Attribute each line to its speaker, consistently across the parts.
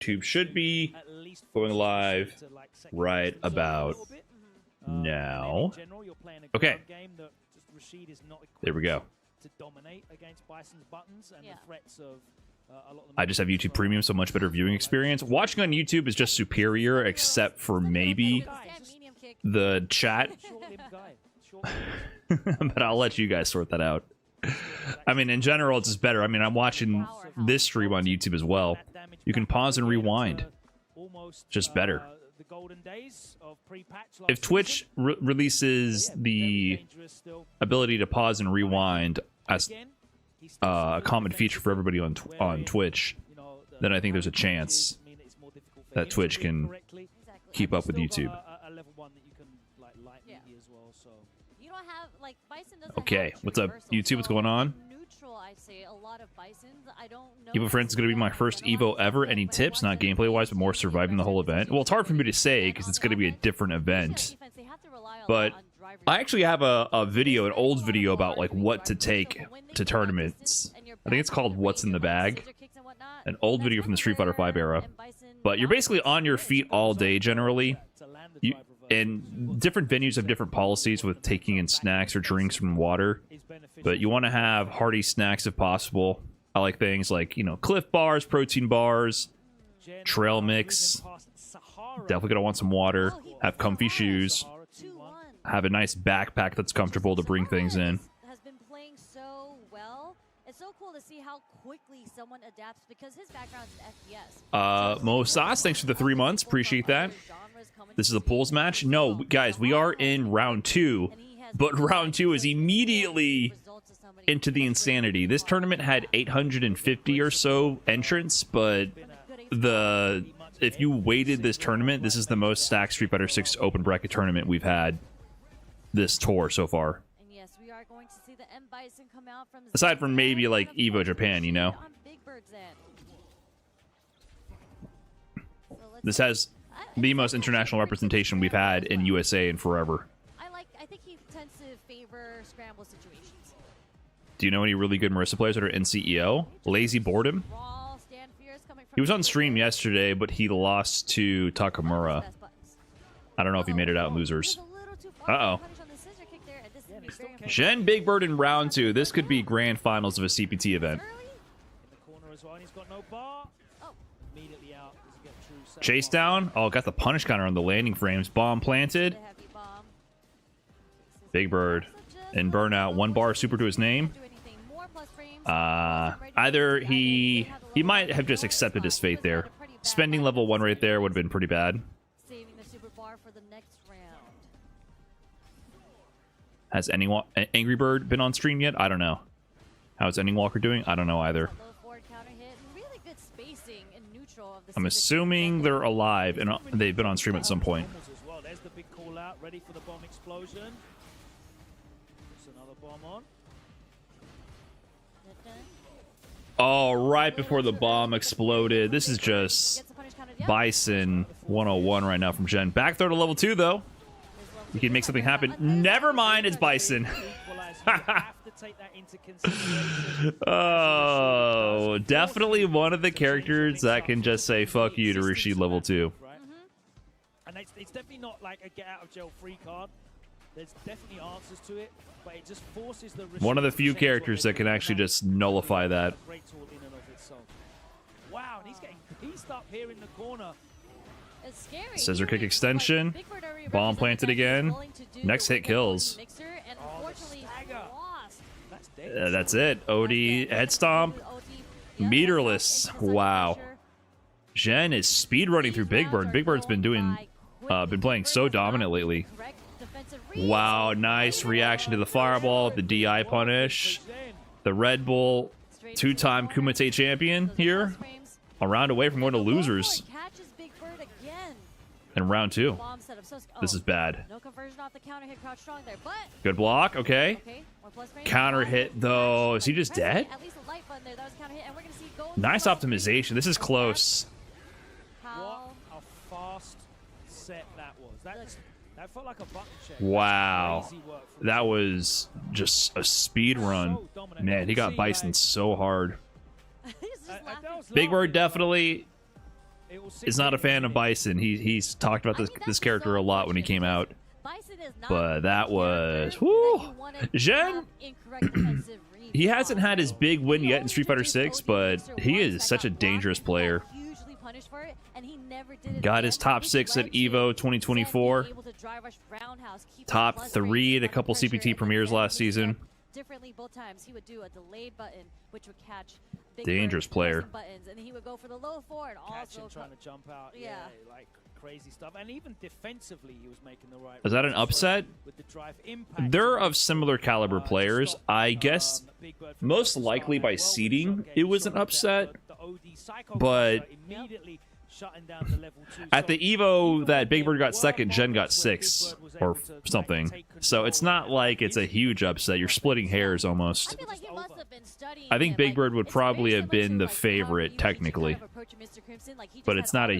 Speaker 1: YouTube should be going live right about now. Okay. There we go. I just have YouTube Premium, so much better viewing experience. Watching on YouTube is just superior, except for maybe the chat. But I'll let you guys sort that out. I mean, in general, it's just better. I mean, I'm watching this stream on YouTube as well. You can pause and rewind. Just better. If Twitch releases the ability to pause and rewind as a common feature for everybody on Twitch, then I think there's a chance that Twitch can keep up with YouTube. Okay, what's up, YouTube? What's going on? Evo Friends is going to be my first Evo ever. Any tips? Not gameplay-wise, but more surviving the whole event. Well, it's hard for me to say because it's going to be a different event. But I actually have a video, an old video about like what to take to tournaments. I think it's called "What's in the Bag." An old video from the Street Fighter V era. But you're basically on your feet all day generally. And different venues have different policies with taking in snacks or drinks from water. But you want to have hearty snacks if possible. I like things like, you know, Cliff Bars, protein bars, trail mix. Definitely gonna want some water. Have comfy shoes. Have a nice backpack that's comfortable to bring things in. Mo Sauce, thanks for the 3 months. Appreciate that. This is a pools match? No, guys, we are in round 2, but round 2 is immediately into the insanity. This tournament had 850 or so entrants, but if you weighted this tournament, this is the most stacked Street Fighter 6 open bracket tournament we've had this tour so far. Aside from maybe like Evo Japan, you know? This has the most international representation we've had in USA in forever.
Speaker 2: I think he tends to favor scramble situations.
Speaker 1: Do you know any really good Marissa players that are in CEO? Lazy Boredom? He was on stream yesterday, but he lost to Takamura. I don't know if he made it out in losers. Uh-oh. Zhen Big Bird in round 2. This could be grand finals of a CPT event. Chase down. Oh, got the punish counter on the landing frames. Bomb planted. Big Bird and Burnout. 1 bar super to his name. Either he might have just accepted his fate there. Spending level 1 right there would have been pretty bad. Has Angry Bird been on stream yet? I don't know. How's EndingWalker doing? I don't know either. I'm assuming they're alive and they've been on stream at some point. Oh, right before the bomb exploded. This is just Bison 101 right now from Zhen. Back throw to level 2 though. You can make something happen. Never mind, it's Bison. Oh, definitely one of the characters that can just say fuck you to Rashid level 2.
Speaker 3: And it's definitely not like a get out of jail free card. There's definitely answers to it, but it just forces the
Speaker 1: one of the few characters that can actually just nullify that.
Speaker 3: Wow, he's getting pieced up here in the corner.
Speaker 1: Scissor kick extension. Bomb planted again. Next hit kills. That's it. OD head stomp. Meterless. Wow. Zhen is speed running through Big Bird. Big Bird's been playing so dominant lately. Wow, nice reaction to the fireball, the DI punish. The Red Bull 2-time Kumite champion here. A round away from going to losers. In round 2. This is bad. Good block, okay. Counter hit though. Is he just dead? Nice optimization. This is close.
Speaker 3: What a fast set that was. That felt like a button check.
Speaker 1: Wow. That was just a speed run. Man, he got Bison so hard. Big Bird definitely is not a fan of Bison. He's talked about this character a lot when he came out. But that was Zhen. He hasn't had his big win yet in Street Fighter 6, but he is such a dangerous player. Got his top 6 at EVO 2024. Top 3 at a couple CPT premieres last season.
Speaker 2: Differently both times. He would do a delayed button, which would catch big
Speaker 1: dangerous player.
Speaker 2: Buttons, and then he would go for the low forward, also
Speaker 3: trying to jump out. Yeah, like crazy stuff. And even defensively, he was making the right.
Speaker 1: Is that an upset?
Speaker 3: With the drive impact.
Speaker 1: They're of similar caliber players. I guess most likely by seeding, it was an upset. But at the Evo that Big Bird got second, Zhen got 6 or something. So it's not like it's a huge upset. You're splitting hairs almost. I think Big Bird would probably have been the favorite technically, but it's not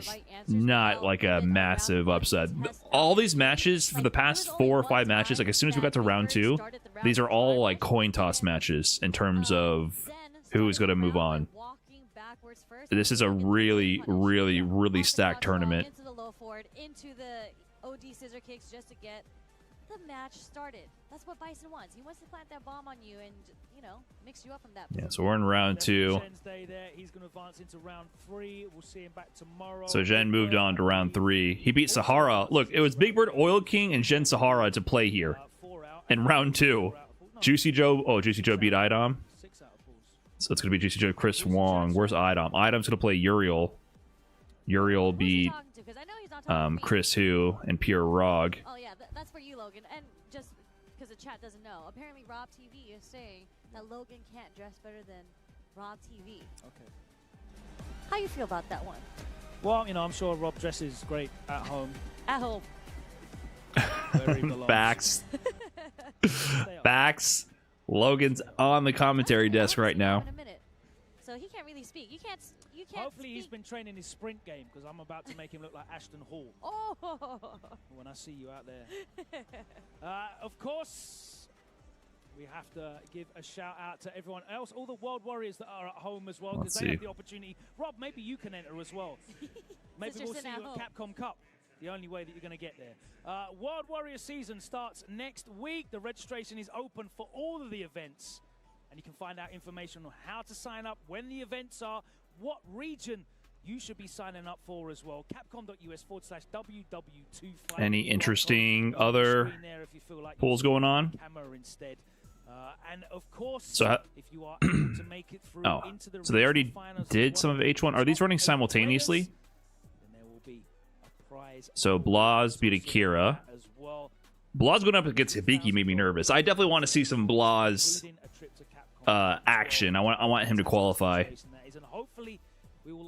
Speaker 1: like a massive upset. All these matches for the past 4 or 5 matches, like as soon as we got to round 2, these are all like coin toss matches in terms of who is going to move on. This is a really, really, really stacked tournament.
Speaker 2: Into the low forward, into the OD scissor kicks just to get the match started. That's what Bison wants. He wants to plant that bomb on you and, you know, mix you up from that.
Speaker 1: Yeah, so we're in round 2. So Zhen moved on to round 3. He beat Sahara. Look, it was Big Bird, Oil King, and Zhen Sahara to play here. In round 2, Juicy Joe. Oh, Juicy Joe beat Idom. So it's going to be Juicy Joe, Chris Wong. Where's Idom? Idom's going to play Uriel. Uriel beat Chris Hu and Pure Rog.
Speaker 2: Oh, yeah, that's for you, Logan. And just because the chat doesn't know, apparently Rob TV is saying that Logan can't dress better than Rob TV.
Speaker 3: Okay.
Speaker 2: How you feel about that one?
Speaker 3: Well, you know, I'm sure Rob dresses great at home.
Speaker 2: At home.
Speaker 3: Where he belongs.
Speaker 1: Backs. Backs. Logan's on the commentary desk right now.
Speaker 2: So he can't really speak. You can't
Speaker 3: Hopefully
Speaker 2: speak.
Speaker 3: he's been training his sprint game, because I'm about to make him look like Ashton Hall.
Speaker 2: Oh!
Speaker 3: When I see you out there. Of course, we have to give a shout out to everyone else, all the World Warriors that are at home as well, because they have the opportunity. Rob, maybe you can enter as well. Maybe we'll see you at Capcom Cup. The only way that you're going to get there. World Warrior season starts next week. The registration is open for all of the events. And you can find out information on how to sign up, when the events are, what region you should be signing up for as well. Capcom.us/WW2.
Speaker 1: Any interesting other pools going on?
Speaker 3: And of course,
Speaker 1: so
Speaker 3: if you are able to make it through into the
Speaker 1: so they already did some of H1. Are these running simultaneously? So Blaz beat Akira. Blaz going up against Hibiki made me nervous. I definitely want to see some Blaz action. I want him to qualify.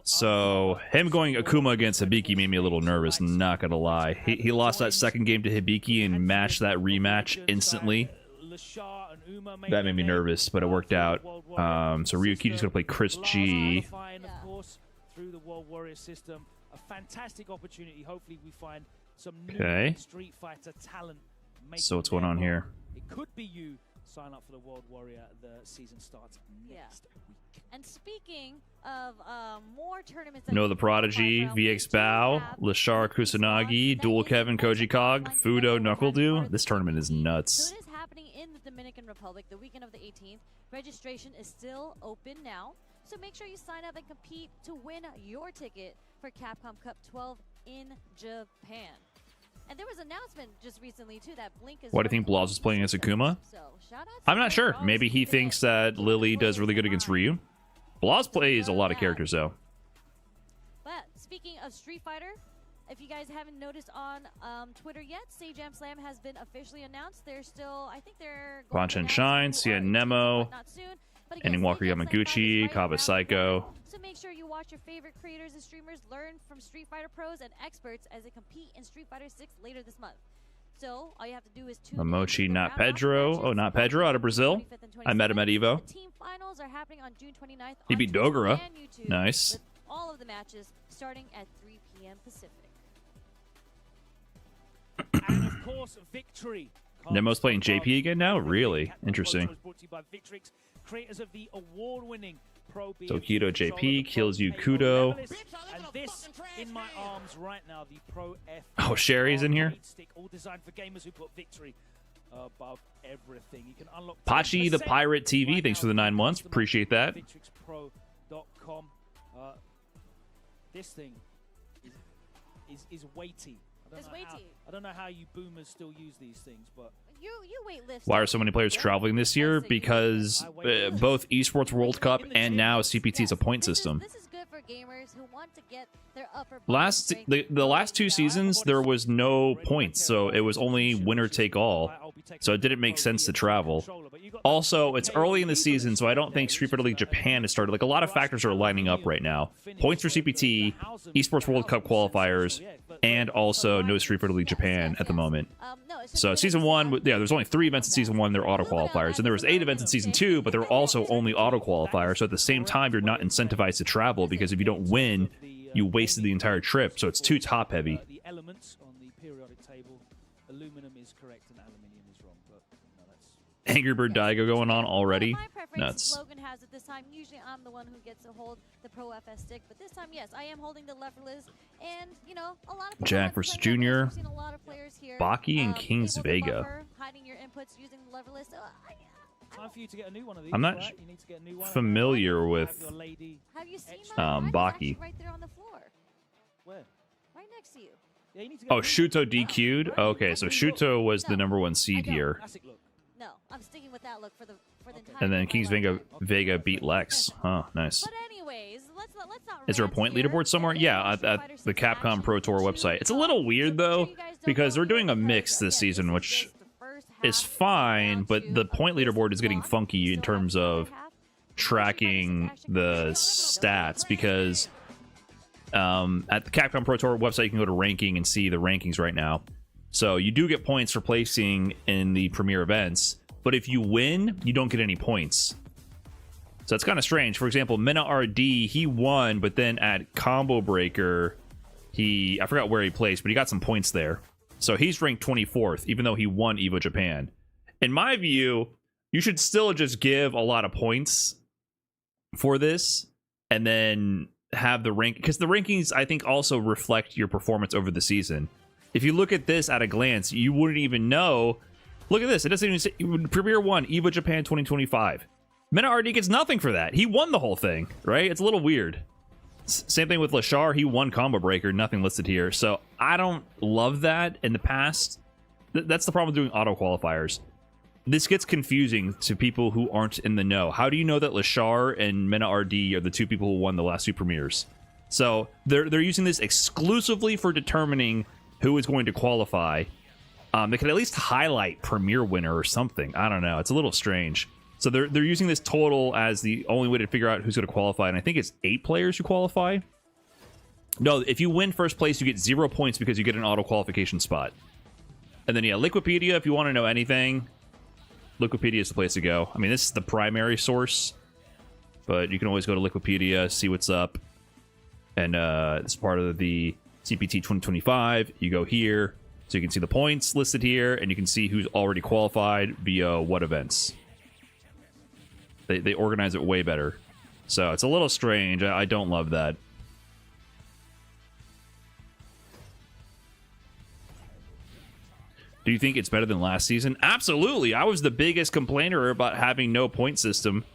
Speaker 1: So him going Akuma against Hibiki made me a little nervous, not gonna lie. He lost that second game to Hibiki and matched that rematch instantly. That made me nervous, but it worked out. So Ryukichi's gonna play Chris G.
Speaker 3: Through the World Warrior system, a fantastic opportunity. Hopefully we find some new Street Fighter talent.
Speaker 1: So what's going on here?
Speaker 3: It could be you. Sign up for the World Warrior. The season starts next week.
Speaker 2: And speaking of more tournaments,
Speaker 1: No the Prodigy, VX Bao, Lashar Kusanagi, Dual Kevin KojiKOG, Fudo Knuckledew. This tournament is nuts.
Speaker 2: So it is happening in the Dominican Republic the weekend of the 18th. Registration is still open now. So make sure you sign up and compete to win your ticket for Capcom Cup 12 in Japan. And there was an announcement just recently too that Blink is.
Speaker 1: Why do you think Blaz is playing against Akuma? I'm not sure. Maybe he thinks that Lily does really good against Ryu. Blaz plays a lot of characters though.
Speaker 2: But speaking of Street Fighter, if you guys haven't noticed on Twitter yet, Say Jam Slam has been officially announced. They're still, I think they're.
Speaker 1: Bonchan Shine, Sia Nemo. EndingWalker Yamaguchi, Caba Psycho.
Speaker 2: So make sure you watch your favorite creators and streamers learn from Street Fighter pros and experts as they compete in Street Fighter 6 later this month. So all you have to do is tune
Speaker 1: Momochi, Not Pedro. Oh, Not Pedro out of Brazil. I met him at Evo.
Speaker 2: The team finals are happening on June 29th.
Speaker 1: He beat Dogura. Nice.
Speaker 2: With all of the matches starting at 3 p.m. Pacific.
Speaker 3: And of course, victory.
Speaker 1: Nemo's playing JP again now? Really? Interesting.
Speaker 3: Brought to you by Victrix, creators of the award-winning Pro being
Speaker 1: Tokido
Speaker 3: in control of
Speaker 1: JP
Speaker 3: the
Speaker 1: kills you,
Speaker 3: Pro
Speaker 1: Kudo.
Speaker 3: levelist. And this in my arms right now, the Pro F.
Speaker 1: Oh, Sherry's in here.
Speaker 3: Stick, all designed for gamers who put victory above everything. You can unlock
Speaker 1: Pachi the
Speaker 3: 10%
Speaker 1: Pirate TV,
Speaker 3: right
Speaker 1: thanks for
Speaker 3: now
Speaker 1: the 9
Speaker 3: through
Speaker 1: months.
Speaker 3: customer
Speaker 1: Appreciate that.
Speaker 3: VixPro.com. This thing is weighty.
Speaker 2: It's weighty.
Speaker 3: I don't know how you boomers still use these things, but
Speaker 2: You weight lift.
Speaker 1: Why are so many players traveling this year? Because both Esports World Cup and now CPT is a point system.
Speaker 2: This is good for gamers who want to get their upper
Speaker 1: The last 2 seasons there was no points, so it was only winner take all. So it didn't make sense to travel. Also, it's early in the season, so I don't think Street Fighter League Japan has started. Like, a lot of factors are lining up right now. Points for CPT, Esports World Cup qualifiers, and also no Street Fighter League Japan at the moment. So season 1, yeah, there's only 3 events in season 1, they're auto qualifiers, and there was 8 events in season 2, but they're also only auto qualifiers. So at the same time, you're not incentivized to travel, because if you don't win, you wasted the entire trip. So it's too top heavy.
Speaker 3: the elements on the periodic table, aluminum is correct and aluminium is wrong. But no, that's
Speaker 1: Angry Bird Daigo going on already.
Speaker 2: My preference,
Speaker 1: Nuts.
Speaker 2: Logan has it this time. Usually I'm the one who gets to hold the Pro FS stick, but this time, yes, I am holding the leverless. And, you know, a lot of people
Speaker 1: Jack
Speaker 2: have to
Speaker 1: versus
Speaker 2: play leverless.
Speaker 1: Junior.
Speaker 2: We've seen a lot of players here,
Speaker 1: Baki and King's
Speaker 2: able to
Speaker 1: Vega.
Speaker 2: buffer, hiding your inputs using the leverless. So,
Speaker 3: time for you to get a new one of these.
Speaker 1: I'm not
Speaker 3: right? You need to get a new one.
Speaker 1: familiar
Speaker 3: Have
Speaker 1: with
Speaker 3: your lady
Speaker 2: have you seen
Speaker 3: Extra.
Speaker 2: my
Speaker 1: Baki.
Speaker 2: actually right there on the floor,
Speaker 3: where?
Speaker 2: right next to you.
Speaker 3: Yeah, you need to get
Speaker 1: Oh,
Speaker 3: a new
Speaker 1: Shuto
Speaker 3: one.
Speaker 1: DQ'd? Okay, so Shuto was the #1 seed here.
Speaker 3: Classic look.
Speaker 2: No, I'm sticking with that look for the entire.
Speaker 1: And then
Speaker 2: time
Speaker 1: King's
Speaker 2: of my
Speaker 1: Vega,
Speaker 2: lifetime.
Speaker 1: Vega beat Lex. Huh, nice.
Speaker 2: But anyways, let's not.
Speaker 1: Is there a
Speaker 2: rant
Speaker 1: point
Speaker 2: here.
Speaker 1: leaderboard somewhere? Yeah, at the Capcom Pro Tour website. It's a little weird, though, because they're doing a mix this season, which is fine, but the point leaderboard is getting funky in terms of tracking the stats, because at the Capcom Pro Tour website, you can go to ranking and see the rankings right now. So you do get points for placing in the premier events, but if you win, you don't get any points. So it's kind of strange. For example, MenaRD, he won, but then at Combo Breaker, I forgot where he placed, but he got some points there. So he's ranked 24th, even though he won EVO Japan. In my view, you should still just give a lot of points for this, and then have the rank, because the rankings, I think, also reflect your performance over the season. If you look at this at a glance, you wouldn't even know. Look at this. It doesn't even say Premier 1, EVO Japan 2025. MenaRD gets nothing for that. He won the whole thing, right? It's a little weird. Same thing with Lashar. He won Combo Breaker. Nothing listed here. So I don't love that in the past. That's the problem with doing auto qualifiers. This gets confusing to people who aren't in the know. How do you know that Lashar and MenaRD are the 2 people who won the last 2 premieres? So they're using this exclusively for determining who is going to qualify. They could at least highlight premier winner or something. I don't know. It's a little strange. So they're using this total as the only way to figure out who's going to qualify, and I think it's 8 players who qualify. No, if you win first place, you get 0 points because you get an auto qualification spot. And then, yeah, Liquipedia, if you want to know anything, Liquipedia is the place to go. I mean, this is the primary source, but you can always go to Liquipedia, see what's up. And it's part of the CPT 2025. You go here, so you can see the points listed here, and you can see who's already qualified via what events. They organize it way better. So it's a little strange. I don't love that. Do you think it's better than last season? Absolutely. I was the biggest complainer about having no point system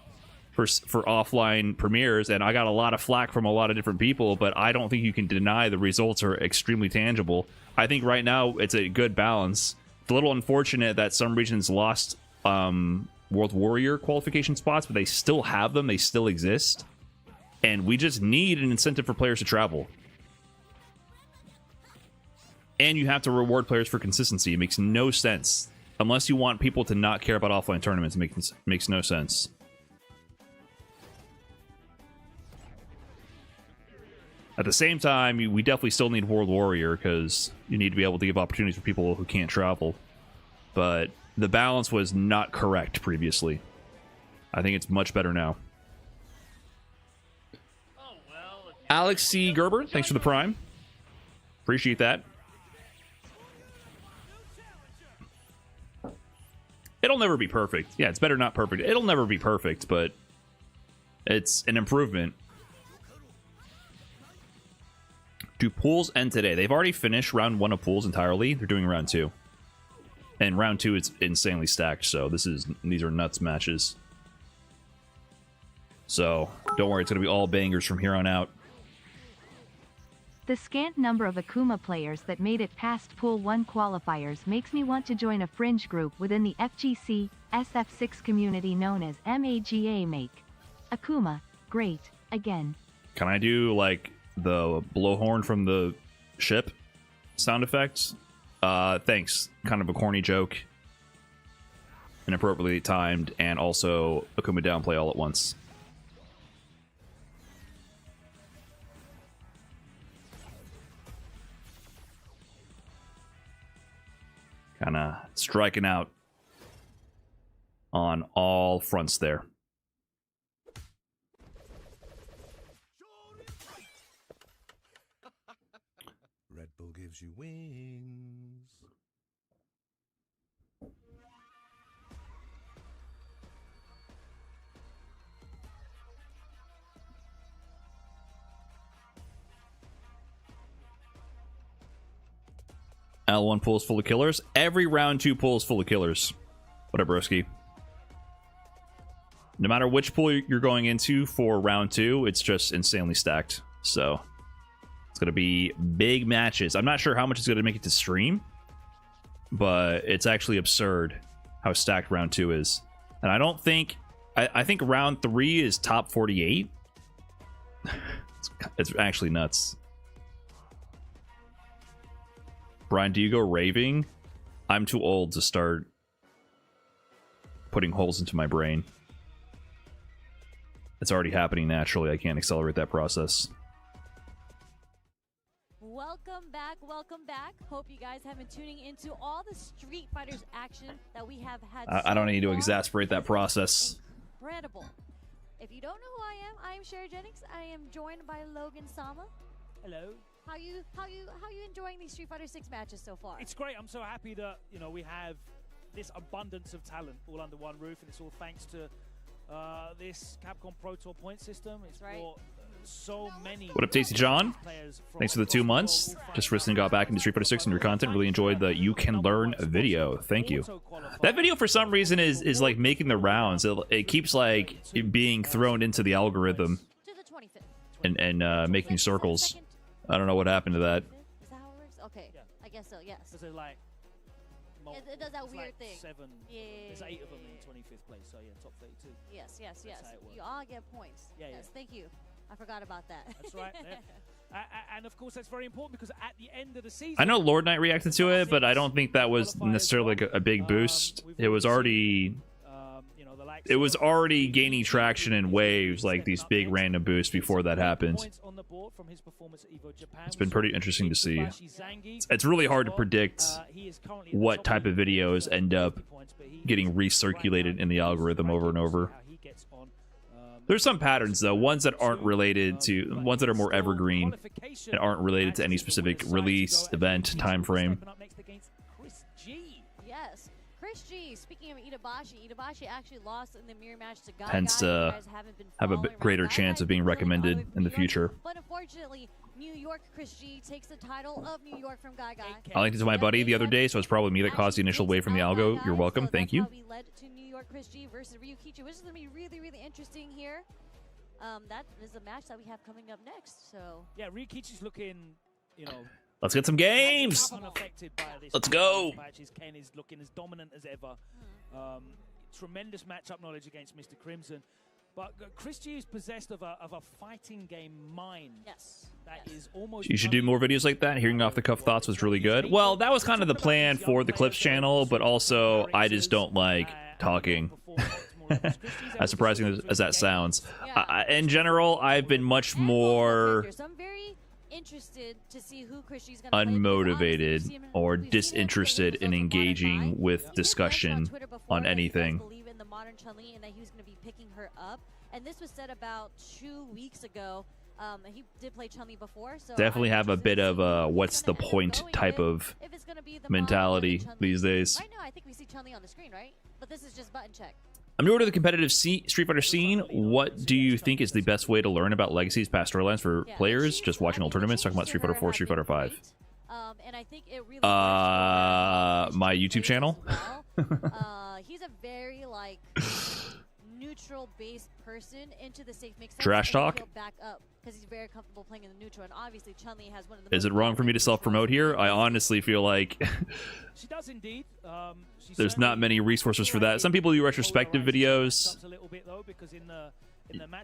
Speaker 1: for offline premieres, and I got a lot of flack from a lot of different people, but I don't think you can deny the results are extremely tangible. I think right now it's a good balance. It's a little unfortunate that some regions lost World Warrior qualification spots, but they still have them. They still exist. And we just need an incentive for players to travel. And you have to reward players for consistency. It makes no sense. Unless you want people to not care about offline tournaments, it makes no sense. At the same time, we definitely still need World Warrior, because you need to be able to give opportunities for people who can't travel. But the balance was not correct previously. I think it's much better now. Alex C. Gerber, thanks for the Prime. Appreciate that. It'll never be perfect. Yeah, it's better not perfect. It'll never be perfect, but It's an improvement. Do pools end today? They've already finished round 1 of pools entirely. They're doing round 2. And round 2 is insanely stacked, so these are nuts matches. So don't worry, it's gonna be all bangers from here on out.
Speaker 4: The scant number of Akuma players that made it past Pool 1 qualifiers makes me want to join a fringe group within the FGC SF6 community known as MAGA Make. Akuma, great, again.
Speaker 1: Can I do, like, the blowhorn from the ship sound effects? Thanks. Kind of a corny joke. Inappropriately timed, and also Akuma downplay all at once. Kind of striking out on all fronts there.
Speaker 5: Red Bull gives you wings.
Speaker 1: L1 pool is full of killers. Every round 2 pool is full of killers. Whatever, broski. No matter which pool you're going into for round 2, it's just insanely stacked. So it's gonna be big matches. I'm not sure how much it's gonna make it to stream, but it's actually absurd how stacked round 2 is. And I don't think I think round 3 is top 48. It's actually nuts. Brian, do you go raving? I'm too old to start putting holes into my brain. It's already happening naturally. I can't accelerate that process.
Speaker 2: Welcome back, welcome back. Hope you guys have been tuning into all the Street Fighters action that we have had.
Speaker 1: I don't need to exasperate that process.
Speaker 2: Incredible. If you don't know who I am Sherry Jennings. I am joined by Logan Sama.
Speaker 3: Hello.
Speaker 2: How you enjoying these Street Fighter 6 matches so far?
Speaker 3: It's great. I'm so happy that, you know, we have this abundance of talent all under one roof, and it's all thanks to this Capcom Pro Tour point system. It's brought so many.
Speaker 1: What up, Tasty John? Thanks for the 2 months. Just recently got back into Street Fighter 6 and your content. Really enjoyed the You Can Learn video. Thank you. That video for some reason is like making the rounds. It keeps like being thrown into the algorithm and making circles. I don't know what happened to that.
Speaker 2: Is that how it works? Okay, yeah. I guess so. Yes.
Speaker 3: Because there's like
Speaker 2: it does that weird
Speaker 3: like
Speaker 2: thing.
Speaker 3: 7.
Speaker 2: Yeah.
Speaker 3: There's 8 of them in 25th place. So yeah, top 32.
Speaker 2: Yes.
Speaker 3: That's how it works.
Speaker 2: You all get points.
Speaker 3: Yeah.
Speaker 2: Yes. Thank you. I forgot about that.
Speaker 3: That's right. Yeah. And of course, that's very important because at the end of the season,
Speaker 1: I know Lord Knight reacted to it, but I don't think that was necessarily like a big boost. It was already gaining traction in waves, like these big random boosts before that happened. It's been pretty interesting to see. It's really hard to predict what type of videos end up getting recirculated in the algorithm over and over. There's some patterns though, ones that aren't related to, ones that are more evergreen and aren't related to any specific release, event, time frame.
Speaker 2: Yes, Chris G. Speaking of Itabashi actually lost in the mirror match to Gaga.
Speaker 1: Hence, have a bit greater chance of being recommended in the future.
Speaker 2: But unfortunately, New York Chris G takes the title of New York from Gaga.
Speaker 1: I linked it to my buddy the other day, so it's probably me that caused the initial wave from the algo. You're welcome. Thank you.
Speaker 2: We led to New York Chris G versus Ryukichi, which is going to be really, really interesting here. That is a match that we have coming up next. So
Speaker 3: yeah, Ryukichi's looking, you know.
Speaker 1: Let's get some games. Let's go.
Speaker 3: Ken is looking as dominant as ever. Tremendous matchup knowledge against Mr. Crimson. But Chris G is possessed of a fighting game mind.
Speaker 2: Yes.
Speaker 3: That is almost.
Speaker 1: You should do more videos like that. Hearing off the cuff thoughts was really good. Well, that was kind of the plan for the Clips channel, but also I just don't like talking. As surprising as that sounds. In general, I've been much more
Speaker 2: interested to see who Christy's gonna
Speaker 1: unmotivated or disinterested in engaging with discussion on anything.
Speaker 2: In the modern Chun-Li and that he was going to be picking her up, and this was said about 2 weeks ago. He did play Chun-Li before, so
Speaker 1: definitely have a bit of a what's the point type of mentality these days.
Speaker 2: Right now, I think we see Chun-Li on the screen, right? But this is just button check.
Speaker 1: I'm newer to the competitive Street Fighter scene. What do you think is the best way to learn about legacies, past storylines for players? Just watching old tournaments, talking about Street Fighter 4, Street Fighter 5.
Speaker 2: And I think it really
Speaker 1: My YouTube channel.
Speaker 2: He's a very like neutral based person into the safe mix.
Speaker 1: Trash talk.
Speaker 2: Back up because he's very comfortable playing in the neutral, and obviously Chun-Li has one of the.
Speaker 1: Is it wrong for me to self-promote here? I honestly feel like
Speaker 3: She does indeed.
Speaker 1: there's not many resources for that. Some people do retrospective videos.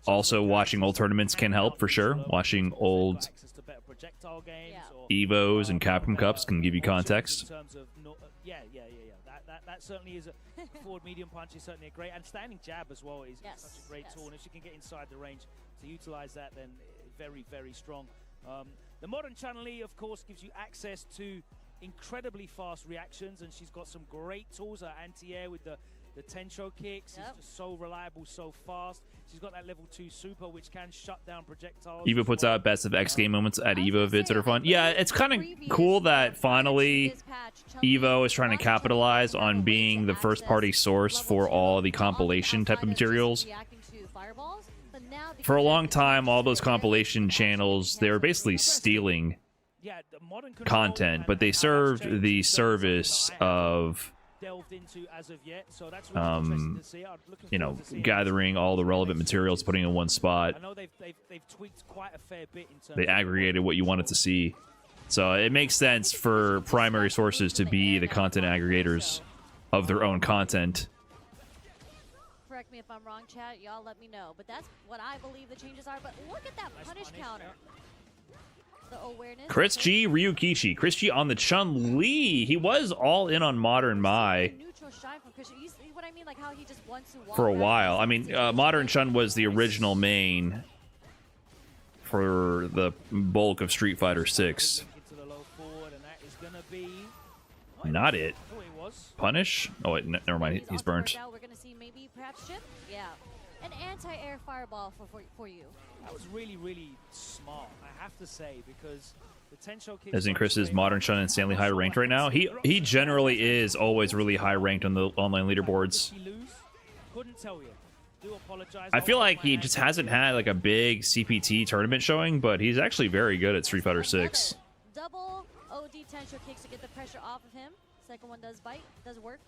Speaker 1: Also, watching old tournaments can help for sure. Watching old Evos and Capcom Cups can give you context.
Speaker 3: That certainly is a forward medium punch is certainly a great, and standing jab as well is such a great tool. And if she can get inside the range to utilize that, then very, very strong. The modern Chun-Li, of course, gives you access to incredibly fast reactions, and she's got some great tools. Her anti-air with the Tencho kicks is just so reliable, so fast. She's got that level 2 super, which can shut down projectiles.
Speaker 1: Evo puts out best of X game moments at Evo vids that are fun. Yeah, it's kind of cool that finally Evo is trying to capitalize on being the first party source for all the compilation type of materials. For a long time, all those compilation channels, they were basically stealing content, but they served the service of you know, gathering all the relevant materials, putting in one spot. They aggregated what you wanted to see, so it makes sense for primary sources to be the content aggregators of their own content.
Speaker 2: Correct me if I'm wrong, chat. Y'all let me know. But that's what I believe the changes are. But look at that punish counter.
Speaker 1: Chris G, Ryukichi. Chris G on the Chun-Li. He was all in on Modern Mai for a while. I mean, Modern Chun was the original main for the bulk of Street Fighter 6. Not it. Punish? Oh, wait, never mind. He's burnt.
Speaker 2: We're going to see maybe perhaps Chip? Yeah. An anti-air fireball for you.
Speaker 3: That was really, really smart, I have to say, because the Tencho kick.
Speaker 1: As in Chris's Modern Chun insanely high ranked right now. He generally is always really high ranked on the online leaderboards. I feel like he just hasn't had like a big CPT tournament showing, but he's actually very good at Street Fighter 6.
Speaker 2: Double OD Tencho kicks to get the pressure off of him. Second one does bite, does work.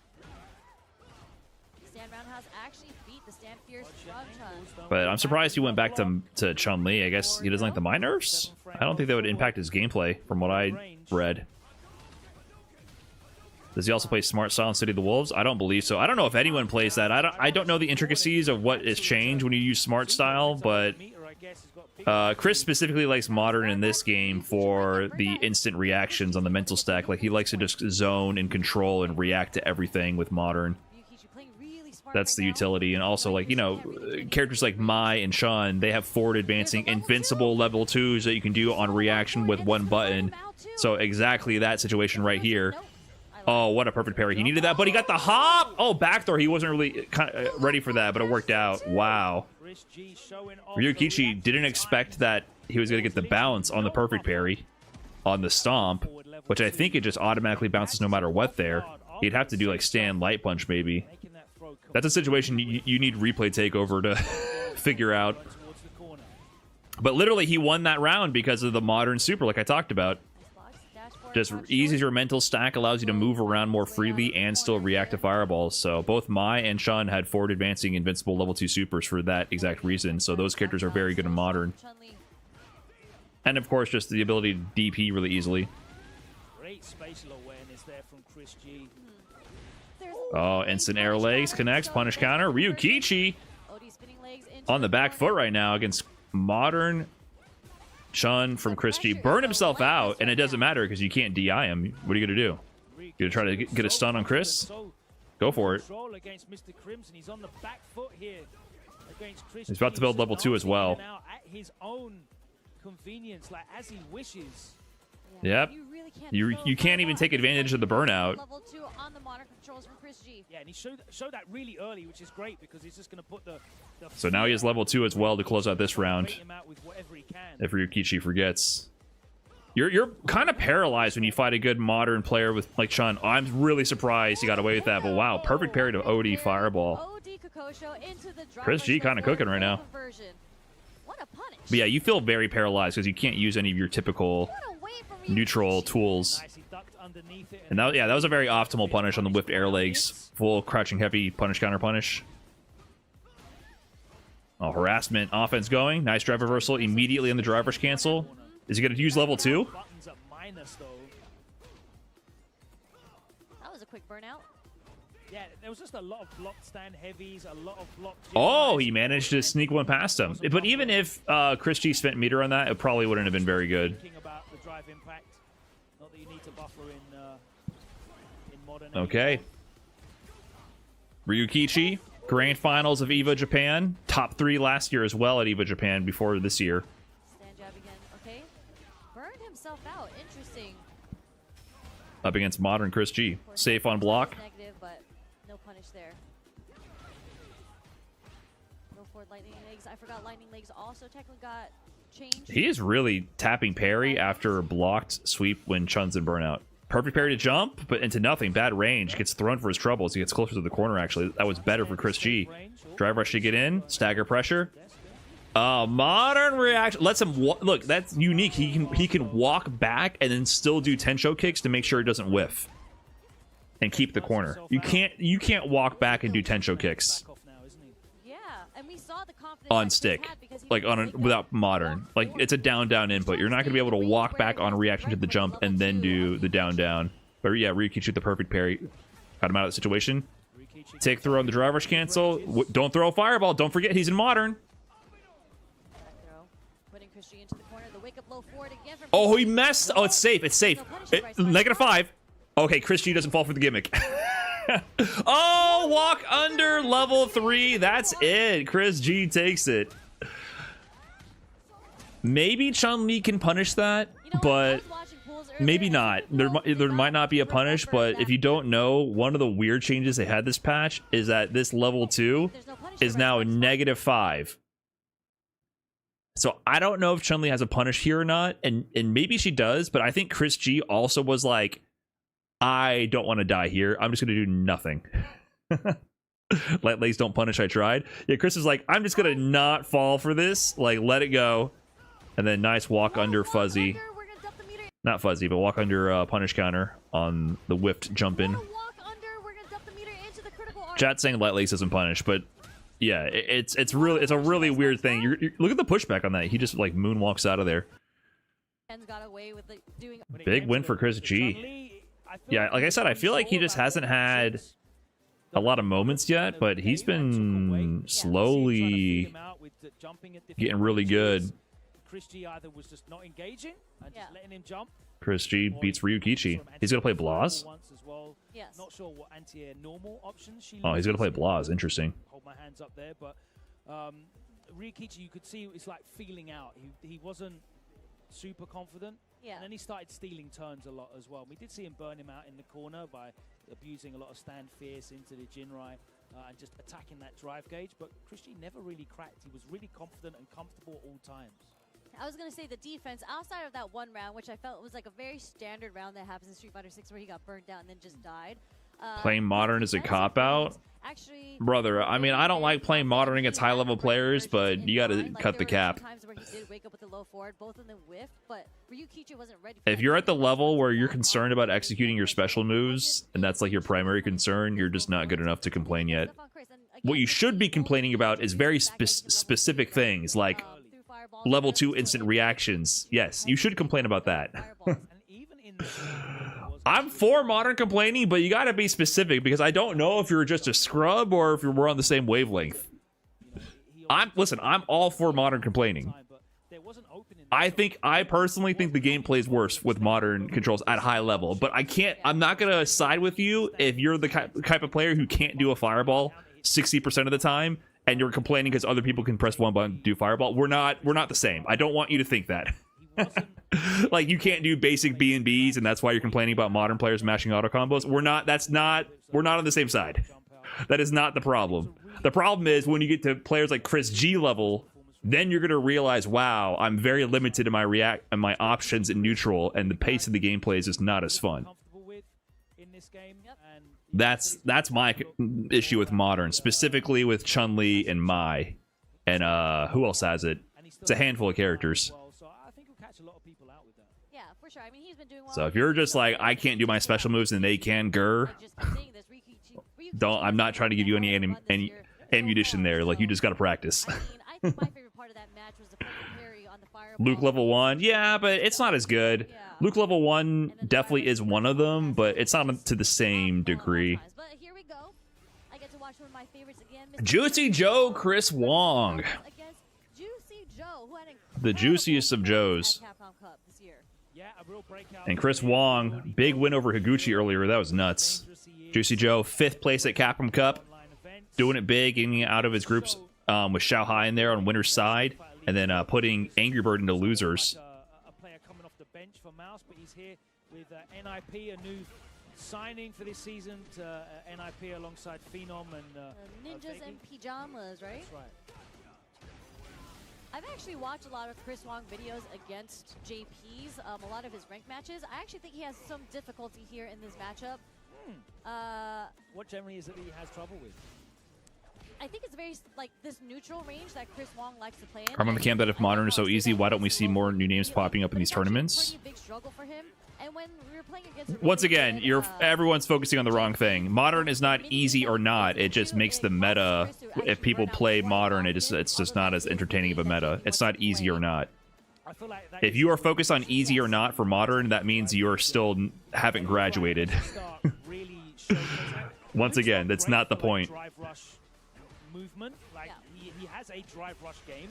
Speaker 2: Stand Roundhouse actually beat the Stand Fierce from Chun.
Speaker 1: But I'm surprised he went back to Chun-Li. I guess he doesn't like the Mind Nerfs? I don't think that would impact his gameplay, from what I read. Does he also play Smart Style in City of the Wolves? I don't believe so. I don't know if anyone plays that. I don't know the intricacies of what is changed when you use Smart Style, but Chris specifically likes Modern in this game for the instant reactions on the mental stack. Like, he likes to just zone and control and react to everything with Modern. That's the utility. And also, like, you know, characters like Mai and Chun, they have forward advancing invincible level 2s that you can do on reaction with one button. So exactly that situation right here. Oh, what a perfect parry. He needed that, but he got the hop. Oh, backdoor. He wasn't really kind of ready for that, but it worked out. Wow. Ryukichi didn't expect that he was going to get the bounce on the perfect parry on the stomp, which I think it just automatically bounces no matter what there. He'd have to do like stand light punch maybe. That's a situation you need replay takeover to figure out. But literally, he won that round because of the Modern Super, like I talked about. Just eases your mental stack, allows you to move around more freely and still react to fireballs. So both Mai and Chun had forward advancing invincible level 2 supers for that exact reason. So those characters are very good in Modern. And of course, just the ability to DP really easily.
Speaker 3: Great spatial awareness there from Chris G.
Speaker 1: Oh, instant air legs connects, punish counter. Ryukichi on the back foot right now against Modern. Chun from Chris G. Burned himself out, and it doesn't matter because you can't DI him. What are you going to do? You going to try to get a stun on Chris? Go for it. He's about to build level 2 as well. Yep. You can't even take advantage of the burnout.
Speaker 3: Yeah, and he showed that really early, which is great because he's just going to put the
Speaker 1: so now he has level 2 as well to close out this round. If Ryukichi forgets. You're kind of paralyzed when you fight a good Modern player with like Chun. I'm really surprised he got away with that, but wow, perfect parry to OD Fireball. Chris G kind of cooking right now.
Speaker 2: What a punish.
Speaker 1: But yeah, you feel very paralyzed because you can't use any of your typical neutral tools. And that, yeah, that was a very optimal punish on the whipped air legs. Full crouching heavy punish counter punish. Oh, harassment offense going. Nice drive reversal immediately in the driver's cancel. Is he going to use level 2?
Speaker 2: That was a quick burnout.
Speaker 3: Yeah, there was just a lot of blocked stand heavies, a lot of blocked...
Speaker 1: Oh, he managed to sneak one past him. But even if Chris G spent meter on that, it probably wouldn't have been very good.
Speaker 3: About the drive impact. Not that you need to buffer in modern
Speaker 1: okay. Ryukichi, Grand Finals of EVO Japan. Top 3 last year as well at EVO Japan before this year.
Speaker 2: Stand jab again. Okay. Burned himself out. Interesting.
Speaker 1: Up against modern Chris G. Safe on block.
Speaker 2: Negative, but no punish there. Go forward lightning legs. I forgot lightning legs also technically got changed.
Speaker 1: He is really tapping parry after a blocked sweep when Chun's in burnout. Perfect parry to jump, but into nothing. Bad range. Gets thrown for his troubles. He gets closer to the corner, actually. That was better for Chris G. Drive rush to get in. Stagger pressure. Modern reaction. Lets him... Look, that's unique. He can walk back and then still do Tensho kicks to make sure he doesn't whiff. And keep the corner. You can't walk back and do Tensho kicks.
Speaker 2: Yeah, and we saw the confidence
Speaker 1: On stick. Like, without modern. Like, it's a down-down input. You're not going to be able to walk back on a reaction to the jump and then do the down-down. But yeah, Ryukichi with the perfect parry. Got him out of the situation. Take throw on the driver's cancel. Don't throw a fireball. Don't forget, he's in modern. Oh, he messed. Oh, it's safe. It's safe. -5. Okay, Chris G doesn't fall for the gimmick. Oh, walk under level 3. That's it. Chris G takes it. Maybe Chun-Li can punish that, but maybe not. There might not be a punish, but if you don't know, one of the weird changes they had this patch is that this level 2 is now -5. So I don't know if Chun-Li has a punish here or not, and maybe she does, but I think Chris G also was like, I don't want to die here. I'm just going to do nothing. Light legs don't punish, I tried. Yeah, Chris is like, I'm just going to not fall for this. Like, let it go. And then nice walk under fuzzy. Not fuzzy, but walk under punish counter on the whipped jump in. Chat saying light legs doesn't punish, but yeah, it's a really weird thing. Look at the pushback on that. He just like moonwalks out of there. Big win for Chris G. Yeah, like I said, I feel like he just hasn't had a lot of moments yet, but he's been slowly getting really good.
Speaker 3: Chris G either was just not engaging and just letting him jump.
Speaker 1: Chris G beats Ryukichi. He's gonna play Blaz.
Speaker 2: Yes.
Speaker 3: Not sure what anti-normal options she
Speaker 1: Oh, he's gonna play Blaz. Interesting.
Speaker 3: Hold my hands up there, but Ryukichi, you could see it's like feeling out. He wasn't super confident.
Speaker 2: Yeah.
Speaker 3: And then he started stealing turns a lot as well. We did see him burn him out in the corner by abusing a lot of stand fierce into the Jinrai and just attacking that drive gauge. But Chris G never really cracked. He was really confident and comfortable at all times.
Speaker 2: I was going to say the defense outside of that one round, which I felt was like a very standard round that happens in Street Fighter 6 where he got burned down and then just died.
Speaker 1: Playing modern is a cop-out? Brother, I mean, I don't like playing modern against high-level players, but you gotta cut the cap. If you're at the level where you're concerned about executing your special moves, and that's like your primary concern, you're just not good enough to complain yet. What you should be complaining about is very specific things, like level 2 instant reactions. Yes, you should complain about that. I'm for modern complaining, but you gotta be specific because I don't know if you're just a scrub or if we're on the same wavelength. Listen, I'm all for modern complaining. I personally think the gameplay is worse with modern controls at high level, but I'm not gonna side with you if you're the type of player who can't do a fireball 60% of the time and you're complaining because other people can press one button to do fireball. We're not the same. I don't want you to think that. Like you can't do basic B&Bs and that's why you're complaining about modern players mashing auto combos. We're not on the same side. That is not the problem. The problem is when you get to players like Chris G level, then you're gonna realize, wow, I'm very limited in my options in neutral, and the pace of the gameplay is just not as fun.
Speaker 3: this game. And
Speaker 1: That's my issue with Modern, specifically with Chun-Li and Mai. And who else has it? It's a handful of characters.
Speaker 3: So I think he'll catch a lot of people out with that.
Speaker 2: Yeah, for sure. I mean, he's been doing well.
Speaker 1: So if you're just like, I can't do my special moves and they can, I'm not trying to give you any ammunition there. Like, you just got to practice.
Speaker 2: I think my favorite part of that match was the purple parry on the fireball.
Speaker 1: Luke level 1, yeah, but it's not as good. Luke level 1 definitely is one of them, but it's not to the same degree.
Speaker 2: But here we go. I get to watch one of my favorites again.
Speaker 1: Juicy Joe, Chris Wong.
Speaker 2: Against Juicy Joe, who had
Speaker 1: The juiciest of Joes.
Speaker 2: Capcom Cup this year.
Speaker 3: Yeah, a real breakout.
Speaker 1: And Chris Wong, big win over Higuchi earlier. That was nuts. Juicy Joe, 5th place at Capcom Cup. Doing it big, getting out of his groups with Shanghai in there on winner's side. And then putting Angry Bird into losers.
Speaker 3: A player coming off the bench for Mouse, but he's here with NIP, a new signing for this season to NIP alongside Phenom and
Speaker 2: Ninjas and Pajamas, right?
Speaker 3: That's right.
Speaker 2: I've actually watched a lot of Chris Wong videos against JP's, a lot of his ranked matches. I actually think he has some difficulty here in this matchup.
Speaker 3: What generally is it that he has trouble with?
Speaker 2: I think it's very, like, this neutral range that Chris Wong likes to play in.
Speaker 1: I'm on the camp that if Modern is so easy, why don't we see more new names popping up in these tournaments?
Speaker 2: Pretty big struggle for him. And when we were playing against
Speaker 1: Once again, everyone's focusing on the wrong thing. Modern is not easy or not. It just makes the meta. If people play Modern, it's just not as entertaining of a meta. It's not easy or not. If you are focused on easy or not for Modern, that means you are still haven't graduated. Once again, that's not the point.
Speaker 3: Movement, like he has a drive rush game,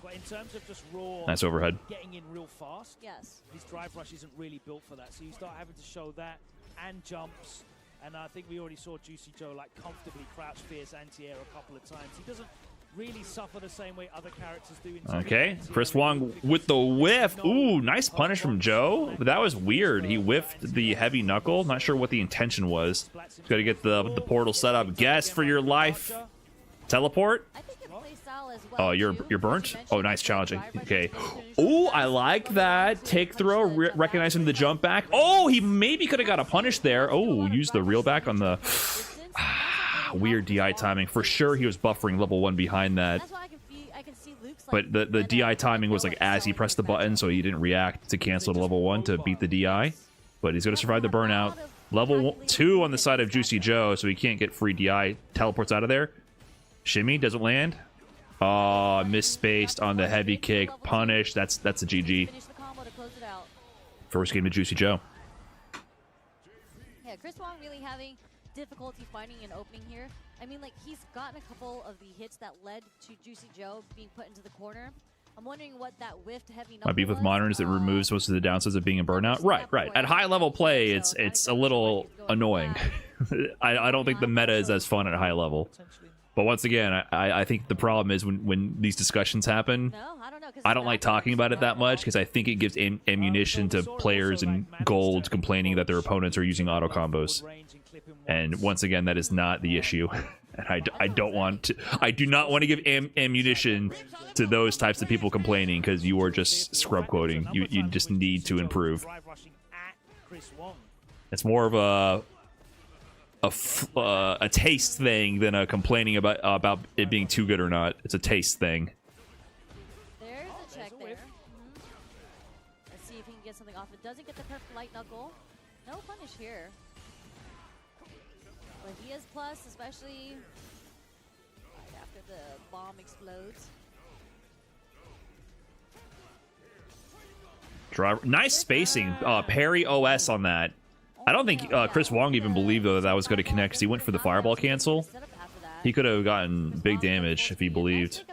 Speaker 3: but in terms of just raw
Speaker 1: nice overhead,
Speaker 3: getting in real fast,
Speaker 2: yes,
Speaker 3: his drive rush isn't really built for that. So you start having to show that and jumps, and I think we already saw Juicy Joe like comfortably crouch fierce anti-air a couple of times. He doesn't really suffer the same way other characters do.
Speaker 1: Okay, Chris Wong with the whiff. Ooh, nice punish from Joe. That was weird. He whiffed the heavy knuckle. Not sure what the intention was. Got to get the portal set up. Guess for your life. Teleport?
Speaker 2: I think it plays style as well.
Speaker 1: Oh, you're burnt? Oh, nice challenging. Okay. Oh, I like that. Take throw, recognizing the jump back. Oh, he maybe could have got a punish there. Oh, use the reel back on the weird DI timing. For sure, he was buffering level 1 behind that. But the DI timing was like as he pressed the button, so he didn't react to cancel to level 1 to beat the DI. But he's going to survive the burnout. Level 2 on the side of Juicy Joe, so he can't get free DI. Teleports out of there. Shimmy doesn't land. Oh, misspaced on the heavy kick. Punish. That's a GG. First game of Juicy Joe.
Speaker 2: Yeah, Chris Wong really having difficulty finding an opening here. I mean, like, he's gotten a couple of the hits that led to Juicy Joe being put into the corner. I'm wondering what that whiffed heavy
Speaker 1: My beef with Modern is it removes most of the downsides of being a burnout. Right. At high level play, it's a little annoying. I don't think the meta is as fun at high level. But once again, I think the problem is when these discussions happen, I don't like talking about it that much because I think it gives ammunition to players in gold complaining that their opponents are using auto combos. And once again, that is not the issue. And I do not want to give ammunition to those types of people complaining because you are just scrub quoting. You just need to improve. It's more of a taste thing than a complaining about it being too good or not. It's a taste thing.
Speaker 2: There's a check there. Let's see if he can get something off. It doesn't get the perfect light knuckle. No punish here. But he is plus, especially right after the bomb explodes.
Speaker 1: Driver, nice spacing. Parry OS on that. I don't think Chris Wong even believed, though, that was going to connect because he went for the fireball cancel. He could have gotten big damage if he believed.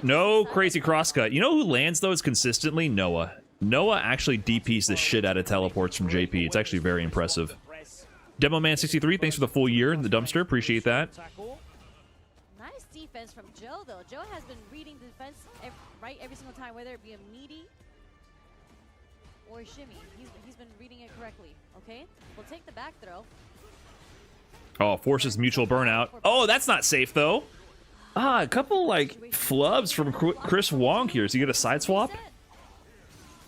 Speaker 1: No crazy crosscut. You know who lands those consistently? Noah. Noah actually DPs the shit out of teleports from JP. It's actually very impressive. DemoMan63, thanks for the full year in the dumpster. Appreciate that.
Speaker 2: Nice defense from Joe, though. Joe has been reading the defense every single time, whether it be a meaty or shimmy. He's been reading it correctly. Okay, we'll take the back throw.
Speaker 1: Oh, forces mutual burnout. Oh, that's not safe though. A couple like flubs from Chris Wong here. Does he get a side swap?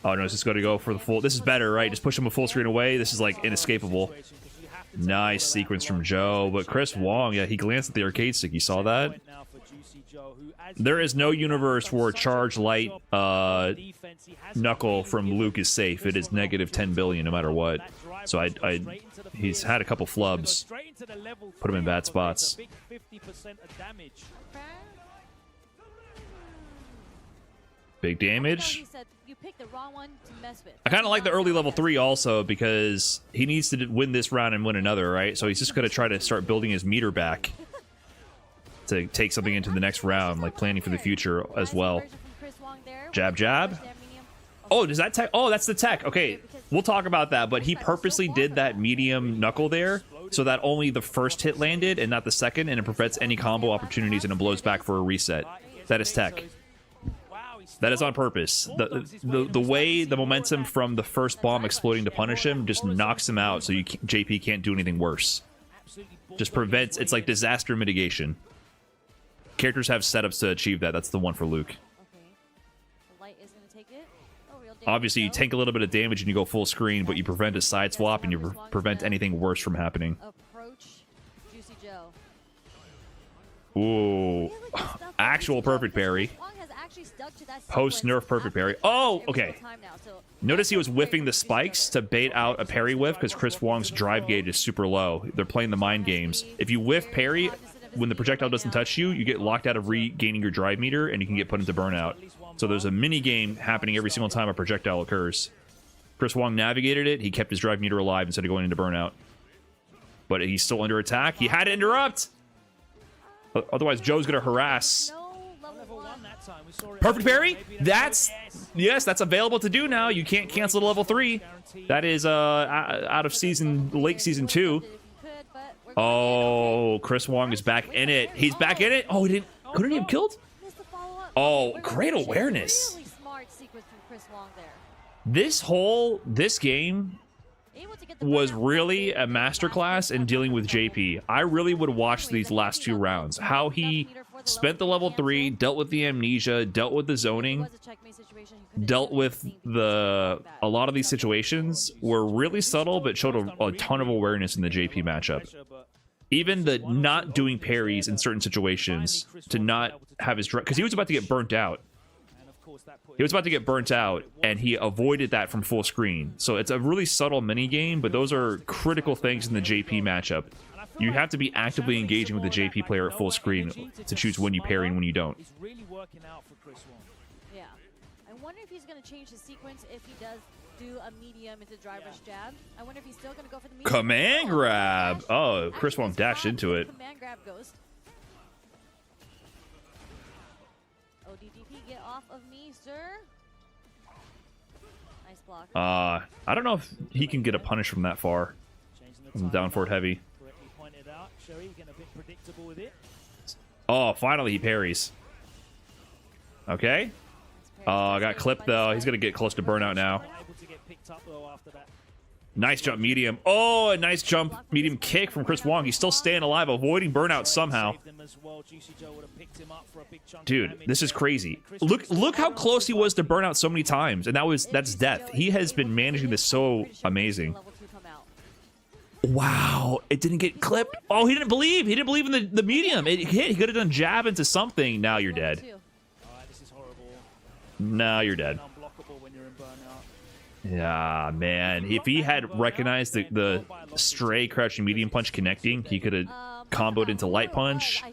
Speaker 1: Oh no, it's just going to go for the full. This is better, right? Just push him a full screen away. This is like inescapable. Nice sequence from Joe, but Chris Wong, yeah, he glanced at the arcade stick. You saw that? There is no universe where charge light knuckle from Luke is safe. It is negative 10 billion no matter what. So he's had a couple flubs. Put him in bad spots. Big damage. I kind of like the early level 3 also because he needs to win this round and win another, right? So he's just going to try to start building his meter back to take something into the next round, like planning for the future as well. Jab, jab. Oh, does that tech? Oh, that's the tech. Okay, we'll talk about that. But he purposely did that medium knuckle there so that only the first hit landed and not the second, and it prevents any combo opportunities and it blows back for a reset. That is tech. That is on purpose. The way the momentum from the first bomb exploding to punish him just knocks him out, so JP can't do anything worse. Just prevents. It's like disaster mitigation. Characters have setups to achieve that. That's the one for Luke. Obviously, you tank a little bit of damage and you go full screen, but you prevent a side swap and you prevent anything worse from happening. Ooh, actual perfect parry. Post nerf perfect parry. Oh, okay. Notice he was whiffing the spikes to bait out a parry whiff because Chris Wong's drive gauge is super low. They're playing the mind games. If you whiff parry, when the projectile doesn't touch you, you get locked out of regaining your drive meter and you can get put into burnout. So there's a mini game happening every single time a projectile occurs. Chris Wong navigated it. He kept his drive meter alive instead of going into burnout. But he's still under attack. He had to interrupt. Otherwise, Joe's going to harass. Perfect parry. That's available to do now. You can't cancel to level 3. That is out of late season 2. Oh, Chris Wong is back in it. He's back in it. Oh, couldn't he have killed? Oh, great awareness. This game was really a masterclass in dealing with JP. I really would watch these last 2 rounds. How he spent the level 3, dealt with the amnesia, dealt with the zoning, dealt with a lot of these situations were really subtle, but showed a ton of awareness in the JP matchup. Even the not doing parries in certain situations to not have his because he was about to get burnt out. He was about to get burnt out, and he avoided that from full screen. So it's a really subtle mini game, but those are critical things in the JP matchup. You have to be actively engaging with the JP player at full screen to choose when you parry and when you don't.
Speaker 2: Yeah, I wonder if he's going to change his sequence if he does do a medium into driver's jab. I wonder if he's still going to go for the medium.
Speaker 1: Command grab. Oh, Chris Wong dashed into it.
Speaker 2: Command grab goes. ODDP, get off of me, sir. Nice block.
Speaker 1: I don't know if he can get a punish from that far. Down forward heavy. Oh, finally he parries. Okay. Got clipped though. He's gonna get close to burnout now. Nice jump medium. Oh, a nice jump medium kick from Chris Wong. He's still staying alive, avoiding burnout somehow. Dude, this is crazy. Look how close he was to burnout so many times, and that's death. He has been managing this so amazing. Wow, it didn't get clipped. Oh, he didn't believe. He didn't believe in the medium. It hit. He could have done jab into something. Now you're dead. Now you're dead. Yeah, man. If he had recognized the stray crouching medium punch connecting, he could have comboed into light punch,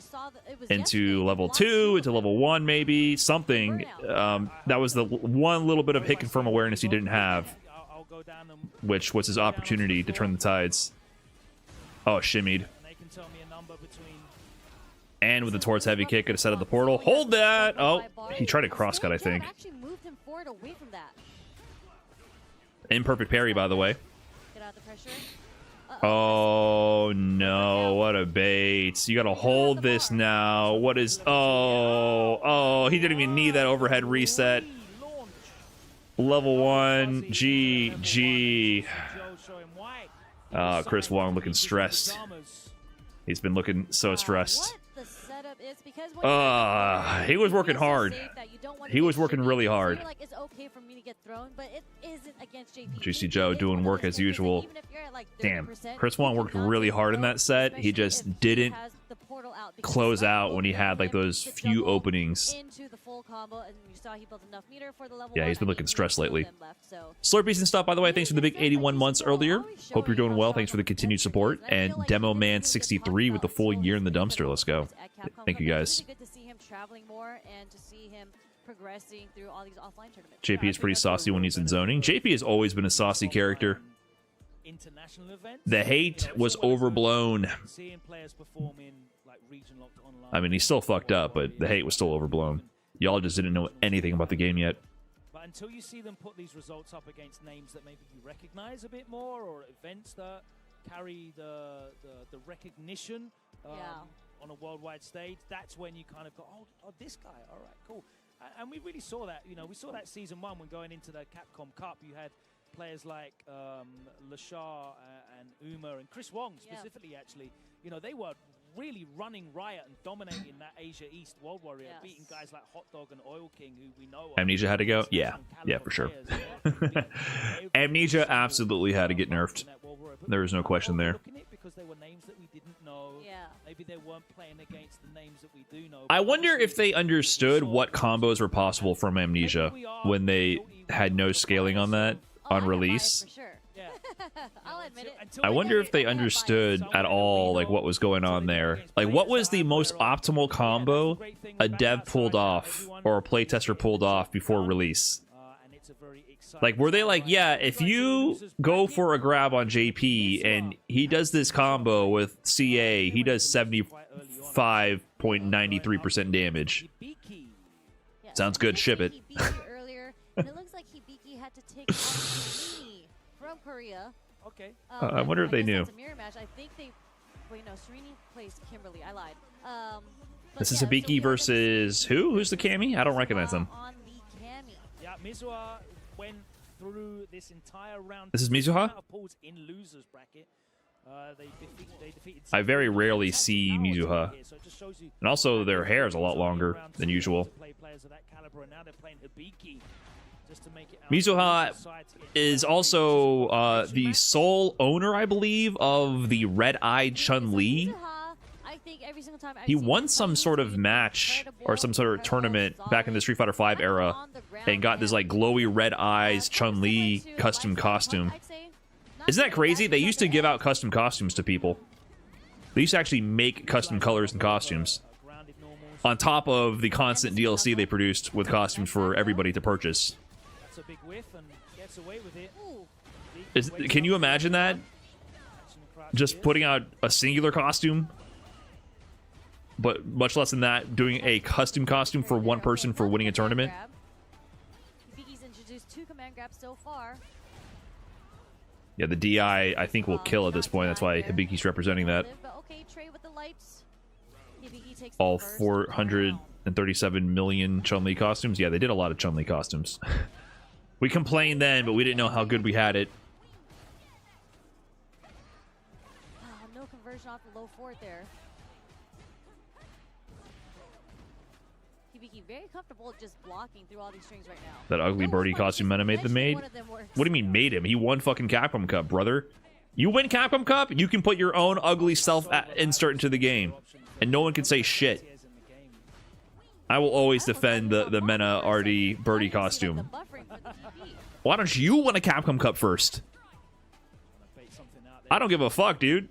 Speaker 1: into level 2, into level 1 maybe, something. That was the one little bit of hit confirm awareness he didn't have, which was his opportunity to turn the tides. Oh, shimmied. And with the towards heavy kick, could have set up the portal. Hold that! Oh, he tried a crosscut, I think. Imperfect parry, by the way. Oh, no. What a bait. You gotta hold this now. What is... Oh, he didn't even need that overhead reset. Level 1. GG. Chris Wong looking stressed. He's been looking so stressed.
Speaker 2: It's because when
Speaker 1: he was working hard. He was working really hard.
Speaker 2: Like it's okay for me to get thrown, but it isn't against JP.
Speaker 1: Juicy Joe doing work as usual. Damn, Chris Wong worked really hard in that set. He just didn't close out when he had like those few openings. Yeah, he's been looking stressed lately. Slurpees and stuff, by the way, thanks for the big 81 months earlier. Hope you're doing well. Thanks for the continued support. And Demo Man 63 with the full year in the dumpster. Let's go. Thank you guys. JP is pretty saucy when he's in zoning. JP has always been a saucy character. The hate was overblown. I mean, he's still fucked up, but the hate was still overblown. Y'all just didn't know anything about the game yet.
Speaker 3: But until you see them put these results up against names that maybe you recognize a bit more, or events that carry the recognition on a worldwide stage, that's when you kind of go, oh, this guy, all right, cool. And we really saw that. You know, we saw that season 1 when going into the Capcom Cup. You had players like Lashar and Uma and Chris Wong specifically, actually. You know, they were really running riot and dominating that Asia East World Warrior, beating guys like Hot Dog and Oil King, who we know.
Speaker 1: Amnesia had to go? Yeah, for sure. Amnesia absolutely had to get nerfed. There was no question there.
Speaker 3: Because they were names that we didn't know. Maybe they weren't playing against the names that we do know.
Speaker 1: I wonder if they understood what combos were possible from Amnesia when they had no scaling on that on release.
Speaker 2: I'll admit it.
Speaker 1: I wonder if they understood at all like what was going on there. Like, what was the most optimal combo a dev pulled off or a playtester pulled off before release? Like, were they like, yeah, if you go for a grab on JP and he does this combo with CA, he does 75.93% damage. Sounds good, ship it.
Speaker 2: Earlier, and it looks like Hibiki had to take from Korea.
Speaker 3: Okay.
Speaker 1: I wonder if they knew.
Speaker 2: It's a mirror match. I think they... Wait, no, Sereni plays Kimberly. I lied.
Speaker 1: This is Hibiki versus who? Who's the Cammy? I don't recognize them.
Speaker 2: On the Cammy.
Speaker 3: Yeah, Mizuha went through this entire round.
Speaker 1: This is Mizuha?
Speaker 3: In losers bracket. They defeated
Speaker 1: I very rarely see Mizuha. And also, their hair is a lot longer than usual. Mizuha is also the sole owner, I believe, of the Red-Eyed Chun-Li. He won some sort of match or some sort of tournament back in the Street Fighter V era and got this like glowy red eyes Chun-Li custom costume. Isn't that crazy? They used to give out custom costumes to people. They used to actually make custom colors and costumes on top of the constant DLC they produced with costumes for everybody to purchase. Can you imagine that? Just putting out a singular costume, but much less than that, doing a custom costume for one person for winning a tournament. Yeah, the DI, I think, will kill at this point. That's why Hibiki's representing that. All 437 million Chun-Li costumes. Yeah, they did a lot of Chun-Li costumes. We complained then, but we didn't know how good we had it.
Speaker 2: No conversion off the low forward there. Hibiki very comfortable just blocking through all these strings right now.
Speaker 1: That ugly birdie costume Mena made them made? What do you mean made him? He won fucking Capcom Cup, brother. You win Capcom Cup, you can put your own ugly self-insert into the game. And no one can say shit. I will always defend the MenaRD birdie costume. Why don't you win a Capcom Cup first? I don't give a fuck, dude.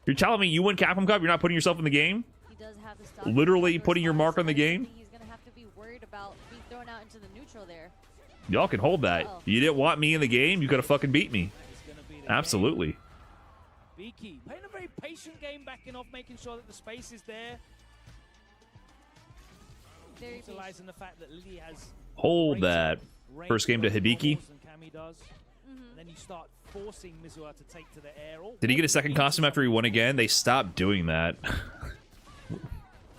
Speaker 1: You're telling me you win Capcom Cup, you're not putting yourself in the game? Literally putting your mark on the game? Y'all can hold that. You didn't want me in the game, you could have fucking beat me. Absolutely.
Speaker 3: Hibiki playing a very patient game, backing off, making sure that the space is there. Utilizing the fact that Lily has
Speaker 1: hold that. First game to Hibiki.
Speaker 3: Then you start forcing Mizuha to take to the air.
Speaker 1: Did he get a second costume after he won again? They stopped doing that.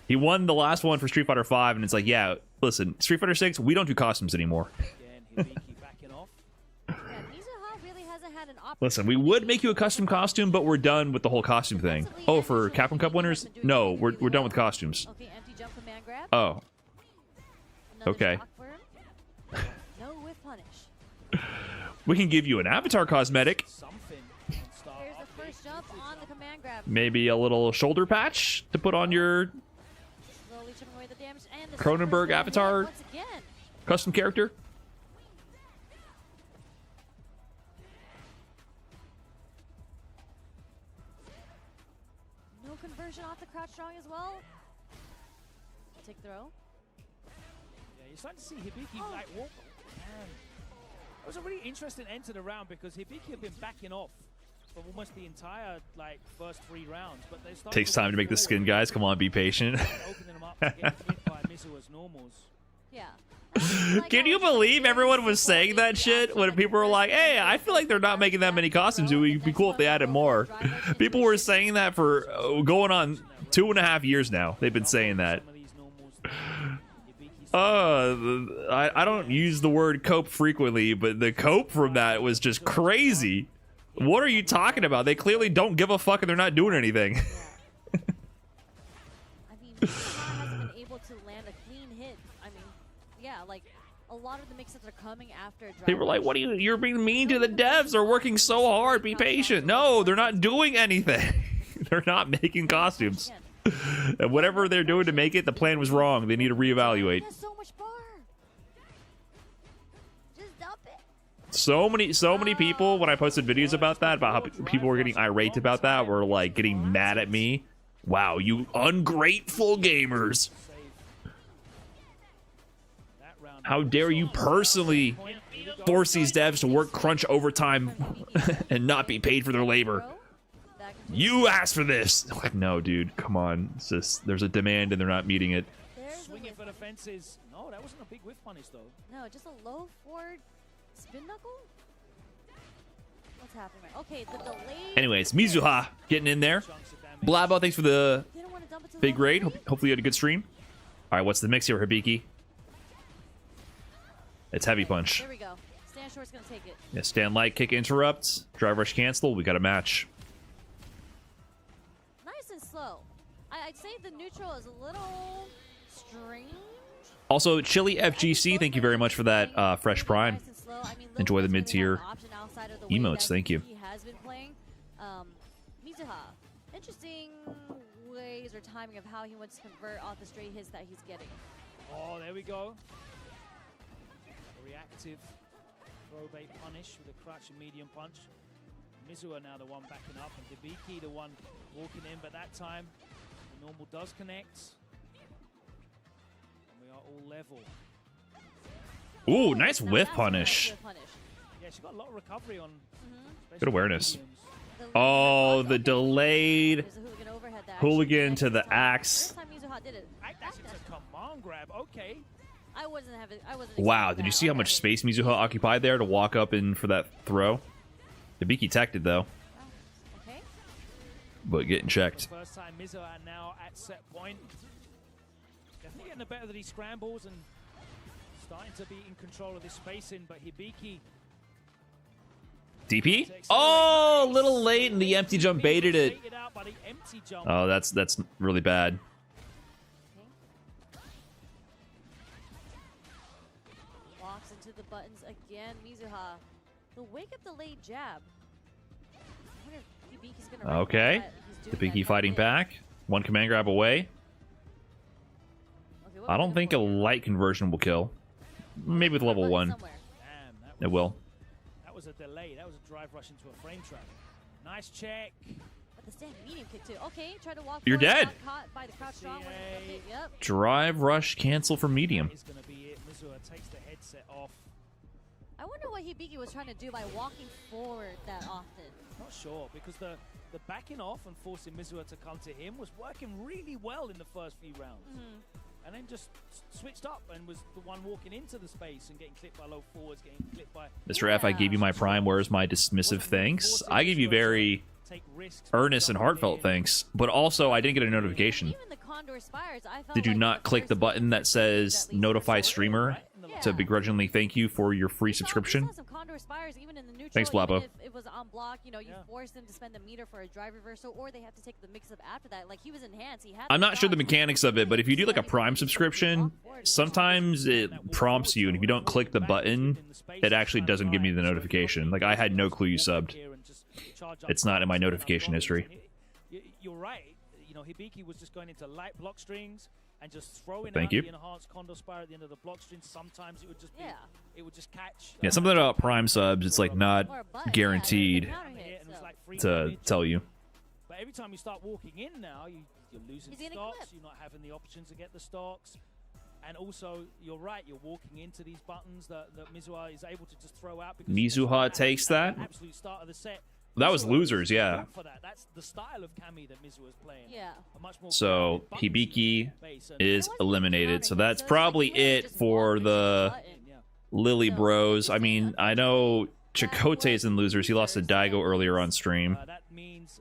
Speaker 1: He won the last one for Street Fighter V, and it's like, yeah, listen, Street Fighter 6, we don't do costumes anymore.
Speaker 3: Again, Hibiki backing off.
Speaker 2: Yeah, Mizuha really hasn't had an opportunity.
Speaker 1: Listen, we would make you a custom costume, but we're done with the whole costume thing. Oh, for Capcom Cup winners? No, we're done with costumes.
Speaker 2: Okay, empty jump command grab.
Speaker 1: Oh,
Speaker 2: Another
Speaker 1: okay.
Speaker 2: shock for him. No whiff punish.
Speaker 1: We can give you an avatar cosmetic.
Speaker 3: Something on start
Speaker 2: Here's
Speaker 3: off.
Speaker 2: the first jump on the command grab.
Speaker 1: Maybe a little shoulder patch to put on your
Speaker 2: Slowly chipping away the damage. And the
Speaker 1: Cronenberg
Speaker 2: super's gonna
Speaker 1: avatar.
Speaker 2: hit once again.
Speaker 1: custom character.
Speaker 2: No conversion off the crouch strong as well. Tick throw.
Speaker 3: Yeah, you're starting to see Hibiki like walk. Man. It was a really interesting end to the round because Hibiki had been backing off for almost the entire like first 3 rounds, but they started
Speaker 1: Takes time to make the skin, guys. Come on, be patient.
Speaker 3: opening them up to get hit by Mizuha's normals.
Speaker 2: Yeah.
Speaker 1: Can you believe everyone was saying that shit when people were like, hey, I feel like they're not making that many costumes. It would be cool if they added more. People were saying that for going on 2.5 years now. They've been saying that. I don't use the word cope frequently, but the cope from that was just crazy. What are you talking about? They clearly don't give a fuck and they're not doing anything.
Speaker 2: I mean, Mizuha hasn't been able to land a clean hit. I mean, yeah, like a lot of the mix-ups are coming after.
Speaker 1: People were like, what are you, you're being mean to the devs. They're working so hard. Be patient. No, they're not doing anything. They're not making costumes. And whatever they're doing to make it, the plan was wrong. They need to reevaluate.
Speaker 2: There's so much bar. Just dump it.
Speaker 1: So many people, when I posted videos about that, about how people were getting irate about that, were like getting mad at me. Wow, you ungrateful gamers. How dare you personally force these devs to work crunch overtime and not be paid for their labor? You asked for this. Like, no, dude, come on. It's just, there's a demand and they're not meeting it.
Speaker 3: Swing it for the fences. No, that wasn't a big whiff punish though.
Speaker 2: No, just a low forward spin knuckle? What's happening right? Okay, the delay.
Speaker 1: Anyways, Mizuha getting in there. Blabo, thanks for the
Speaker 2: Didn't want to dump it to the
Speaker 1: big
Speaker 2: level
Speaker 1: raid.
Speaker 2: 3?
Speaker 1: Hopefully you had a good stream. All right, what's the mix here, Hibiki? It's heavy punch.
Speaker 2: There we go. Stand short's gonna take it.
Speaker 1: Yeah, stand light, kick interrupts, drive rush cancel. We got a match.
Speaker 2: Nice and slow. I'd say the neutral is a little strange.
Speaker 1: Also, Chili FGC, thank you very much for that fresh prime.
Speaker 2: Nice and slow. I mean,
Speaker 1: Enjoy the
Speaker 2: Lil Wayne's
Speaker 1: mid-tier
Speaker 2: gonna have an option outside of the way
Speaker 1: emotes,
Speaker 2: that
Speaker 1: thank you.
Speaker 2: He has been playing. Mizuha, interesting ways or timing of how he wants to convert off the straight hits that he's getting.
Speaker 3: Oh, there we go. A reactive throw bait punish with a crouch and medium punch. Mizuha now the one backing up, and Hibiki the one walking in, but that time the normal does connect. And we are all level.
Speaker 1: Ooh, nice
Speaker 2: Now
Speaker 1: whiff
Speaker 2: that's a nice
Speaker 1: punish.
Speaker 2: whiff punish.
Speaker 3: Yeah, she got a lot of recovery on.
Speaker 1: Good awareness.
Speaker 3: mediums.
Speaker 2: The
Speaker 1: Oh,
Speaker 2: lead
Speaker 1: the
Speaker 2: was-
Speaker 1: delayed
Speaker 2: There's a hooligan overhead that
Speaker 1: hooligan
Speaker 2: actually
Speaker 1: to the
Speaker 2: connected this time.
Speaker 1: axe.
Speaker 2: First time Mizuha did it.
Speaker 3: That's a command grab. Okay.
Speaker 2: I wasn't
Speaker 1: Wow,
Speaker 2: expecting
Speaker 1: did you
Speaker 2: that.
Speaker 1: see how much space Mizuha occupied there to walk up in for that throw? Hibiki teched it though,
Speaker 2: Okay.
Speaker 1: but getting checked.
Speaker 3: First time Mizuha now at set point. Definitely getting the better of these scrambles and starting to be in control of this spacing, but Hibiki.
Speaker 1: DP? Oh, a little late and the empty jump baited it.
Speaker 3: Baited out by the empty jump.
Speaker 1: Oh, that's really bad.
Speaker 2: Walks into the buttons again. Mizuha. The wake up delayed jab. I wonder if Hibiki's gonna recognize
Speaker 1: Okay,
Speaker 2: that he's doing
Speaker 1: Hibiki
Speaker 2: that
Speaker 1: fighting
Speaker 2: jump in.
Speaker 1: back. One command grab away.
Speaker 2: Okay, what
Speaker 1: I
Speaker 2: are we
Speaker 1: don't think a
Speaker 2: looking for here?
Speaker 1: light conversion will kill. Maybe with level
Speaker 2: Button
Speaker 1: 1,
Speaker 2: somewhere.
Speaker 3: Damn,
Speaker 1: it will.
Speaker 3: that was a delay. That was a drive rush into a frame trap. Nice check.
Speaker 2: But the stand medium kick too. Okay, try to walk
Speaker 1: You're
Speaker 2: forward,
Speaker 1: dead.
Speaker 2: got caught by the crouch strong when it hit. Yep.
Speaker 1: Drive rush cancel for medium.
Speaker 3: That is going to be it. Mizuha takes the headset off.
Speaker 2: I wonder what Hibiki was trying to do by walking forward that often.
Speaker 3: Not sure, because the backing off and forcing Mizuha to come to him was working really well in the first few rounds. And then just switched up and was the one walking into the space and getting clipped by low forwards, getting clipped by...
Speaker 1: Mr. F, I gave you my prime. Where's my dismissive thanks? I give you very
Speaker 3: Take risks,
Speaker 1: earnest and heartfelt thanks, but also I didn't get a notification.
Speaker 2: Even the Condor Spires, I felt
Speaker 1: Did you
Speaker 2: like
Speaker 1: not
Speaker 2: the
Speaker 1: click the
Speaker 2: first
Speaker 1: button that
Speaker 2: was
Speaker 1: says
Speaker 2: at least
Speaker 1: notify
Speaker 2: the sword.
Speaker 1: streamer
Speaker 3: right in the
Speaker 2: Yeah.
Speaker 1: to begrudgingly thank you for your free
Speaker 2: We saw
Speaker 1: subscription?
Speaker 2: some Condor Spires, even in the neutral,
Speaker 1: Thanks, Blapo.
Speaker 2: even if it was on block, you know, you force them to spend the meter for a drive reversal, or they have to take the mix-up after that. Like, he was in hands. He had
Speaker 1: I'm not sure the mechanics of it, but if you do like a Prime subscription, sometimes it prompts you, and if you don't click the button, it actually doesn't give me the notification. Like, I had no clue you subbed. It's not in my notification history.
Speaker 3: You're right. You know, Hibiki was just going into light block strings and just throwing
Speaker 1: Thank
Speaker 3: out
Speaker 1: you.
Speaker 3: the enhanced Condor Spire at the end of the block string. Sometimes it would just be, it would just catch.
Speaker 1: Yeah, something about Prime subs, it's like not guaranteed to tell you.
Speaker 3: But every time you start walking in now, you're losing stocks. You're not having the option to get the stocks. And also, you're right, you're walking into these buttons that Mizuha is able to just throw out. Because
Speaker 1: Mizuha takes that?
Speaker 3: Absolute start of the set.
Speaker 1: That was losers, yeah.
Speaker 3: That's the style of Kami that Mizuha is playing.
Speaker 2: Yeah.
Speaker 1: So Hibiki is eliminated. So that's probably it for the Lily Bros. I mean, I know Chakotay's in losers. He lost to Daigo earlier on stream.
Speaker 3: That means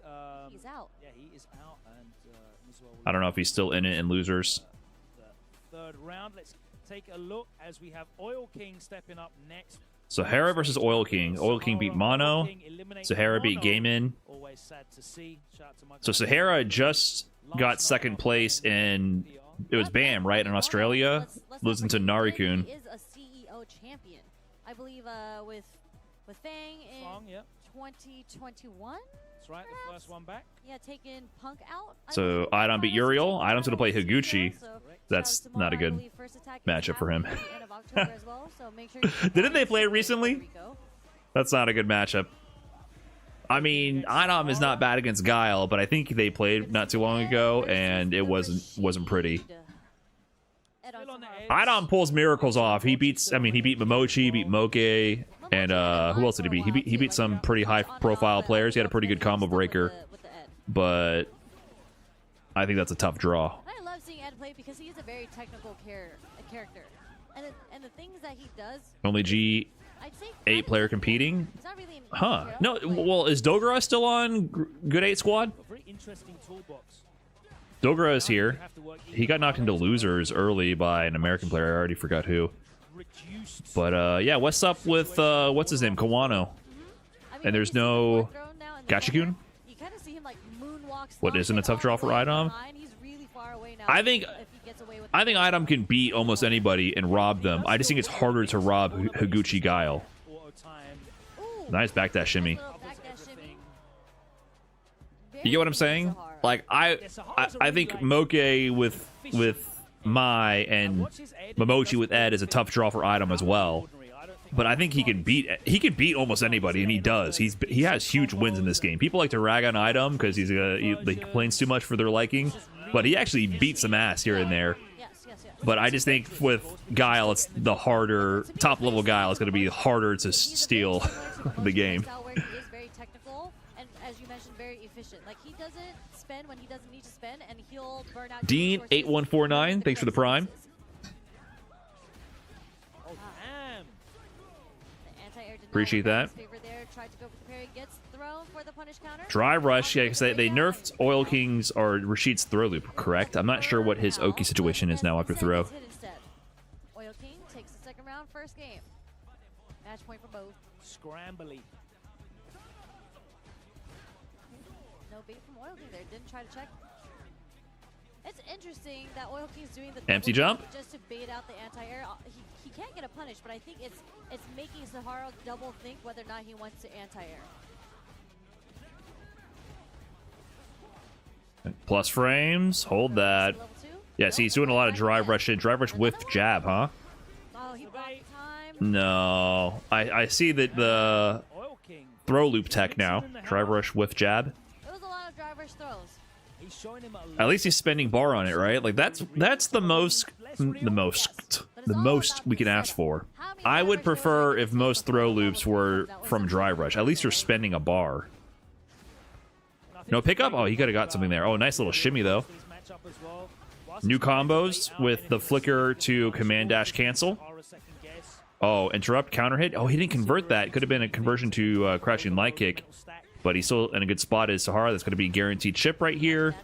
Speaker 2: he's out.
Speaker 3: Yeah, he is out, and
Speaker 1: I don't know if he's still in it in losers.
Speaker 3: Third round. Let's take a look as we have Oil King stepping up next.
Speaker 1: Sahara versus Oil King. Oil King beat Mono. Sahara beat Gaimin. So Sahara just got second place in, it was BAM, right, in Australia, losing to Narikun.
Speaker 2: He is a CEO champion, I believe, with Fang in 2021.
Speaker 3: That's right, the first one back.
Speaker 2: Yeah, taking Punk out.
Speaker 1: So Idom beat Uriel. Idom's going to play Higuchi. That's not a good matchup for him. Didn't they play recently? That's not a good matchup. I mean, Idom is not bad against Guile, but I think they played not too long ago, and it wasn't pretty. Idom pulls miracles off. He beats, I mean, he beat Momochi, he beat Moke, and who else did he beat? He beat some pretty high-profile players. He had a pretty good combo breaker, but I think that's a tough draw.
Speaker 2: I love seeing Ed play because he is a very technical character, and the things that he does.
Speaker 1: Only G8 player competing? Huh. No, well, is Dogura still on Good 8 squad? Dogura is here. He got knocked into losers early by an American player. I already forgot who. But, yeah, what's up with, what's his name? Kawano. And there's no Gachikun? What, isn't a tough draw for Idom? I think Idom can beat almost anybody and rob them. I just think it's harder to rob Higuchi Guile. Nice backdash shimmy. You get what I'm saying? Like, I think Moke with Mai and Momochi with Ed is a tough draw for Idom as well. But I think he can beat almost anybody, and he does. He has huge wins in this game. People like to rag on Idom because he complains too much for their liking, but he actually beats some ass here and there. But I just think with Guile, it's the harder top level Guile. It's going to be harder to steal the game.
Speaker 2: He is very technical, and as you mentioned, very efficient. Like, he doesn't spend when he doesn't need to spend, and he'll burn out.
Speaker 1: Dean8149, thanks for the prime. Appreciate that. Dry rush, yeah, because they nerfed Oil King's or Rashid's throw loop, correct? I'm not sure what his Oki situation is now after throw.
Speaker 2: Oil King takes the second round, first game. Match point for both.
Speaker 3: Scrambly.
Speaker 2: No bait from Oil King there. Didn't try to check. It's interesting that Oil King's doing the
Speaker 1: empty jump
Speaker 2: just to bait out the anti-air. He can't get a punish, but I think it's making Sahara double think whether or not he wants to anti-air.
Speaker 1: Plus frames, hold that. Yeah, see, he's doing a lot of drive rush. Drive rush with jab, huh?
Speaker 2: Oh, he blocked time.
Speaker 1: No, I see that the throw loop tech now. Drive rush with jab.
Speaker 2: It was a lot of drive rush throws.
Speaker 1: At least he's spending bar on it, right? Like that's the most we can ask for. I would prefer if most throw loops were from drive rush. At least you're spending a bar. No pickup? Oh, he could have got something there. Oh, nice little shimmy, though. New combos with the flicker to command dash cancel. Oh, interrupt, counter hit. Oh, he didn't convert that. Could have been a conversion to crouching light kick. But he's still in a good spot is Sahara. That's going to be guaranteed chip right here.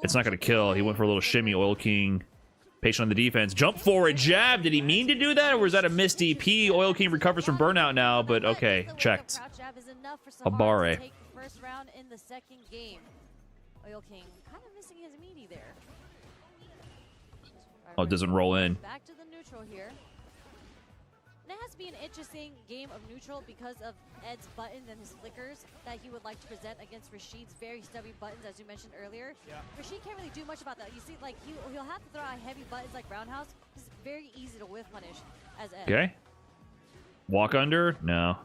Speaker 1: It's not going to kill. He went for a little shimmy. Oil King Patient on the defense. Jump forward jab. Did he mean to do that, or was that a missed DP? Oil King recovers from burnout now, but okay, checked. Abare.
Speaker 2: First round in the second game. Oil King kind of missing his meaty there.
Speaker 1: Oh, it doesn't roll in.
Speaker 2: Back to the neutral here. And it has to be an interesting game of neutral because of Ed's buttons and his flickers that he would like to present against Rashid's very stubby buttons, as you mentioned earlier. Yeah. Rashid can't really do much about that. You see, like, he'll have to throw out heavy buttons like roundhouse. It's very easy to whiff punish as Ed.
Speaker 1: Okay. Walk under? No.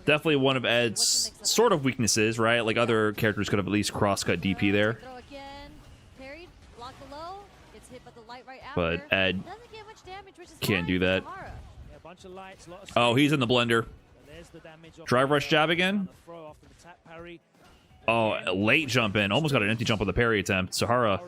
Speaker 1: Definitely one of Ed's sort of weaknesses, right? Like, other characters could have at least cross-cut DP there.
Speaker 2: Throw again. Parried. Block below. Gets hit by the light right
Speaker 1: but
Speaker 2: after.
Speaker 1: Ed
Speaker 2: Doesn't get much damage, which is
Speaker 1: can't do that.
Speaker 2: Sahara.
Speaker 1: Oh, he's in the blender. Drive rush jab again. Oh, late jump in. Almost got an empty jump on the parry attempt. Sahara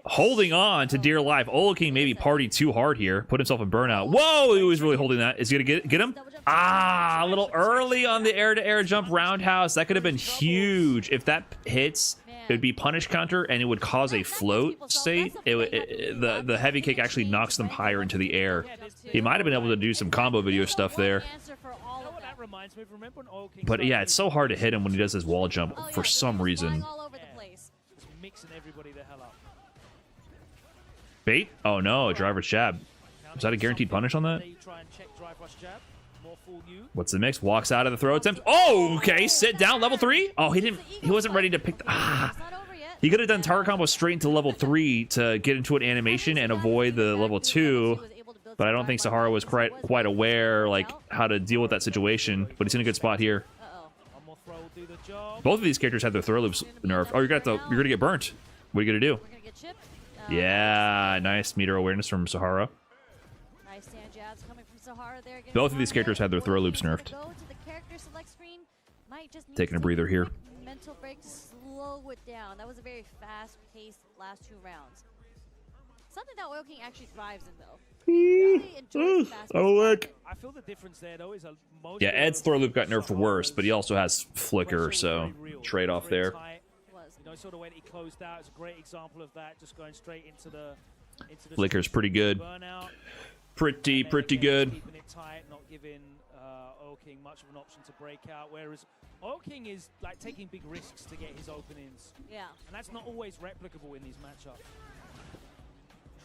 Speaker 1: holding on to dear life. Oil King maybe partied too hard here. Put himself in burnout. Whoa, he was really holding that. Is he going to get him? Ah, a little early on the air-to-air jump roundhouse. That could have been huge. If that hits, it would be punish counter, and it would cause a float state. The heavy kick actually knocks them higher into the air. He might have been able to do some combo video stuff there. But yeah, it's so hard to hit him when he does his wall jump for some reason. Bait? Oh no, driver's jab. Was that a guaranteed punish on that? What's the mix? Walks out of the throw attempt. Oh, okay. Sit down. Level 3? Oh, he wasn't ready to pick the... He could have done target combo straight into level 3 to get into an animation and avoid the level 2. But I don't think Sahara was quite aware, like, how to deal with that situation. But he's in a good spot here. Both of these characters had their throw loops nerfed. Oh, you're gonna get burnt. What are you gonna do? Yeah, nice meter awareness from Sahara. Both of these characters had their throw loops nerfed. Taking a breather here.
Speaker 2: Mental break to slow it down. That was a very fast-paced last 2 rounds. Something that Oil King actually thrives in, though.
Speaker 3: I feel the difference there, though, is
Speaker 1: yeah, Ed's throw loop got nerfed worse, but he also has flicker, so trade off there.
Speaker 3: You know, sort of when he closed out, it's a great example of that, just going straight into the
Speaker 1: flicker's pretty good. Pretty good.
Speaker 3: Keeping it tight, not giving Oil King much of an option to break out, whereas Oil King is like taking big risks to get his openings.
Speaker 2: Yeah. And
Speaker 3: that's not always replicable in these matchups.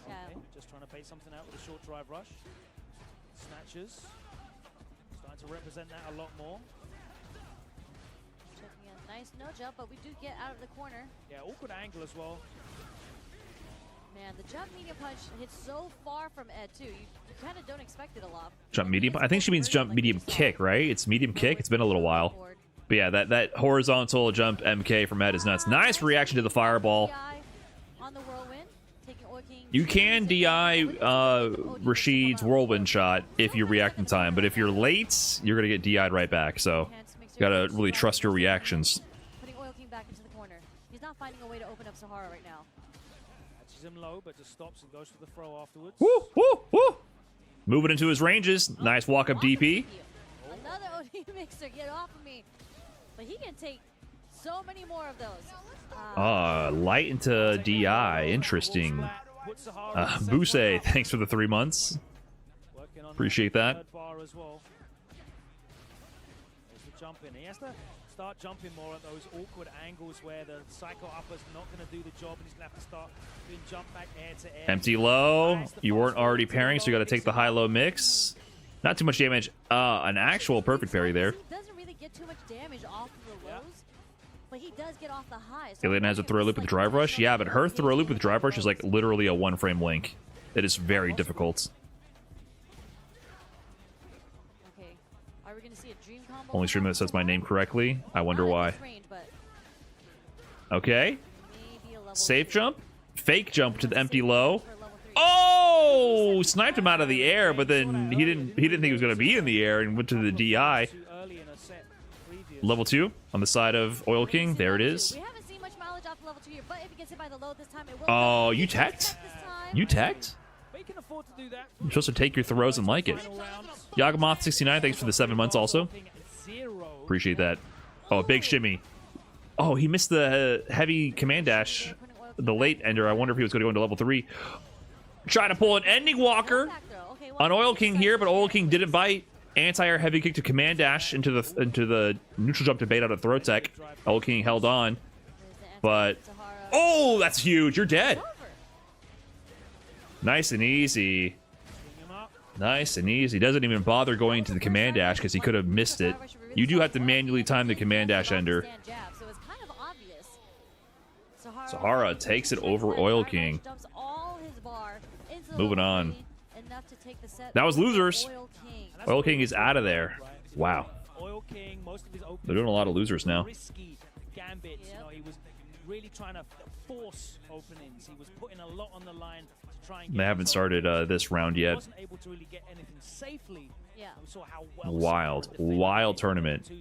Speaker 2: Yeah.
Speaker 3: Okay, just trying to bait something out with a short drive rush. Snatches. Starting to represent that a lot more.
Speaker 2: Checking a nice no jump, but we do get out of the corner.
Speaker 3: Yeah, awkward angle as well.
Speaker 2: Man, the jump medium punch hits so far from Ed, too. You kind of don't expect it a lot.
Speaker 1: Jump medium? I think she means jump medium kick, right? It's medium kick. It's been a little while. But yeah, that horizontal jump MK from Ed is nuts. Nice reaction to the fireball. You can DI Rashid's whirlwind shot if you react in time, but if you're late, you're going to get DI'd right back. So you got to really trust your reactions.
Speaker 2: Putting Oil King back into the corner. He's not finding a way to open up Sahara right now.
Speaker 3: Catches him low, but just stops and goes for the throw afterwards.
Speaker 1: Woo, woo, woo. Moving into his ranges. Nice walk-up DP.
Speaker 2: Another OD mixer. Get off of me. But he can take so many more of those.
Speaker 1: Light into DI. Interesting. Buse, thanks for the 3 months. Appreciate that.
Speaker 3: He has to start jumping more at those awkward angles where the psycho upper's not going to do the job, and he's going to have to start doing jump back air to air.
Speaker 1: Empty low. You weren't already parrying, so you got to take the high-low mix. Not too much damage. An actual perfect parry there.
Speaker 2: He doesn't really get too much damage off of the lows. But he does get off the high.
Speaker 1: Alien has a throw loop with drive rush. Yeah, but her throw loop with drive rush is like literally a 1-frame link. It is very difficult.
Speaker 2: Okay. Are we going to see a dream combo?
Speaker 1: Only streamer that says my name correctly. I wonder why. Okay. Safe jump. Fake jump to the empty low. Oh! Sniped him out of the air, but then he didn't think he was going to be in the air and went to the DI. Level 2 on the side of Oil King. There it is.
Speaker 2: We haven't seen much mileage off level 2 here, but if he gets hit by the low this time, it will.
Speaker 1: Oh, you teched? You teched? You're supposed to take your throws and like it. Yagamoth69, thanks for the 7 months also. Appreciate that. Oh, big shimmy. Oh, he missed the heavy command dash the late ender. I wonder if he was going to go into level 3. Trying to pull an EndingWalker on Oil King here, but Oil King didn't bite. Anti-air heavy kick to command dash into the neutral jump to bait out a throw tech. Oil King held on, but oh, that's huge. You're dead. Nice and easy. Nice and easy. Doesn't even bother going to the command dash because he could have missed it. You do have to manually time the command dash ender. Sahara takes it over Oil King. Moving on. That was losers. Oil King is out of there. Wow. They're doing a lot of losers now.
Speaker 3: Gambits, you know, he was really trying to force openings. He was putting a lot on the line to try and
Speaker 1: They haven't started this round yet.
Speaker 3: Wasn't able to really get anything safely.
Speaker 2: Yeah.
Speaker 3: We saw how well
Speaker 1: Wild tournament.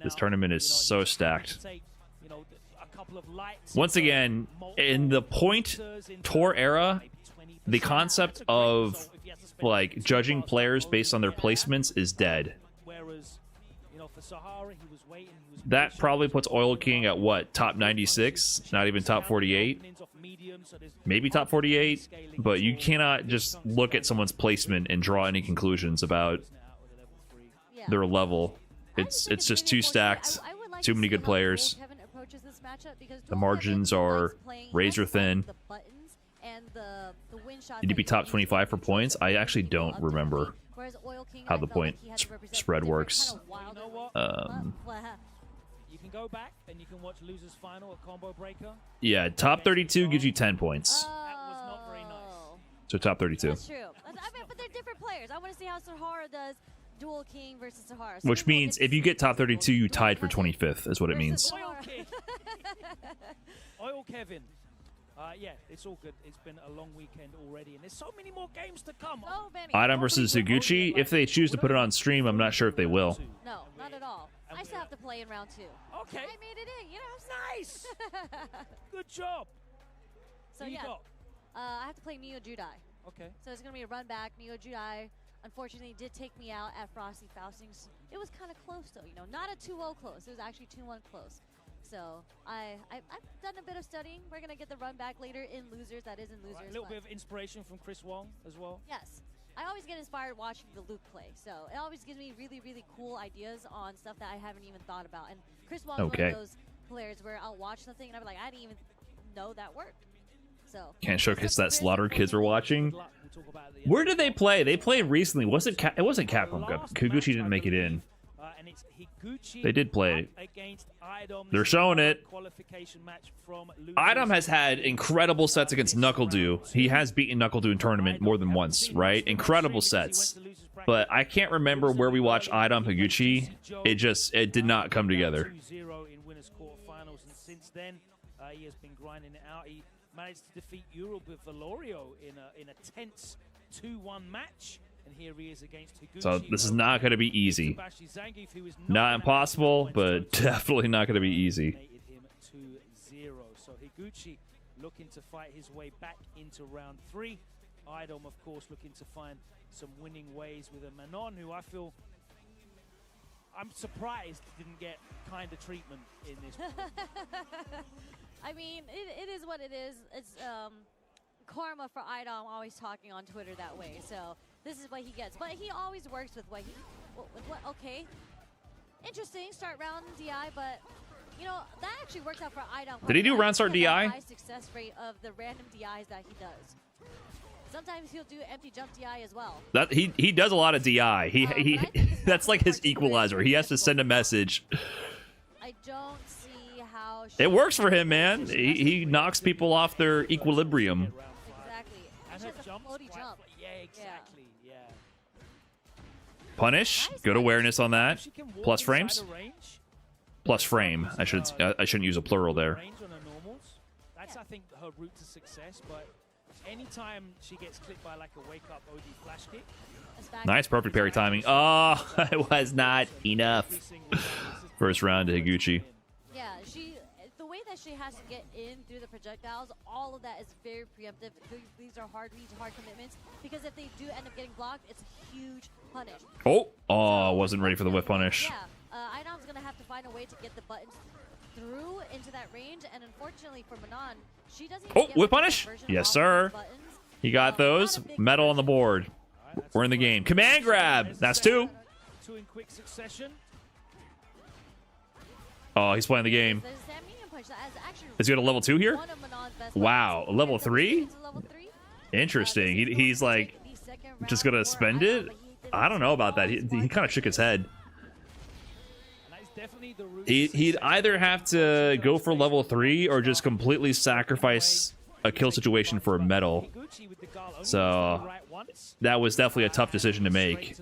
Speaker 1: This tournament is so stacked. Once again, in the point tour era, the concept of like judging players based on their placements is dead. That probably puts Oil King at what, top 96? Not even top 48? Maybe top 48? But you cannot just look at someone's placement and draw any conclusions about their level. It's just too stacked. Too many good players. The margins are razor thin. Did he be top 25 for points? I actually don't remember how the point spread works.
Speaker 3: You can go back and you can watch Losers Final, a combo breaker.
Speaker 1: Yeah, top 32 gives you 10 points.
Speaker 3: That was not very nice.
Speaker 1: So top 32.
Speaker 2: That's true. I mean, but they're different players. I want to see how Sahara does Dual King versus Sahara. So
Speaker 1: which means if you get top 32, you tied for 25th, is what it means.
Speaker 3: Oil King. Oil Kevin. Yeah, it's all good. It's been a long weekend already, and there's so many more games to come.
Speaker 2: So many.
Speaker 1: Idom versus Higuchi. If they choose to put it on stream, I'm not sure if they will.
Speaker 2: No, not at all. I still have to play in round 2.
Speaker 3: Okay.
Speaker 2: I made it in, you know.
Speaker 3: Nice. Good job.
Speaker 2: So
Speaker 3: Who you
Speaker 2: yeah,
Speaker 3: got?
Speaker 2: I have to play Mio Judai.
Speaker 3: Okay.
Speaker 2: So it's gonna be a run back. Mio Judai, unfortunately, did take me out at Frosty Faustings. It was kind of close though, you know, not a 2-0 close. It was actually 2-1 close. So I've done a bit of studying. We're gonna get the run back later in losers. That is in losers.
Speaker 3: Right, a little bit of inspiration from Chris Wong as well.
Speaker 2: Yes. I always get inspired watching the Luke play, so it always gives me really, really cool ideas on stuff that I haven't even thought about. And Chris Wong's one of those players where I'll watch something and I'm like, I didn't even know that worked. So
Speaker 1: can't showcase that Slaughter kids are watching. Where did they play? They played recently. Was it? It wasn't Capcom Cup. Higuchi didn't make it in.
Speaker 3: And it's Higuchi
Speaker 1: they did play.
Speaker 3: Against Idom.
Speaker 1: They're showing it.
Speaker 3: Qualification match from
Speaker 1: Idom has had incredible sets against NuckleDu. He has beaten NuckleDu in tournament more than once, right? Incredible sets. But I can't remember where we watched Idom Higuchi. It did not come together.
Speaker 3: 2-0 in winners quarterfinals, and since then he has been grinding it out. He managed to defeat Europe with Valorio in a tense 2-1 match. And here he is against Higuchi.
Speaker 1: So this is not going to be easy. Not impossible, but definitely not going to be easy.
Speaker 3: Him 2-0. So Higuchi looking to fight his way back into round 3. Idom, of course, looking to find some winning ways with a Manon, who I feel I'm surprised didn't get kind of treatment in this.
Speaker 2: I mean, it is what it is. It's karma for Idom, always talking on Twitter that way. So this is what he gets. But he always works with what he... Okay. Interesting. Start round DI, but... You know, that actually worked out for Idom.
Speaker 1: Did he do round start DI?
Speaker 2: High success rate of the random DIs that he does. Sometimes he'll do empty jump DI as well.
Speaker 1: That he does a lot of DI. He that's like his equalizer. He has to send a message.
Speaker 2: I don't see how...
Speaker 1: It works for him, man. He knocks people off their equilibrium.
Speaker 2: Exactly.
Speaker 3: And
Speaker 2: She
Speaker 3: her
Speaker 2: has a
Speaker 3: jumps
Speaker 2: floaty
Speaker 3: quite-
Speaker 2: jump.
Speaker 3: Yeah, exactly. Yeah.
Speaker 1: Punish. Good awareness on that.
Speaker 3: She can walk
Speaker 1: Plus
Speaker 3: inside
Speaker 1: frames.
Speaker 3: the range.
Speaker 1: Plus frame. I shouldn't use a plural there.
Speaker 3: Range on her normals. That's, I think, her route to success. But anytime she gets clipped by like a wake-up OD flash kick,
Speaker 1: Nice, perfect parry timing. Oh, it was not enough.
Speaker 3: every single time, this is
Speaker 1: First round to Higuchi.
Speaker 2: Yeah, the way that she has to get in through the projectiles, all of that is very preemptive. These are hard reads, hard commitments, because if they do end up getting blocked, it's a huge punish.
Speaker 1: Oh, wasn't ready for the whip punish.
Speaker 2: Yeah, Idom's gonna have to find a way to get the buttons through into that range, and unfortunately for Manon, she doesn't even
Speaker 1: Oh,
Speaker 2: get
Speaker 1: whip
Speaker 2: the
Speaker 1: punish?
Speaker 2: conversion
Speaker 1: Yes,
Speaker 2: off
Speaker 1: sir.
Speaker 2: the buttons.
Speaker 1: He got those.
Speaker 2: Not a big
Speaker 1: Medal on the board. We're in the game. Command grab. That's 2.
Speaker 3: 2 in quick succession.
Speaker 1: Oh, he's playing the game.
Speaker 2: There's that medium punch that is actually
Speaker 1: Is he at a level 2 here?
Speaker 2: one of Manon's best
Speaker 1: Wow,
Speaker 2: weapons.
Speaker 1: level 3?
Speaker 2: Into level 3.
Speaker 1: Interesting. He's like just gonna spend it. I don't know about that. He kind of shook his head.
Speaker 3: And that is definitely the route
Speaker 1: He'd either have to go for level 3 or just completely sacrifice a kill situation for a medal.
Speaker 3: Higuchi with the guard only
Speaker 1: So
Speaker 3: to the right once.
Speaker 1: that was definitely a tough decision to make.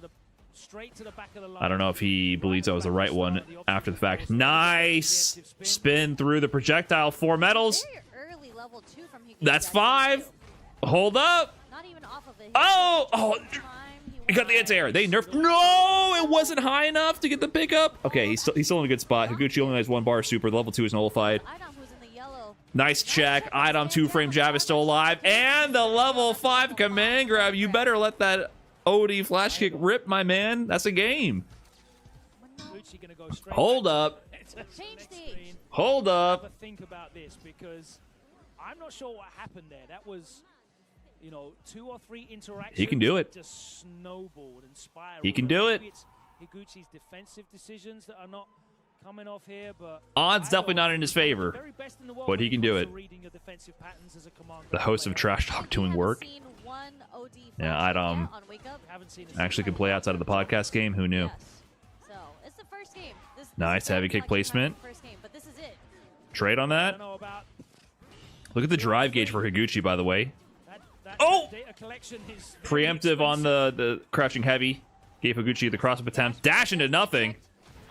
Speaker 3: Straight to the back of the line.
Speaker 1: I don't know if he believes that was the right one after the fact. Nice spin through the projectile. 4 medals.
Speaker 2: Very early level 2 from Higuchi.
Speaker 1: That's 5. Hold up.
Speaker 2: Not even off of it.
Speaker 1: Oh, he got the anti-air. They nerfed. No, it wasn't high enough to get the pickup. Okay, he's still in a good spot. Higuchi only has 1 bar super. The level 2 is nullified.
Speaker 2: Idom, who's in the yellow.
Speaker 1: Nice check. Idom 2-frame jab is still alive. And the level 5 command grab. You better let that OD flash kick rip, my man. That's a game.
Speaker 3: Higuchi gonna go straight
Speaker 1: Hold
Speaker 3: back
Speaker 1: up.
Speaker 3: to the
Speaker 2: Change
Speaker 3: next
Speaker 2: stage.
Speaker 3: screen.
Speaker 1: Hold
Speaker 3: Have a
Speaker 1: up.
Speaker 3: think about this, because I'm not sure what happened there. That was, 2 or 3 interactions.
Speaker 1: He can do it.
Speaker 3: Just snowballed and spiraled.
Speaker 1: He can do it.
Speaker 3: Maybe it's Higuchi's defensive decisions that are not coming off here, but
Speaker 1: Odds definitely not in his favor.
Speaker 3: very best in the world
Speaker 1: but he
Speaker 3: when
Speaker 1: can do
Speaker 3: comes
Speaker 1: it.
Speaker 3: to reading your defensive patterns as a command
Speaker 1: The host of
Speaker 3: player.
Speaker 1: Trash Talk doing
Speaker 2: We
Speaker 1: work.
Speaker 2: haven't seen one OD
Speaker 1: Yeah,
Speaker 2: flash
Speaker 1: Idom
Speaker 2: yet on Wake Up.
Speaker 3: Haven't seen a
Speaker 1: actually could
Speaker 3: single
Speaker 1: play
Speaker 3: one.
Speaker 1: outside of the podcast game. Who knew?
Speaker 2: Yes. So it's the first game. This
Speaker 1: Nice
Speaker 2: is
Speaker 1: heavy
Speaker 2: not
Speaker 1: kick
Speaker 2: like
Speaker 1: placement.
Speaker 2: the first game, but this is it.
Speaker 1: Trade on
Speaker 3: I
Speaker 1: that.
Speaker 3: don't know about
Speaker 1: Look at the drive gauge for Higuchi, by the way.
Speaker 3: that
Speaker 1: Oh!
Speaker 3: data collection is very
Speaker 1: Preemptive on
Speaker 3: expensive.
Speaker 1: the crouching heavy. Gave Higuchi the cross-up attempt. Dash into nothing.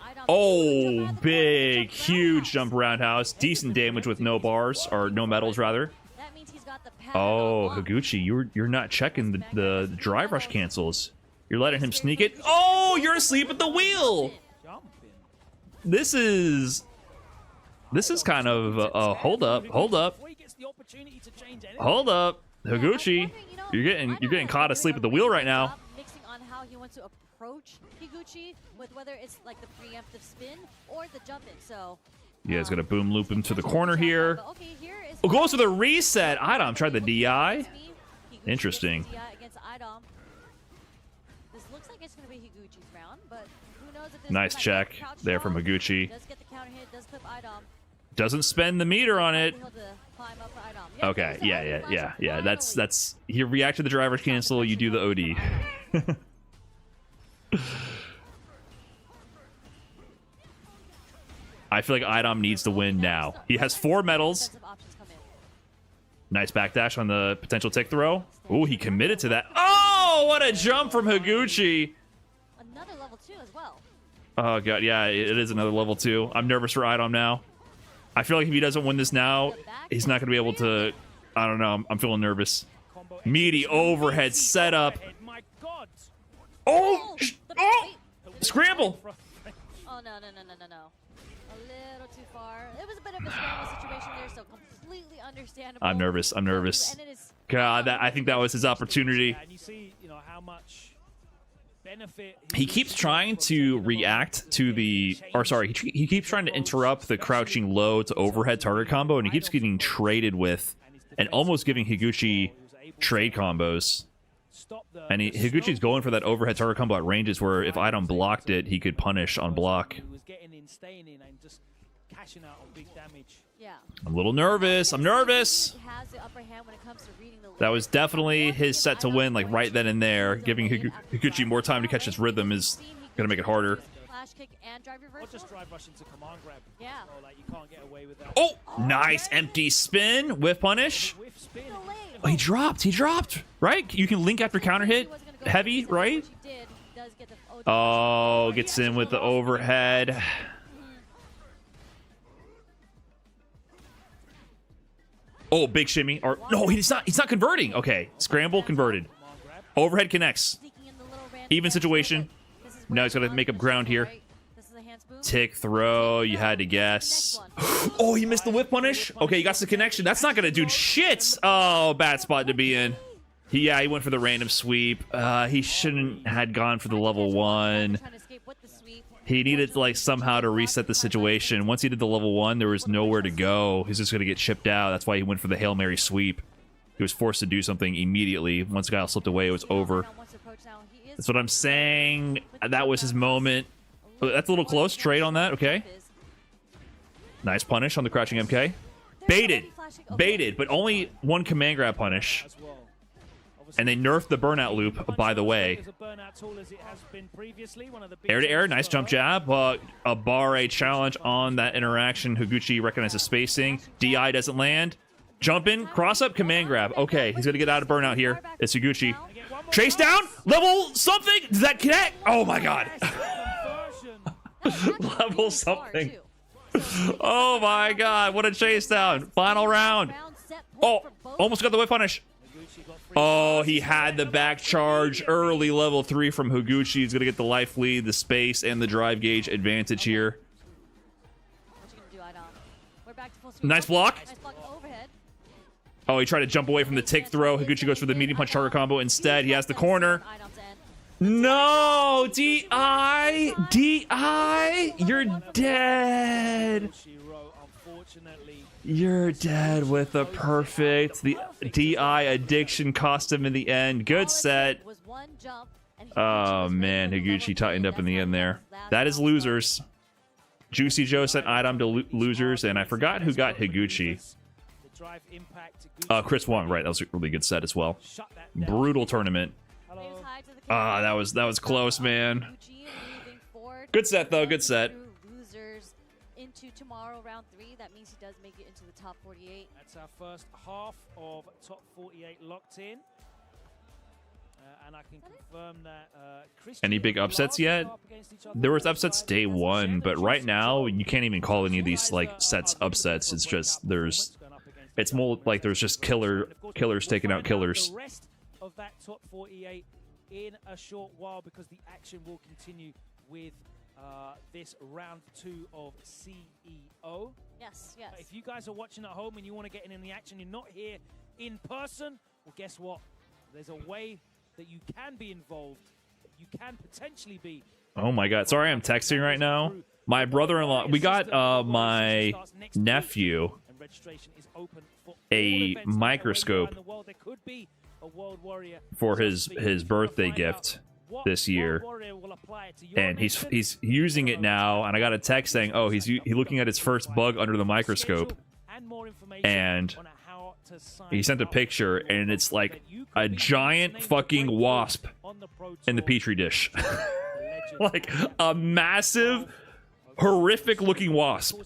Speaker 2: Idom
Speaker 1: Oh,
Speaker 2: jump
Speaker 1: big,
Speaker 2: jump
Speaker 1: huge
Speaker 2: roundhouse.
Speaker 1: jump roundhouse. Decent damage with no bars, or no medals, rather.
Speaker 2: That means he's got the pattern
Speaker 1: Oh,
Speaker 2: on lock.
Speaker 1: Higuchi, you're not checking the drive rush cancels. You're letting him sneak it. Oh, you're asleep at the wheel.
Speaker 3: Jumping.
Speaker 1: This is kind of hold up.
Speaker 3: Before he gets the opportunity to change anything.
Speaker 1: Hold up,
Speaker 2: Yeah, I was
Speaker 1: Higuchi.
Speaker 2: wondering,
Speaker 1: You're getting
Speaker 2: Idom
Speaker 1: caught
Speaker 2: is
Speaker 1: asleep at the
Speaker 2: doing a
Speaker 1: wheel
Speaker 2: really
Speaker 1: right now.
Speaker 2: good job Mixing on how he wants to approach Higuchi with whether it's like the preemptive spin or the jump in. So
Speaker 1: You guys got to boom loop him to the corner here.
Speaker 2: But okay, here is
Speaker 1: Oh, goes for the reset. Idom tried the DI.
Speaker 2: Higuchi
Speaker 1: Interesting.
Speaker 2: gets the DI against Idom. This looks like it's going to be Higuchi's round, but who knows if this
Speaker 1: Nice
Speaker 2: might
Speaker 1: check
Speaker 2: get crouched
Speaker 1: there from
Speaker 2: down.
Speaker 1: Higuchi.
Speaker 2: Does get the counter hit, does clip Idom.
Speaker 1: Doesn't spend the meter on it.
Speaker 2: Able to climb up for Idom. Yeah,
Speaker 1: Okay,
Speaker 2: there's the
Speaker 1: yeah,
Speaker 2: Idom
Speaker 1: yeah,
Speaker 2: flash,
Speaker 1: yeah, yeah.
Speaker 2: finally.
Speaker 1: That's. You react to the driver's cancel. You do the OD. I feel like Idom needs to win now. He has 4 medals.
Speaker 2: Defensive options come in.
Speaker 1: Nice backdash on the potential tick throw. Ooh, he committed to that. Oh, what a jump from Higuchi.
Speaker 2: Another level 2 as well.
Speaker 1: Oh, God, yeah, it is another level 2. I'm nervous for Idom now. I feel like if he doesn't win this now, he's not going to be able to... I don't know. I'm feeling nervous.
Speaker 3: Combo
Speaker 1: Meaty overhead setup.
Speaker 3: overhead. My God.
Speaker 1: Oh!
Speaker 2: But
Speaker 1: Oh!
Speaker 2: wait,
Speaker 1: Scramble!
Speaker 2: oh no. A little too far. It was a bit of a scramble situation there, so completely understandable.
Speaker 1: I'm nervous. I'm nervous.
Speaker 2: And it is
Speaker 1: God, I think that was his opportunity.
Speaker 3: Yeah, and you see, how much benefit
Speaker 1: He keeps trying to react to the... Or, sorry, he keeps trying to interrupt the crouching low to overhead target combo, and he keeps getting traded with and almost giving Higuchi trade combos. And Higuchi's going for that overhead target combo at ranges where if Idom blocked it, he could punish on block.
Speaker 3: He was getting in, staying in, and just cashing out on big damage.
Speaker 2: yeah.
Speaker 1: I'm a little nervous. I'm nervous.
Speaker 2: He has the upper hand when it comes to reading the
Speaker 1: That was definitely his set to win, like right then and there. Giving Higuchi more time to catch his rhythm is going to make it harder.
Speaker 2: Flash kick and drive
Speaker 3: Or
Speaker 2: reversal.
Speaker 3: just drive rush into command grab.
Speaker 2: Yeah.
Speaker 3: So, like, you can't get away with that.
Speaker 1: Oh, nice empty spin with punish.
Speaker 3: Whiff spin.
Speaker 2: Delay.
Speaker 1: Oh, he dropped, right? You can link after counter hit. Heavy, right?
Speaker 2: He did. He does get the OD.
Speaker 1: Oh, gets in with the overhead. Oh, big shimmy. Or no, he's not converting. Okay, scramble converted.
Speaker 3: Command grab.
Speaker 1: Overhead connects.
Speaker 2: Sneaking in the little random
Speaker 1: Even
Speaker 2: dash.
Speaker 1: situation.
Speaker 2: This is
Speaker 1: Now
Speaker 2: where
Speaker 1: he's gotta
Speaker 2: Bonchan
Speaker 1: make up
Speaker 2: is
Speaker 1: ground here.
Speaker 2: right. This is a hand spoon.
Speaker 1: Tick throw. You had to guess. Oh, he missed the whip punish. Okay, he got the connection. That's not gonna do shit. Oh, bad spot to be in. He went for the random sweep. He shouldn't had gone for the level 1.
Speaker 2: Trying to escape with the sweep.
Speaker 1: He needed like somehow to reset the situation. Once he did the level 1, there was nowhere to go. He's just gonna get chipped out. That's why he went for the Hail Mary sweep. He was forced to do something immediately. Once Guile slipped away, it was over. That's what I'm saying. That was his moment. Oh, that's a little close. Trade on that. Okay. Nice punish on the crouching MK. Baited, but only one command grab punish. And they nerfed the burnout loop, by the way. Air to air, nice jump jab. A bar A challenge on that interaction. Higuchi recognizes spacing. DI doesn't land. Jump in, cross up, command grab. Okay, he's gonna get out of burnout here. It's Higuchi. Chase down, level something. Does that connect? Oh my god. Level something. Oh my god, what a chase down. Final round. Oh, almost got the whip punish. Oh, he had the back charge early level 3 from Higuchi. He's gonna get the life lead, the space, and the drive gauge advantage here. Nice block. Oh, he tried to jump away from the tick throw. Higuchi goes for the medium punch target combo instead. He has the corner. No! DI! DI! You're dead! You're dead with the perfect. The DI addiction cost him in the end. Good set. Oh, man. Higuchi tightened up in the end there. That is losers. Juicy Joe sent Idom to losers, and I forgot who got Higuchi. Chris Wong, right? That was a really good set as well. Brutal tournament. That was close, man. Good set though. Good set.
Speaker 2: Losers into tomorrow round 3. That means he does make it into the top 48.
Speaker 3: That's our first half of top 48 locked in. And I can confirm that
Speaker 1: any big upsets yet? There was upsets day 1, but right now you can't even call any of these like sets upsets. It's just it's more like there's just killers taking out killers.
Speaker 3: The rest of that top 48 in a short while, because the action will continue with this round 2 of CEO.
Speaker 2: Yes.
Speaker 3: If you guys are watching at home and you want to get in the action, you're not here in person, well, guess what? There's a way that you can be involved. You can potentially be.
Speaker 1: Oh my god. Sorry, I'm texting right now. My brother-in-law, we got my nephew a microscope for his birthday gift this year, and he's using it now, and I got a text saying, oh, he's looking at his first bug under the microscope, and he sent a picture, and it's like a giant fucking wasp in the petri dish. Like a massive, horrific looking wasp.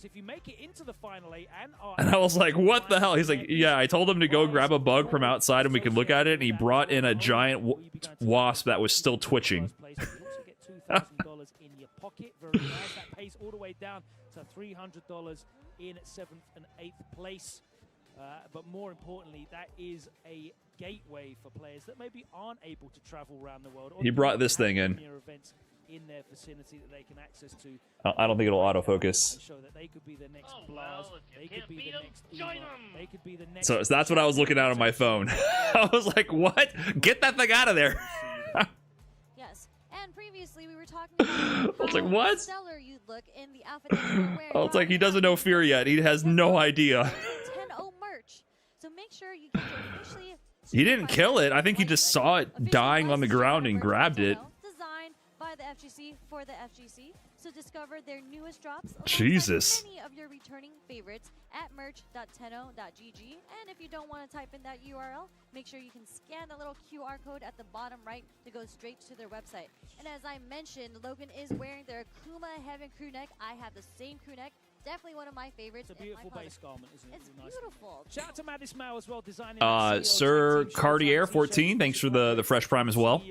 Speaker 1: And I was like, what the hell? He's like, yeah, I told him to go grab a bug from outside and we could look at it, and he brought in a giant wasp that was still twitching.
Speaker 3: $2,000 in your pocket. Very nice. That pays all the way down to $300 in 7th and 8th place. But more importantly, that is a gateway for players that maybe aren't able to travel around the world.
Speaker 1: He brought this thing in.
Speaker 3: In their vicinity that they can access to.
Speaker 1: I don't think it'll autofocus.
Speaker 3: Show that they could be the next Blast. They could be the next Uma. They could be the next.
Speaker 1: So that's what I was looking at on my phone. I was like, what? Get that thing out of there.
Speaker 2: Yes. And previously we were talking about
Speaker 1: I was like, what?
Speaker 2: stellar you'd look in the outfit that you wear.
Speaker 1: I was like, he doesn't know fear yet. He has no idea.
Speaker 2: 10-0 merch. So make sure you get your officially.
Speaker 1: He didn't kill it. I think he just saw it dying on the ground and grabbed it.
Speaker 2: By the FGC for the FGC. So discover their newest drops.
Speaker 1: Jesus.
Speaker 2: Many of your returning favorites at merch.tenno.gg. And if you don't want to type in that URL, make sure you can scan the little QR code at the bottom right to go straight to their website. And as I mentioned, Logan is wearing their Kuma Heaven crew neck. I have the same crew neck. Definitely one of my favorites.
Speaker 3: It's a beautiful base garment, isn't it?
Speaker 2: It's beautiful.
Speaker 3: Shout out to Matt Ismail as well, designing
Speaker 1: Sir Cartier 14, thanks for the fresh prime as well.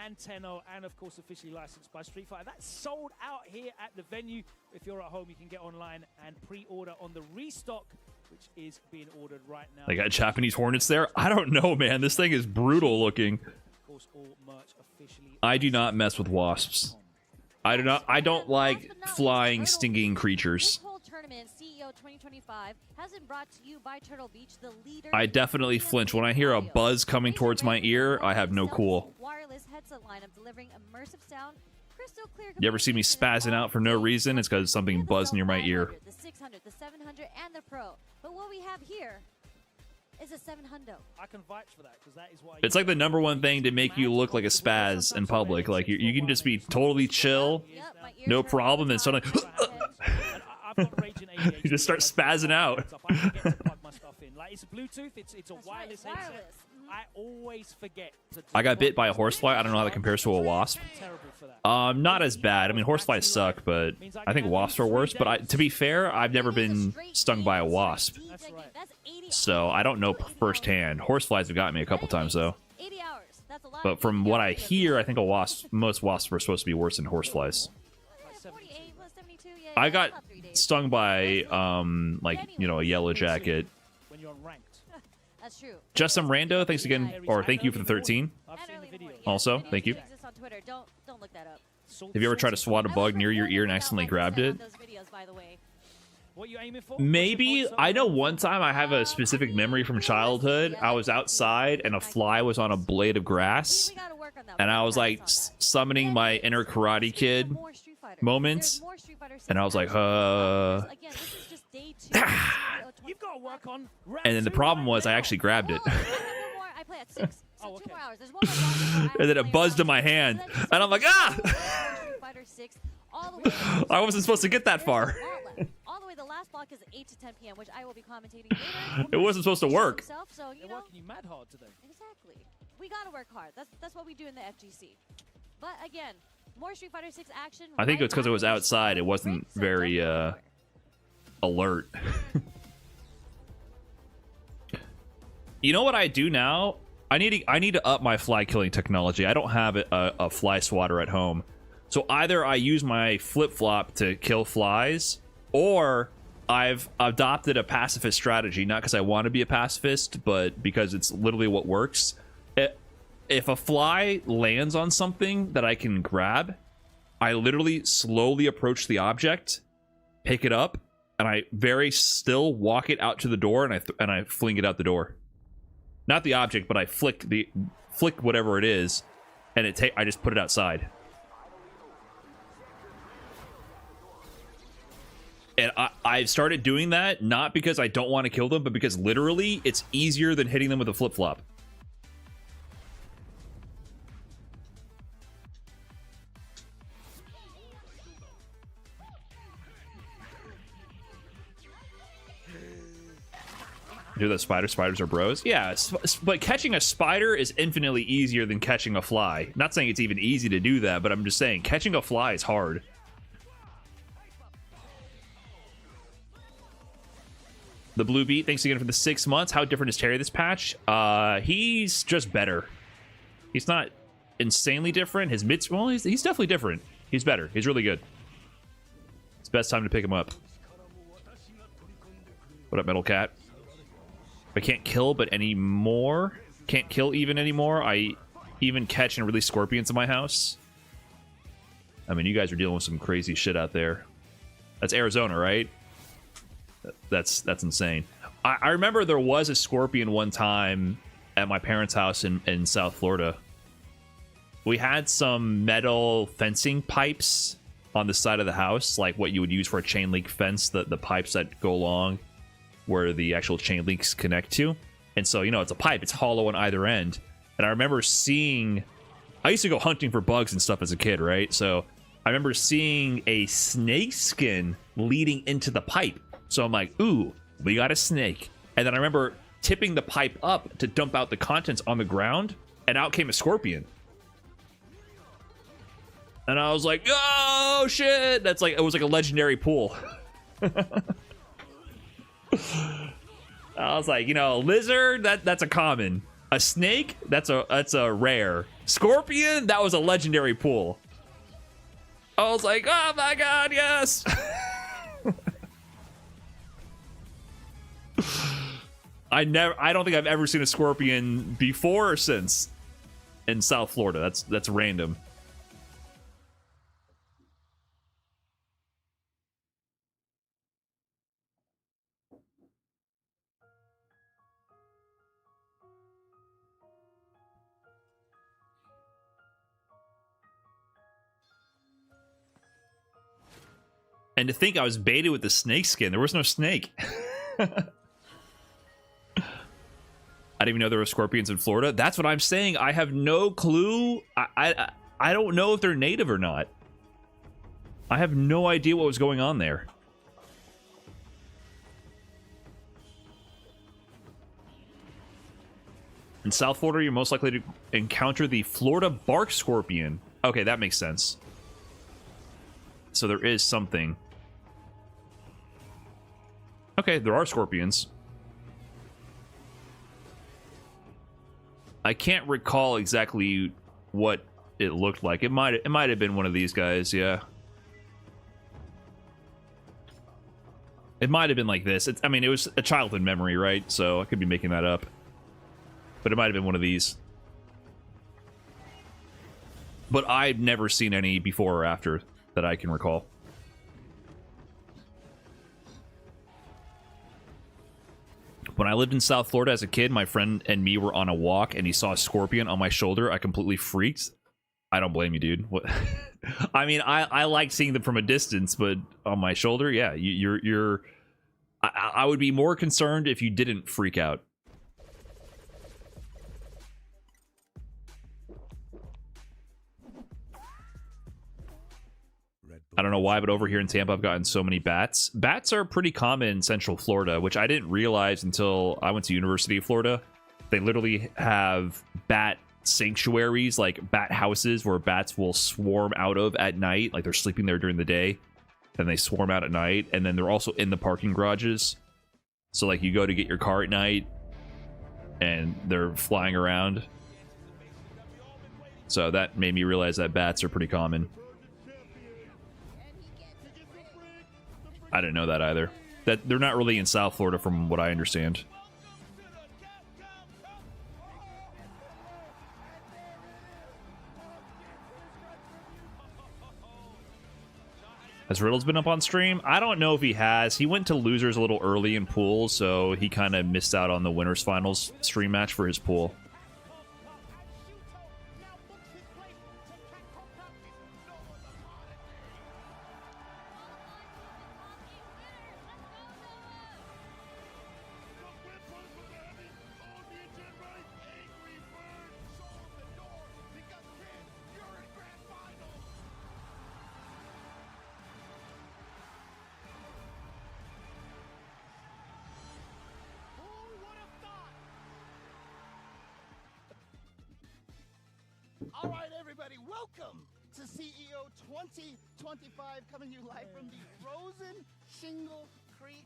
Speaker 3: And Tenno, and of course officially licensed by Street Fighter. That's sold out here at the venue. If you're at home, you can get online and pre-order on the restock, which is being ordered right now.
Speaker 1: They got Japanese Hornets there? I don't know, man. This thing is brutal looking.
Speaker 3: Of course, all merch officially.
Speaker 1: I do not mess with wasps. I don't like flying, stinging creatures.
Speaker 2: Tournament CEO 2025 has been brought to you by Turtle Beach, the leader.
Speaker 1: I definitely flinch when I hear a buzz coming towards my ear. I have no cool.
Speaker 2: Wireless headset lineup delivering immersive sound Crystal clear.
Speaker 1: You ever see me spazzing out for no reason? It's because something buzzed near my ear.
Speaker 2: The 600, the 700, and the Pro. But what we have here is a 700.
Speaker 3: I can vouch for that because that is what.
Speaker 1: It's like the #1 thing to make you look like a spaz in public. Like you can just be totally chill, no problem, and suddenly you just start spazzing out.
Speaker 3: Like it's Bluetooth, it's a wireless headset. I always forget.
Speaker 1: I got bit by a horsefly. I don't know how that compares to a wasp. Not as bad. I mean, horseflies suck, but I think wasps are worse. But to be fair, I've never been stung by a wasp, so I don't know firsthand. Horseflies have gotten me a couple times though. But from what I hear, I think most wasps are supposed to be worse than horseflies. I got stung by like, you know, a yellow jacket.
Speaker 2: That's true.
Speaker 1: Just some rando. Thanks again, or thank you for the 13. Also, thank you.
Speaker 2: Don't look that up.
Speaker 1: Have you ever tried to swat a bug near your ear and accidentally grabbed it? Maybe. I know one time I have a specific memory from childhood. I was outside and a fly was on a blade of grass, and I was like summoning my inner Karate Kid moments, and I was like, and then the problem was I actually grabbed it. And then it buzzed in my hand, and I'm like, ah! I wasn't supposed to get that far.
Speaker 2: All the way, the last block is 8 to 10 p.m., which I will be commentating later.
Speaker 1: It wasn't supposed to work.
Speaker 2: So, you know,
Speaker 3: working mad hard today.
Speaker 2: Exactly. We gotta work hard. That's what we do in the FGC. But again, more Street Fighter 6 action.
Speaker 1: I think it's because it was outside. It wasn't very alert. You know what I do now? I need to up my fly killing technology. I don't have a fly swatter at home. So either I use my flip-flop to kill flies, or I've adopted a pacifist strategy, not because I want to be a pacifist, but because it's literally what works. If a fly lands on something that I can grab, I literally slowly approach the object, pick it up, and I very still walk it out to the door, and I fling it out the door. Not the object, but I flick whatever it is, and I just put it outside. And I've started doing that, not because I don't want to kill them, but because literally it's easier than hitting them with a flip-flop. Do the spiders are bros? Yeah, but catching a spider is infinitely easier than catching a fly. Not saying it's even easy to do that, but I'm just saying catching a fly is hard. The Blue Beat, thanks again for the 6 months. How different is Terry this patch? He's just better. He's not insanely different. His mids, well, he's definitely different. He's better. He's really good. It's best time to pick him up. What up, Metal Cat? I can't kill but anymore. Can't kill even anymore. I even catch and release scorpions in my house. I mean, you guys are dealing with some crazy shit out there. That's Arizona, right? That's insane. I remember there was a scorpion one time at my parents' house in South Florida. We had some metal fencing pipes on the side of the house, like what you would use for a chain link fence, the pipes that go along where the actual chain links connect to. And so, you know, it's a pipe, it's hollow on either end. And I remember seeing, I used to go hunting for bugs and stuff as a kid, right? So I remember seeing a snake skin leading into the pipe. So I'm like, ooh, we got a snake. And then I remember tipping the pipe up to dump out the contents on the ground, and out came a scorpion. And I was like, oh shit! That's like, it was like a legendary pool. I was like, you know, lizard, that's a common. A snake, that's a rare. Scorpion, that was a legendary pool. I was like, oh my god, yes. I don't think I've ever seen a scorpion before or since in South Florida. That's random. And to think I was baited with the snake skin. There was no snake. I didn't even know there were scorpions in Florida. That's what I'm saying. I have no clue. I don't know if they're native or not. I have no idea what was going on there. In South Florida, you're most likely to encounter the Florida bark scorpion. Okay, that makes sense. So there is something. Okay, there are scorpions. I can't recall exactly what it looked like. It might have been one of these guys, yeah. It might have been like this. I mean, it was a childhood memory, right? So I could be making that up. But it might have been one of these. But I've never seen any before or after that I can recall. When I lived in South Florida as a kid, my friend and me were on a walk and he saw a scorpion on my shoulder. I completely freaked. I don't blame you, dude. What? I mean, I like seeing them from a distance, but on my shoulder, yeah, you're I would be more concerned if you didn't freak out. I don't know why, but over here in Tampa, I've gotten so many bats. Bats are pretty common in Central Florida, which I didn't realize until I went to University of Florida. They literally have bat sanctuaries, like bat houses, where bats will swarm out of at night. Like they're sleeping there during the day, then they swarm out at night, and then they're also in the parking garages. So like you go to get your car at night, and they're flying around. So that made me realize that bats are pretty common. I didn't know that either. That they're not really in South Florida from what I understand. Has Riddle's been up on stream? I don't know if he has. He went to losers a little early in pools, so he kind of missed out on the winners finals stream match for his pool.
Speaker 6: All right, everybody, welcome to CEO 2025, coming to you live from the Frozen Shingle Creek.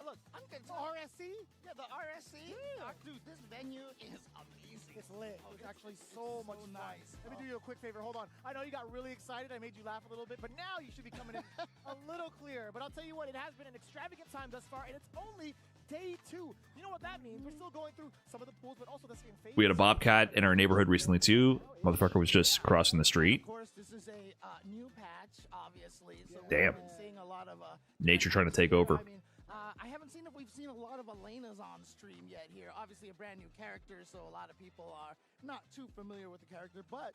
Speaker 6: Look, I'm good. RSC? Yeah, the RSC. Yeah. Dude, this venue is amazing.
Speaker 7: It's lit. It's actually so much nice. Let me do you a quick favor. Hold on. I know you got really excited. I made you laugh a little bit, but now you should be coming in a little clearer. But I'll tell you what, it has been an extravagant time thus far, and it's only day 2. You know what that means? We're still going through some of the pools, but also the same phase.
Speaker 1: We had a bobcat in our neighborhood recently too. Motherfucker was just crossing the street.
Speaker 6: Of course, this is a new patch, obviously. So
Speaker 1: damn.
Speaker 6: We've been seeing a lot of
Speaker 1: Nature trying to take over.
Speaker 6: I mean, I haven't seen if we've seen a lot of Elena's on stream yet here. Obviously a brand new character, so a lot of people are not too familiar with the character, but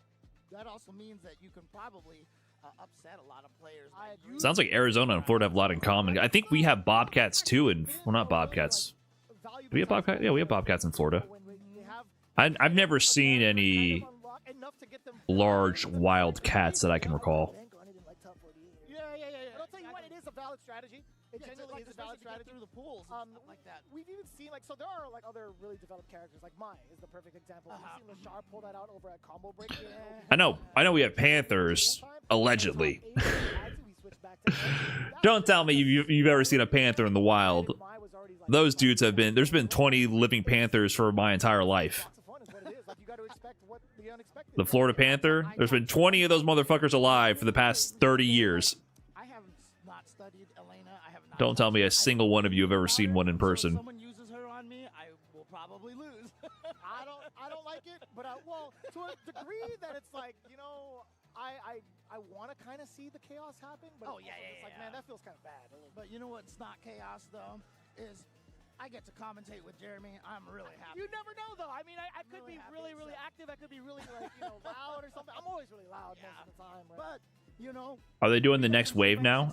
Speaker 6: that also means that you can probably upset a lot of players.
Speaker 1: Sounds like Arizona and Florida have a lot in common. I think we have bobcats too, and well, not bobcats. Do we have bobcats? Yeah, we have bobcats in Florida. I've never seen any large wild cats that I can recall.
Speaker 7: Yeah. But I'll tell you what, it is a valid strategy. It genuinely is a valid strategy
Speaker 6: through the pools like that.
Speaker 7: We've even seen, like, so there are, like, other really developed characters. Like, Mai is the perfect example. We've seen Lashar pull that out over at Combo Break.
Speaker 1: I know we have panthers, allegedly. Don't tell me you've ever seen a panther in the wild. Those dudes have been... There's been 20 living panthers for my entire life. The Florida Panther, there's been 20 of those motherfuckers alive for the past 30 years.
Speaker 6: Studied Elena. I have not.
Speaker 1: Don't tell me a single one of you have ever seen one in person.
Speaker 6: If someone uses her on me, I will probably lose.
Speaker 7: I don't like it, but well, to a degree that it's like, you know, I want to kind of see the chaos happen, but it's like, man, that feels kind of bad.
Speaker 6: But you know what's not chaos though is I get to commentate with Jeremy. I'm really happy.
Speaker 7: You never know though. I mean, I could be really active. I could be really like, you know, loud or something. I'm always really loud most of the time, right?
Speaker 6: But you know,
Speaker 1: are they doing the next wave now?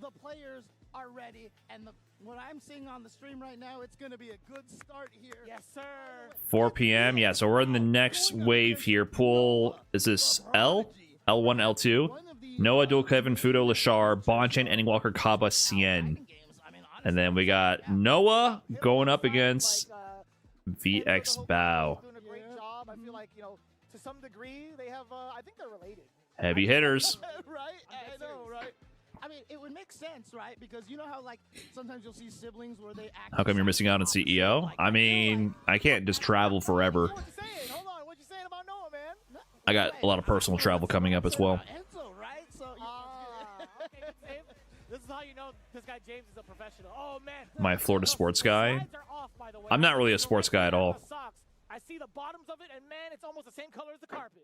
Speaker 6: The players are ready, and what I'm seeing on the stream right now, it's going to be a good start here.
Speaker 3: Yes, sir.
Speaker 1: 4 p.m. Yeah, so we're in the next wave here. Pool, is this L? L1, L2? Noah, Dual Kevin, Fudo, Lashar, Bonchan, EndingWalker, Caba, Cien. And then we got Noah going up against VX Bao.
Speaker 7: Doing a great job. I feel like, to some degree, they have, I think they're related.
Speaker 1: Heavy hitters.
Speaker 6: Right? I know, right? I mean, it would make sense, right? Because you know how, like, sometimes you'll see siblings where they act.
Speaker 1: How come you're missing out on CEO? I mean, I can't just travel forever.
Speaker 7: What you saying? Hold on. What you saying about Noah, man?
Speaker 1: I got a lot of personal travel coming up as well.
Speaker 6: Enzo, right? So,
Speaker 7: Okay, Dave. This is how you know this guy James is a professional. Oh, man.
Speaker 1: My Florida sports guy.
Speaker 7: Sides are off, by the way.
Speaker 1: I'm not really a sports guy at all.
Speaker 7: I see the bottoms of it, and man, it's almost the same color as the carpet.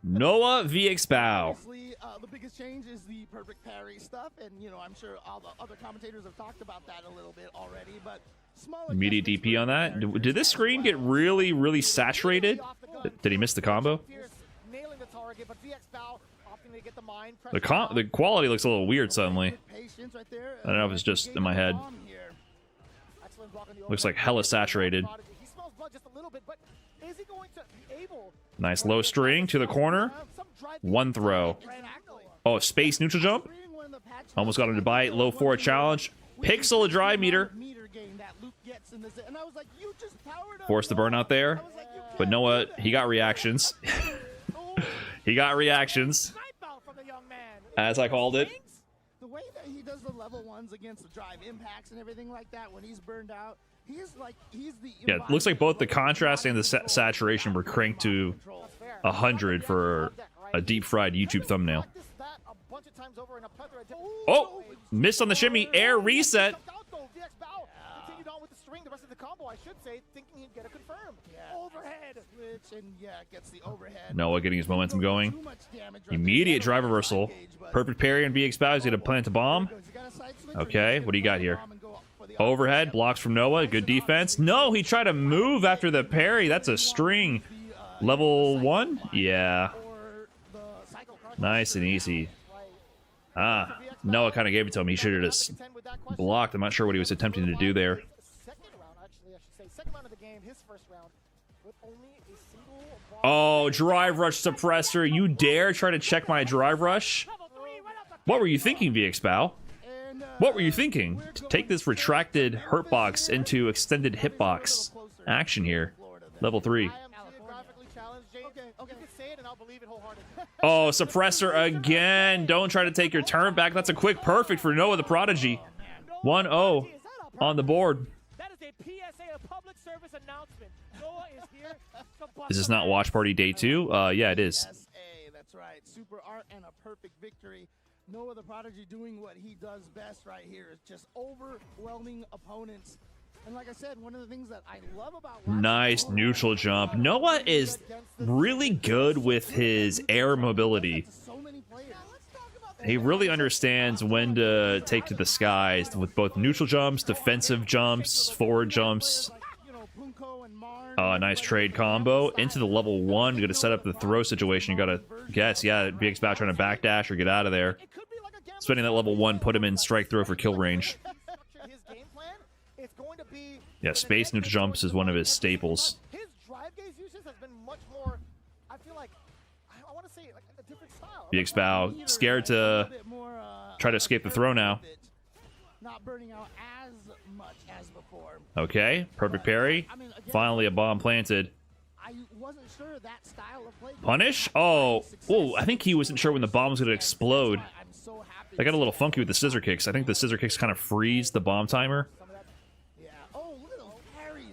Speaker 1: Noah VX Bao.
Speaker 6: Obviously, the biggest change is the perfect parry stuff, and I'm sure all the other commentators have talked about that a little bit already. But
Speaker 1: Immediate DP on that. Did this screen get really, really saturated? Did he miss the combo?
Speaker 7: Nailing the target, but VX Bao opting to get the mine.
Speaker 1: The quality looks a little weird suddenly.
Speaker 6: patience right there.
Speaker 1: I don't know if it's just in my head. Looks like hella saturated.
Speaker 7: He smells blood just a little bit, but is he going to be able?
Speaker 1: Nice low string to the corner. One throw. Oh, space neutral jump. Almost got him to bite. Low forward challenge. Pixel a drive meter. Forced the burnout there. But Noah, he got reactions. He got reactions. As I called it.
Speaker 6: The way that he does the level ones against the drive impacts and everything like that when he's burned out, he's the
Speaker 1: Yeah, it looks like both the contrast and the saturation were cranked to 100 for a deep fried YouTube thumbnail. Oh, missed on the shimmy. Air reset.
Speaker 7: Continued on with the string, the rest of the combo, I should say, thinking he'd get a confirm. Overhead.
Speaker 6: Switch and gets the overhead.
Speaker 1: Noah getting his momentum going. Immediate drive reversal. Perfect parry on VX Bao. He's going to plant a bomb. Okay, what do you got here? Overhead, blocks from Noah. Good defense. No, he tried to move after the parry. That's a string. Level 1? Yeah. Nice and easy. Ah, Noah kind of gave it to him. He should have just blocked. I'm not sure what he was attempting to do there. Oh, drive rush suppressor. You dare try to check my drive rush? What were you thinking, VX Bao? What were you thinking? To take this retracted hurtbox into extended hitbox action here. Level 3. Oh, suppressor again. Don't try to take your turn back. That's a quick perfect for Noah the Prodigy. 1-0 on the board.
Speaker 7: That is a PSA, a public service announcement. Noah is here.
Speaker 1: Is this not Watch Party Day 2? Yeah, it is.
Speaker 6: That's right. Super art and a perfect victory. Noah the Prodigy doing what he does best right here is just overwhelming opponents. And like I said, one of the things that I love about
Speaker 1: nice neutral jump. Noah is really good with his air mobility. He really understands when to take to the skies with both neutral jumps, defensive jumps, forward jumps. Nice trade combo into the level 1. You're gonna set up the throw situation. You gotta guess, yeah, VX Bao trying to backdash or get out of there. Spending that level 1 put him in strike throw for kill range. Yeah, space neutral jumps is one of his staples.
Speaker 7: His drive gaze usage has been much more, I feel like, I want to say like a different style.
Speaker 1: VX Bao scared to try to escape the throw now.
Speaker 6: Not burning out as much as before.
Speaker 1: Okay, perfect parry. Finally a bomb planted.
Speaker 6: I wasn't sure that style of play.
Speaker 1: Punish? Oh, whoa, I think he wasn't sure when the bomb was going to explode. They got a little funky with the scissor kicks. I think the scissor kicks kind of freeze the bomb timer.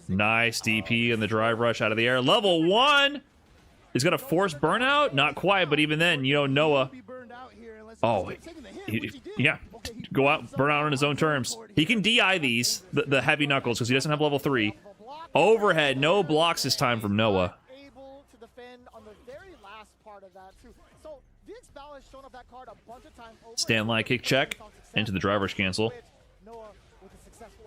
Speaker 1: Nice DP in the drive rush out of the air. Level 1 is going to force burnout? Not quite, but even then, Noah. Oh, yeah. Go out, burn out on his own terms. He can DI these, the heavy knuckles, because he doesn't have level 3. Overhead, no blocks this time from Noah. Stand line kick check into the drive rush cancel.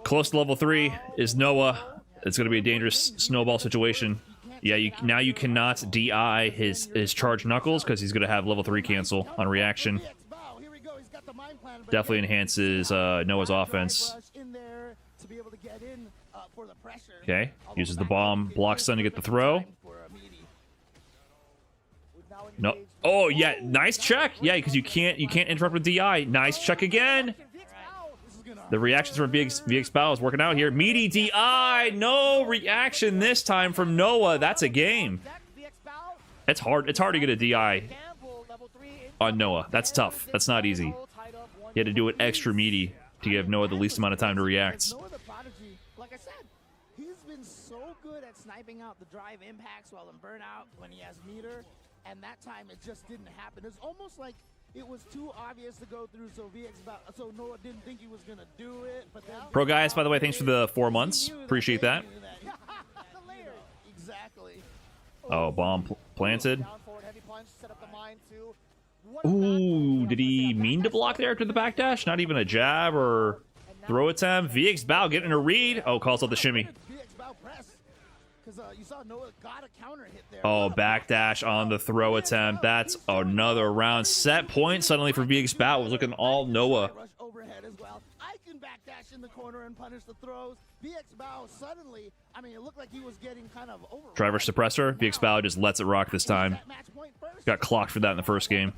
Speaker 1: Close to level 3 is Noah. It's going to be a dangerous snowball situation. Yeah, now you cannot DI his charged knuckles because he's going to have level 3 cancel on reaction.
Speaker 6: the mine plan, but
Speaker 1: Definitely
Speaker 6: again,
Speaker 1: enhances Noah's
Speaker 6: drive
Speaker 1: offense.
Speaker 6: rush in there to be able to get in, for the pressure.
Speaker 1: Okay,
Speaker 6: Although
Speaker 1: uses the
Speaker 6: back
Speaker 1: bomb,
Speaker 6: end
Speaker 1: blocks
Speaker 6: is
Speaker 1: Sun to get the
Speaker 6: perfect
Speaker 1: throw.
Speaker 6: time for a meaty.
Speaker 1: No. Oh yeah, nice check. Yeah, because you can't interrupt with DI. Nice check again. The reactions from VX Bao is working out here. Meaty DI, no reaction this time from Noah. That's a game. It's hard. It's hard to get a DI on Noah. That's tough. That's not easy. You had to do it extra meaty to give Noah the least amount of time to react.
Speaker 6: Noah the Prodigy, like I said, he's been so good at sniping out the drive impacts while in burnout when he has meter, and that time it just didn't happen. It's almost like it was too obvious to go through, so so Noah didn't think he was gonna do it. But then
Speaker 1: Pro guys, by the way, thanks for the 4 months. Appreciate that.
Speaker 6: Exactly.
Speaker 1: Oh, bomb planted. Ooh, did he mean to block there after the backdash? Not even a jab or throw attempt. VX Bao getting a read. Oh, calls out the shimmy.
Speaker 6: You saw Noah got a counter hit there.
Speaker 1: Oh, backdash on the throw attempt. That's another round. Set point suddenly for VX Bao. Was looking all Noah.
Speaker 6: Rush overhead as well. I can backdash in the corner and punish the throws. VX Bao suddenly, I mean, it looked like he was getting kind of over.
Speaker 1: Driver suppressor. VX Bao just lets it rock this time. Got clocked for that in the first game.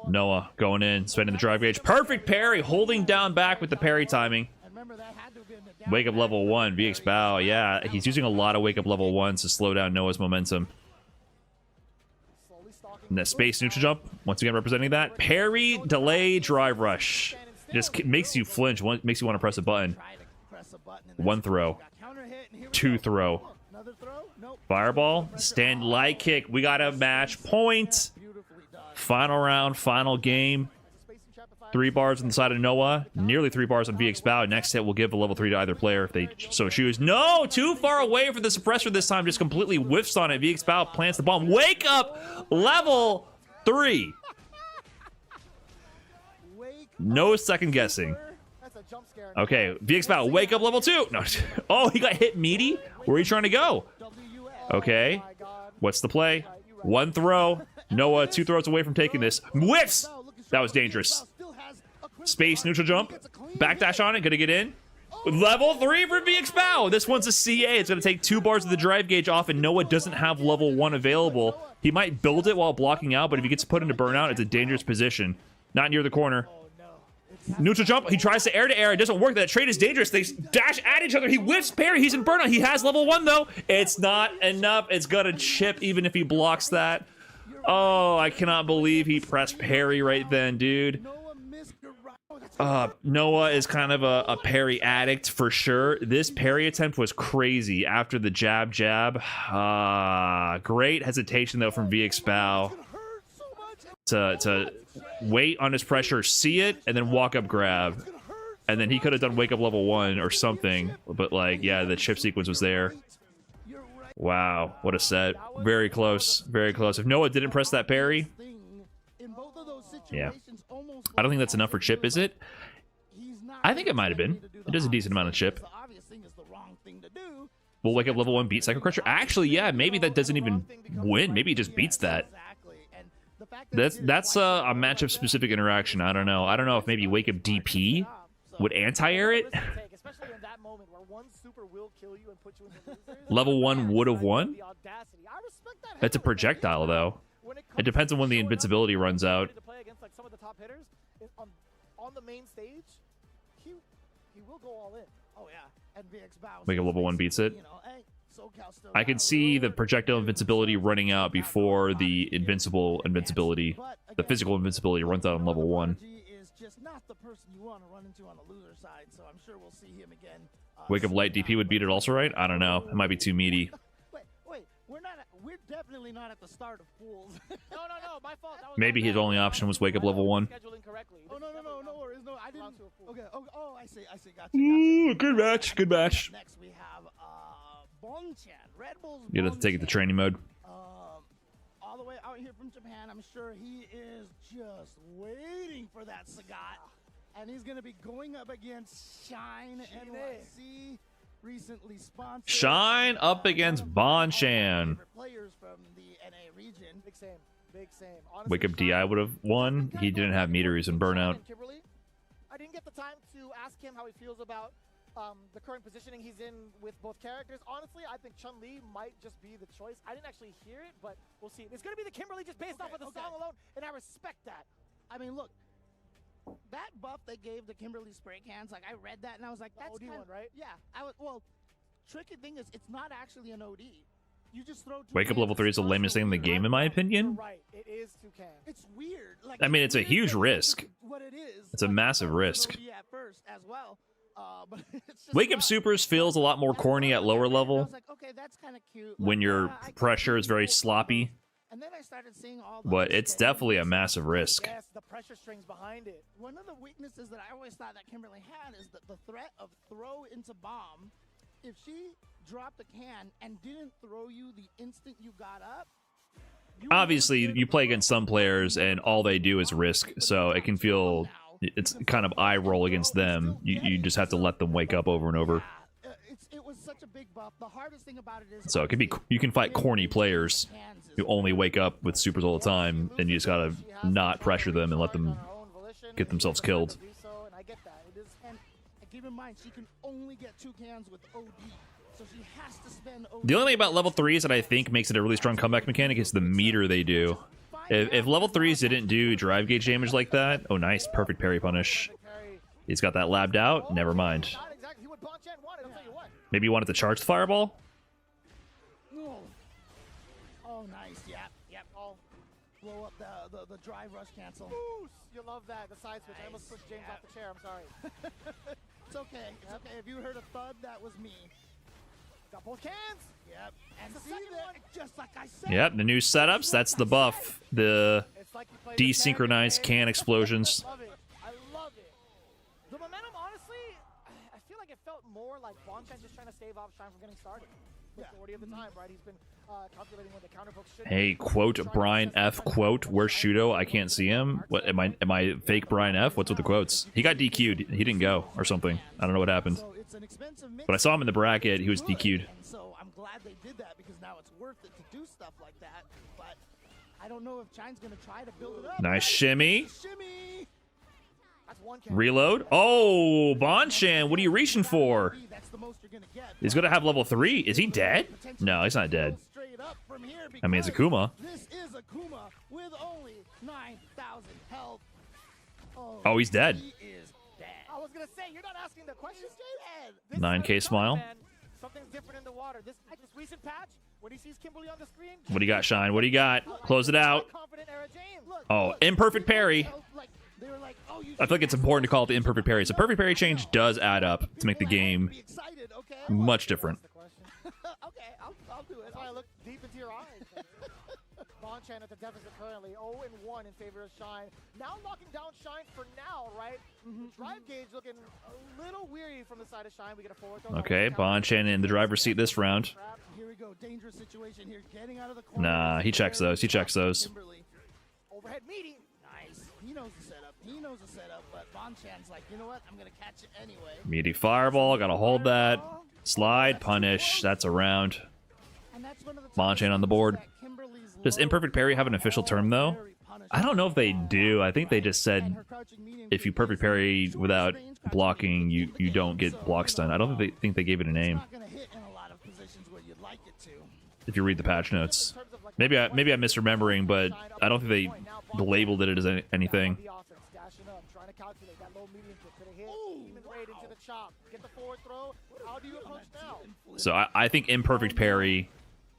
Speaker 1: Noah going in, spending the drive gauge. Perfect parry, holding down back with the parry timing. Wake up level 1, VX Bao. Yeah, he's using a lot of wake up level 1s to slow down Noah's momentum. And that space neutral jump, once again representing that. Parry, delay, drive rush. Just makes you flinch, makes you want to press a button. 1 throw. 2 throw. Fireball, stand light kick. We got a match point. Final round, final game. 3 bars on the side of Noah, nearly 3 bars on VX Bao. Next hit will give a level 3 to either player if they so choose. No, too far away for the suppressor this time. Just completely whiffs on it. VX Bao plants the bomb. Wake up, level 3. No second guessing. Okay, VX Bao, wake up level 2. No, oh, he got hit meaty. Where are you trying to go? Okay, what's the play? 1 throw. Noah 2 throws away from taking this. Whiffs. That was dangerous. Space neutral jump. Backdash on it. Gonna get in. Level 3 for VX Bao. This one's a CA. It's gonna take 2 bars of the drive gauge off, and Noah doesn't have level 1 available. He might build it while blocking out, but if he gets put into burnout, it's a dangerous position. Not near the corner. Neutral jump. He tries to air. It doesn't work. That trade is dangerous. They dash at each other. He whiffs parry. He's in burnout. He has level 1 though. It's not enough. It's gonna chip even if he blocks that. Oh, I cannot believe he pressed parry right then, dude. Noah is kind of a parry addict for sure. This parry attempt was crazy after the jab. Great hesitation though from VX Bao to wait on his pressure, see it, and then walk up grab. And then he could have done wake up level 1 or something, but like, yeah, the chip sequence was there. Wow, what a set. Very close, very close. If Noah didn't press that parry, yeah. I don't think that's enough for chip, is it? I think it might have been. It does a decent amount of chip. Will wake up level 1 beat Psycho Crusher? Actually, yeah, maybe that doesn't even win. Maybe it just beats that. That's a matchup specific interaction. I don't know. I don't know if maybe wake up DP would anti-air it. Level 1 would have won. That's a projectile though. It depends on when the invincibility runs out.
Speaker 7: On the main stage, he will go all in. Oh yeah, and VX Bao.
Speaker 1: Wake up level 1 beats it. I can see the projectile invincibility running out before the invincibility. The physical invincibility runs out on level 1. Wake up light DP would beat it also, right? I don't know. It might be too meaty.
Speaker 6: Wait, we're definitely not at the start of pools.
Speaker 7: No, my fault.
Speaker 1: Maybe his only option was wake up level 1.
Speaker 6: Oh no worries. No, I didn't. Okay. Oh, I see. Gotcha.
Speaker 1: Ooh, good match. Good match.
Speaker 6: Next we have Bonchan, Red Bull's
Speaker 1: You have to take it to training mode.
Speaker 6: All the way out here from Japan. I'm sure he is just waiting for that Sagat. And he's going to be going up against Shine NYC, recently sponsored.
Speaker 1: Shine up against Bonchan.
Speaker 6: Players from the NA region.
Speaker 7: Big Sam. big same. Honestly,
Speaker 1: Wake Up DI would have won. He didn't have meters and burnout.
Speaker 7: Kimberly, I didn't get the time to ask him how he feels about the current positioning he's in with both characters. Honestly, I think Chun-Li might just be the choice. I didn't actually hear it, but we'll see. It's going to be the Kimberly just based off of the song alone, and I respect that.
Speaker 6: I mean, look, that buff they gave the Kimberly spray cans, like I read that and I was like, that's
Speaker 7: OD one, right?
Speaker 6: Yeah. Well, tricky thing is it's not actually an OD. You just throw
Speaker 1: Wake Up level 3 is the lamest thing in the game, in my opinion.
Speaker 7: Right, it is 2 cans.
Speaker 6: It's weird. Like,
Speaker 1: I mean, it's a
Speaker 6: weird
Speaker 1: huge
Speaker 6: that
Speaker 1: risk.
Speaker 6: what it is.
Speaker 1: It's a massive risk.
Speaker 6: OD at first as well. But it's just
Speaker 1: Wake Up
Speaker 6: not.
Speaker 1: Supers feels a lot more corny at lower
Speaker 6: I
Speaker 1: level
Speaker 6: was like, okay, that's kind of cute.
Speaker 1: when
Speaker 6: Like,
Speaker 1: your
Speaker 6: I
Speaker 1: pressure is very
Speaker 6: cool
Speaker 1: sloppy,
Speaker 6: And then I started seeing all the
Speaker 1: but
Speaker 6: other
Speaker 1: it's
Speaker 6: stuff.
Speaker 1: definitely a massive risk.
Speaker 7: Yes, the pressure strings behind it.
Speaker 6: One of the weaknesses that I always thought that Kimberly had is that the threat of throw into bomb. If she dropped a can and didn't throw you the instant you got up, you
Speaker 1: Obviously,
Speaker 6: would've
Speaker 1: you
Speaker 6: been
Speaker 1: play against some players and all they do is risk, so it can feel, it's kind of eye roll against them. You just have to let them wake up over and over.
Speaker 6: it was such a big buff. The hardest thing about it is
Speaker 1: So it could be, you can fight corny players who only wake up with supers all the time, and you just gotta not pressure them and let them get themselves killed.
Speaker 6: And I get that. It is, and keep in mind, she can only get 2 cans with OD, so she has to spend OD.
Speaker 1: The only thing about level 3s that I think makes it a really strong comeback mechanic is the meter they do. If level 3s didn't do drive gauge damage like that, oh nice, perfect parry punish. He's got that labbed out, never mind.
Speaker 7: Not exactly what Bonchan wanted, I'll tell you what.
Speaker 1: Maybe you wanted to charge the fireball?
Speaker 6: Oh, nice. Yep. I'll blow up the drive rush cancel.
Speaker 7: Boost! You love that, the side switch. I almost pushed James off the chair, I'm sorry.
Speaker 6: It's okay. It's okay. If you heard a thud, that was me.
Speaker 7: Got both cans!
Speaker 6: Yep. And
Speaker 7: It's the
Speaker 6: see
Speaker 7: second
Speaker 6: that?
Speaker 7: one.
Speaker 6: Just like I said.
Speaker 1: Yep, the new setups, that's the buff. The
Speaker 7: It's like you played the
Speaker 1: desynchronized can explosions.
Speaker 7: I love it. I love it. The momentum, honestly, I feel like it felt more like Bonchan just trying to stave off Shine from getting started. Majority of the time, right? He's been calculating when the counterpoke should
Speaker 1: Hey, quote Brian F. Quote, where's Shudo? I can't see him. What am I fake Brian F? What's with the quotes? He got DQ'd. He didn't go or something. I don't know what happened.
Speaker 6: So it's an expensive mix.
Speaker 1: But I saw him in the bracket. He was
Speaker 6: Good.
Speaker 1: DQ'd.
Speaker 6: And so I'm glad they did that because now it's worth it to do stuff like that. But I don't know if Chine's gonna try to build it up.
Speaker 1: Nice shimmy.
Speaker 6: Shimmy.
Speaker 7: That's one can.
Speaker 1: Reload. Oh, Bonchan, what are you reaching for?
Speaker 6: That's the most you're gonna get.
Speaker 1: He's gonna have level 3. Is he dead? No, he's not dead.
Speaker 6: Straight up from here
Speaker 1: I mean, it's
Speaker 6: because
Speaker 1: Akuma.
Speaker 6: This is Akuma with only 9,000 health.
Speaker 1: Oh, he's dead.
Speaker 6: He is dead.
Speaker 7: I was gonna say, you're not asking the questions, Jade.
Speaker 1: 9K smile.
Speaker 7: Something's different in the water. This recent patch, when he sees Kimberly on the screen.
Speaker 1: What do you got, Shine? What do you got? Close it out.
Speaker 7: Confident era James. Look,
Speaker 1: Oh, imperfect parry.
Speaker 6: Like, they were like, oh, you
Speaker 1: I feel like it's important to call it the imperfect parry. So perfect parry change does add up to make the game
Speaker 6: be excited, okay?
Speaker 1: much different.
Speaker 7: the question.
Speaker 6: Okay, I'll do it.
Speaker 7: That's why I look deep into your eyes. Bonchan at the deficit currently, 0-1 in favor of Shine. Now locking down Shine for now, right? Drive gauge looking a little weary from the side of Shine. We get a forward throw.
Speaker 1: Okay, Bonchan in the driver's seat this round.
Speaker 6: Here we go. Dangerous situation here. Getting out of the corner.
Speaker 1: Nah, he checks those. He checks those.
Speaker 6: Kimberly.
Speaker 7: Overhead meaty.
Speaker 6: Nice. He knows the setup. He knows the setup, but Bonchan's like, you know what? I'm going to catch it anyway.
Speaker 1: Meaty fireball. Gotta hold that. Slide, punish. That's a round.
Speaker 6: And that's one of the
Speaker 1: Bonchan on the board. Does imperfect parry have an official term, though? I don't know if they do. I think they just said if you perfect parry without blocking, you don't get block stun. I don't think they gave it a name.
Speaker 6: Not going to hit in a lot of positions where you'd like it to.
Speaker 1: If you read the patch notes, maybe I'm misremembering, but I don't think they labeled it as anything.
Speaker 7: The offense dashing up, trying to calculate that low medium kick. Could have hit. Demon raid into the chop. Get the forward throw. How do you approach now?
Speaker 1: So I think imperfect parry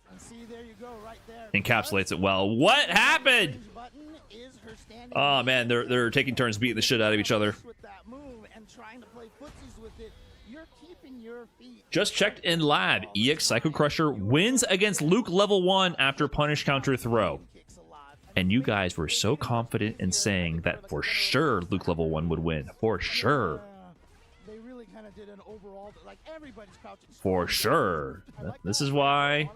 Speaker 6: And see, there you go, right there.
Speaker 1: encapsulates it well. What happened?
Speaker 6: Button is her standing
Speaker 1: Oh man, they're taking turns beating the shit out of each other.
Speaker 6: with that move and trying to play footsies with it. You're keeping your feet.
Speaker 1: Just checked in lab. EX Psycho Crusher wins against Luke level 1 after punish counter throw.
Speaker 6: Kicks a lot.
Speaker 1: And you guys were so confident in saying that for sure Luke level 1 would win. For sure.
Speaker 6: They really kind of did an overall, like everybody's crouching.
Speaker 1: For sure. This is why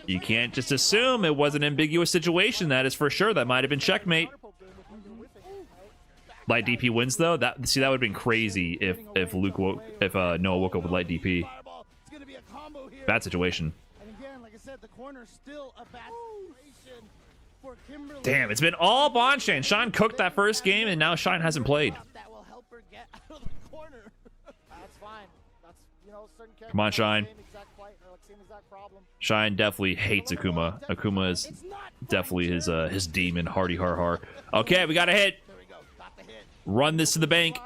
Speaker 1: you can't just assume it was an ambiguous situation. That is for sure. That might have been checkmate. Light DP wins though. That would have been crazy if Noah woke up with light DP.
Speaker 6: It's gonna be a combo here.
Speaker 1: Bad situation.
Speaker 6: And again, like I said, the corner's still a bad situation. for Kimberly.
Speaker 1: Damn, it's been all Bonchan. Shine cooked that first game, and now Shine hasn't played.
Speaker 6: That will help her get out of the corner.
Speaker 7: That's fine. That's, you know, certain characters
Speaker 1: Come on,
Speaker 7: have the
Speaker 1: Shine.
Speaker 7: same exact plight or, like, same exact problem.
Speaker 1: Shine definitely hates Akuma. Akuma is definitely his demon, hardy har har. Okay, we got a hit.
Speaker 6: There we go. Got the hit.
Speaker 1: Run this to the bank.
Speaker 6: Shine.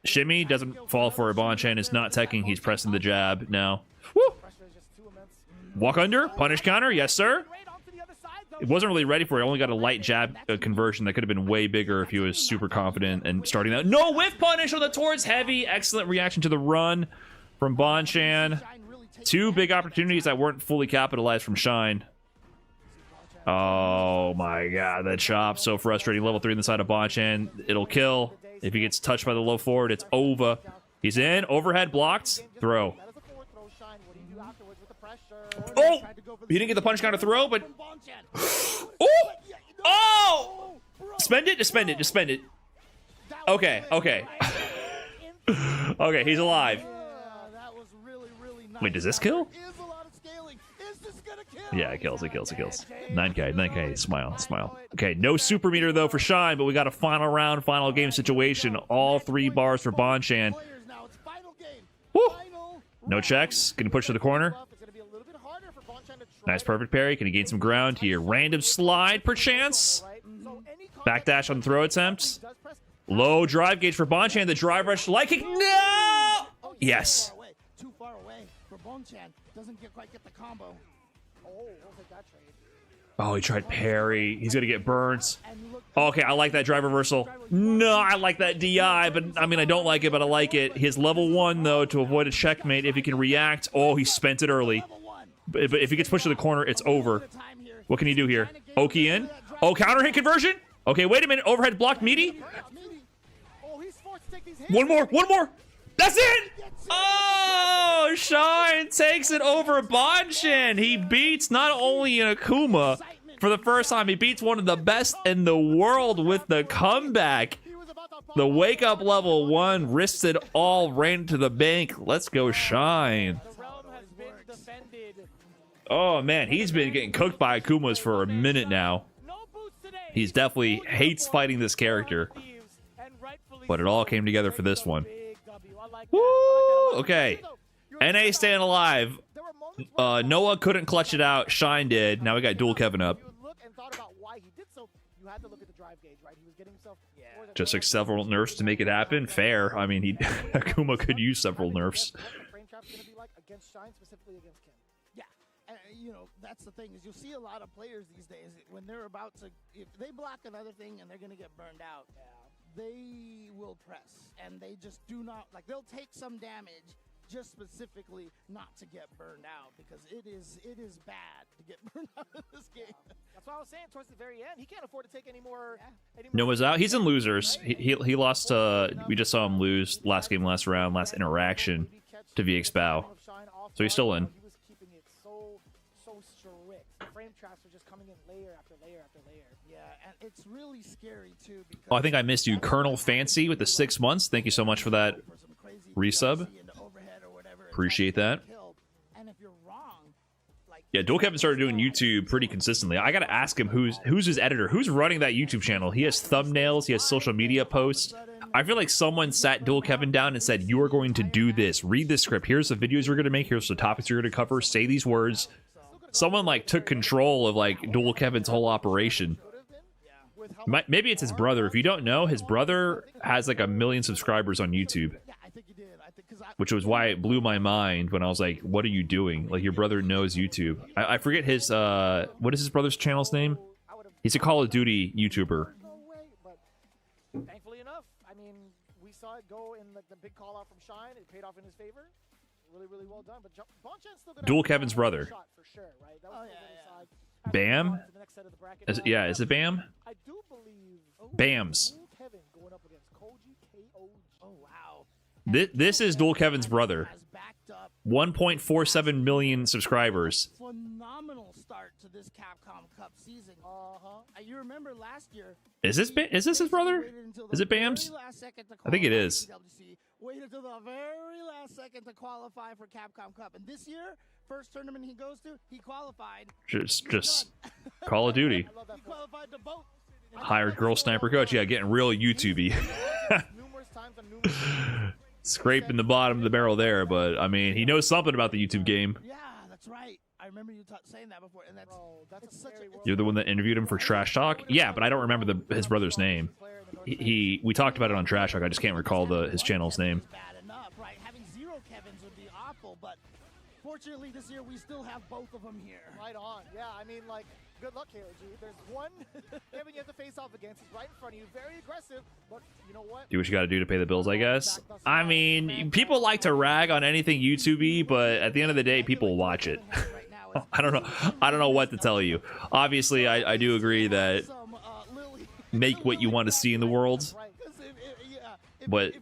Speaker 1: Shimmy doesn't fall for a Bonchan. Is not teching. He's pressing the jab now. Woo!
Speaker 7: Pressure is just too immense.
Speaker 1: Walk under. Punish counter. Yes, sir.
Speaker 7: Right onto the other side, though.
Speaker 1: It wasn't really ready for it. Only got a light jab conversion that could have been way bigger if he was super confident and starting that. No whiff punish on the towards heavy. Excellent reaction to the run from Bonchan.
Speaker 6: Shine really takes
Speaker 1: Two big opportunities that weren't fully capitalized from Shine. Oh my god, that chop. So frustrating. Level 3 on the side of Bonchan. It'll kill. If he gets touched by the low forward, it's over. He's in. Overhead blocked. Throw.
Speaker 7: That is a forward throw, Shine. What do you do afterwards with the pressure?
Speaker 1: Oh!
Speaker 7: Tried to go for the
Speaker 1: He didn't get the punish counter throw, but...
Speaker 6: from Bonchan.
Speaker 1: Oh! Oh! Spend it. Just spend it. Just spend it. Okay. Okay. Okay, he's alive.
Speaker 6: That was really, really nice.
Speaker 1: Wait, does this kill?
Speaker 6: Is a lot of scaling. Is this gonna kill?
Speaker 1: Yeah, it kills. It kills. It kills. 9k. 9k. Smile. Smile. Okay, no super meter, though, for Shine, but we got a final round, final game situation. All 3 bars for Bonchan.
Speaker 6: Players now. It's final game.
Speaker 1: Woo!
Speaker 6: Final
Speaker 1: No
Speaker 6: round.
Speaker 1: checks. Getting pushed to the corner.
Speaker 7: It's gonna be a little bit harder for Bonchan to try
Speaker 1: Nice perfect parry. Can he gain some ground here? Random slide, perchance.
Speaker 7: right? So any
Speaker 1: Backdash on the throw attempt.
Speaker 7: does press.
Speaker 1: Low drive gauge for Bonchan. The drive rush like kick. No! Yes.
Speaker 6: Too far away for Bonchan. Doesn't quite get the combo.
Speaker 7: Oh, we'll take that trade.
Speaker 1: Oh, he tried parry. He's going to get burnt.
Speaker 6: And look,
Speaker 1: Okay, I like that drive reversal. No, I like that DI, but I mean, I don't like it, but I like it. He has level 1, though, to avoid a checkmate if he can react. Oh, he spent it early.
Speaker 6: level 1.
Speaker 1: But if he gets pushed to the corner, it's over.
Speaker 6: Time here.
Speaker 1: What can he do here? Oki in. Oh, counter hit conversion. Okay, wait a minute. Overhead blocked meaty.
Speaker 7: Oh, he's forced to take these hits.
Speaker 1: One more. One more. That's it. Oh, Shine takes it over Bonchan. He beats not only an Akuma for the first time, he beats one of the best in the world with the comeback.
Speaker 7: He was about to
Speaker 1: The wake up level 1 risked it all, ran to the bank. Let's go, Shine.
Speaker 7: The realm has been defended.
Speaker 1: Oh man, he's been getting cooked by Akumas for a minute now.
Speaker 7: No boots today.
Speaker 1: He's definitely hates fighting this character, but it all came together for this one. Woo! Okay, NA staying alive. Noah couldn't clutch it out. Shine did. Now we got dual Kevin up.
Speaker 7: You look and thought about why he did so. You had to look at the drive gauge, right? He was getting himself.
Speaker 1: Just took several nerfs to make it happen. Fair. I mean, Akuma could use several nerfs.
Speaker 7: Frame trap's gonna be like against Shine, specifically against Kim.
Speaker 6: Yeah, and you know that's the thing is you'll see a lot of players these days when they're about to if they block another thing and they're gonna get burned out. They will press and they just do not like they'll take some damage just specifically not to get burned out because it is bad to get burned out in this game.
Speaker 7: That's what I was saying towards the very end. He can't afford to take any more.
Speaker 1: Noah's out. He's in losers. He lost. We just saw him lose last game, last round, last interaction to VX Bao. So he's still in.
Speaker 7: He was keeping it so strict. The frame traps were just coming in layer after layer after layer.
Speaker 6: Yeah, and it's really scary too because
Speaker 1: Oh, I think I missed you, Colonel Fancy, with the 6 months. Thank you so much for that
Speaker 6: for some crazy
Speaker 1: resub.
Speaker 6: into overhead or whatever,
Speaker 1: Appreciate that.
Speaker 6: killed. And if you're wrong, like
Speaker 1: Yeah, Dual Kevin started doing YouTube pretty consistently. I gotta ask him who's his editor, who's running that YouTube channel. He has thumbnails, he has social media posts. I feel like someone sat Dual Kevin down and said, "You are going to do this. Read this script. Here's the videos you're gonna make. Here's the topics you're gonna cover. Say these words." Someone like took control of like Dual Kevin's whole operation. Maybe it's his brother. If you don't know, his brother has like 1 million subscribers on YouTube,
Speaker 6: yeah, I think you did. I think because
Speaker 1: which was why it blew my mind when I was like, "What are you doing? Like your brother knows YouTube." I forget his what is his brother's channel's name? He's a Call of Duty YouTuber.
Speaker 7: No way, but thankfully enough, I mean, we saw it go in like the big call out from Shine. It paid off in his favor. Really, really well done. But Bonchan's still gonna
Speaker 1: Dual
Speaker 7: have
Speaker 1: Kevin's
Speaker 7: a
Speaker 1: brother.
Speaker 7: shot for sure, right? That was still good inside.
Speaker 1: Bam?
Speaker 7: To the next set of the bracket.
Speaker 1: Yeah, is it Bam?
Speaker 7: I do believe.
Speaker 1: Bams.
Speaker 7: Dual Kevin going up against KojiKOG.
Speaker 6: oh wow,
Speaker 1: This is Dual Kevin's brother.
Speaker 6: has backed up
Speaker 1: 1.47 million subscribers.
Speaker 6: phenomenal start to this Capcom Cup season. You remember last year?
Speaker 1: Is this his brother?
Speaker 6: waited until the
Speaker 1: Is it Bam's?
Speaker 6: very last second to
Speaker 1: I think it
Speaker 6: qualify
Speaker 1: is.
Speaker 6: for PWC, waited until the very last second to qualify for Capcom Cup, and this year first tournament he goes to, he qualified.
Speaker 1: Just Call of Duty.
Speaker 6: I love that. He qualified to both.
Speaker 1: Hired girl sniper coach. Yeah, getting real YouTubey.
Speaker 6: Numerous times on numerous times.
Speaker 1: Scraping the bottom of the barrel there, but I mean, he knows something about the YouTube game.
Speaker 6: Yeah, that's right. I remember you saying that before, and that's such a.
Speaker 1: You're the one that interviewed him for Trash Talk? Yeah, but I don't remember his brother's name. We talked about it on Trash Talk. I just can't recall his channel's name.
Speaker 6: Bad enough, right? Having 0 Kevins would be awful, but fortunately this year we still have both of them here.
Speaker 7: Right on. Yeah, I mean, like, good luck, KoG. There's one Kevin you have to face off against. He's right in front of you. Very aggressive, but you know what?
Speaker 1: Do what you got to do to pay the bills, I guess. I mean, people like to rag on anything YouTube-y, but at the end of the day, people watch it. I don't know. I don't know what to tell you. Obviously, I do agree that make what you want to see in the world. But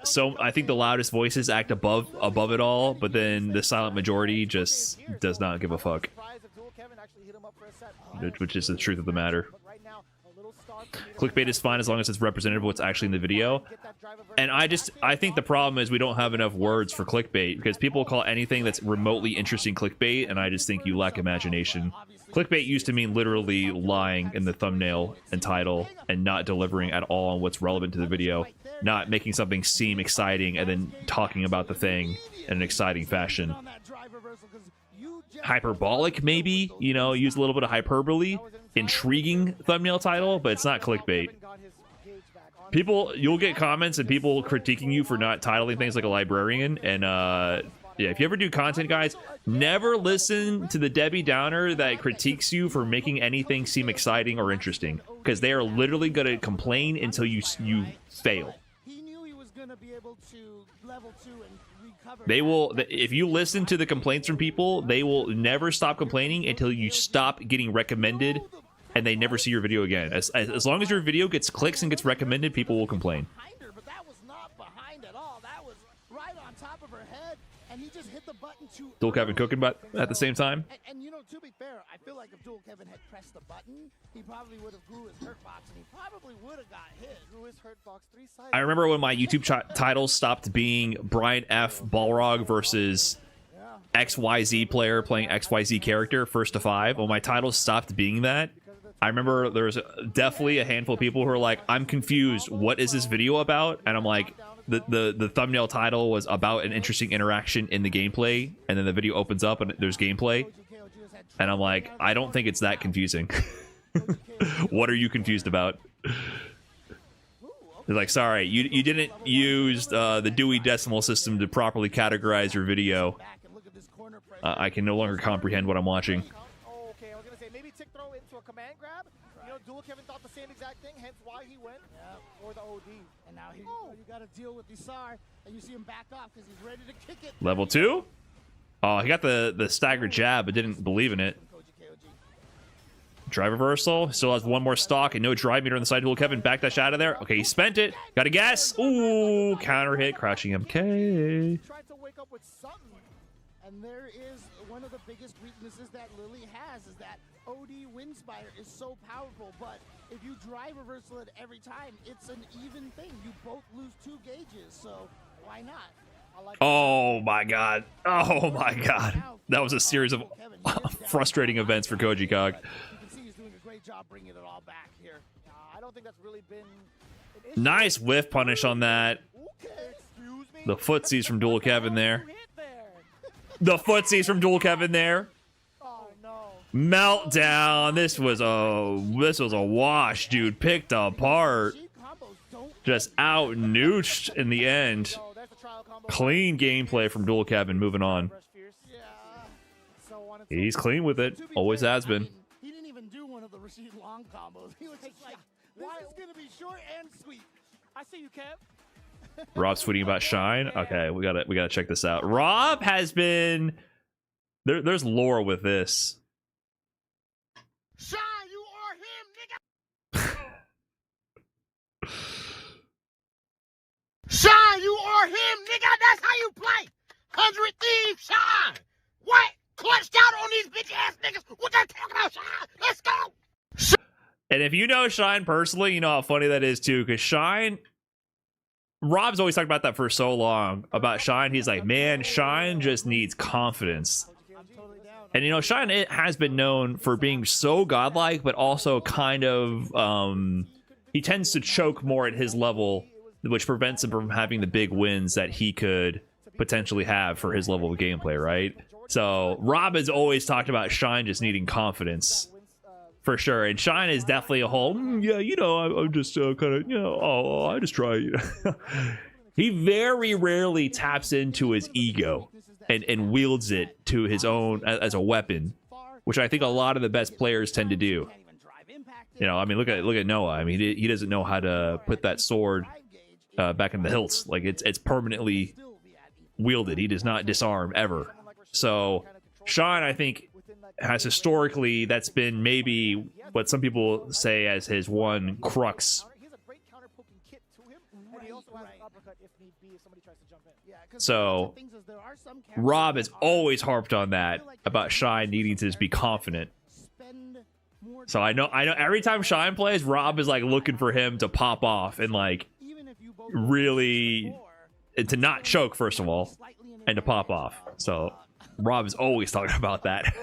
Speaker 1: so I think the loudest voices act above it all, but then the silent majority just does not give a fuck. Which is the truth of the matter. Clickbait is fine as long as it's representative of what's actually in the video. And I think the problem is we don't have enough words for clickbait, because people call anything that's remotely interesting clickbait, and I just think you lack imagination. Clickbait used to mean literally lying in the thumbnail and title and not delivering at all on what's relevant to the video, not making something seem exciting and then talking about the thing in an exciting fashion. Hyperbolic, maybe, you know, use a little bit of hyperbole. Intriguing thumbnail title, but it's not clickbait. You'll get comments and people critiquing you for not titling things like a librarian, and yeah, if you ever do content, guys, never listen to the Debbie Downer that critiques you for making anything seem exciting or interesting, because they are literally going to complain until you fail. They will, if you listen to the complaints from people, they will never stop complaining until you stop getting recommended and they never see your video again. As long as your video gets clicks and gets recommended, people will complain.
Speaker 6: But that was not behind at all. That was right on top of her head, and he just hit the button to
Speaker 1: Dual Kevin cooking butt at the same time.
Speaker 6: And you know, to be fair, I feel like if Dual Kevin had pressed the button, he probably would have grew his hurt box, and he probably would have got hit. Grew his hurt box 3 sides.
Speaker 1: I remember when my YouTube titles stopped being Brian F. Balrog versus XYZ player playing XYZ character, 1st to 5. When my titles stopped being that, I remember there was definitely a handful of people who were like, I'm confused. What is this video about? And I'm like, the thumbnail title was about an interesting interaction in the gameplay, and then the video opens up and there's gameplay. And I'm like, I don't think it's that confusing. What are you confused about? They're like, sorry, you didn't use the Dewey Decimal System to properly categorize your video. I can no longer comprehend what I'm watching.
Speaker 7: Okay, I was gonna say maybe tick throw into a command grab. You know, Dual Kevin thought the same exact thing, hence why he went for the OD.
Speaker 6: And now you got to deal with the SAR, and you see him back off because he's ready to kick it.
Speaker 1: Level 2? Oh, he got the staggered jab, but didn't believe in it. Drive reversal. Still has one more stock and no drive meter on the side. Dual Kevin back dash out of there. Okay, he spent it. Got a guess. Ooh, counter hit, crouching MK.
Speaker 6: Tried to wake up with something. And there is one of the biggest weaknesses that Lily has, is that OD Windspire is so powerful, but if you drive reversal it every time, it's an even thing. You both lose 2 gauges, so why not?
Speaker 1: Oh my god. Oh my god. That was a series of frustrating events for KojiKOG.
Speaker 6: You can see he's doing a great job bringing it all back here.
Speaker 7: I don't think that's really been
Speaker 1: Nice whiff punish on that. The footsies from Dual Kevin there. The footsies from Dual Kevin there.
Speaker 7: Oh no.
Speaker 1: Meltdown. This was a wash, dude. Picked apart. Just out nooched in the end. Clean gameplay from Dual Kevin. Moving on. He's clean with it. Always has been.
Speaker 6: He didn't even do one of the Rashid Long combos. He was just like, this is gonna be short and sweet.
Speaker 3: I see you, Kev.
Speaker 1: Rob's tweeting about Shine. Okay, we gotta check this out. Rob has been there's lore with this.
Speaker 6: Shine, you are him, nigga. Shine, you are him, nigga. That's how you play. 100 Thieves, Shine. What? Clutched out on these bitch ass niggas. What they talking about, Shine? Let's go.
Speaker 1: And if you know Shine personally, you know how funny that is too, because Shine, Rob's always talked about that for so long, about Shine. He's like, man, Shine just needs confidence. And you know, Shine It has been known for being so godlike, but also kind of he tends to choke more at his level, which prevents him from having the big wins that he could potentially have for his level of gameplay, right? So Rob has always talked about Shine just needing confidence, for sure. And Shine is definitely a whole, yeah, you know, I'm just kind of, you know, oh, I just try. He very rarely taps into his ego and wields it to his own as a weapon, which I think a lot of the best players tend to do. You know, I mean, look at Noah. I mean, he doesn't know how to put that sword back in the hilts. Like it's permanently wielded. He does not disarm ever. So Shine, I think, has historically, that's been maybe what some people say as his one crux. So Rob has always harped on that about Shine needing to just be confident. So I know every time Shine plays, Rob is like looking for him to pop off and like really, and to not choke first of all, and to pop off. So Rob is always talking about that.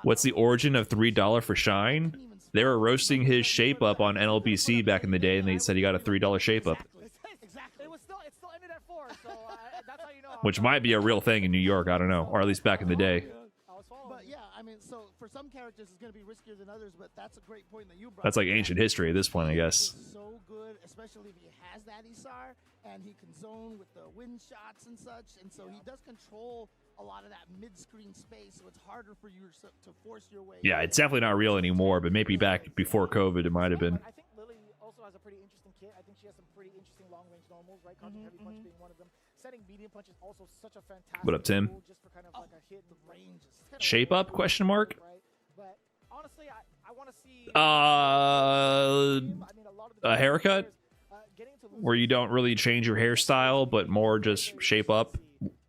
Speaker 1: What's the origin of $3 for Shine? They were roasting his shape up on NLBC back in the day, and they said he got a $3 shape up. Which might be a real thing in New York, I don't know, or at least back in the day.
Speaker 6: But yeah, I mean, so for some characters it's going to be riskier than others, but that's a great point that you brought.
Speaker 1: That's like ancient history at this point, I guess.
Speaker 6: So good, especially if he has that Isar and he can zone with the wind shots and such, and so he does control a lot of that mid-screen space, so it's harder for you to force your way.
Speaker 1: Yeah, it's definitely not real anymore, but maybe back before COVID it might have been.
Speaker 7: I think Lily also has a pretty interesting kit. I think she has some pretty interesting long-range normals, right? Contact heavy punch being one of them. Setting medium punch is also such a fantastic
Speaker 1: What up, Tim?
Speaker 7: tool just for kind of like a hit range.
Speaker 1: Shape up? Question mark?
Speaker 7: But honestly, I want to see
Speaker 1: a haircut where you don't really change your hairstyle, but more just shape up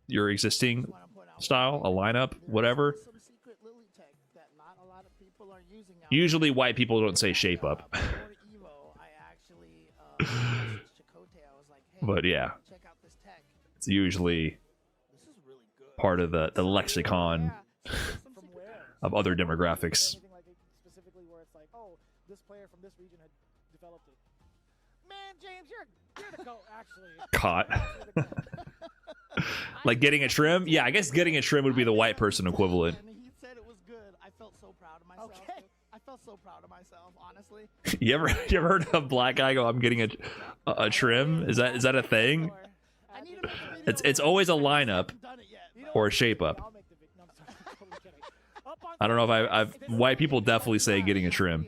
Speaker 1: your existing style, a lineup, whatever. Usually white people don't say shape up. But yeah, it's usually part of the lexicon of other demographics.
Speaker 7: Specifically where it's like, oh, this player from this region had developed it. Man, James, you're the GOAT, actually.
Speaker 1: Caught. Like getting a trim? Yeah, I guess getting a trim would be the white person equivalent.
Speaker 6: He said it was good. I felt so proud of myself.
Speaker 7: Okay.
Speaker 6: I felt so proud of myself, honestly.
Speaker 1: You ever heard a black guy go, I'm getting a trim? Is that a thing? It's always a lineup or a shape up. I don't know if I've white people definitely say getting a trim.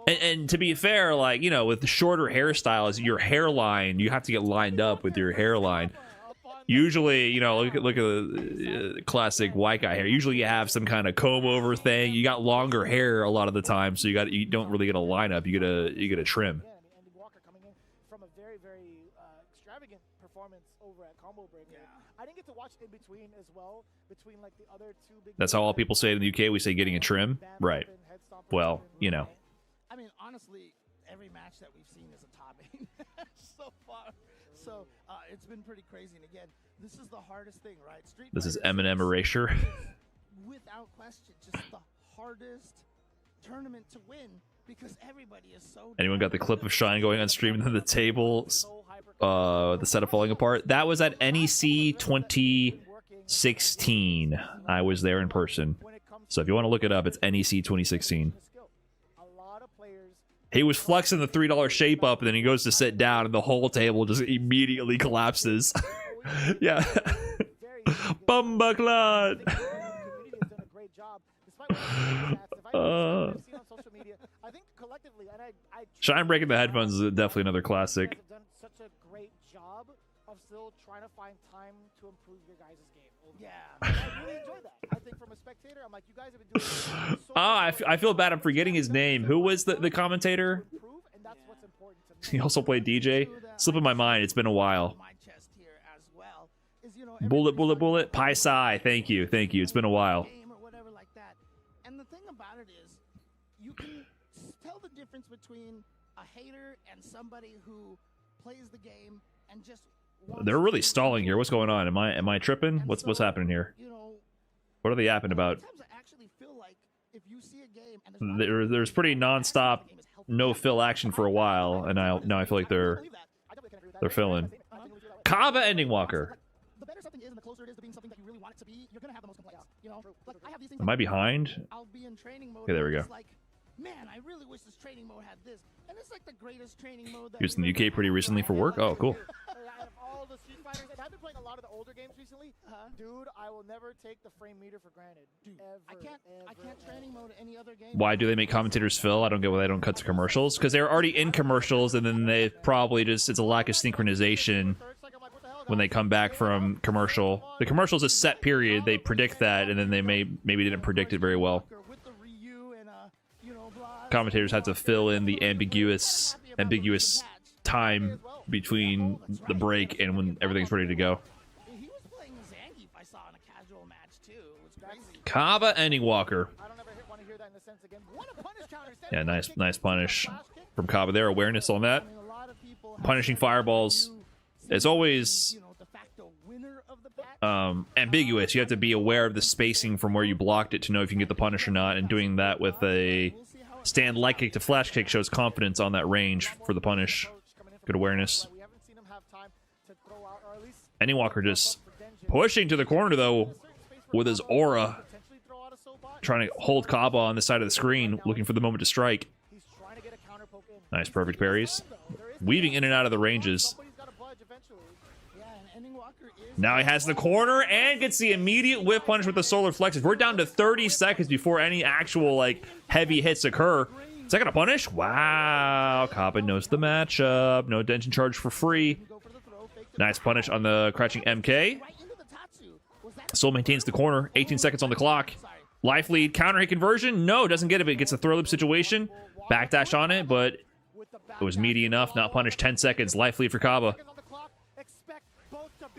Speaker 1: And to be fair, like, you know, with the shorter hairstyles, your hairline, you have to get lined up with your hairline. Usually, you know, look at the classic white guy hair. Usually you have some kind of comb over thing. You got longer hair a lot of the time, so you don't really get a lineup. You get a trim.
Speaker 7: EndingWalker coming in from a very, very extravagant performance over at Combo Breaker. I didn't get to watch in between as well, between like the other two big.
Speaker 1: That's how all people say it in the UK. We say getting a trim, right? Well, you know.
Speaker 6: I mean, honestly, every match that we've seen is a top 8 so far. So it's been pretty crazy. And again, this is the hardest thing, right?
Speaker 1: This is Eminem Erasure.
Speaker 6: Without question, just the hardest tournament to win because everybody is so.
Speaker 1: Anyone got the clip of Shine going on stream and then the table, the setup falling apart? That was at NEC 2016. I was there in person. So if you want to look it up, it's NEC 2016. He was flexing the $3 shape up, and then he goes to sit down, and the whole table just immediately collapses. Yeah. Bumbaclot! Shine breaking the headphones is definitely another classic.
Speaker 7: Done such a great job of still trying to find time to improve your guys' game. Yeah, I really enjoyed that. I think from a spectator, I'm like, you guys have been doing so
Speaker 1: I feel bad. I'm forgetting his name. Who was the commentator?
Speaker 7: and that's what's important to me.
Speaker 1: He also played DJ. Slipping my mind. It's been a while. Bullet. Pi Psi. Thank you. It's been a while.
Speaker 6: And the thing about it is, you can tell the difference between a hater and somebody who plays the game and just
Speaker 1: They're really stalling here. What's going on? Am I tripping? What's happening here? What are they yapping about? There's pretty non-stop, no fill action for a while, and now I feel like they're filling. Caba EndingWalker.
Speaker 6: The better something is, and the closer it is to being something that you really want it to be, you're gonna have the most complaints. You know, like I have these things.
Speaker 1: Am I behind?
Speaker 6: I'll be in training mode.
Speaker 1: Okay, there we go.
Speaker 6: Like, man, I really wish this training mode had this, and it's like the greatest training mode.
Speaker 1: He was in the UK pretty recently for work. Oh, cool.
Speaker 7: Out of all the Street Fighters, and I've been playing a lot of the older games recently. Dude, I will never take the frame meter for granted. Dude, I can't training mode any other game.
Speaker 1: Why do they make commentators fill? I don't get why they don't cut to commercials. Because they're already in commercials, and then they probably just, it's a lack of synchronization when they come back from commercial. The commercial's a set period. They predict that, and then they maybe didn't predict it very well. Commentators have to fill in the ambiguous time between the break and when everything's ready to go. Caba EndingWalker. Yeah, nice punish from Caba there. Awareness on that. Punishing fireballs. It's always ambiguous. You have to be aware of the spacing from where you blocked it to know if you can get the punish or not, and doing that with a stand light kick to flash kick shows confidence on that range for the punish. Good awareness. EndingWalker just pushing to the corner though with his aura, trying to hold Caba on the side of the screen, looking for the moment to strike. Nice perfect parries, weaving in and out of the ranges. Now he has the corner and gets the immediate whip punish with the solar flexes. We're down to 30 seconds before any actual like heavy hits occur. Is that gonna punish? Wow, Caba knows the matchup. No dension charge for free. Nice punish on the crouching MK. Soul maintains the corner. 18 seconds on the clock. Life lead, counter hit conversion. No, doesn't get it, but it gets a throw loop situation. Backdash on it, but it was meaty enough. Not punished. 10 seconds. Life lead for Caba.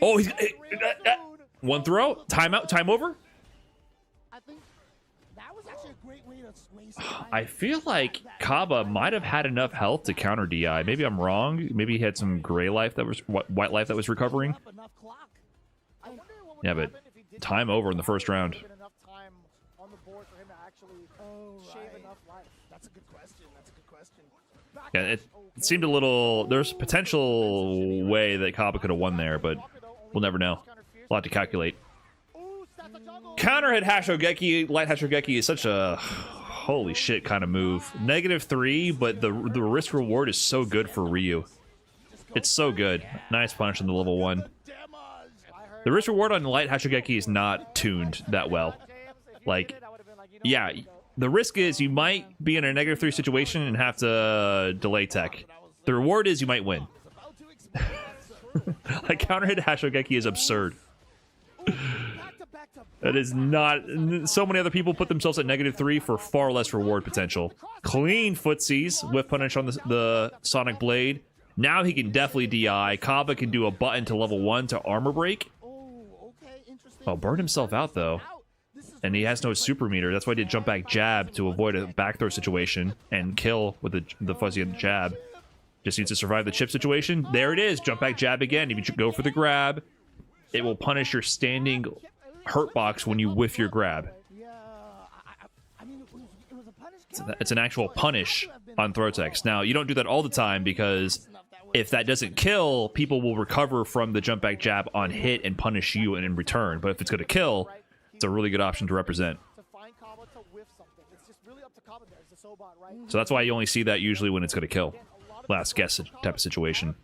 Speaker 1: Oh, he's one throw. Timeout. Time over. I feel like Caba might have had enough health to counter DI. Maybe I'm wrong. Maybe he had some gray life that was white life that was recovering. Yeah, but time over in the first round. Yeah, it seemed a little. There's a potential way that Caba could have won there, but we'll never know. A lot to calculate. Counter hit Hashogeki. Light Hashogeki is such a holy shit kind of move. -3, but the risk reward is so good for Ryu. It's so good. Nice punish on the level 1. The risk reward on Light Hashogeki is not tuned that well. Like, yeah, the risk is you might be in a -3 situation and have to delay tech. The reward is you might win. Like, counter hit Hashogeki is absurd. That is not. So many other people put themselves at -3 for far less reward potential. Clean footsies with punish on the Sonic Blade. Now he can definitely DI. Caba can do a button to level 1 to armor break. Oh, burned himself out though. And he has no super meter. That's why he did jump back jab to avoid a back throw situation and kill with the fuzzy jab. Just needs to survive the chip situation. There it is. Jump back jab again. If you go for the grab, it will punish your standing hurt box when you whiff your grab. It's an actual punish on throw techs. Now, you don't do that all the time because if that doesn't kill, people will recover from the jump back jab on hit and punish you in return. But if it's going to kill, it's a really good option to represent. So that's why you only see that usually when it's going to kill. Last guess type of situation.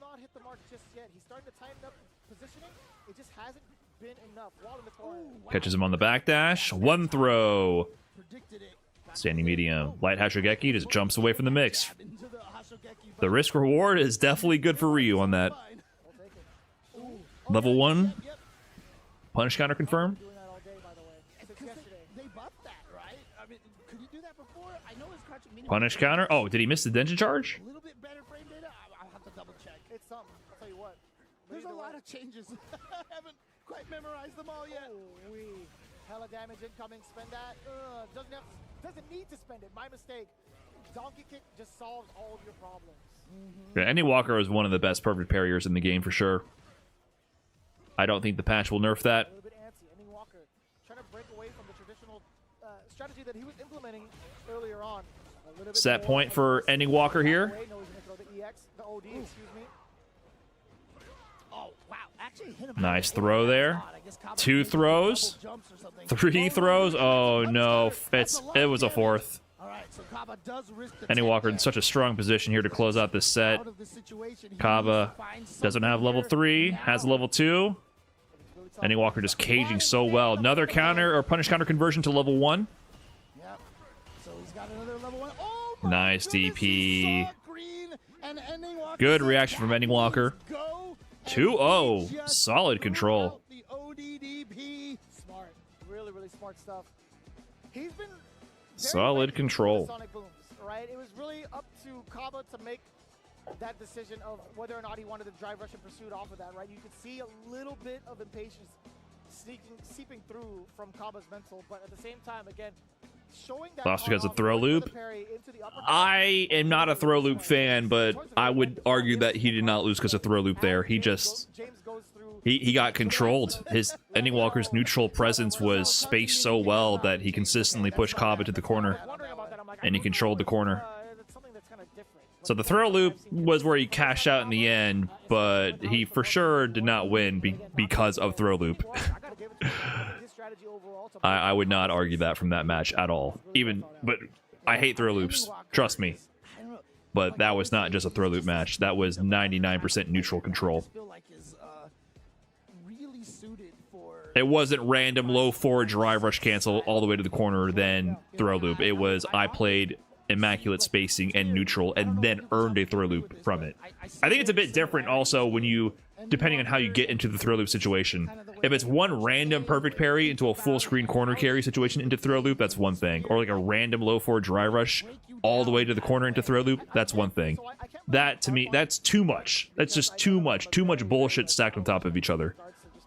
Speaker 1: Catches him on the backdash. One throw. Standing medium. Light Hashogeki just jumps away from the mix. The risk reward is definitely good for Ryu on that. Level 1. Punish counter confirmed. Punish counter. Oh, did he miss the dension charge?
Speaker 6: There's a lot of changes. I haven't quite memorized them all yet.
Speaker 7: Hella damage incoming. Spend that. Doesn't need to spend it. My mistake. Donkey kick just solves all of your problems.
Speaker 1: Yeah, EndingWalker is one of the best perfect parriers in the game for sure. I don't think the patch will nerf that.
Speaker 7: A little bit antsy. EndingWalker trying to break away from the traditional strategy that he was implementing earlier on. A little bit
Speaker 1: Set
Speaker 7: more
Speaker 1: point for
Speaker 7: aggressive.
Speaker 1: EndingWalker here.
Speaker 7: No, he's gonna throw the EX, the OD, excuse me. Oh, wow. Actually hit him.
Speaker 1: Nice throw there.
Speaker 7: I guess Caba
Speaker 1: 2
Speaker 7: made
Speaker 1: throws.
Speaker 7: double jumps or something.
Speaker 1: 3 throws. Oh no, it was a 4th.
Speaker 7: All right, so Caba does risk the
Speaker 1: EndingWalker
Speaker 7: tech
Speaker 1: in such a strong position here to close out this set.
Speaker 7: out of the situation. He
Speaker 1: Caba
Speaker 7: needs to find
Speaker 1: doesn't have
Speaker 7: something
Speaker 1: level
Speaker 7: here
Speaker 1: 3,
Speaker 7: now.
Speaker 1: has level 2. EndingWalker just caging so well. Another counter or punish counter conversion to level 1.
Speaker 7: Yep. So he's got another level 1. Oh, my
Speaker 1: Nice
Speaker 7: goodness, he
Speaker 1: DP.
Speaker 7: saw green, and EndingWalker
Speaker 1: Good
Speaker 7: said,
Speaker 1: reaction from
Speaker 7: "That
Speaker 1: EndingWalker.
Speaker 7: means go," and
Speaker 1: 2-0.
Speaker 7: he just
Speaker 1: Solid
Speaker 7: threw
Speaker 1: control.
Speaker 7: out the ODDP. Smart. Really, really smart stuff. He's been very
Speaker 1: Solid
Speaker 7: ready for the
Speaker 1: control.
Speaker 7: Sonic booms, right? It was really up to Caba to make that decision of whether or not he wanted to drive rush and pursuit off of that, right? You could see a little bit of impatience seeping through from Caba's mental, but at the same time, again, showing that
Speaker 1: Lost because of
Speaker 7: on-off,
Speaker 1: throw
Speaker 7: going for
Speaker 1: loop.
Speaker 7: the parry into the uppercut.
Speaker 1: I am not a throw loop fan, but I would argue that he did not lose because of throw loop there. He just
Speaker 7: James goes through
Speaker 1: he got controlled. His EndingWalker's neutral presence was spaced so well that he consistently pushed Caba to the corner,
Speaker 7: wondering about that. I'm like,
Speaker 1: and he controlled the corner.
Speaker 7: that's something that's kind of different.
Speaker 1: So the throw loop was where he cashed out in the end, but he for sure did not win because of throw loop.
Speaker 7: I gotta give it to him. His strategy overall to
Speaker 1: I would not argue that from that match at all. But I hate throw loops. Trust me.
Speaker 7: I don't know.
Speaker 1: But that was not just a throw loop match. That was 99% neutral control.
Speaker 7: I feel like is really suited for
Speaker 1: It wasn't random low forward drive rush cancel all the way to the corner, then throw loop. It was I played immaculate spacing and neutral and then earned a throw loop from it. I think it's a bit different also when you, depending on how you get into the throw loop situation. If it's one random perfect parry into a full screen corner carry situation into throw loop, that's one thing. Or like a random low forward drive rush all the way to the corner into throw loop, that's one thing. That to me, that's too much. That's just too much bullshit stacked on top of each other.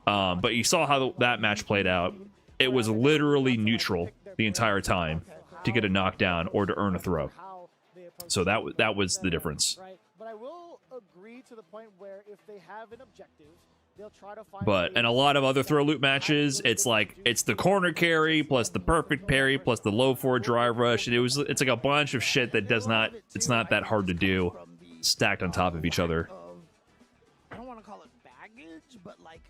Speaker 1: But you saw how that match played out. It was literally neutral the entire time to get a knockdown or to earn a throw. So that was the difference.
Speaker 7: right. But I will agree to the point where if they have an objective, they'll try to find
Speaker 1: But in a lot of other throw loop matches, it's like it's the corner carry plus the perfect parry plus the low forward drive rush. And it's like a bunch of shit that it's not that hard to do, stacked on top of each other.
Speaker 8: I don't want to call it baggage, but like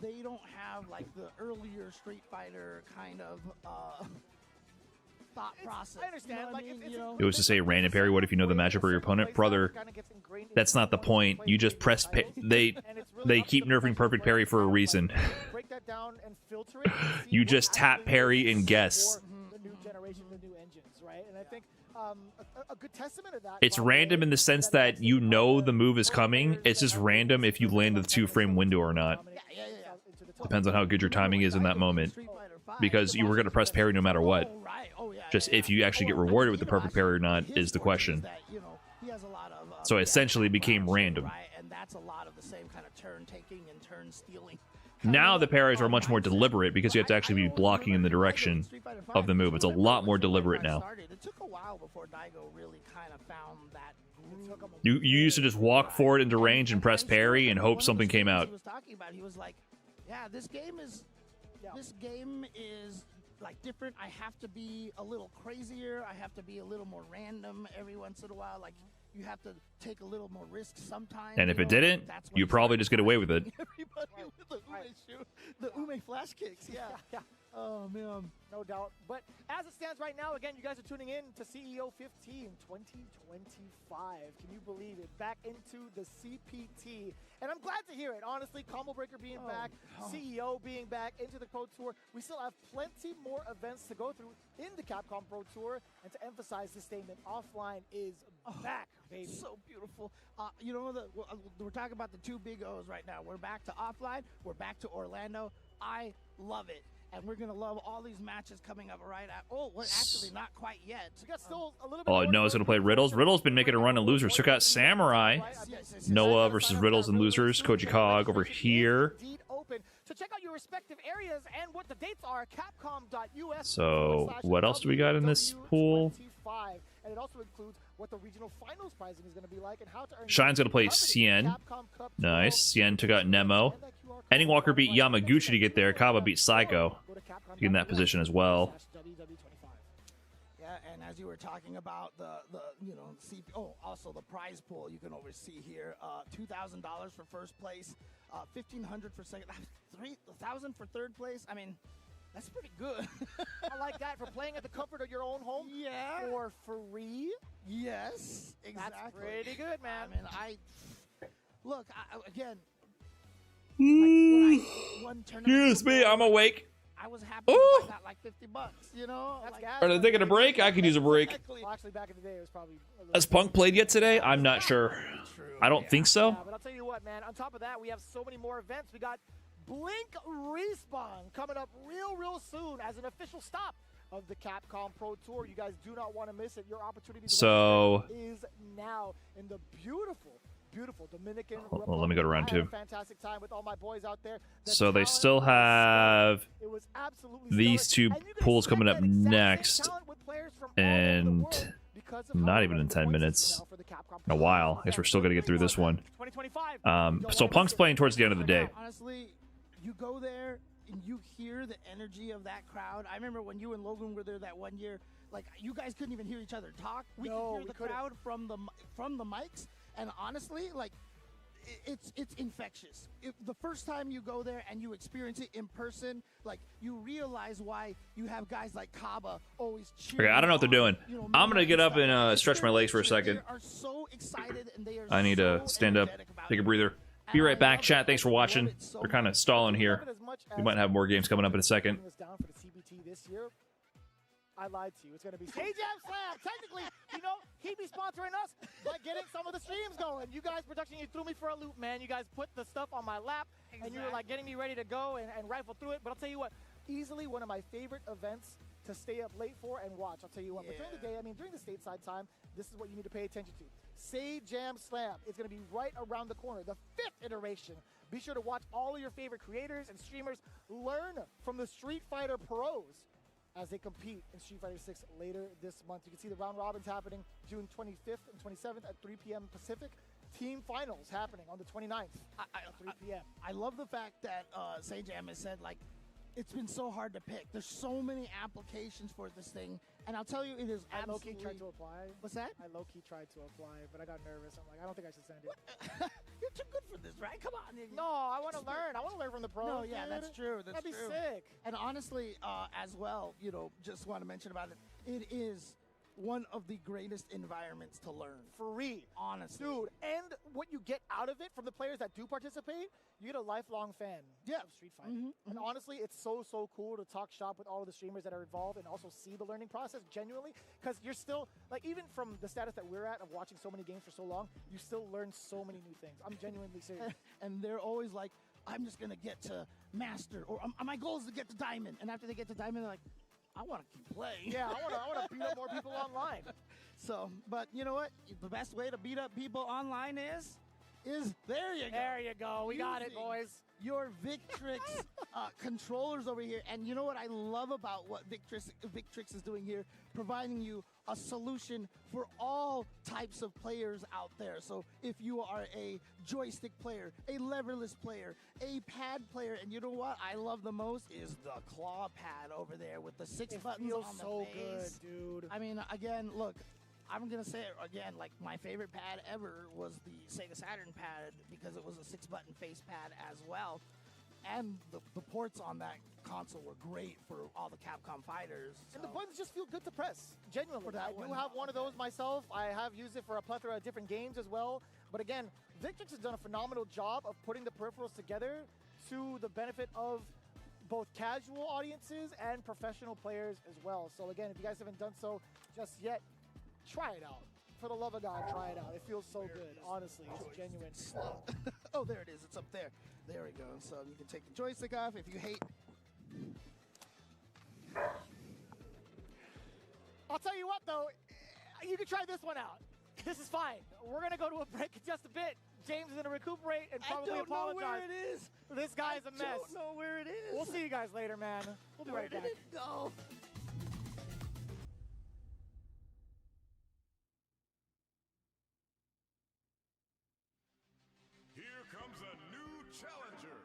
Speaker 8: they don't have like the earlier Street Fighter kind of thought process.
Speaker 7: I understand.
Speaker 8: You know what
Speaker 7: Like,
Speaker 8: I mean?
Speaker 7: it's-
Speaker 8: You know?
Speaker 1: It was to say random parry. What if you know the matchup or your opponent? Brother, that's not the point. You just press they keep nerfing perfect parry for a reason.
Speaker 7: Break that down and filter it and see
Speaker 1: You
Speaker 7: what
Speaker 1: just tap
Speaker 7: actually
Speaker 1: parry
Speaker 7: works
Speaker 1: and guess.
Speaker 7: for the new generation, the new engines, right? And I think a good testament of that.
Speaker 1: It's random in the sense that you know the move is coming. It's just random if you land the 2-frame window or not. Depends on how good your timing is in that moment.
Speaker 8: Street Fighter 5,
Speaker 1: Because you were going to press parry no matter what.
Speaker 8: Oh, right. Oh, yeah,
Speaker 1: Just
Speaker 8: yeah,
Speaker 1: if you actually get rewarded with the perfect parry or not is the question.
Speaker 8: that, you know, he has a lot of,
Speaker 1: So essentially it became random.
Speaker 8: right, and that's a lot of the same kind of turn taking and turn stealing.
Speaker 1: Now the parries are much more deliberate because you have to actually be blocking in the direction of the move. It's a lot more deliberate now.
Speaker 8: It took a while before Daigo really kind of found that groove.
Speaker 1: You used to just walk forward into range and press parry and hope something came out.
Speaker 8: He was talking about. He was like, "Yeah, this game is like different. I have to be a little crazier. I have to be a little more random every once in a while. Like you have to take a little more risk sometimes."
Speaker 1: And if
Speaker 8: you
Speaker 1: it
Speaker 8: know,
Speaker 1: didn't,
Speaker 8: that's when
Speaker 1: you
Speaker 8: he
Speaker 1: probably
Speaker 8: started
Speaker 1: just get away with it.
Speaker 8: Everybody with the ume shoe, the ume flash kicks. Yeah.
Speaker 7: Yeah.
Speaker 8: Oh man.
Speaker 7: No doubt. But as it stands right now, again, you guys are tuning in to CEO 15 2025. Can you believe it? Back into the CPT. And I'm glad to hear it. Honestly, Combo Breaker being back, CEO being back into the Pro Tour. We still have plenty more events to go through in the Capcom Pro Tour. And to emphasize this statement, offline is back, baby.
Speaker 8: So beautiful. You know, we're talking about the two big O's right now. We're back to offline. We're back to Orlando. I love it. And we're going to love all these matches coming up right at... Oh, well, actually, not quite yet.
Speaker 7: We got still a little bit
Speaker 1: Oh,
Speaker 7: more
Speaker 1: Noah's going to play Riddles. Riddle's been making a run in losers. Took out Samurai. Noah versus Riddles and losers. KojiKOG over here.
Speaker 7: Indeed open. to check out your respective areas and what the dates are. Capcom.us.
Speaker 1: So what else do we got in this pool?
Speaker 7: And it also includes what the regional finals pricing is going to be like and how to earn.
Speaker 1: Shine's gonna play Cien. Nice. Cien took out Nemo. EndingWalker beat Yamaguchi to get there. Caba beat Psycho to get in that position as well.
Speaker 8: Yeah, and as you were talking about the also the prize pool you can oversee here. $2,000 for first place, $1,500 for second, $3,000 for third place. I mean, that's pretty good.
Speaker 7: I like that for playing at the comfort of your own home.
Speaker 8: Yeah.
Speaker 7: For free.
Speaker 8: Yes, exactly.
Speaker 7: That's pretty good, man.
Speaker 8: I mean, look again. When I won tournament
Speaker 1: Excuse me, I'm awake.
Speaker 8: I was happy I got like $50, you know?
Speaker 7: That's
Speaker 8: Like,
Speaker 7: gas.
Speaker 1: Are they taking a break? I could use a break.
Speaker 8: exactly.
Speaker 7: Well, actually, back in the day, it was probably.
Speaker 1: Has Punk played yet today? I'm not sure. I don't think so.
Speaker 7: Yeah, but I'll tell you what, man. On top of that, we have so many more events. We got Blink Respawn coming up real soon as an official stop of the Capcom Pro Tour. You guys do not want to miss it. Your opportunity to is now in the beautiful Dominican Republic.
Speaker 1: Well, let me go to round two.
Speaker 7: Fantastic time with all my boys out there.
Speaker 1: So they still have these two pools coming up next, and not even in 10 minutes. In a while. I guess we're still going to get through this one. So Punk's playing towards the end of the day.
Speaker 8: Honestly, you go there and you hear the energy of that crowd. I remember when you and Logan were there that one year, like you guys couldn't even hear each other talk. We could hear the crowd from the mics, and honestly, like it's infectious. The first time you go there and you experience it in person, like you realize why you have guys like Caba always cheering.
Speaker 1: Okay, I don't know what they're doing. I'm gonna get up and stretch my legs for a second.
Speaker 8: They are so excited and they are
Speaker 1: I need to stand up, take a breather. Be right back, chat. Thanks for watching. We're kind of stalling here. We might have more games coming up in a second.
Speaker 7: I lied to you. It's going to be K-Jam Slam. Technically, you know, he'd be sponsoring us by getting some of the streams going. You guys, production, you threw me for a loop, man. You guys put the stuff on my lap, and you were like getting me ready to go and rifle through it. But I'll tell you what, easily one of my favorite events to stay up late for and watch. I'll tell you what, but during the day, I mean, during the stateside time, this is what you need to pay attention to. Say Jam Slam is going to be right around the corner, the 5th iteration. Be sure to watch all of your favorite creators and streamers learn from the Street Fighter pros as they compete in Street Fighter 6 later this month. You can see the round robins happening June 25th and 27th at 3 p.m. Pacific. Team finals happening on the 29th at 3 p.m.
Speaker 8: I love the fact that Say Jam has said, like, it's been so hard to pick. There's so many applications for this thing. And I'll tell you, it is
Speaker 7: I
Speaker 8: absolutely...
Speaker 7: low-key tried to apply.
Speaker 8: What's that?
Speaker 7: I low-key tried to apply, but I got nervous. I'm like, I don't think I should send it.
Speaker 8: You're too good for this, right? Come on.
Speaker 7: No, I want to learn. I want to learn from the pros.
Speaker 8: No, yeah,
Speaker 7: dude.
Speaker 8: that's true. That'd
Speaker 7: be sick.
Speaker 8: And honestly, as well, you know, just want to mention about it, it is one of the greatest environments to learn.
Speaker 7: Free.
Speaker 8: Honestly.
Speaker 7: Dude, and what you get out of it from the players that do participate, you get a lifelong fan of Street Fighter. And honestly, it's so cool to talk shop with all of the streamers that are involved and also see the learning process genuinely, because you're still, like, even from the status that we're at of watching so many games for so long, you still learn so many new things. I'm genuinely serious.
Speaker 8: And they're always like, I'm just going to get to Master, or my goal is to get to Diamond. And after they get to Diamond, they're like, I want to keep playing.
Speaker 7: Yeah, I want to beat up more people online.
Speaker 8: So, but you know what? The best way to beat up people online is there you go.
Speaker 7: There you go. We got it, boys.
Speaker 8: Your Victrix controllers over here. And you know what I love about what Victrix is doing here? Providing you a solution for all types of players out there. So if you are a joystick player, a leverless player, a pad player, and you know what I love the most is the claw pad over there with the 6 buttons on the
Speaker 7: so
Speaker 8: face.
Speaker 7: good, dude.
Speaker 8: I mean, again, look, I'm going to say it again, like my favorite pad ever was the Sega Saturn pad because it was a 6-button face pad as well. And the ports on that console were great for all the Capcom fighters.
Speaker 7: And the buttons just feel good to press, genuinely. I do have one of those myself. I have used it for a plethora of different games as well. But again, Victrix has done a phenomenal job of putting the peripherals together to the benefit of both casual audiences and professional players as well. So again, if you guys haven't done so just yet, try it out. For the love of God, try it out. It feels so good. Honestly, it's genuine.
Speaker 8: Oh, there it is. It's up there. There we go. So you can take the joystick off if you hate.
Speaker 7: I'll tell you what, though. You can try this one out. This is fine. We're going to go to a break in just a bit.
Speaker 3: James is gonna recuperate and probably
Speaker 8: I don't know
Speaker 3: apologize.
Speaker 8: where it is.
Speaker 3: This guy's a mess.
Speaker 8: I don't know where it is.
Speaker 3: We'll see you guys later, man. We'll be
Speaker 8: Where
Speaker 3: right
Speaker 8: did
Speaker 3: back.
Speaker 8: it go?
Speaker 5: Here comes a new challenger.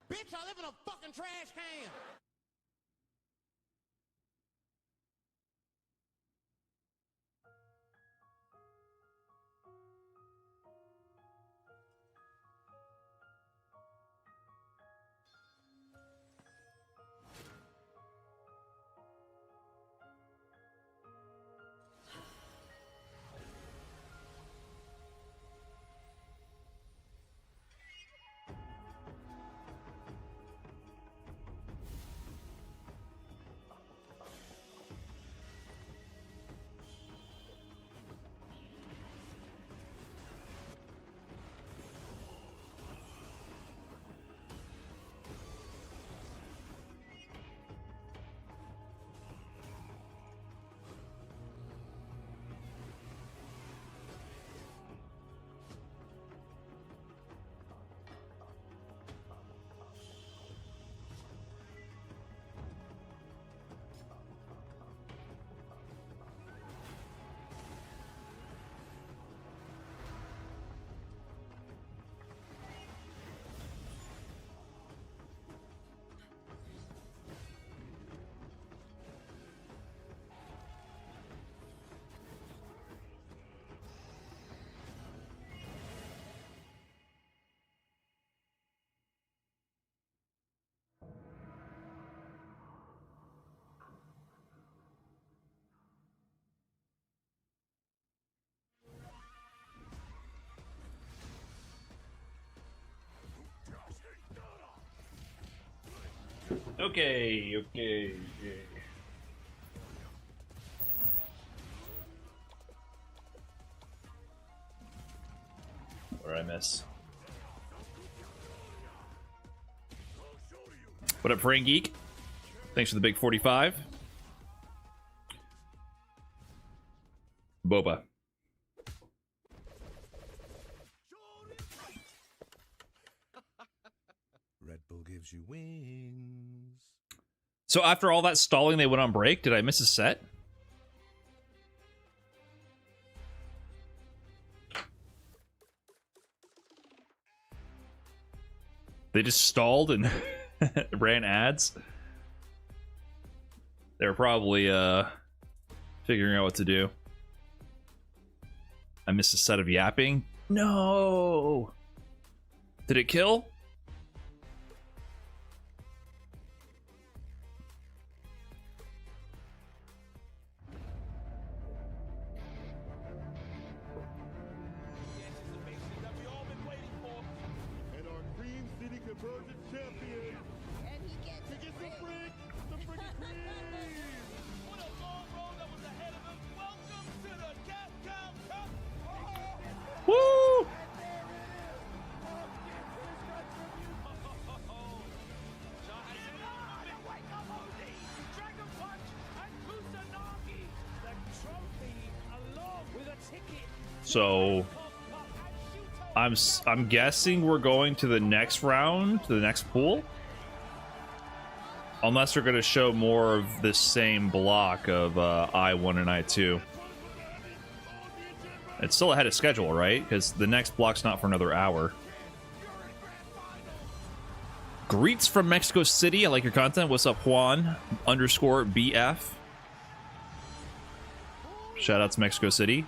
Speaker 9: Bitch, I live in a fucking trash can.
Speaker 1: Okay. Where I miss? What up, Frank Geek? Thanks for the big 45. Boba.
Speaker 5: Red Bull gives you wings.
Speaker 1: So after all that stalling, they went on break. Did I miss a set? They just stalled and ran ads. They were probably figuring out what to do. I missed a set of yapping. No. Did it kill? Woo! So I'm guessing we're going to the next round, to the next pool. Unless they're going to show more of this same block of I1 and I2. It's still ahead of schedule, right? Because the next block's not for another hour. Greets from Mexico City. I like your content. What's up, Juan _BF? Shout out to Mexico City.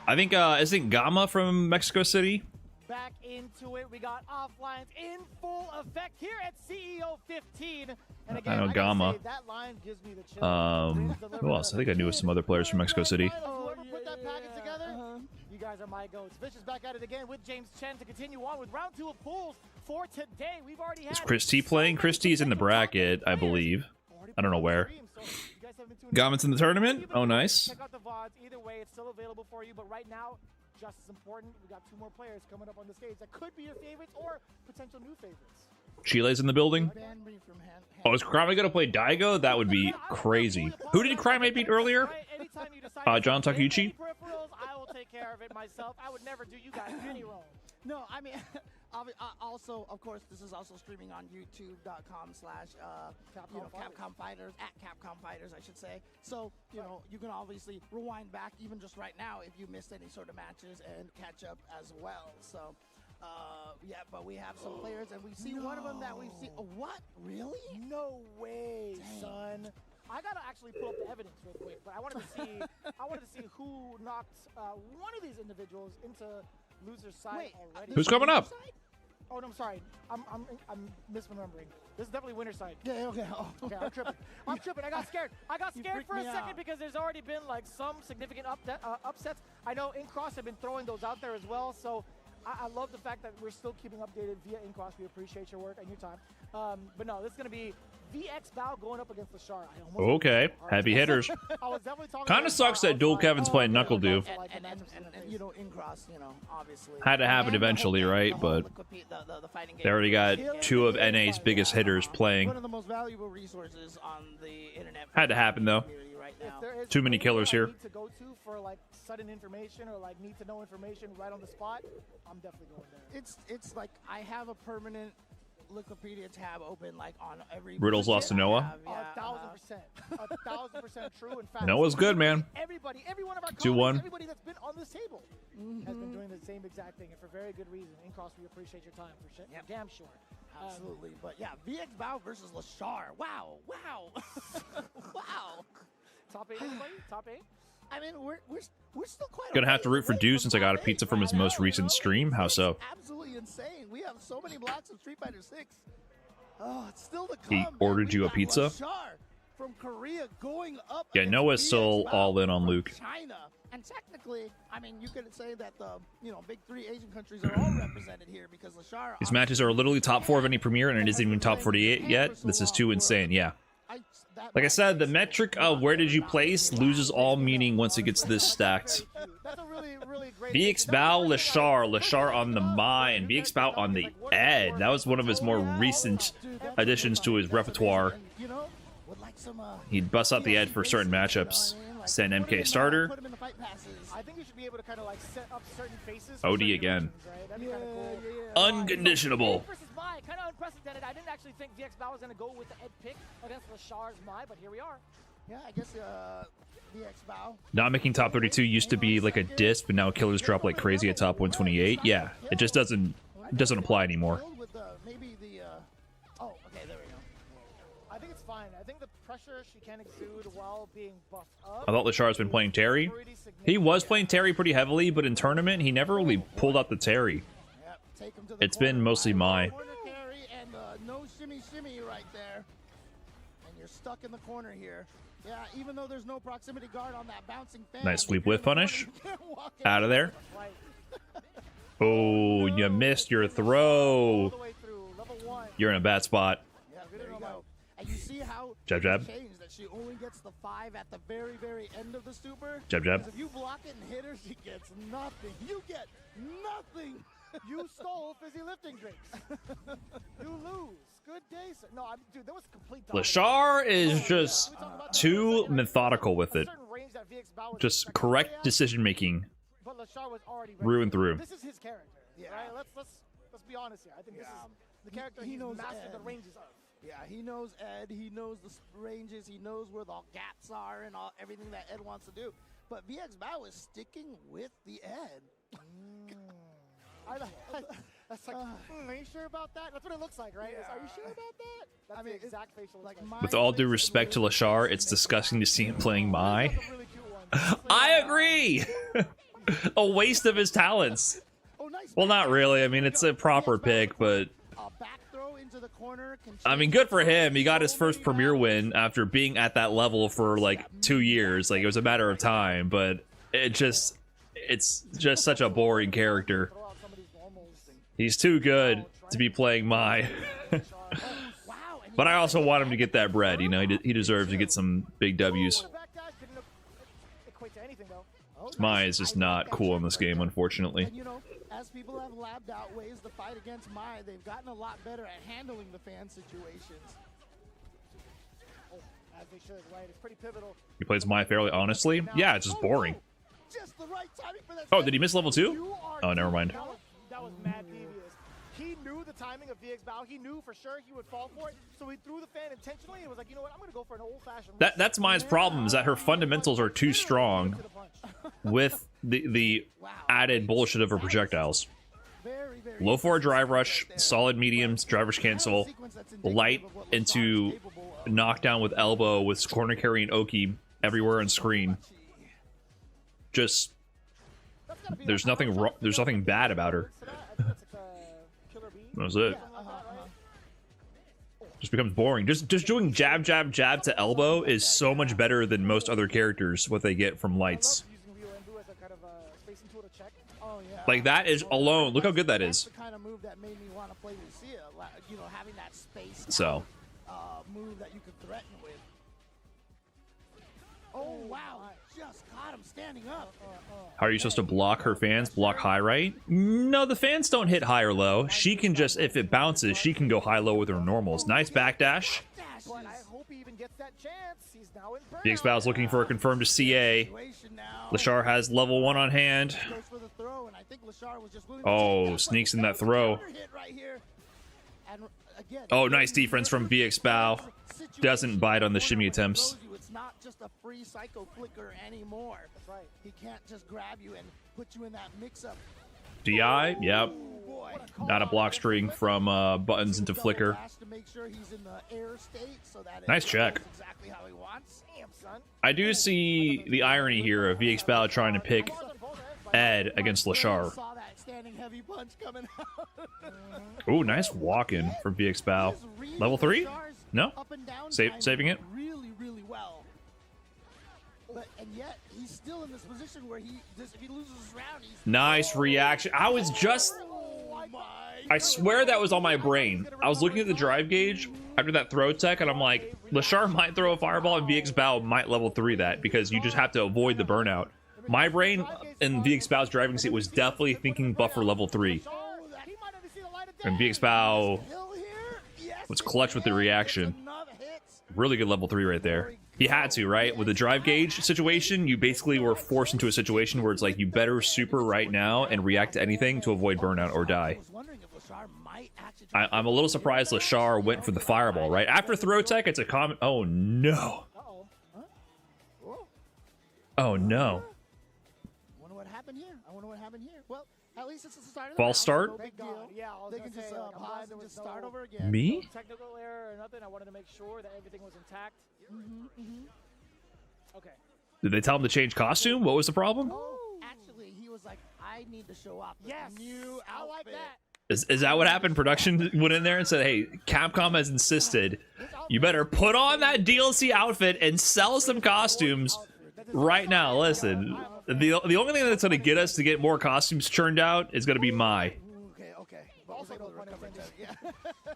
Speaker 1: I think, isn't Gama from Mexico City?
Speaker 7: Back into it. We got offlines in full effect here at CEO 15. And again,
Speaker 1: I know Gama.
Speaker 7: Say, that line gives me the chill.
Speaker 1: Who else? I think I knew some other players from Mexico City.
Speaker 7: Whoever put that package together, you guys are my goats. Vicious back at it again with James Chen to continue on with round 2 of pools for today. We've already had.
Speaker 1: Is Christy playing? Christy's in the bracket, I believe. I don't know where. Gama's in the tournament? Oh, nice.
Speaker 7: Check out the VODs. Either way, it's still available for you. But right now, just as important, we got 2 more players coming up on the stage that could be your favorites or potential new favorites.
Speaker 1: Chile's in the building. Oh, is Crime gonna play Daigo? That would be crazy. Who did Crime beat earlier? John Takuchi.
Speaker 7: I will take care of it myself. I would never do you guys any wrong.
Speaker 8: No, I mean, also, of course, this is also streaming on youtube.com/ Capcom Fighters, at Capcom Fighters, I should say. So, you know, you can obviously rewind back even just right now if you missed any sort of matches and catch up as well. So, yeah, but we have some players, and we see one of them that we've seen. What? Really?
Speaker 7: No way, son. I gotta actually pull up the evidence real quick, but I wanted to see who knocked one of these individuals into loser's side already.
Speaker 1: Who's coming up?
Speaker 7: Oh no, I'm sorry. I'm misremembering. This is definitely winner's side.
Speaker 8: Yeah, okay. Oh.
Speaker 7: Okay, I'm tripping. I'm tripping. I got scared. I got scared for a second because there's already been like some significant upsets. I know Incross have been throwing those out there as well, so I love the fact that we're still keeping updated via Incross. We appreciate your work and your time. But no, this is gonna be VX Bao going up against Sahara.
Speaker 1: Okay, heavy hitters. Kind of sucks that Dual Kevin's playing Knuckle Dew.
Speaker 8: And you know, Incross, you know, obviously.
Speaker 1: Had to happen eventually, right? But they already got 2 of NA's biggest hitters playing.
Speaker 8: One of the most valuable resources on the internet.
Speaker 1: Had to happen though. Too many killers here.
Speaker 7: To go to for like sudden information or like need to know information right on the spot, I'm definitely going there.
Speaker 8: It's like I have a permanent Wikipedia tab open like on every.
Speaker 1: Riddles lost to Noah.
Speaker 7: 1,000%, 1,000% true. In fact,
Speaker 1: Noah's good, man.
Speaker 7: Every one of our
Speaker 1: 2-1.
Speaker 7: everybody that's been on this table has been doing the same exact thing, and for very good reason. Incross, we appreciate your time for damn sure.
Speaker 8: Absolutely, but yeah, VX Bao versus Lashar. Wow. Wow.
Speaker 7: Top 8, anybody? Top 8?
Speaker 8: I mean, we're still quite.
Speaker 1: Gonna have to root for Dew since I got a pizza from his most recent stream. How so?
Speaker 8: Absolutely insane. We have so many blocks of Street Fighter 6. Oh, it's still the.
Speaker 1: He ordered you a pizza.
Speaker 8: From Korea going up.
Speaker 1: Yeah, Noah's still all in on Luke.
Speaker 8: China, and technically, I mean, you could say that the big 3 Asian countries are all represented here because Lashar.
Speaker 1: These matches are literally top 4 of any premiere, and it isn't even top 48 yet. This is too insane. Yeah. Like I said, the metric of where did you place loses all meaning once it gets this stacked. VX Bao, Lashar on the Mind, VX Bao on the Ed. That was one of his more recent additions to his repertoire. He'd bust out the Ed for certain matchups. Send MK starter.
Speaker 7: I think you should be able to kind of like set up certain faces.
Speaker 1: OD again. Unconditionable.
Speaker 7: Kind of unprecedented. I didn't actually think VX Bao was going to go with the Ed pick against Lashar's Mai, but here we are.
Speaker 8: Yeah, I guess VX Bao.
Speaker 1: Not making top 32 used to be like a diss, but now killers drop like crazy at top 128. Yeah, it just doesn't apply anymore.
Speaker 8: Oh, okay, there we go.
Speaker 7: I think it's fine. I think the pressure she can exude while being buffed up.
Speaker 1: I thought Lashar's been playing Terry. He was playing Terry pretty heavily, but in tournament, he never really pulled out the Terry. It's been mostly Mai.
Speaker 8: No shimmy right there. And you're stuck in the corner here. Yeah, even though there's no proximity guard on that bouncing fan.
Speaker 1: Nice sweep whiff punish. Out of there. Oh, you missed your throw. You're in a bad spot.
Speaker 8: Yeah, there you go. And you see how
Speaker 1: Jab, jab.
Speaker 8: changed that she only gets the 5 at the very, very end of the super.
Speaker 1: Jab, jab.
Speaker 8: 'Cause if you block it and hit her, she gets nothing. You get nothing.
Speaker 7: You stole fizzy lifting drinks. You lose. Good day, sir. No, dude, that was complete.
Speaker 1: Lashar is just too methodical with it. Just correct decision making
Speaker 7: But Lashar was already
Speaker 1: through and through.
Speaker 7: This is his character, right? Let's be honest here. I think this is the character he knows mastered the ranges of.
Speaker 8: Yeah, he knows Ed. He knows the ranges. He knows where the gaps are and everything that Ed wants to do. But VX Bao is sticking with the Ed.
Speaker 7: That's like, are you sure about that? That's what it looks like, right?
Speaker 8: Yeah.
Speaker 7: Are you sure about that? That's the exact facial expression.
Speaker 1: With all due respect to Lashar, it's disgusting to see him playing Mai. I agree! A waste of his talents. Well, not really. I mean, it's a proper pick, but... I mean, good for him. He got his first Premier win after being at that level for, like, 2 years. Like, it was a matter of time, but it's just such a boring character. He's too good to be playing Mai. But I also want him to get that bread, you know? He deserves to get some big W's. Mai is just not cool in this game, unfortunately.
Speaker 8: And, you know, as people have labbed out ways to fight against Mai, they've gotten a lot better at handling the fan situations.
Speaker 7: As they should, right? It's pretty pivotal.
Speaker 1: He plays Mai fairly honestly. Yeah, it's just boring.
Speaker 8: Just the right timing for that.
Speaker 1: Oh, did he miss level 2? Oh, never mind.
Speaker 7: That was mad devious. He knew the timing of VX Bao. He knew for sure he would fall for it. So he threw the fan intentionally and was like, you know what, I'm going to go for an old-fashioned...
Speaker 1: That's Mai's problem, is that her fundamentals are too strong with the added bullshit of her projectiles. Low 4 drive rush, solid mediums, drive rush cancel, light into knockdown with elbow with corner carrying Oki everywhere on screen. Just... There's nothing bad about her. That was it. Just becomes boring. Just doing jab, jab, jab to elbow is so much better than most other characters, what they get from lights. Like, that is alone. Look how good that is. So.
Speaker 8: Move that you could threaten with. Oh, wow. Just caught him standing up.
Speaker 1: How are you supposed to block her fans? Block high right? No, the fans don't hit high or low. She can just, if it bounces, she can go high-low with her normals. Nice backdash. VX Bao's looking for a confirmed to CA. Lashar has level 1 on hand. Oh, sneaks in that throw. Oh, nice defense from VX Bao. Doesn't bite on the shimmy attempts.
Speaker 8: It's not just a free psycho flicker anymore. That's right. He can't just grab you and put you in that mix-up.
Speaker 1: DI, yep. Not a block string from buttons into flicker. Nice check. I do see the irony here of VX Bao trying to pick Ed against Lashar. Ooh, nice walk-in from VX Bao. Level 3? No? Saving it?
Speaker 8: Really well. But, and yet, he's still in this position where if he loses his round, he's...
Speaker 1: Nice reaction. I was just... I swear that was on my brain. I was looking at the drive gauge after that throw tech, and I'm like, Lashar might throw a fireball, and VX Bao might level 3 that, because you just have to avoid the burnout. My brain in VX Bao's driving seat was definitely thinking buffer level 3. And VX Bao was clutch with the reaction. Really good level 3 right there. He had to, right? With the drive gauge situation, you basically were forced into a situation where it's like, you better super right now and react to anything to avoid burnout or die. I'm a little surprised Lashar went for the fireball, right? After throw tech, it's a common... Oh, no. Oh, no.
Speaker 8: Well, at least it's the start of
Speaker 1: False start?
Speaker 8: No big deal. They can just pause and just start over again.
Speaker 1: Me?
Speaker 7: Technical error or nothing. I wanted to make sure that everything was intact. Okay.
Speaker 1: Did they tell him to change costume? What was the problem?
Speaker 8: Actually, he was like, I need to show off this new outfit.
Speaker 7: I like that.
Speaker 1: Is that what happened? Production went in there and said, hey, Capcom has insisted you better put on that DLC outfit and sell some costumes right now. Listen, the only thing that's going to get us to get more costumes churned out is going to be Mai.
Speaker 8: Okay.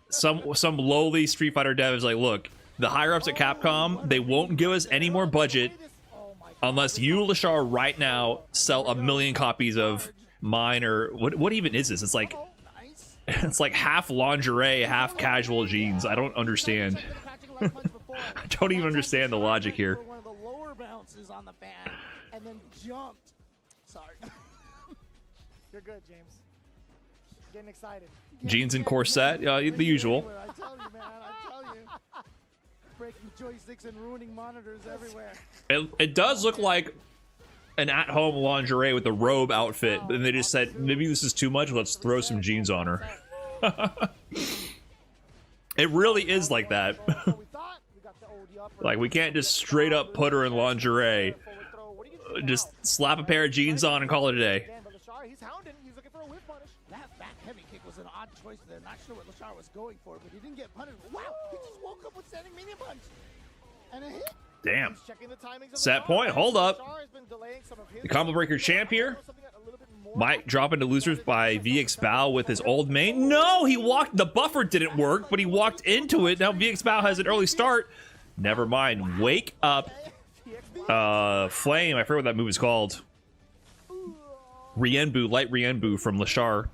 Speaker 1: Some lowly Street Fighter dev is like, look, the higher ups at Capcom, they won't give us any more budget unless you, Lashar, right now sell 1 million copies of mine, or what even is this? It's like half lingerie, half casual jeans. I don't understand. I don't even understand the logic here.
Speaker 8: One of the lower bounces on the fan and then jumped. Sorry.
Speaker 7: You're good, James. Getting excited.
Speaker 1: Jeans and corset, the usual.
Speaker 8: I tell you, man. I tell you. Breaking joysticks and ruining monitors everywhere.
Speaker 1: It does look like an at-home lingerie with a robe outfit, and they just said, maybe this is too much, let's throw some jeans on her. It really is like that. Like, we can't just straight up put her in lingerie. Just slap a pair of jeans on and call it a day.
Speaker 7: He's hounding. He's looking for a whip punish.
Speaker 8: That back heavy kick was an odd choice there. Not sure what Lashar was going for, but he didn't get punished. Wow, he just woke up with standing medium punch. And a hit.
Speaker 1: Damn.
Speaker 7: He's checking the timings of
Speaker 1: Set
Speaker 7: Lashar.
Speaker 1: point, hold up.
Speaker 7: Lashar has been delaying some of his
Speaker 1: The combo breaker champ here might drop into losers by VX Bao with his old main. No, he walked, the buffer didn't work, but he walked into it. Now VX Bao has an early start. Never mind. Wake up. Flame, I forget what that move is called. Rienbu, light Rienbu from Lashar.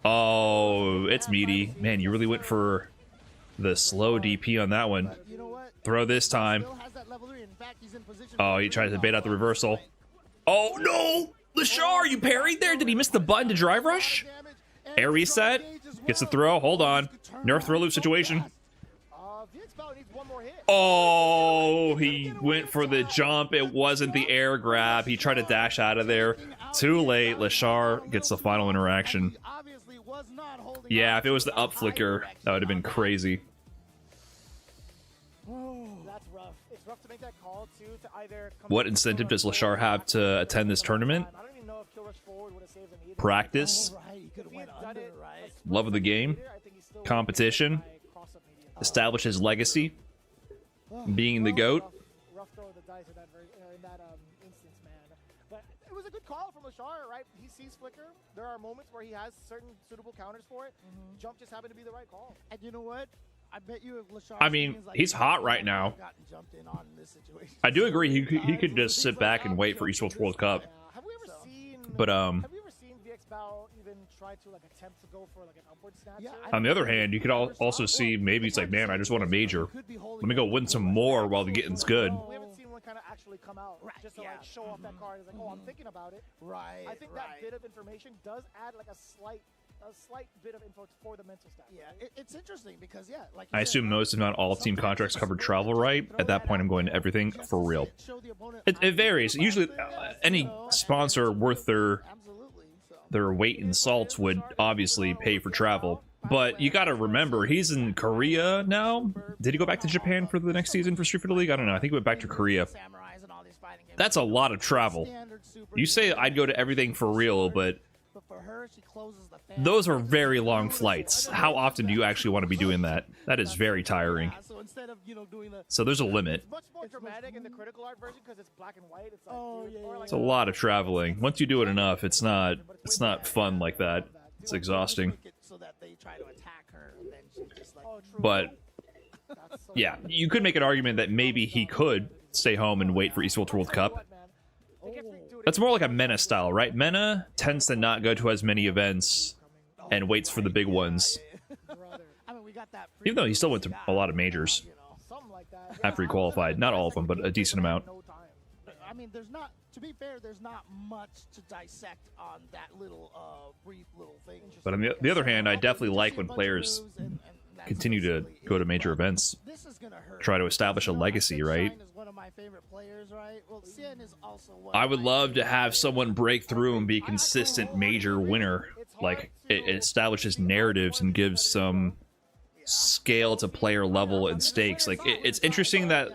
Speaker 1: Oh, it's meaty. Man, you really went for the slow DP on that one. Throw this time. Oh, he tries to bait out the reversal. Oh, no! Lashar, you parried there? Did he miss the button to drive rush? Air reset. Gets the throw. Hold on. Nerf throw loop situation. Oh, he went for the jump. It wasn't the air grab. He tried to dash out of there. Too late. Lashar gets the final interaction. Yeah, if it was the up flicker, that would have been crazy.
Speaker 7: That's rough. It's rough to make that call too. To either
Speaker 1: What incentive does Lashar have to attend this tournament?
Speaker 7: I don't even know if Kill Rush Forward would have saved him either.
Speaker 1: Practice. Love of the game. Competition. Establish his legacy. Being the GOAT.
Speaker 7: Rough throw of the dice in that instance, man. But it was a good call from Lashar, right? He sees flicker. There are moments where he has certain suitable counters for it. Jump just happened to be the right call.
Speaker 8: And you know what? I bet you if Lashar,
Speaker 1: I mean, he's hot right now. I do agree. He could just sit back and wait for Esports World Cup.
Speaker 7: Have we ever seen?
Speaker 1: But
Speaker 7: Have you ever seen VX Bao even try to like attempt to go for like an upward snatch?
Speaker 1: On the other hand, you could also see maybe it's like, man, I just want a major. Let me go win some more while the getting's good.
Speaker 7: We haven't seen one kind of actually come out just to like show off that card. It's like, oh, I'm thinking about it.
Speaker 8: Right.
Speaker 7: I think that bit of information does add like a slight bit of info for the mental stat.
Speaker 8: Yeah, it's interesting because like
Speaker 1: I assume most, if not all, team contracts cover travel right. At that point, I'm going to everything for real. It varies. Usually, any sponsor worth their weight in salt would obviously pay for travel. But you got to remember, he's in Korea now. Did he go back to Japan for the next season for Street Fighter League? I don't know. I think he went back to Korea. That's a lot of travel. You say I'd go to everything for real, but those are very long flights. How often do you actually want to be doing that? That is very tiring. So there's a limit.
Speaker 7: It's much more dramatic in the critical art version because it's black and white. It's like,
Speaker 1: It's a lot of traveling. Once you do it enough, it's not fun like that. It's exhausting. But yeah, you could make an argument that maybe he could stay home and wait for Esports World Cup. That's more like a Mena style, right? Mena tends to not go to as many events and waits for the big ones. Even though he still went to a lot of majors after he qualified. Not all of them, but a decent amount.
Speaker 8: I mean, to be fair, there's not much to dissect on that little, brief little thing.
Speaker 1: But on the other hand, I definitely like when players continue to go to major events. Try to establish a legacy, right? I would love to have someone break through and be a consistent major winner. Like, it establishes narratives and gives some scale to player level and stakes. Like, it's interesting that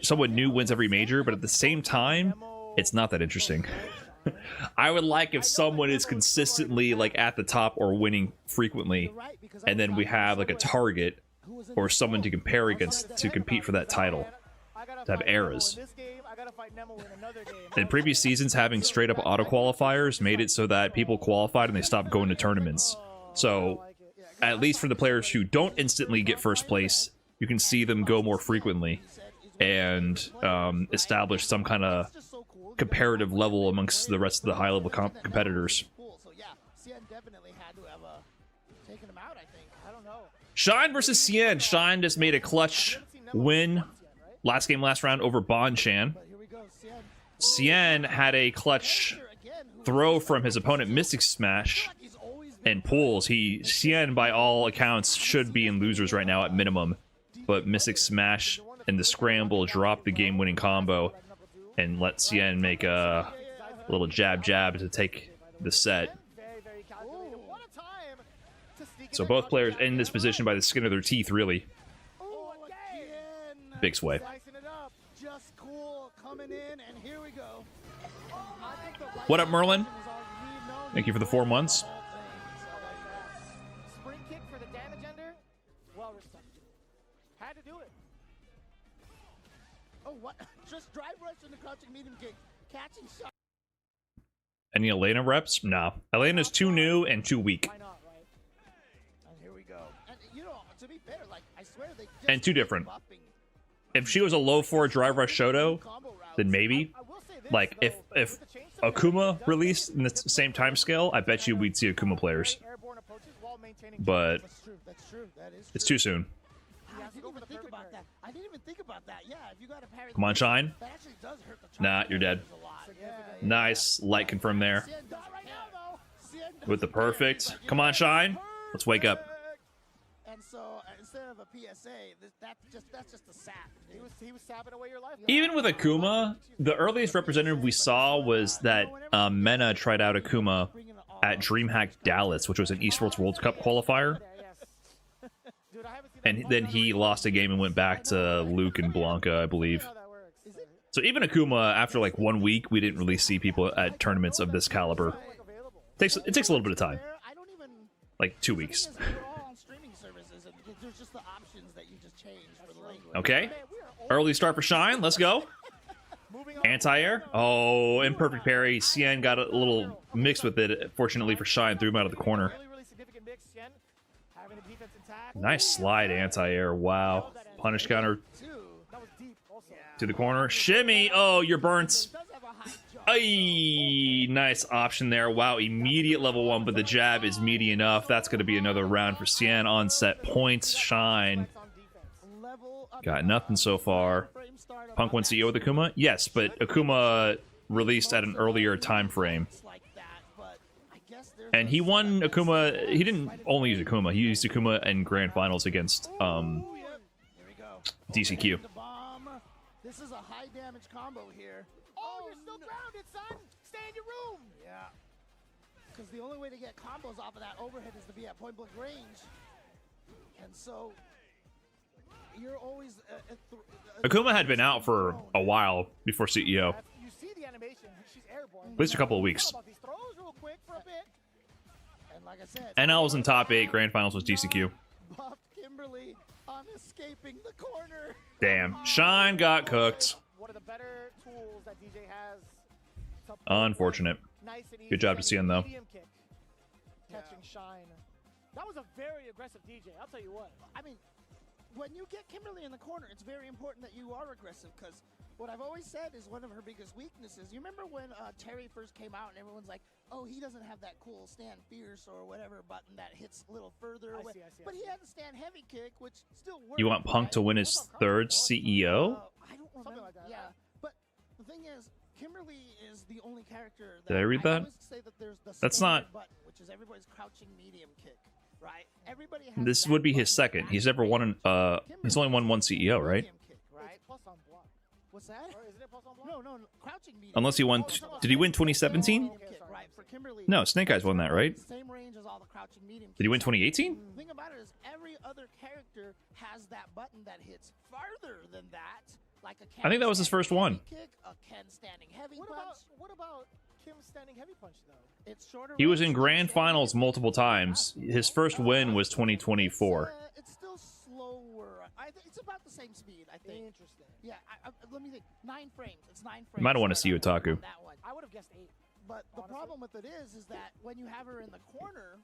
Speaker 1: someone new wins every major, but at the same time, it's not that interesting. I would like if someone is consistently like at the top or winning frequently, and then we have like a target or someone to compare against to compete for that title, to have eras. In previous seasons, having straight up auto qualifiers made it so that people qualified and they stopped going to tournaments. So at least for the players who don't instantly get first place, you can see them go more frequently and establish some kind of comparative level amongst the rest of the high-level competitors.
Speaker 8: So yeah, Zhen definitely had to have taken him out, I think. I don't know.
Speaker 1: Shine versus Zhen. Shine just made a clutch win last game, last round over Bonchan.
Speaker 8: But here we go,
Speaker 1: Zhen had a clutch throw from his opponent, Mystic Smash, and pulls. Zhen, by all accounts, should be in losers right now at minimum, but Mystic Smash and the scramble dropped the game-winning combo and let Zhen make a little jab to take the set. So both players in this position by the skin of their teeth, really. Big sway.
Speaker 8: Just cool coming in, and here we go.
Speaker 1: What up, Merlin? Thank you for the 4 months.
Speaker 7: Spring kick for the damage ender. Well respected. Had to do it.
Speaker 8: Oh, what? Just drive rush and the crouching medium kick. Catching shot.
Speaker 1: Any Elena reps? No. Elena's too new and too weak.
Speaker 7: Why not, right?
Speaker 8: And here we go. And you know, to be fair, like I swear they just
Speaker 1: And too different.
Speaker 8: buffing.
Speaker 1: If she was a low 4 drive rush Shoto, then maybe. Like, if Akuma released in the same time scale, I bet you we'd see Akuma players. But
Speaker 8: That's true. That is
Speaker 1: it's too soon.
Speaker 8: I didn't even think about that. I didn't even think about that. Yeah, if you got a parry,
Speaker 1: Come on, Shine.
Speaker 8: that actually does hurt the
Speaker 1: Nah, you're dead.
Speaker 8: a lot.
Speaker 1: Nice. Light confirmed there.
Speaker 8: Zhen does right now, though. Zhen does
Speaker 1: With the perfect. Come on, Shine. Let's wake up.
Speaker 8: And so instead of a PSA, that's just a sap.
Speaker 7: He was sapping away your life.
Speaker 1: Even with Akuma, the earliest representative we saw was that Mena tried out Akuma at DreamHack Dallas, which was an Esports World Cup qualifier. And then he lost a game and went back to Luke and Blanca, I believe. So even Akuma, after like 1 week, we didn't really see people at tournaments of this caliber. It takes a little bit of time.
Speaker 8: I don't even.
Speaker 1: Like 2 weeks.
Speaker 8: We're all on streaming services, and there's just the options that you just change for the language.
Speaker 1: Okay. Early start for Shine. Let's go. Anti-air. Oh, imperfect parry. Zhen got a little mixed with it. Fortunately for Shine, threw him out of the corner.
Speaker 7: Really significant mix. Zhen having a defense intact.
Speaker 1: Nice slide anti-air. Wow. Punish counter
Speaker 7: That was deep also.
Speaker 1: to the corner. Shimmy. Oh, you're burnt. Ay, nice option there. Wow, immediate level 1, but the jab is meaty enough. That's going to be another round for Zhen on set points. Shine. Got nothing so far. Punk went CEO with Akuma? Yes, but Akuma released at an earlier time frame. And he won Akuma. He didn't only use Akuma. He used Akuma in grand finals against DCQ.
Speaker 8: This is a high damage combo here.
Speaker 7: Oh, you're still grounded, son. Stay in your room.
Speaker 8: Yeah. Because the only way to get combos off of that overhead is to be at point blank range. And so you're always
Speaker 1: Akuma had been out for a while before CEO.
Speaker 7: You see the animation. She's airborne.
Speaker 1: At least a couple of weeks.
Speaker 7: These throws real quick for a bit.
Speaker 8: And like I said,
Speaker 1: NL was in top 8. Grand finals was DCQ.
Speaker 8: buffed Kimberly on escaping the corner.
Speaker 1: Damn. Shine got cooked.
Speaker 7: One of the better tools that DJ has.
Speaker 1: Unfortunate.
Speaker 7: Nice and easy.
Speaker 1: Good job to Zhen, though.
Speaker 7: Medium kick. Catching Shine. That was a very aggressive DJ. I'll tell you what.
Speaker 8: I mean, when you get Kimberly in the corner, it's very important that you are aggressive, because what I've always said is one of her biggest weaknesses. You remember when Terry first came out and everyone's like, oh, he doesn't have that cool stand fierce or whatever button that hits a little further away. But he had the stand heavy kick, which still works.
Speaker 1: You want Punk to win his 3rd CEO?
Speaker 8: I don't remember. Like that. Yeah, but the thing is, Kimberly is the only character that
Speaker 1: Did I read that?
Speaker 8: always say that there's the
Speaker 1: That's
Speaker 8: standard
Speaker 1: not-
Speaker 8: button, which is everybody's crouching medium kick, right? Everybody has
Speaker 1: This
Speaker 8: that
Speaker 1: would be his
Speaker 8: button.
Speaker 1: 2nd. He's never won an, he's only won 1 CEO, right?
Speaker 8: Medium kick, right?
Speaker 7: Plus on block.
Speaker 8: What's that?
Speaker 7: Or isn't it plus on block?
Speaker 8: No, crouching medium.
Speaker 1: Unless he won. Did he win 2017?
Speaker 8: Medium kick, right? For Kimberly,
Speaker 1: No, Snake Eyes won that, right?
Speaker 8: same range as all the crouching medium.
Speaker 1: Did he win
Speaker 8: kicks.
Speaker 1: 2018?
Speaker 8: The thing about it is every other character has that button that hits farther than that. Like a Ken
Speaker 1: I think that was his first
Speaker 8: standing
Speaker 1: one.
Speaker 8: heavy Kick, a Ken standing heavy
Speaker 7: What
Speaker 8: punch.
Speaker 7: about Kim's standing heavy punch though?
Speaker 8: It's shorter.
Speaker 1: He was in
Speaker 8: range,
Speaker 1: grand
Speaker 8: standing
Speaker 1: finals
Speaker 8: heavy.
Speaker 1: multiple times. His first win was 2024.
Speaker 8: It's still slower. It's about the same speed, I think.
Speaker 7: Interesting.
Speaker 8: Yeah, let me think. 9 frames. It's 9 frames.
Speaker 1: You might want to see
Speaker 8: on
Speaker 1: Otaku.
Speaker 8: that one.
Speaker 7: I would have guessed 8.
Speaker 8: But the
Speaker 7: honestly.
Speaker 8: problem with it is that when you have her in the corner,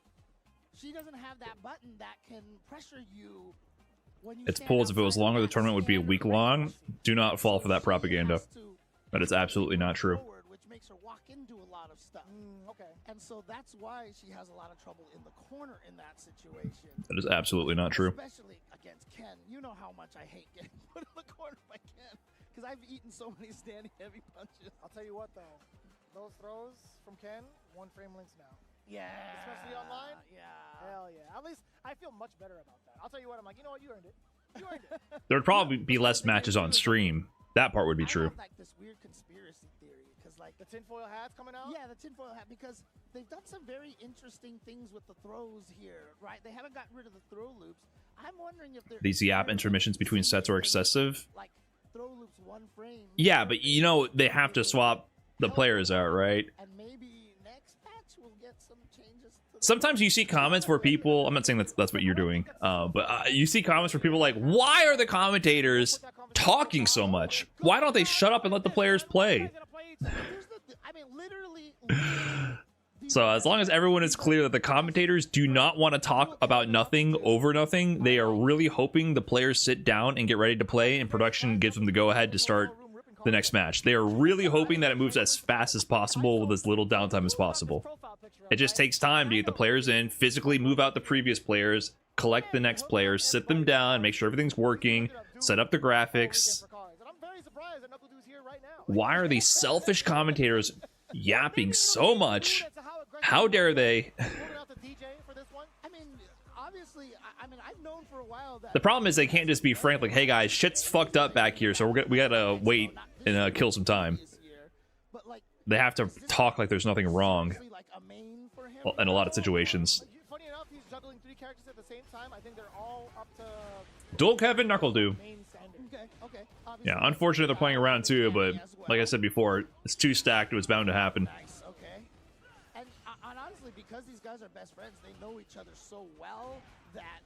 Speaker 8: she doesn't have that button that can pressure you
Speaker 1: It's pulled as if it was longer, the tournament would be a week long. Do not fall for that propaganda. That is absolutely not true.
Speaker 8: Which makes her walk into a lot of stuff.
Speaker 3: Okay.
Speaker 8: And so that's why she has a lot of trouble in the corner in that situation.
Speaker 1: That is absolutely not true.
Speaker 8: Especially against Ken. You know how much I hate getting put in the corner by Ken. Because I've eaten so many standing heavy punches.
Speaker 7: I'll tell you what, though. Those throws from Ken, 1 frame links now.
Speaker 8: Yeah.
Speaker 7: Especially online?
Speaker 8: Yeah.
Speaker 7: Hell yeah. At least I feel much better about that. I'll tell you what, I'm like, you know what, you earned it. You earned it.
Speaker 1: There would probably be less matches on stream. That part would be true.
Speaker 8: I have, like, this weird conspiracy theory. Because, like,
Speaker 7: The tinfoil hat's coming out?
Speaker 8: yeah, the tinfoil hat, because they've done some very interesting things with the throws here, right? They haven't gotten rid of the throw loops. I'm wondering if they're
Speaker 1: These yap intermissions between sets are excessive.
Speaker 8: like throw loops 1 frame.
Speaker 1: Yeah, but you know they have to swap the players out, right?
Speaker 8: And maybe next patch we'll get some changes.
Speaker 1: Sometimes you see comments where people, I'm not saying that's what you're doing, but you see comments where people are like, why are the commentators talking so much? Why don't they shut up and let the players play?
Speaker 8: I mean, literally.
Speaker 1: So as long as everyone is clear that the commentators do not want to talk about nothing over nothing, they are really hoping the players sit down and get ready to play, and production gives them the go-ahead to start the next match. They are really hoping that it moves as fast as possible with as little downtime as possible. It just takes time to get the players in, physically move out the previous players, collect the next players, sit them down, make sure everything's working, set up the graphics. Why are these selfish commentators yapping so much? How dare they?
Speaker 8: I've known for a while that
Speaker 1: The problem is they can't just be frank like, hey guys, shit's fucked up back here, so we gotta wait and kill some time. They have to talk like there's nothing wrong. Well, in a lot of situations.
Speaker 7: Funny enough, he's juggling 3 characters at the same time. I think they're all up to
Speaker 1: Dual Kevin, Knuckle Do.
Speaker 7: main standard.
Speaker 8: Okay.
Speaker 1: Yeah, unfortunate they're playing around too, but like I said before, it's too stacked, it was bound to happen.
Speaker 8: Nice, okay. And honestly, because these guys are best friends, they know each other so well that,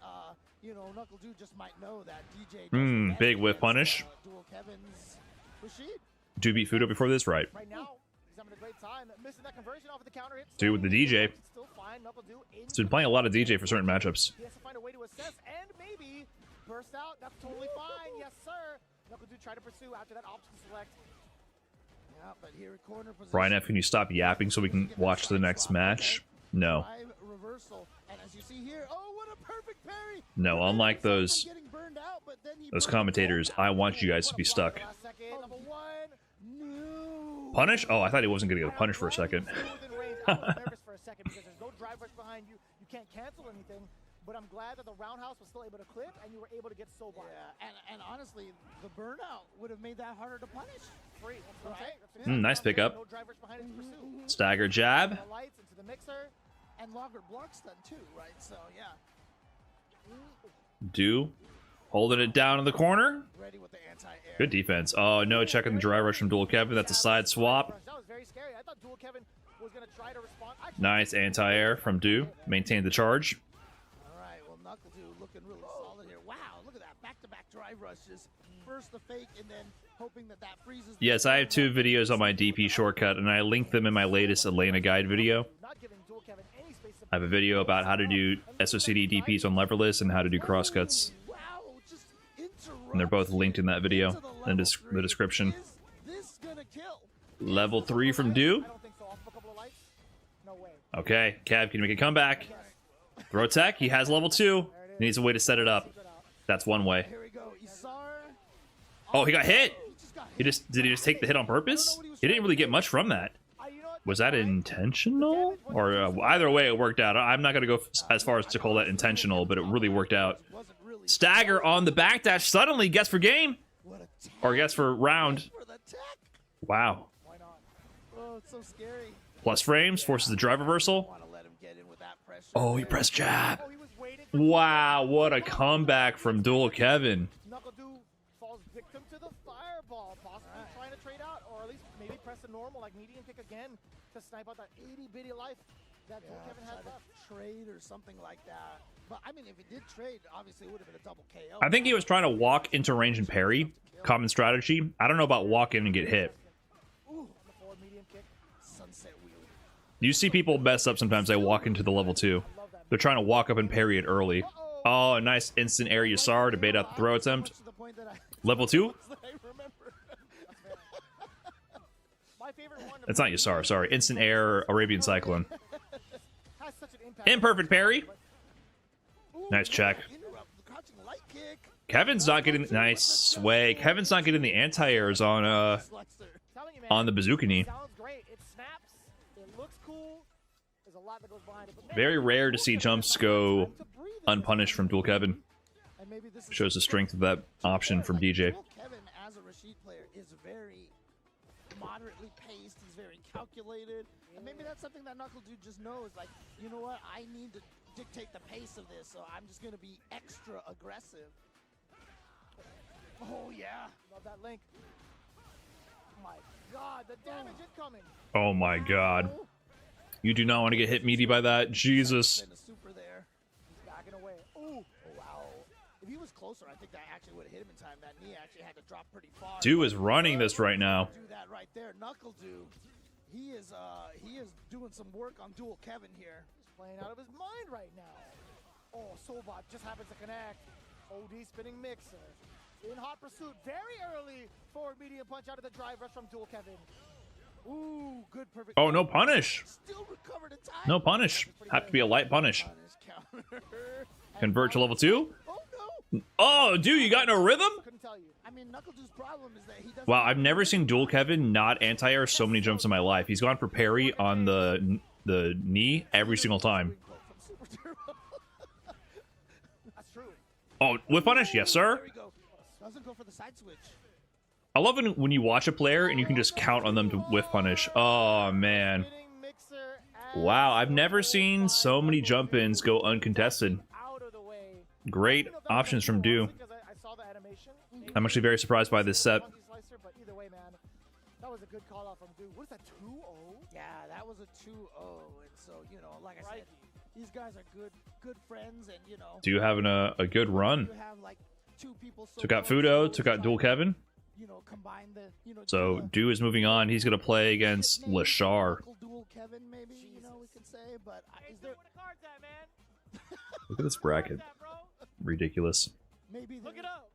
Speaker 8: you know, Knuckle Dude just might know that DJ.
Speaker 1: Big whiff punish.
Speaker 8: Dual Kevin's Rashid.
Speaker 1: Do beat Fudo before this, right?
Speaker 7: Right now, he's having a great time. Missing that conversion off of the counter hit.
Speaker 1: Dude with the DJ.
Speaker 7: Still fine. Knuckle Dude
Speaker 1: He's been playing a lot of DJ for certain matchups.
Speaker 7: He has to find a way to assess and maybe burst out. That's totally fine. Yes, sir. Knuckle Dude try to pursue after that option select.
Speaker 8: Yeah, but here corner position.
Speaker 1: Brian F, can you stop yapping so we can watch the next match? No.
Speaker 8: Reversal. And as you see here, oh, what a perfect parry.
Speaker 1: No, unlike those commentators, I want you guys to be stuck. Punish? Oh, I thought he wasn't going to get a punish for a second.
Speaker 7: I was nervous for a second because there's no drive rush behind you. You can't cancel anything. But I'm glad that the roundhouse was still able to clip and you were able to get so wide.
Speaker 8: Yeah, and honestly, the burnout would have made that harder to punish.
Speaker 7: Free. That's what I'm saying.
Speaker 1: Nice pickup.
Speaker 7: No drive rush behind it to pursue.
Speaker 1: Stagger jab.
Speaker 7: The lights into the mixer.
Speaker 8: And longer blocks done too, right? So yeah.
Speaker 1: Do. Holding it down in the corner.
Speaker 8: Ready with the anti-air.
Speaker 1: Good defense. Oh, no, checking the dry rush from Dual Kevin. That's a side swap.
Speaker 7: That was very scary. I thought Dual Kevin was going to try to respond.
Speaker 1: Nice anti-air from Do. Maintained the charge.
Speaker 8: All right, well, Knuckle Dude looking really solid here. Wow, look at that. Back-to-back drive rushes. First the fake, and then hoping that that freezes.
Speaker 1: Yes, I have 2 videos on my DP shortcut, and I linked them in my latest Elena guide video. I have a video about how to do SOCD DPs on leverless and how to do crosscuts. And they're both linked in that video in the description. Level 3 from Do. Okay, Cav, can you make a comeback? Throw tech, he has level 2. He needs a way to set it up. That's one way. Oh, he got hit! Did he just take the hit on purpose? He didn't really get much from that. Was that intentional? Or either way, it worked out. I'm not going to go as far as to call that intentional, but it really worked out. Stagger on the backdash. Suddenly gets for game. Or gets for round. Wow. Plus frames. Forces the drive reversal. Oh, he pressed jab. Wow, what a comeback from Dual Kevin.
Speaker 7: Falls victim to the fireball. Possibly trying to trade out, or at least maybe press a normal, like medium kick again, to snipe out that itty-bitty life that Kevin had left.
Speaker 8: Trade or something like that. But I mean, if he did trade, obviously it would have been a double KO.
Speaker 1: I think he was trying to walk into range and parry. Common strategy. I don't know about walk in and get hit.
Speaker 7: Ooh, the forward medium kick.
Speaker 8: Sunset wheel.
Speaker 1: You see people mess up sometimes. They walk into the level 2. They're trying to walk up and parry it early. Oh, a nice instant air Yasar to bait out the throw attempt. Level 2? That's not Yasar, sorry. Instant air Arabian Cyclone. Imperfect parry. Nice check. Kevin's not getting nice sway. Kevin's not getting the anti-airs on the bazooka knee. Very rare to see jumps go unpunished from Dual Kevin. Shows the strength of that option from DJ.
Speaker 8: Kevin, as a Rashid player, is very moderately paced. He's very calculated. And maybe that's something that Knuckle Dude just knows. Like, you know what? I need to dictate the pace of this, so I'm just going to be extra aggressive. Oh, yeah.
Speaker 3: Love that link. Oh my God, the damage incoming.
Speaker 1: Oh my God. You do not want to get hit meaty by that. Jesus.
Speaker 8: Super there. He's backing away. Ooh. Oh, wow. If he was closer, I think that actually would have hit him in time. That knee actually had to drop pretty far.
Speaker 1: Dew is running this right now.
Speaker 8: Do that right there. Knuckle Dew. He is doing some work on Dual Kevin here.
Speaker 3: He's playing out of his mind right now. Oh, Soulbot just happens to connect. OD spinning mixer. In hot pursuit. Very early forward medium punch out of the drive rush from Dual Kevin.
Speaker 8: Ooh, good, perfect.
Speaker 1: Oh, no punish.
Speaker 8: Still recovered in time.
Speaker 1: No punish. Have to be a light punish. Convert to level 2.
Speaker 8: Oh, no.
Speaker 1: Oh, dude, you got no rhythm?
Speaker 3: Couldn't tell you.
Speaker 8: I mean, Knuckle Dew's problem is that he doesn't.
Speaker 1: Wow, I've never seen Dual Kevin not anti-air so many jumps in my life. He's gone for parry on the knee every single time.
Speaker 3: That's true.
Speaker 1: Oh, whip punish? Yes, sir.
Speaker 8: There we go. Doesn't go for the side switch.
Speaker 1: I love when you watch a player and you can just count on them to whiff punish. Oh, man. Wow, I've never seen so many jump-ins go uncontested. Great options from Dew. I'm actually very surprised by this set.
Speaker 3: That was a good call out from Dew. What is that, 2-0?
Speaker 8: Yeah, that was a 2-0. And so, you know, like I said, these guys are good friends, and, you know.
Speaker 1: Dew having a good run.
Speaker 8: You have, like, two people so
Speaker 1: took out Fudo, took out Dual Kevin.
Speaker 8: You know, combine the, you know,
Speaker 1: So Dew is moving on. He's going to play against Lashar.
Speaker 8: Dual Kevin, maybe, you know, we could say, but is there...
Speaker 1: Look at this bracket. Ridiculous.
Speaker 8: Maybe
Speaker 3: Look it up.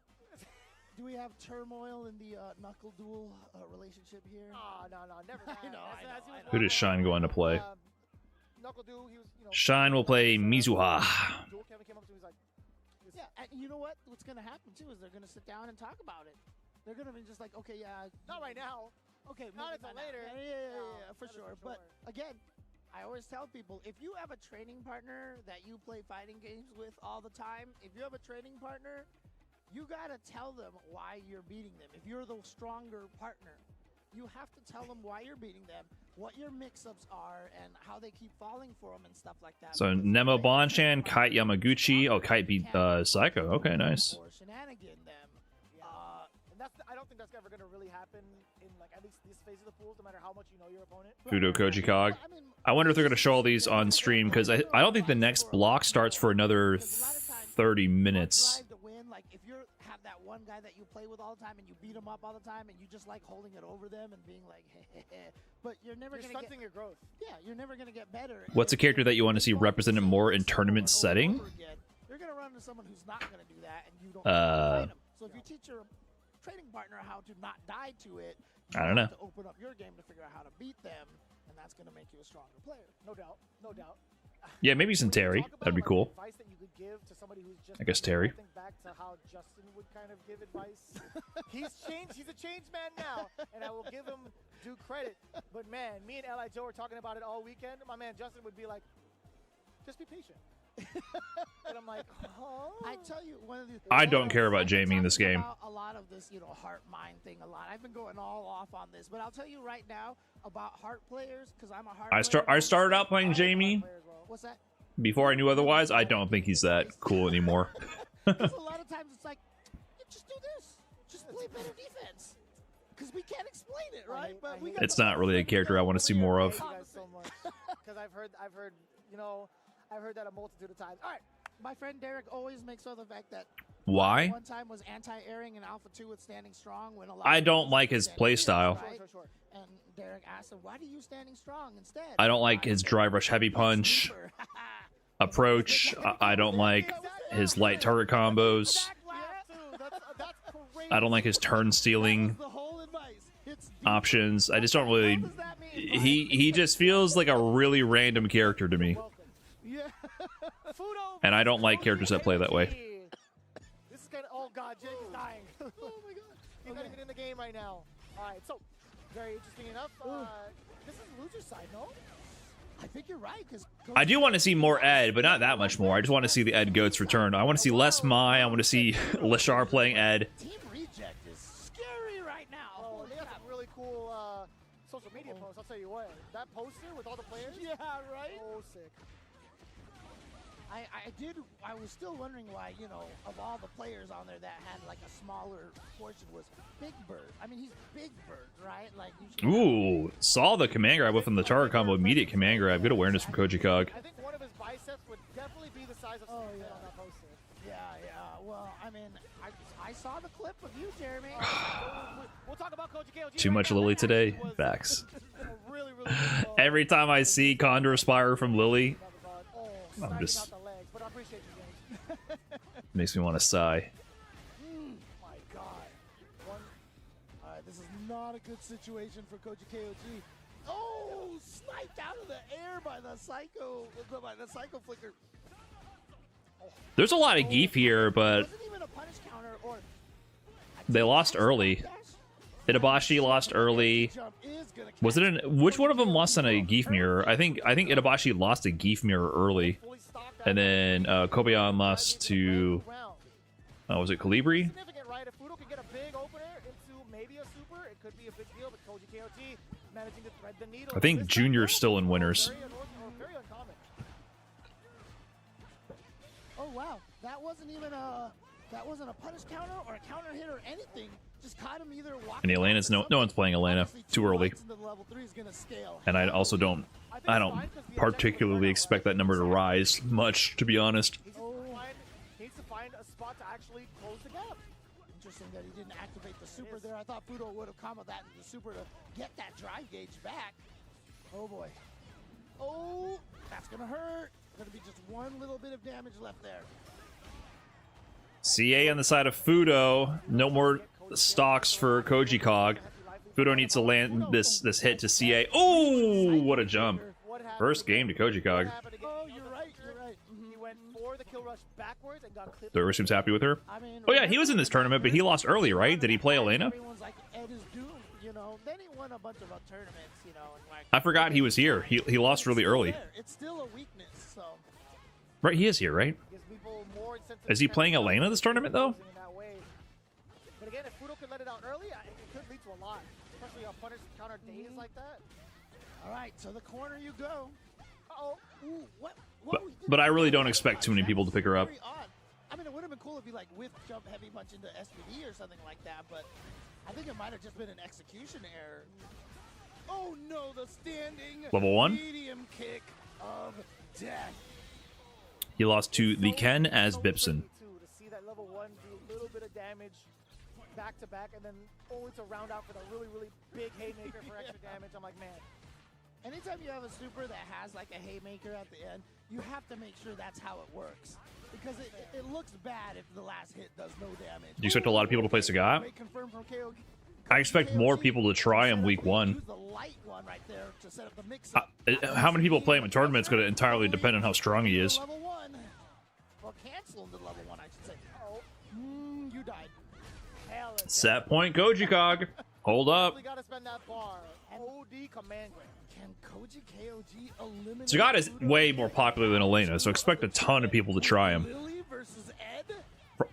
Speaker 8: Do we have turmoil in the Knuckle Duel relationship here?
Speaker 3: Oh, no, never mind.
Speaker 8: I know.
Speaker 1: Who does Shine go on to play?
Speaker 3: Knuckle Dew, he was, you know,
Speaker 1: Shine will play Mizuha.
Speaker 3: Dual Kevin came up to me, he's like,
Speaker 8: yeah, and you know what? What's going to happen, too, is they're going to sit down and talk about it. They're going to be just like, okay, yeah.
Speaker 3: Not right now.
Speaker 8: Okay,
Speaker 3: not until later.
Speaker 8: Yeah, for sure. But, again, I always tell people, if you have a training partner that you play fighting games with all the time, if you have a training partner, you got to tell them why you're beating them. If you're the stronger partner, you have to tell them why you're beating them, what your mix-ups are, and how they keep falling for them and stuff like that.
Speaker 1: So Nemo Bonchan, Kite Yamaguchi. Oh, Kite beat Psycho. Okay, nice.
Speaker 8: Or shenanigan them.
Speaker 3: And I don't think that's ever going to really happen in, like, at least this phase of the pools, no matter how much you know your opponent.
Speaker 1: Fudo KojiKOG. I wonder if they're going to show all these on stream, because I don't think the next block starts for another 30 minutes.
Speaker 8: Like, if you have that one guy that you play with all the time and you beat him up all the time and you just like holding it over them and being like, but you're never going to get...
Speaker 3: stunting your growth.
Speaker 8: Yeah, you're never going to get better.
Speaker 1: What's a character that you want to see represented more in tournament setting?
Speaker 8: You're going to run into someone who's not going to do that and you don't fight him. So if you teach your training partner how to not die to it,
Speaker 1: I don't know.
Speaker 8: To open up your game to figure out how to beat them, and that's going to make you a stronger player.
Speaker 3: No doubt. No doubt.
Speaker 1: Yeah, maybe some Terry. That'd be cool.
Speaker 3: Advice that you could give to somebody who's just,
Speaker 1: I guess Terry.
Speaker 3: Think back to how Justin would kind of give advice. He's changed. He's a changed man now, and I will give him due credit. But man, me and L.I. Joe were talking about it all weekend. My man Justin would be like, "Just be patient." And I'm like, oh.
Speaker 8: I tell you, one of the
Speaker 1: I don't care about Jamie in this game.
Speaker 8: A lot of this, you know, heart mind thing a lot. I've been going all off on this, but I'll tell you right now about heart players because I'm a heart.
Speaker 1: I started out playing Jamie.
Speaker 8: What's that?
Speaker 1: Before I knew otherwise, I don't think he's that cool anymore.
Speaker 8: Because a lot of times it's like, just do this, just play better defense, because we can't explain it, right? But
Speaker 1: It's not really a character I want to see more of.
Speaker 3: Because I've heard, you know. I've heard that a multitude of times. All right.
Speaker 8: My friend Derek always makes fun of the fact that
Speaker 1: why?
Speaker 8: One time was anti-airing in Alpha 2 with standing strong when a lot
Speaker 1: I don't like his playstyle.
Speaker 8: Right? And Derek asked him, why do you standing strong instead?
Speaker 1: I don't like his drive rush heavy punch. approach. I don't like his light target combos. I don't like his turn stealing options. I just don't really. He just feels like a really random character to me, and I don't like characters that play that way.
Speaker 7: This is kind of, oh god, Jake is dying. Oh my god, he's not even in the game right now. All right, so very interesting enough. This is loser side, no? I think you're right, because
Speaker 1: I do want to see more Ed, but not that much more. I just want to see the Ed Goats return. I want to see less Mai. I want to see Lashar playing Ed.
Speaker 8: Team Reject is scary right now.
Speaker 7: Oh, they have some really cool social media posts. I'll tell you what, that poster with all the players. Yeah, right. Oh, sick.
Speaker 8: I was still wondering why, you know, of all the players on there that had like a smaller portion was Big Bird. I mean, he's Big Bird, right? Like,
Speaker 1: Ooh, saw the command grab from the target combo. Immediate command grab. Good awareness from KojiKOG.
Speaker 7: I think one of his biceps would definitely be the size of on that poster.
Speaker 8: Yeah. Well, I mean, I saw the clip of you, Jeremy.
Speaker 7: We'll talk about KojiKOG.
Speaker 1: Too much Lily today. Facts. Every time I see Condor Spire from Lily, I'm just makes me want to sigh.
Speaker 7: My God. This is not a good situation for KojiKOG.
Speaker 8: Oh, sniped out of the air by the psycho flicker.
Speaker 1: There's a lot of geef here, but they lost early. Itabashi lost early. Was it which one of them lost on a geef mirror? I think Itabashi lost a geef mirror early, and then Kobayan lost to was it Calibri? I think Junior's still in winners.
Speaker 8: Oh wow, that wasn't a punish counter or a counter hit or anything. Just caught him either
Speaker 1: And Elena's no one's playing Elena. Too early. And I also don't particularly expect that number to rise much, to be honest.
Speaker 7: He needs to find a spot to actually close the gap.
Speaker 8: Interesting that he didn't activate the super there. I thought Fudo would have comboed that into the super to get that drive gauge back. Oh boy. Oh, that's gonna hurt. Gonna be just one little bit of damage left there.
Speaker 1: CA on the side of Fudo. No more stocks for KojiKOG. Fudo needs to land this hit to CA. Oh, what a jump. First game to KojiKOG.
Speaker 7: Oh, you're right. He went for the kill rush backwards and got clipped.
Speaker 1: Dover seems happy with her. Oh yeah, he was in this tournament, but he lost early, right? Did he play Elena?
Speaker 8: Everyone's like, Ed is doomed, you know. Then he won a bunch of tournaments, you know. And like,
Speaker 1: I forgot he was here. He lost really early.
Speaker 8: It's still a weakness, so.
Speaker 1: Right, he is here, right? Is he playing Elena this tournament, though?
Speaker 7: But again, if Fudo could let it out early, it could lead to a lot. Especially on punish counter days like that.
Speaker 8: All right, so the corner you go. Uh-oh. Ooh, what?
Speaker 1: But I really don't expect too many people to pick her up.
Speaker 8: I mean, it would have been cool if he like whiff jump heavy punch into SPD or something like that, but I think it might have just been an execution error. Oh no, the standing
Speaker 1: Level 1?
Speaker 8: medium kick of death.
Speaker 1: He lost to the Ken as Bipson.
Speaker 7: To see that level 1 do a little bit of damage back to back, and then only to round out for the really big haymaker for extra damage. I'm like, man.
Speaker 8: Anytime you have a super that has like a haymaker at the end, you have to make sure that's how it works. Because it looks bad if the last hit does no damage.
Speaker 1: Do you expect a lot of people to play Saga? I expect more people to try him week 1. How many people play him in tournaments is going to entirely depend on how strong he is.
Speaker 8: Well, cancel him to level 1, I should say. Oh, you died.
Speaker 1: Set point KojiKOG. Hold up.
Speaker 7: Gotta spend that bar. OD command grab.
Speaker 8: Can KojiKOG eliminate
Speaker 1: Sagat is way more popular than Elena, so expect a ton of people to try him.
Speaker 8: Lily versus Ed?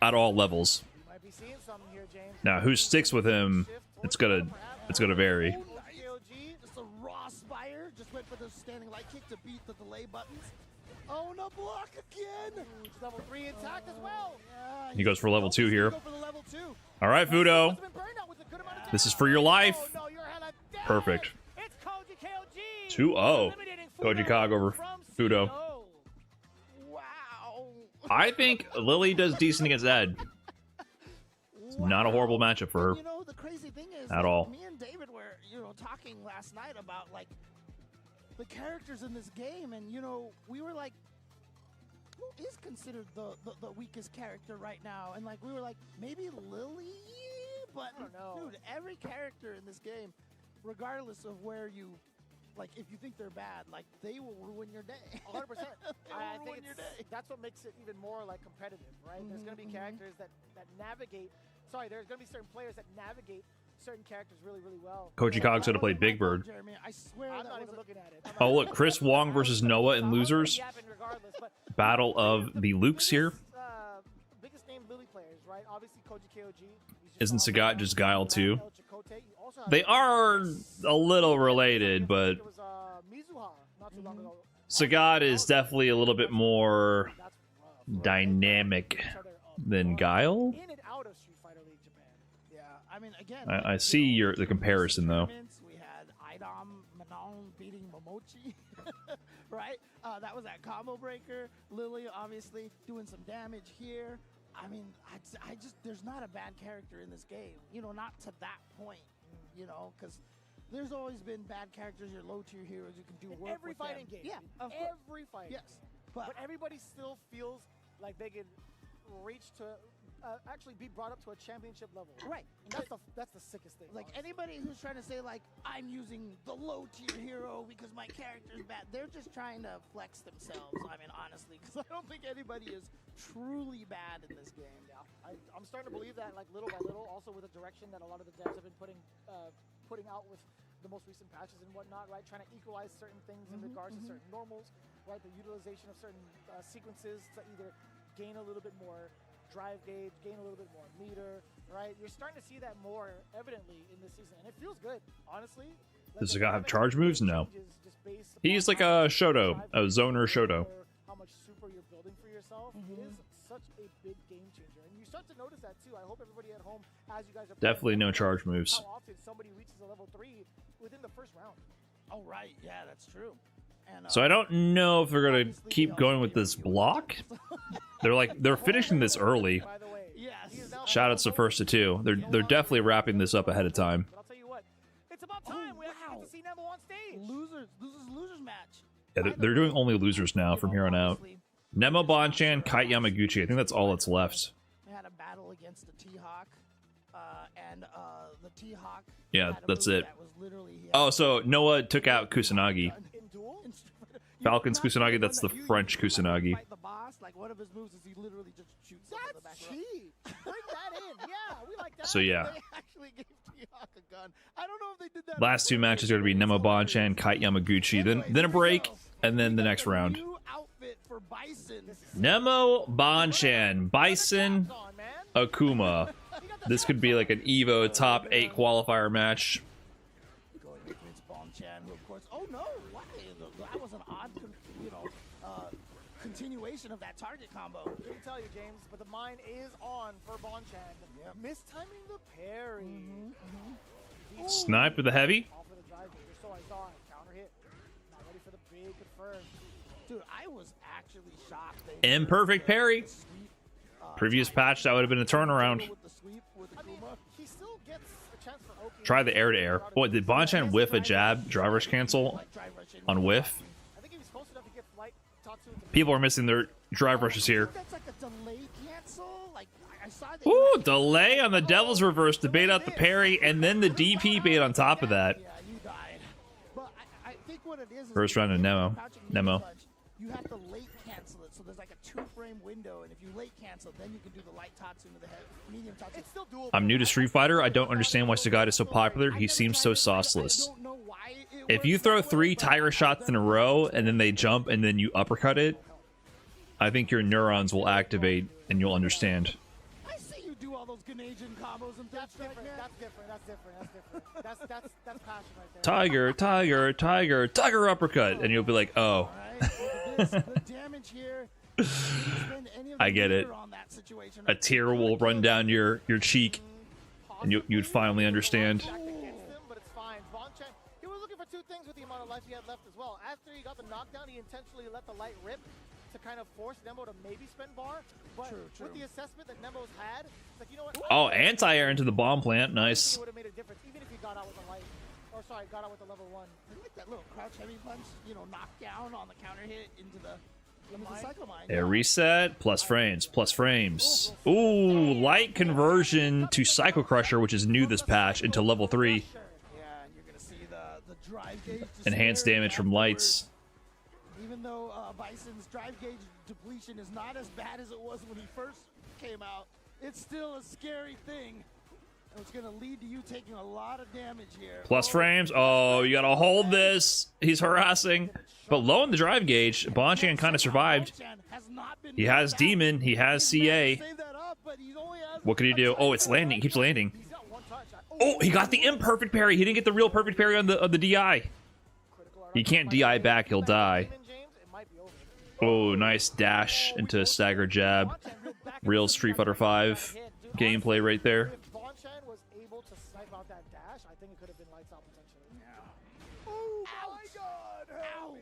Speaker 1: At all levels.
Speaker 7: You might be seeing something here, James.
Speaker 1: Now, who sticks with him? It's gonna vary.
Speaker 8: Just a raw spire. Just went for the standing light kick to beat the delay buttons. Oh, no block again.
Speaker 7: Level 3 intact as well.
Speaker 8: Yeah,
Speaker 1: He goes for level 2 here.
Speaker 8: go for the level 2.
Speaker 1: All right, Fudo. This is for your life.
Speaker 7: Oh, no, you're hella dead.
Speaker 1: Perfect.
Speaker 7: It's KojiKOG.
Speaker 1: 2-0. KojiKOG over Fudo.
Speaker 8: Wow.
Speaker 1: I think Lily does decent against Ed. It's not a horrible matchup for her.
Speaker 8: You know, the crazy thing is,
Speaker 1: At all.
Speaker 8: me and David were, talking last night about, like, the characters in this game, and, we were like, who is considered the weakest character right now? And like we were like, maybe Lily, but
Speaker 7: I don't know.
Speaker 8: dude, every character in this game, regardless of where you, like, if you think they're bad, like they will ruin your day.
Speaker 7: 100%. I
Speaker 8: will
Speaker 7: think
Speaker 8: ruin your day.
Speaker 7: that's what makes it even more like competitive, right? There's going to be characters that navigate. Sorry, there's going to be certain players that navigate certain characters really, really well.
Speaker 1: KojiKOG's gonna play Big Bird.
Speaker 8: Jeremy, I swear
Speaker 7: I'm
Speaker 8: that
Speaker 7: not even
Speaker 8: wasn't-
Speaker 7: looking at it.
Speaker 1: Oh look, Chris Wong versus Noah in losers. Battle of the Lukes here.
Speaker 7: Biggest name Lily players, right? Obviously KojiKOG.
Speaker 1: Isn't Sagat just Guile too? They are a little related, but
Speaker 7: There was Mizuha not too long ago.
Speaker 1: Sagat is definitely a little bit more
Speaker 7: That's rough.
Speaker 1: dynamic than Guile.
Speaker 7: In and out of Street Fighter League Japan.
Speaker 8: Yeah, I mean, again,
Speaker 1: I see the comparison though.
Speaker 8: We had Idom Manon beating Momochi, right? That was that combo breaker. Lily obviously doing some damage here. I mean, I just there's not a bad character in this game. You know, not to that point. You know, because there's always been bad characters. Your low tier heroes, you can do
Speaker 7: In
Speaker 8: work
Speaker 7: every
Speaker 8: with them.
Speaker 7: fighting game.
Speaker 8: Yeah, of course.
Speaker 7: Every fighting.
Speaker 8: Yes,
Speaker 7: But everybody still feels like they can reach to actually be brought up to a championship level.
Speaker 8: right.
Speaker 7: And that's the sickest thing.
Speaker 8: Like
Speaker 7: honestly.
Speaker 8: anybody who's trying to say like I'm using the low tier hero because my character's bad, they're just trying to flex themselves. I mean, honestly, because I don't think anybody is truly bad in this game.
Speaker 7: Yeah, I'm starting to believe that like little by little, also with the direction that a lot of the devs have been putting out with the most recent patches and whatnot, right? Trying to equalize certain things in regards to certain normals, right? The utilization of certain sequences to either gain a little bit more drive gauge, gain a little bit more meter, right? You're starting to see that more evidently in this season, and it feels good, honestly.
Speaker 1: Does the guy have charge moves? No. He's like a Shoto, a zoner Shoto.
Speaker 7: How much super you're building for yourself, it is such a big game changer, and you start to notice that too. I hope everybody at home, as you guys are
Speaker 1: Definitely no charge moves.
Speaker 7: how often somebody reaches a level 3 within the first round.
Speaker 8: Oh right, yeah, that's true. And,
Speaker 1: So I don't know if they're gonna keep going with this block. They're finishing this early.
Speaker 7: By the way,
Speaker 8: Yes.
Speaker 7: he is now
Speaker 1: Shoutouts to first to two. They're definitely wrapping this up ahead of time.
Speaker 7: But I'll tell you what, it's about time we actually get to see Nemo on stage.
Speaker 8: losers match.
Speaker 1: Yeah, they're doing only losers now from here on out.
Speaker 8: Honestly,
Speaker 1: Nemo, Bonchan, Kite Yamaguchi. I think that's all that's left.
Speaker 8: we had a battle against the T-Hawk, and the T-Hawk.
Speaker 1: Yeah,
Speaker 8: had a
Speaker 1: that's
Speaker 8: move
Speaker 1: it.
Speaker 8: that was literally, he had
Speaker 1: Oh, so Noah took out Kusanagi.
Speaker 7: In duel?
Speaker 1: Falcons Kusanagi, that's the French Kusanagi.
Speaker 8: Fight the boss, like one of his moves is he literally just shoots him in the back
Speaker 7: That's
Speaker 8: row.
Speaker 7: cheap. Bring that in. Yeah, we like that.
Speaker 1: So yeah,
Speaker 8: They actually gave T-Hawk a gun. I don't know if they did that.
Speaker 1: last two matches are going to be Nemo, Bonchan, Kite Yamaguchi. Then a break, and then the next round.
Speaker 8: New outfit for Bison.
Speaker 1: Nemo, Bonchan, Bison,
Speaker 7: On, man.
Speaker 1: Akuma. This could be like an Evo top 8 qualifier match.
Speaker 8: Going against Bonchan, who of course. Oh no! Why? That was an odd, continuation of that target combo.
Speaker 7: Let me tell you, James, but the mine is on for Bonchan.
Speaker 8: Yep.
Speaker 7: Mistiming the parry. Ooh.
Speaker 1: Snipe with the heavy.
Speaker 7: Off of the drive here, so I saw it. Counter hit. Not ready for the big confirm.
Speaker 8: Dude, I was actually shocked. They
Speaker 1: Imperfect parry.
Speaker 8: sweep,
Speaker 1: Previous patch, that would have been a turnaround.
Speaker 8: with the sweep with
Speaker 7: I mean,
Speaker 8: Akuma.
Speaker 7: he still gets a chance for Oki.
Speaker 1: Try the air to air. Boy, did Bonchan whiff a jab? Driver's cancel
Speaker 8: Like drive rush in.
Speaker 1: on whiff.
Speaker 7: I think he was close enough to get flight Tatsu into
Speaker 1: People are missing their drive rushes here.
Speaker 8: That's like a delay cancel. Like I saw that.
Speaker 1: Ooh, delay on the Devil's Reverse to bait out the parry, and then the DP bait on top of that.
Speaker 8: Yeah, you died. But I think what it is
Speaker 1: First round of Nemo.
Speaker 8: crouching
Speaker 1: Nemo.
Speaker 8: punch, you have to late cancel it, so there's like a 2-frame window, and if you late cancel, then you can do the light Tatsu into the head, medium Tatsu.
Speaker 7: It's still doable.
Speaker 1: I'm new to Street Fighter. I don't understand why Sagat is so popular. He seems so sauceless.
Speaker 8: I don't know why it
Speaker 1: If you
Speaker 8: works
Speaker 1: throw
Speaker 8: that way,
Speaker 1: 3
Speaker 8: but
Speaker 1: tiger shots in a row and then they jump and then you uppercut it, I think your neurons will activate and you'll understand.
Speaker 8: I see you do all those Canadian combos and
Speaker 7: That's
Speaker 8: things like
Speaker 7: different.
Speaker 8: that.
Speaker 7: That's different. That's different. That's different. That's passion right there.
Speaker 1: Tiger, tiger, tiger, tiger uppercut. And you'll be like, oh,
Speaker 8: All right, look at this. The damage here. You spend any of
Speaker 1: I
Speaker 8: the
Speaker 1: get it.
Speaker 8: meter on that situation
Speaker 1: a
Speaker 8: right
Speaker 1: tear will run down your cheek and you'd finally understand.
Speaker 7: Back against him, but it's fine. Bonchan, he was looking for 2 things with the amount of life he had left as well. After he got the knockdown, he intentionally let the light rip to kind of force Nemo to maybe spend bar. But
Speaker 8: True.
Speaker 7: with the assessment that Nemo's had, it's like, you know what?
Speaker 1: Oh, anti-air into the bomb plant. Nice.
Speaker 7: It would have made a difference, even if he got out with a light. Or got out with a level 1.
Speaker 8: I like that little crouch heavy punch, knockdown on the counter hit into the
Speaker 1: A reset, plus frames, plus frames. Ooh, light conversion to Psycho Crusher, which is new this patch, into level 3.
Speaker 8: Yeah, you're gonna see the drive gauge.
Speaker 1: Enhanced damage from lights.
Speaker 8: Even though Bison's drive gauge depletion is not as bad as it was when he first came out, it's still a scary thing. It's gonna lead to you taking a lot of damage here.
Speaker 1: Plus frames. Oh, you gotta hold this. He's harassing. But low in the drive gauge, Bonchan kind of survived. He has Demon. He has CA. What can he do? Oh, it's landing. He keeps landing. Oh, he got the imperfect parry. He didn't get the real perfect parry on the DI. He can't DI back. He'll die. Oh, nice dash into a stagger jab. Real Street Fighter 5 gameplay right there.
Speaker 7: If Bonchan was able to snipe out that dash, I think it could have been lights out potentially.
Speaker 8: Yeah. Oh my God! Help me.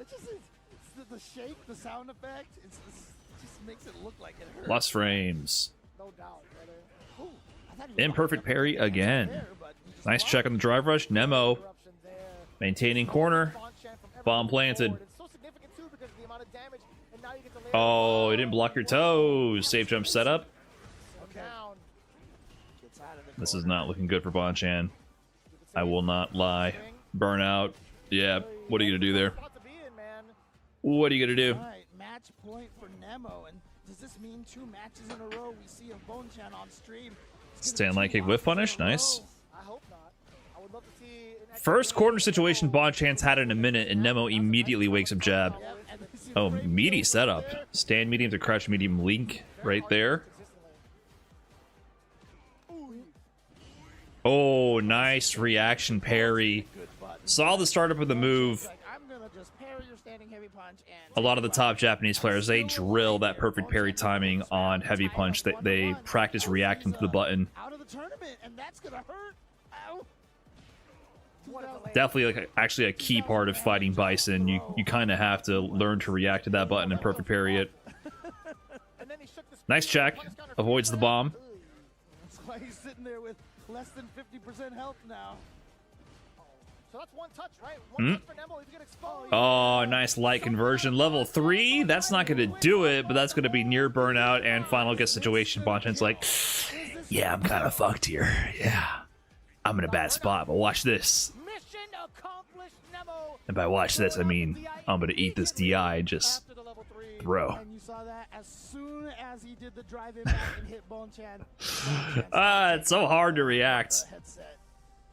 Speaker 8: It's just it's the shake, the sound effect. It just makes it look like it hurts.
Speaker 1: Plus frames.
Speaker 7: No doubt, brother.
Speaker 8: Ooh, I thought he was
Speaker 1: Imperfect parry again.
Speaker 8: there, but he just
Speaker 1: Nice check on the drive rush. Nemo maintaining corner. Bomb planted. Oh, he didn't block your toes. Safe jump setup. This is not looking good for Bonchan. I will not lie. Burnout. Yeah, what are you going to do there? What are you going to do?
Speaker 8: All right, match point for Nemo. And does this mean 2 matches in a row we see of Bonchan on stream?
Speaker 1: Stand light kick whiff punish. Nice.
Speaker 7: I hope not. I would love to see
Speaker 1: First corner situation Bonchan's had in a minute, and Nemo immediately wakes up jab. Oh, meaty setup. Stand medium to crouch medium link right there. Oh, nice reaction parry. Saw the startup of the move. A lot of the top Japanese players, they drill that perfect parry timing on heavy punch. They practice reacting to the button.
Speaker 8: Out of the tournament, and that's gonna hurt. Ow.
Speaker 1: Definitely, like, actually a key part of fighting Bison. You kind of have to learn to react to that button and perfect parry it. Nice check. Avoids the bomb.
Speaker 8: That's why he's sitting there with less than 50% health now.
Speaker 7: So that's one touch, right? One touch for Nemo, he's gonna expose.
Speaker 1: Oh, nice light conversion. Level 3. That's not going to do it, but that's going to be near burnout and final guess situation. Bonchan's like, yeah, I'm kind of fucked here. Yeah, I'm in a bad spot, but watch this.
Speaker 7: Mission accomplished, Nemo.
Speaker 1: And by watch this, I mean I'm going to eat this DI just throw.
Speaker 8: And you saw that as soon as he did the drive in back and hit Bonchan.
Speaker 1: It's so hard to react.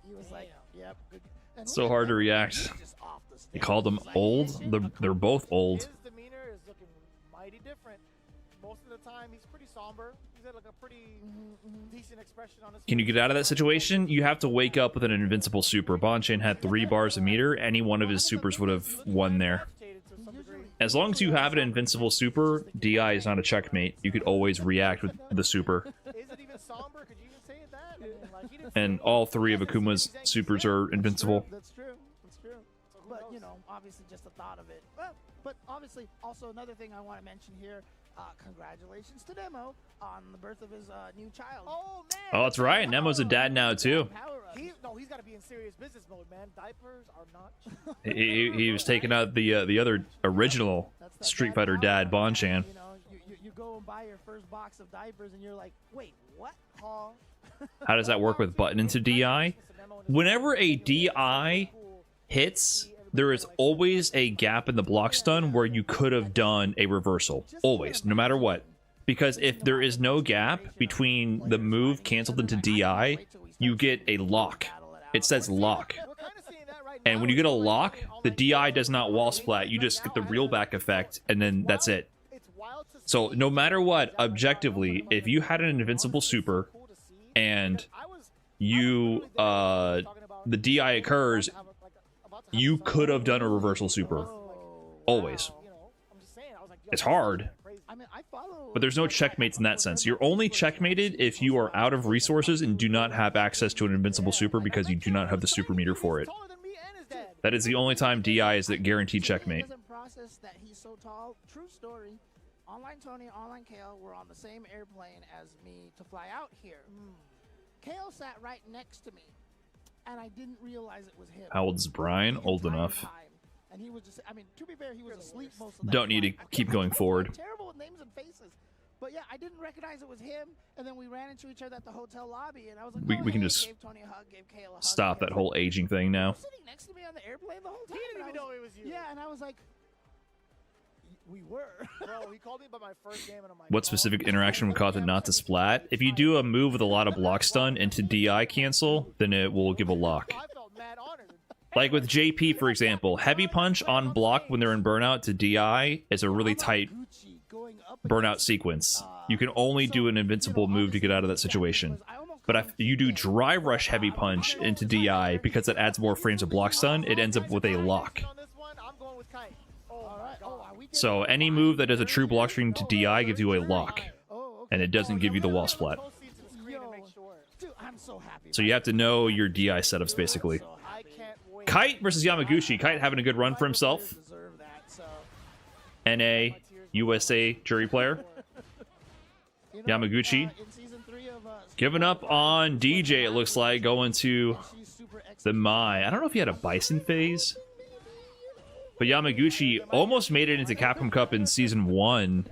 Speaker 8: He was like, yep, good.
Speaker 1: So hard to react. He called them old. They're both old.
Speaker 7: His demeanor is looking mighty different. Most of the time, he's pretty somber. He's got like a pretty decent expression on his face.
Speaker 1: Can you get out of that situation? You have to wake up with an invincible super. Bonchan had 3 bars a meter. Any one of his supers would have won there. As long as you have an invincible super, DI is not a checkmate. You could always react with the super.
Speaker 7: Is it even somber? Could you even say that? I mean, like, he didn't
Speaker 1: And all 3 of Akuma's supers are invincible.
Speaker 8: That's true. That's true. But, you know, obviously just the thought of it. Well, but obviously, also another thing I want to mention here, congratulations to Nemo on the birth of his new child.
Speaker 7: Oh, man.
Speaker 1: Oh, that's right. Nemo's a dad now, too.
Speaker 7: He's got to be in serious business mode, man. Diapers are not.
Speaker 1: He was taking out the other original Street Fighter dad, Bonchan.
Speaker 8: You know, you go and buy your first box of diapers and you're like, wait, what?
Speaker 1: How does that work with button into DI? Whenever a DI hits, there is always a gap in the block stun where you could have done a reversal. Always, no matter what. Because if there is no gap between the move canceled into DI, you get a lock. It says lock. And when you get a lock, the DI does not wall splat. You just get the reel back effect, and then that's it. So no matter what, objectively, if you had an invincible super and you the DI occurs, you could have done a reversal super. Always. It's hard. But there's no checkmates in that sense. You're only checkmated if you are out of resources and do not have access to an invincible super because you do not have the super meter for it. That is the only time DI is the guaranteed checkmate.
Speaker 8: That he's so tall. True story. Online Tony, online Kale were on the same airplane as me to fly out here. Kale sat right next to me, and I didn't realize it was him.
Speaker 1: How old is Brian? Old enough.
Speaker 8: And he was just, I mean, to be fair, he was asleep most of the
Speaker 1: Don't need to keep going forward.
Speaker 8: Terrible with names and faces. But yeah, I didn't recognize it was him, and then we ran into each other at the hotel lobby, and I was like,
Speaker 1: We can just
Speaker 8: gave Tony a hug, gave Kale a hug,
Speaker 1: stop that whole aging thing now.
Speaker 8: sitting next to me on the airplane the whole time.
Speaker 7: He didn't even know it was you.
Speaker 8: Yeah, and I was like, we were.
Speaker 7: Bro, he called me by my first game, and I'm like,
Speaker 1: What specific interaction would cause it not to splat? If you do a move with a lot of block stun into DI cancel, then it will give a lock.
Speaker 7: I felt mad honored.
Speaker 1: Like with JP, for example, heavy punch on block when they're in burnout to DI is a really tight burnout sequence. You can only do an invincible move to get out of that situation. But if you do dry rush heavy punch into DI, because it adds more frames of block stun, it ends up with a lock.
Speaker 7: On this one, I'm going with Kite. Oh my God.
Speaker 1: So any move that does a true block stream to DI gives you a lock, and it doesn't give you the wall splat.
Speaker 8: Dude, I'm so happy.
Speaker 1: So you have to know your DI setups, basically.
Speaker 7: I can't wait.
Speaker 1: Kite versus Yamaguchi. Kite having a good run for himself.
Speaker 8: Deserve that, so.
Speaker 1: NA, USA jury player.
Speaker 8: You know,
Speaker 1: Yamaguchi
Speaker 8: in season 3 of,
Speaker 1: giving up on DJ, it looks like, going to
Speaker 8: she's super
Speaker 1: the Mai. I don't know if he had a Bison phase, but Yamaguchi almost made it into Capcom Cup in Season 1.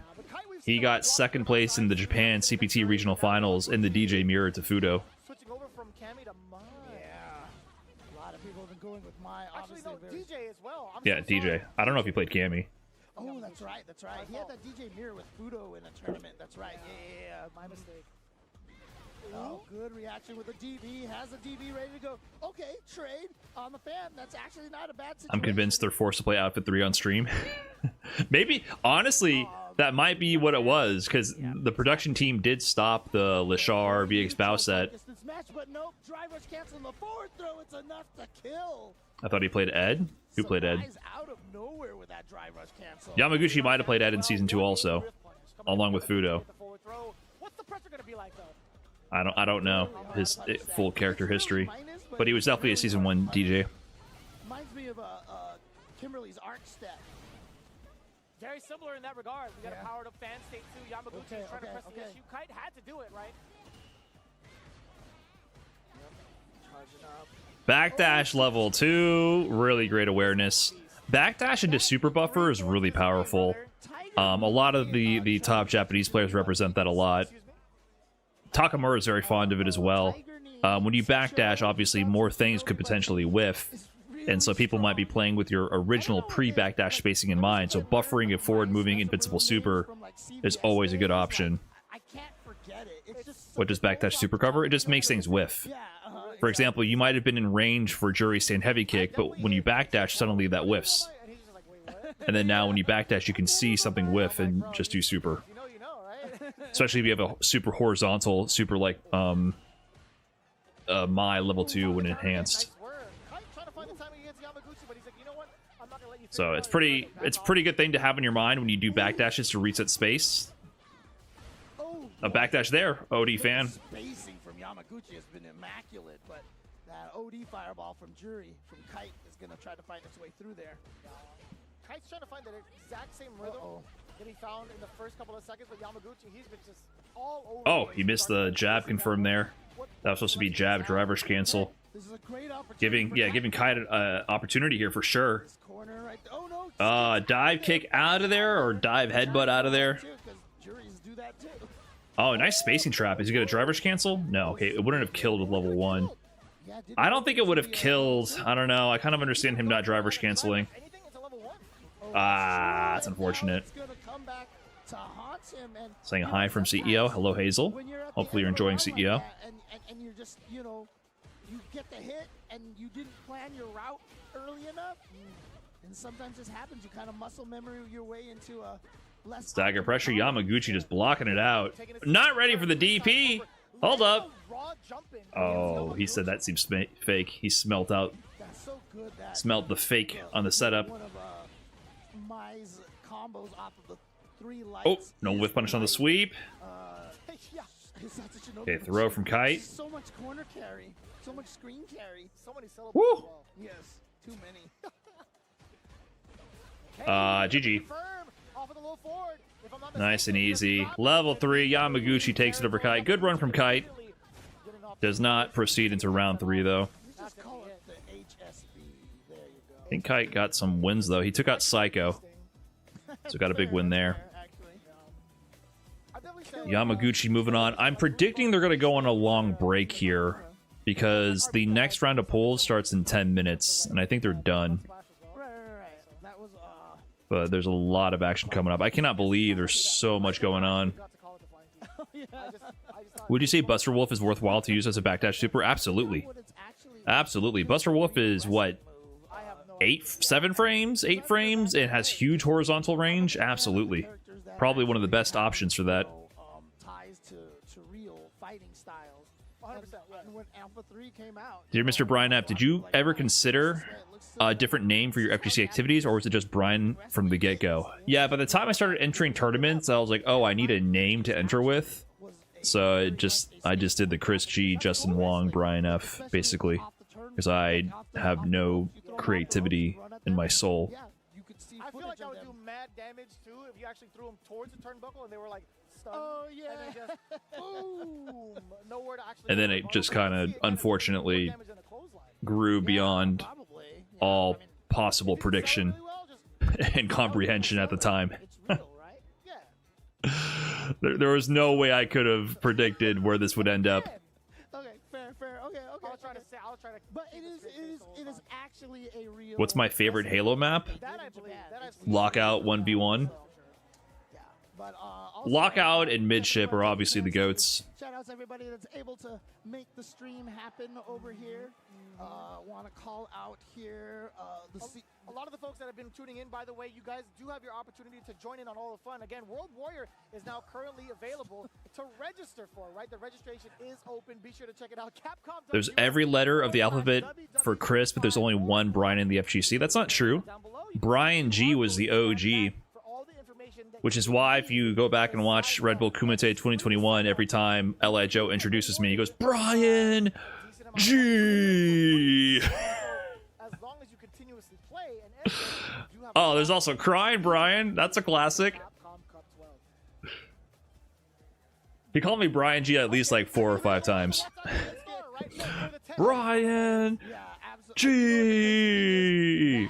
Speaker 1: He got second place in the Japan CPT Regional Finals in the DJ mirror to Fudo.
Speaker 7: Switching over from Cammy to Mai.
Speaker 8: Yeah. A lot of people have been going with my
Speaker 7: Actually,
Speaker 8: obviously
Speaker 7: no,
Speaker 8: very...
Speaker 7: DJ as well. I'm
Speaker 1: Yeah,
Speaker 7: so sorry.
Speaker 1: DJ. I don't know if he played Cammy.
Speaker 8: Oh, that's right, that's right. He had that DJ mirror with Fudo in a tournament. That's right. Yeah,
Speaker 7: My mistake.
Speaker 8: Oh, good reaction with the DB. Has the DB ready to go. Okay, trade on the fan. That's actually not a bad situation.
Speaker 1: I'm convinced they're forced to play Outfit 3 on stream. Maybe, honestly, that might be what it was, because the production team did stop the Lishar VX Bao set.
Speaker 8: Distance match, but nope. Drive rush cancel the forward throw. It's enough to kill.
Speaker 1: I thought he played Ed. Who played Ed?
Speaker 8: Surprise out of nowhere with that drive rush cancel.
Speaker 1: Yamaguchi might have played Ed in Season 2 also, along with Fudo.
Speaker 7: What's the pressure going to be like, though?
Speaker 1: I don't know his full character history, but he was definitely a Season 1 DJ.
Speaker 8: Reminds me of Kimberly's arc step.
Speaker 7: Very similar in that regard. We got a powered up fan state too. Yamaguchi is trying to press the issue. Kite had to do it, right?
Speaker 1: Backdash level 2, really great awareness. Backdash into Super Buffer is really powerful. A lot of the top Japanese players represent that a lot. Takamura is very fond of it as well. When you backdash, obviously more things could potentially whiff, and so people might be playing with your original pre-backdash spacing in mind. So buffering a forward-moving invincible super is always a good option. What does backdash super cover? It just makes things whiff. For example, you might have been in range for Jury Stand Heavy Kick, but when you backdash, suddenly that whiffs. And then now when you backdash, you can see something whiff and just do super. Especially if you have a super horizontal, super like Mai level 2 when enhanced. So it's pretty good thing to have in your mind when you do backdashes to reset space. A backdash there, OD fan.
Speaker 8: Spacing from Yamaguchi has been immaculate, but that OD fireball from Jury, from Kite, is going to try to find its way through there.
Speaker 7: Kite's trying to find that exact same rhythm that he found in the first couple of seconds, but Yamaguchi, he's been just all over.
Speaker 1: Oh, he missed the jab confirmed there. That was supposed to be jab drivers cancel.
Speaker 8: This is a great opportunity.
Speaker 1: Giving Kite an opportunity here for sure. Dive kick out of there or dive headbutt out of there. Oh, nice spacing trap. Is he gonna drivers cancel? No, okay, it wouldn't have killed with level 1. I don't think it would have killed. I don't know. I kind of understand him not drivers canceling. Ah, that's unfortunate. Saying hi from CEO. Hello, Hazel. Hopefully you're enjoying CEO.
Speaker 8: And you're just, you get the hit and you didn't plan your route early enough. And sometimes this happens. You kind of muscle memory your way into a less...
Speaker 1: Stagger pressure. Yamaguchi just blocking it out. Not ready for the DP. Hold up. Oh, he said that seems fake. He smelt out. Smelt the fake on the setup. Oh, no whiff punish on the sweep. Okay, throw from Kite.
Speaker 8: So much corner carry, so much screen carry, so many celebrations.
Speaker 1: Woo!
Speaker 8: Yes, too many.
Speaker 1: GG. Nice and easy. Level 3, Yamaguchi takes it over Kite. Good run from Kite. Does not proceed into round 3 though.
Speaker 8: Just call it the HSB. There you
Speaker 1: I think Kite got some wins though. He took out Psycho, so got a big win there. Yamaguchi moving on. I'm predicting they're going to go on a long break here because the next round of polls starts in 10 minutes, and I think they're done. But there's a lot of action coming up. I cannot believe there's so much going on. Would you say Buster Wolf is worthwhile to use as a backdash super? Absolutely. Absolutely. Buster Wolf is, what, 7 frames? 8 frames? It has huge horizontal range? Absolutely. Probably one of the best options for that. Dear Mr. Brian F., did you ever consider a different name for your FGC activities, or was it just Brian from the get-go? Yeah, by the time I started entering tournaments, I was like, oh, I need a name to enter with. So I just did the Chris G, Justin Wong, Brian F, basically, because I have no creativity in my soul.
Speaker 7: I feel like I would do mad damage too if you actually threw them towards the turnbuckle and they were like stunned. Oh yeah. And then just boom. Nowhere to actually. And
Speaker 1: then it just kind of unfortunately grew beyond all possible prediction and comprehension at the time. There was no way I could have predicted where this would end up.
Speaker 8: Okay, fair. Okay.
Speaker 7: I was trying to. But it is actually a real.
Speaker 1: What's my favorite Halo map?
Speaker 7: That I believe.
Speaker 1: Lockout 1v1. Lockout and Midship are obviously the GOATs.
Speaker 8: Shout out to everybody that's able to make the stream happen over here. Want to call out here
Speaker 7: a lot of the folks that have been tuning in, by the way, you guys do have your opportunity to join in on all the fun. Again, World Warrior is now currently available to register for, right? The registration is open. Be sure to check it out. Capcom.
Speaker 1: There's every letter of the alphabet for Chris, but there's only one Brian in the FGC. That's not true. Brian G was the OG. Which is why if you go back and watch Red Bull Kumite 2021, every time L.A. Joe introduces me, he goes, Brian G. Oh, there's also Crying Brian. That's a classic. He called me Brian G at least like 4 or 5 times. Brian G.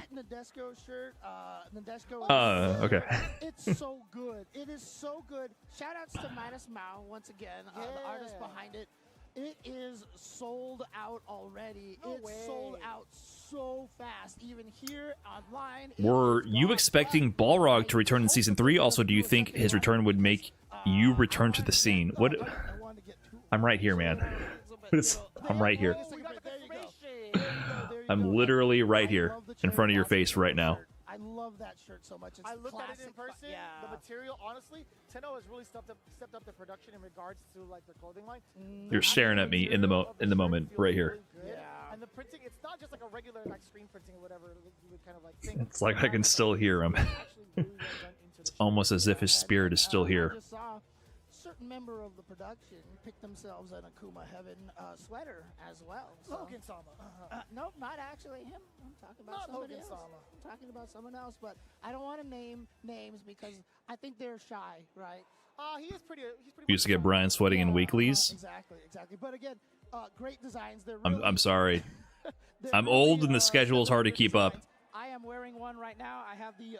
Speaker 1: Okay.
Speaker 8: It's so good. It is so good. Shout outs to Minus Mao once again, the artist behind it. It is sold out already. It's sold out so fast. Even here online.
Speaker 1: Were you expecting Balrog to return in Season 3? Also, do you think his return would make you return to the scene? What? I'm right here, man. I'm right here. I'm literally right here in front of your face right now.
Speaker 8: I love that shirt so much. It's
Speaker 7: I looked
Speaker 8: classic,
Speaker 7: at it in person.
Speaker 8: Yeah.
Speaker 7: The material, honestly, Tenno has really stepped up the production in regards to like their clothing line.
Speaker 1: You're staring at me in the moment right here.
Speaker 7: Yeah. And the printing, it's not just like a regular like screen printing or whatever. You would kind of like think.
Speaker 1: It's like I can still hear him. It's almost as if his spirit is still here.
Speaker 8: Certain member of the production picked themselves an Akuma Heaven sweater as well. So.
Speaker 7: Logan Sama.
Speaker 8: Nope, not actually him. I'm talking about somebody else. I'm talking about someone else, but I don't want to name names because I think they're shy, right?
Speaker 7: He is pretty.
Speaker 1: You used to get Brian sweating in weeklies.
Speaker 8: Exactly. But again, great designs. They're
Speaker 1: I'm sorry. I'm old and the schedule is hard to keep up.
Speaker 8: I am wearing one right now. I have the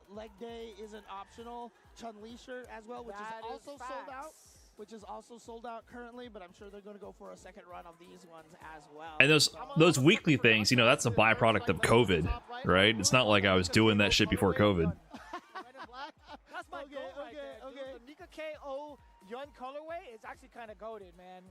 Speaker 8: leg day isn't optional Chun-Li shirt as well, which is also sold out. Which is also sold out currently, but I'm sure they're going to go for a second run of these ones as well.
Speaker 1: And those weekly things, you know, that's a byproduct of COVID, right? It's not like I was doing that shit before COVID.
Speaker 7: That's my goal right there, dude. The Nika KO Yun colorway is actually kind of goated, man.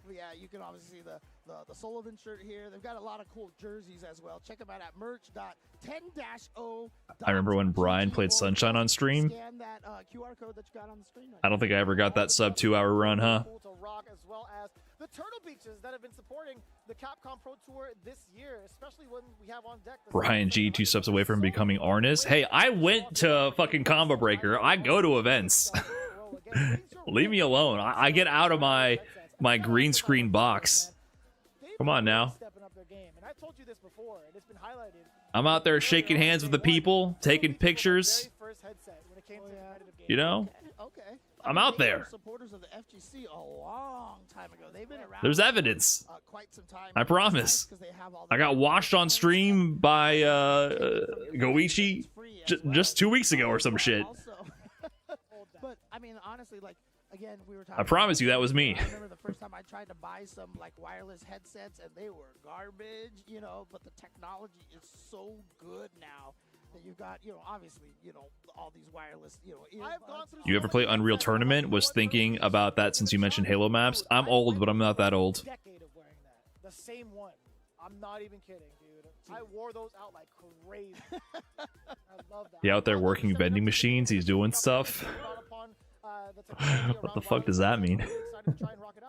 Speaker 8: Yeah, you can obviously see the Sullivan shirt here. They've got a lot of cool jerseys as well. Check them out at merch.10-o.
Speaker 1: I remember when Brian played Sunshine on stream.
Speaker 8: Scan that QR code that you got on the screen right
Speaker 1: I don't think I ever got that sub 2-hour run, huh?
Speaker 7: To rock, as well as the Turtle Beaches that have been supporting the Capcom Pro Tour this year, especially when we have on deck.
Speaker 1: Brian G, 2 steps away from becoming Arnis. Hey, I went to fucking Combo Breaker. I go to events. Leave me alone. I get out of my green screen box. Come on now. I'm out there shaking hands with the people, taking pictures. You know? I'm out there.
Speaker 8: Supporters of the FGC a long time ago. They've been around.
Speaker 1: There's evidence.
Speaker 8: Quite some time.
Speaker 1: I promise. I got watched on stream by Goichi just 2 weeks ago or some shit.
Speaker 8: But I mean, honestly, like again, we were talking.
Speaker 1: I promise you that was me.
Speaker 8: I remember the first time I tried to buy some like wireless headsets, and they were garbage, you know. But the technology is so good now that you've got, you know, obviously, you know, all these wireless, you know.
Speaker 1: You ever play Unreal Tournament? Was thinking about that since you mentioned Halo maps. I'm old, but I'm not that old.
Speaker 7: Decade of wearing that. The same one. I'm not even kidding, dude. I wore those out like crazy. I love that.
Speaker 1: He out there working vending machines. He's doing stuff. What the fuck does that mean?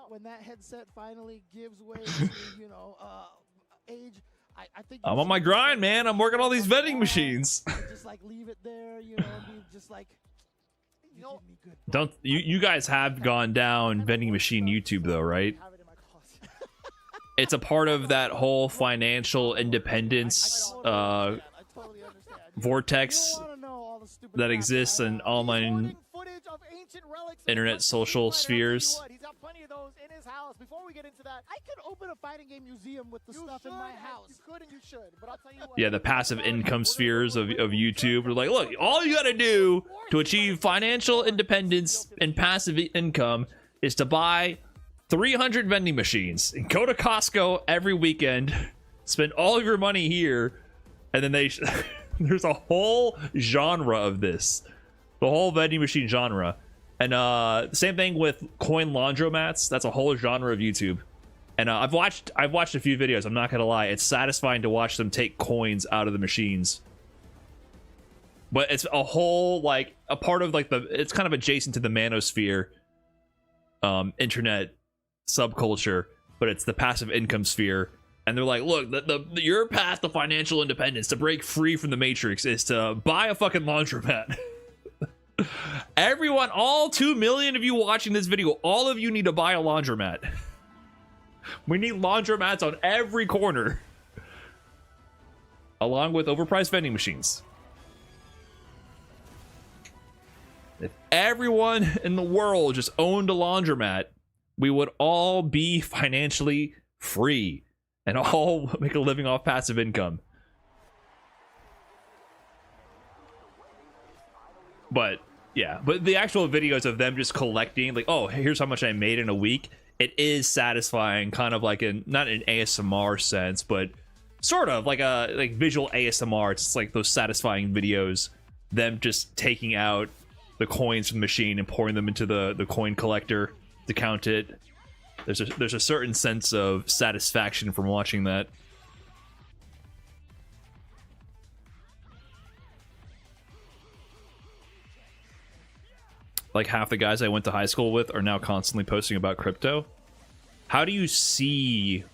Speaker 8: When that headset finally gives way to, you know, age, I think
Speaker 1: I'm on my grind, man. I'm working all these vending machines.
Speaker 8: Just like leave it there, you know, be just like.
Speaker 1: Don't you guys have gone down vending machine YouTube though, right? It's a part of that whole financial independence vortex that exists in online internet social spheres.
Speaker 7: He's got plenty of those in his house. Before we get into that,
Speaker 8: I could open a fighting game museum with the stuff in my house.
Speaker 7: You could and you should, but I'll tell you what.
Speaker 1: Yeah, the passive income spheres of YouTube. We're like, look, all you gotta do to achieve financial independence and passive income is to buy 300 vending machines and go to Costco every weekend, spend all of your money here, and then there's a whole genre of this, the whole vending machine genre. And same thing with coin laundromats. That's a whole genre of YouTube. And I've watched a few videos. I'm not gonna lie, it's satisfying to watch them take coins out of the machines. But it's a whole, like, a part of like it's kind of adjacent to the manosphere internet subculture, but it's the passive income sphere. And they're like, look, your path to financial independence, to break free from the matrix, is to buy a fucking laundromat. Everyone, all 2 million of you watching this video, all of you need to buy a laundromat. We need laundromats on every corner, along with overpriced vending machines. If everyone in the world just owned a laundromat, we would all be financially free and all make a living off passive income. But yeah, but the actual videos of them just collecting, like, oh, here's how much I made in a week, it is satisfying, kind of like not an ASMR sense, but sort of like a visual ASMR. It's like those satisfying videos, them just taking out the coins from the machine and pouring them into the coin collector to count it. There's a certain sense of satisfaction from watching that. Like half the guys I went to high school with are now constantly posting about crypto. How do you see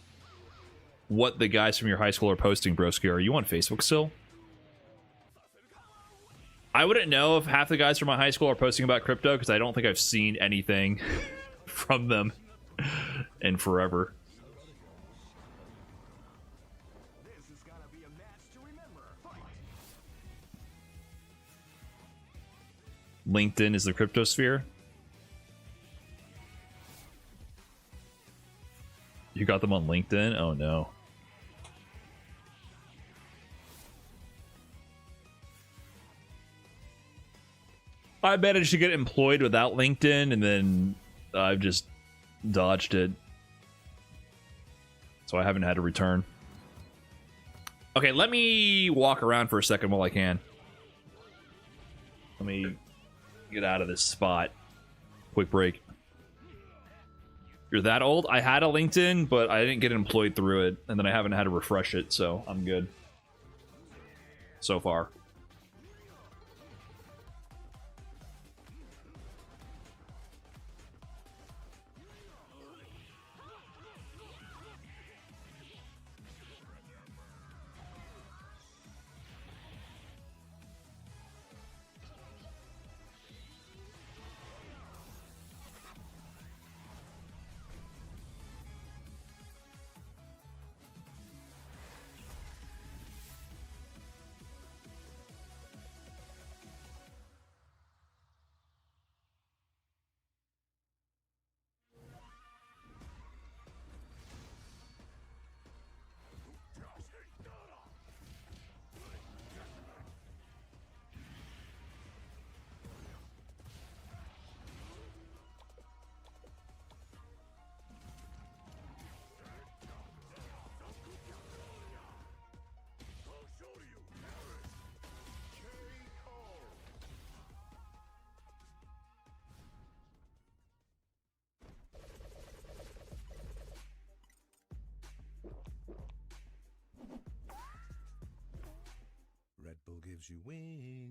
Speaker 1: what the guys from your high school are posting, broski? Are you on Facebook still? I wouldn't know if half the guys from my high school are posting about crypto because I don't think I've seen anything from them in forever. LinkedIn is the crypto sphere. You got them on LinkedIn? Oh no. I managed to get employed without LinkedIn, and then I've just dodged it. So I haven't had to return. Okay, let me walk around for a second while I can. Let me get out of this spot. Quick break. You're that old? I had a LinkedIn, but I didn't get employed through it, and then I haven't had to refresh it, so I'm good. So far.
Speaker 5: gives you wings.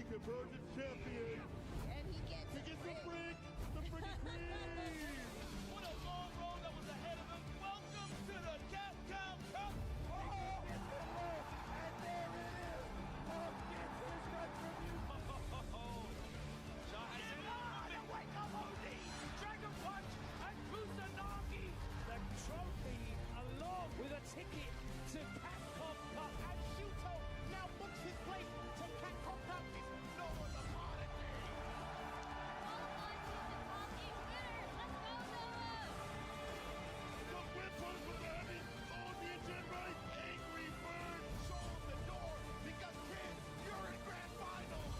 Speaker 9: Convergence champion.
Speaker 10: And he gets
Speaker 9: the freaking cream.
Speaker 3: What a long road that was ahead of him. Welcome to the Capcom Cup.
Speaker 7: Oh, and there it is. Hawk gets his retribution.
Speaker 3: Wake up, OD. Dragon Punch and Kusanagi. The trophy along with a ticket to Capcom Cup. And Shuto now books his place to Capcom Cup. No one's a part of it.
Speaker 9: The whip was with Namin. Oh, the engine right. Angry Bird shows the door because kids, you're in grand finals.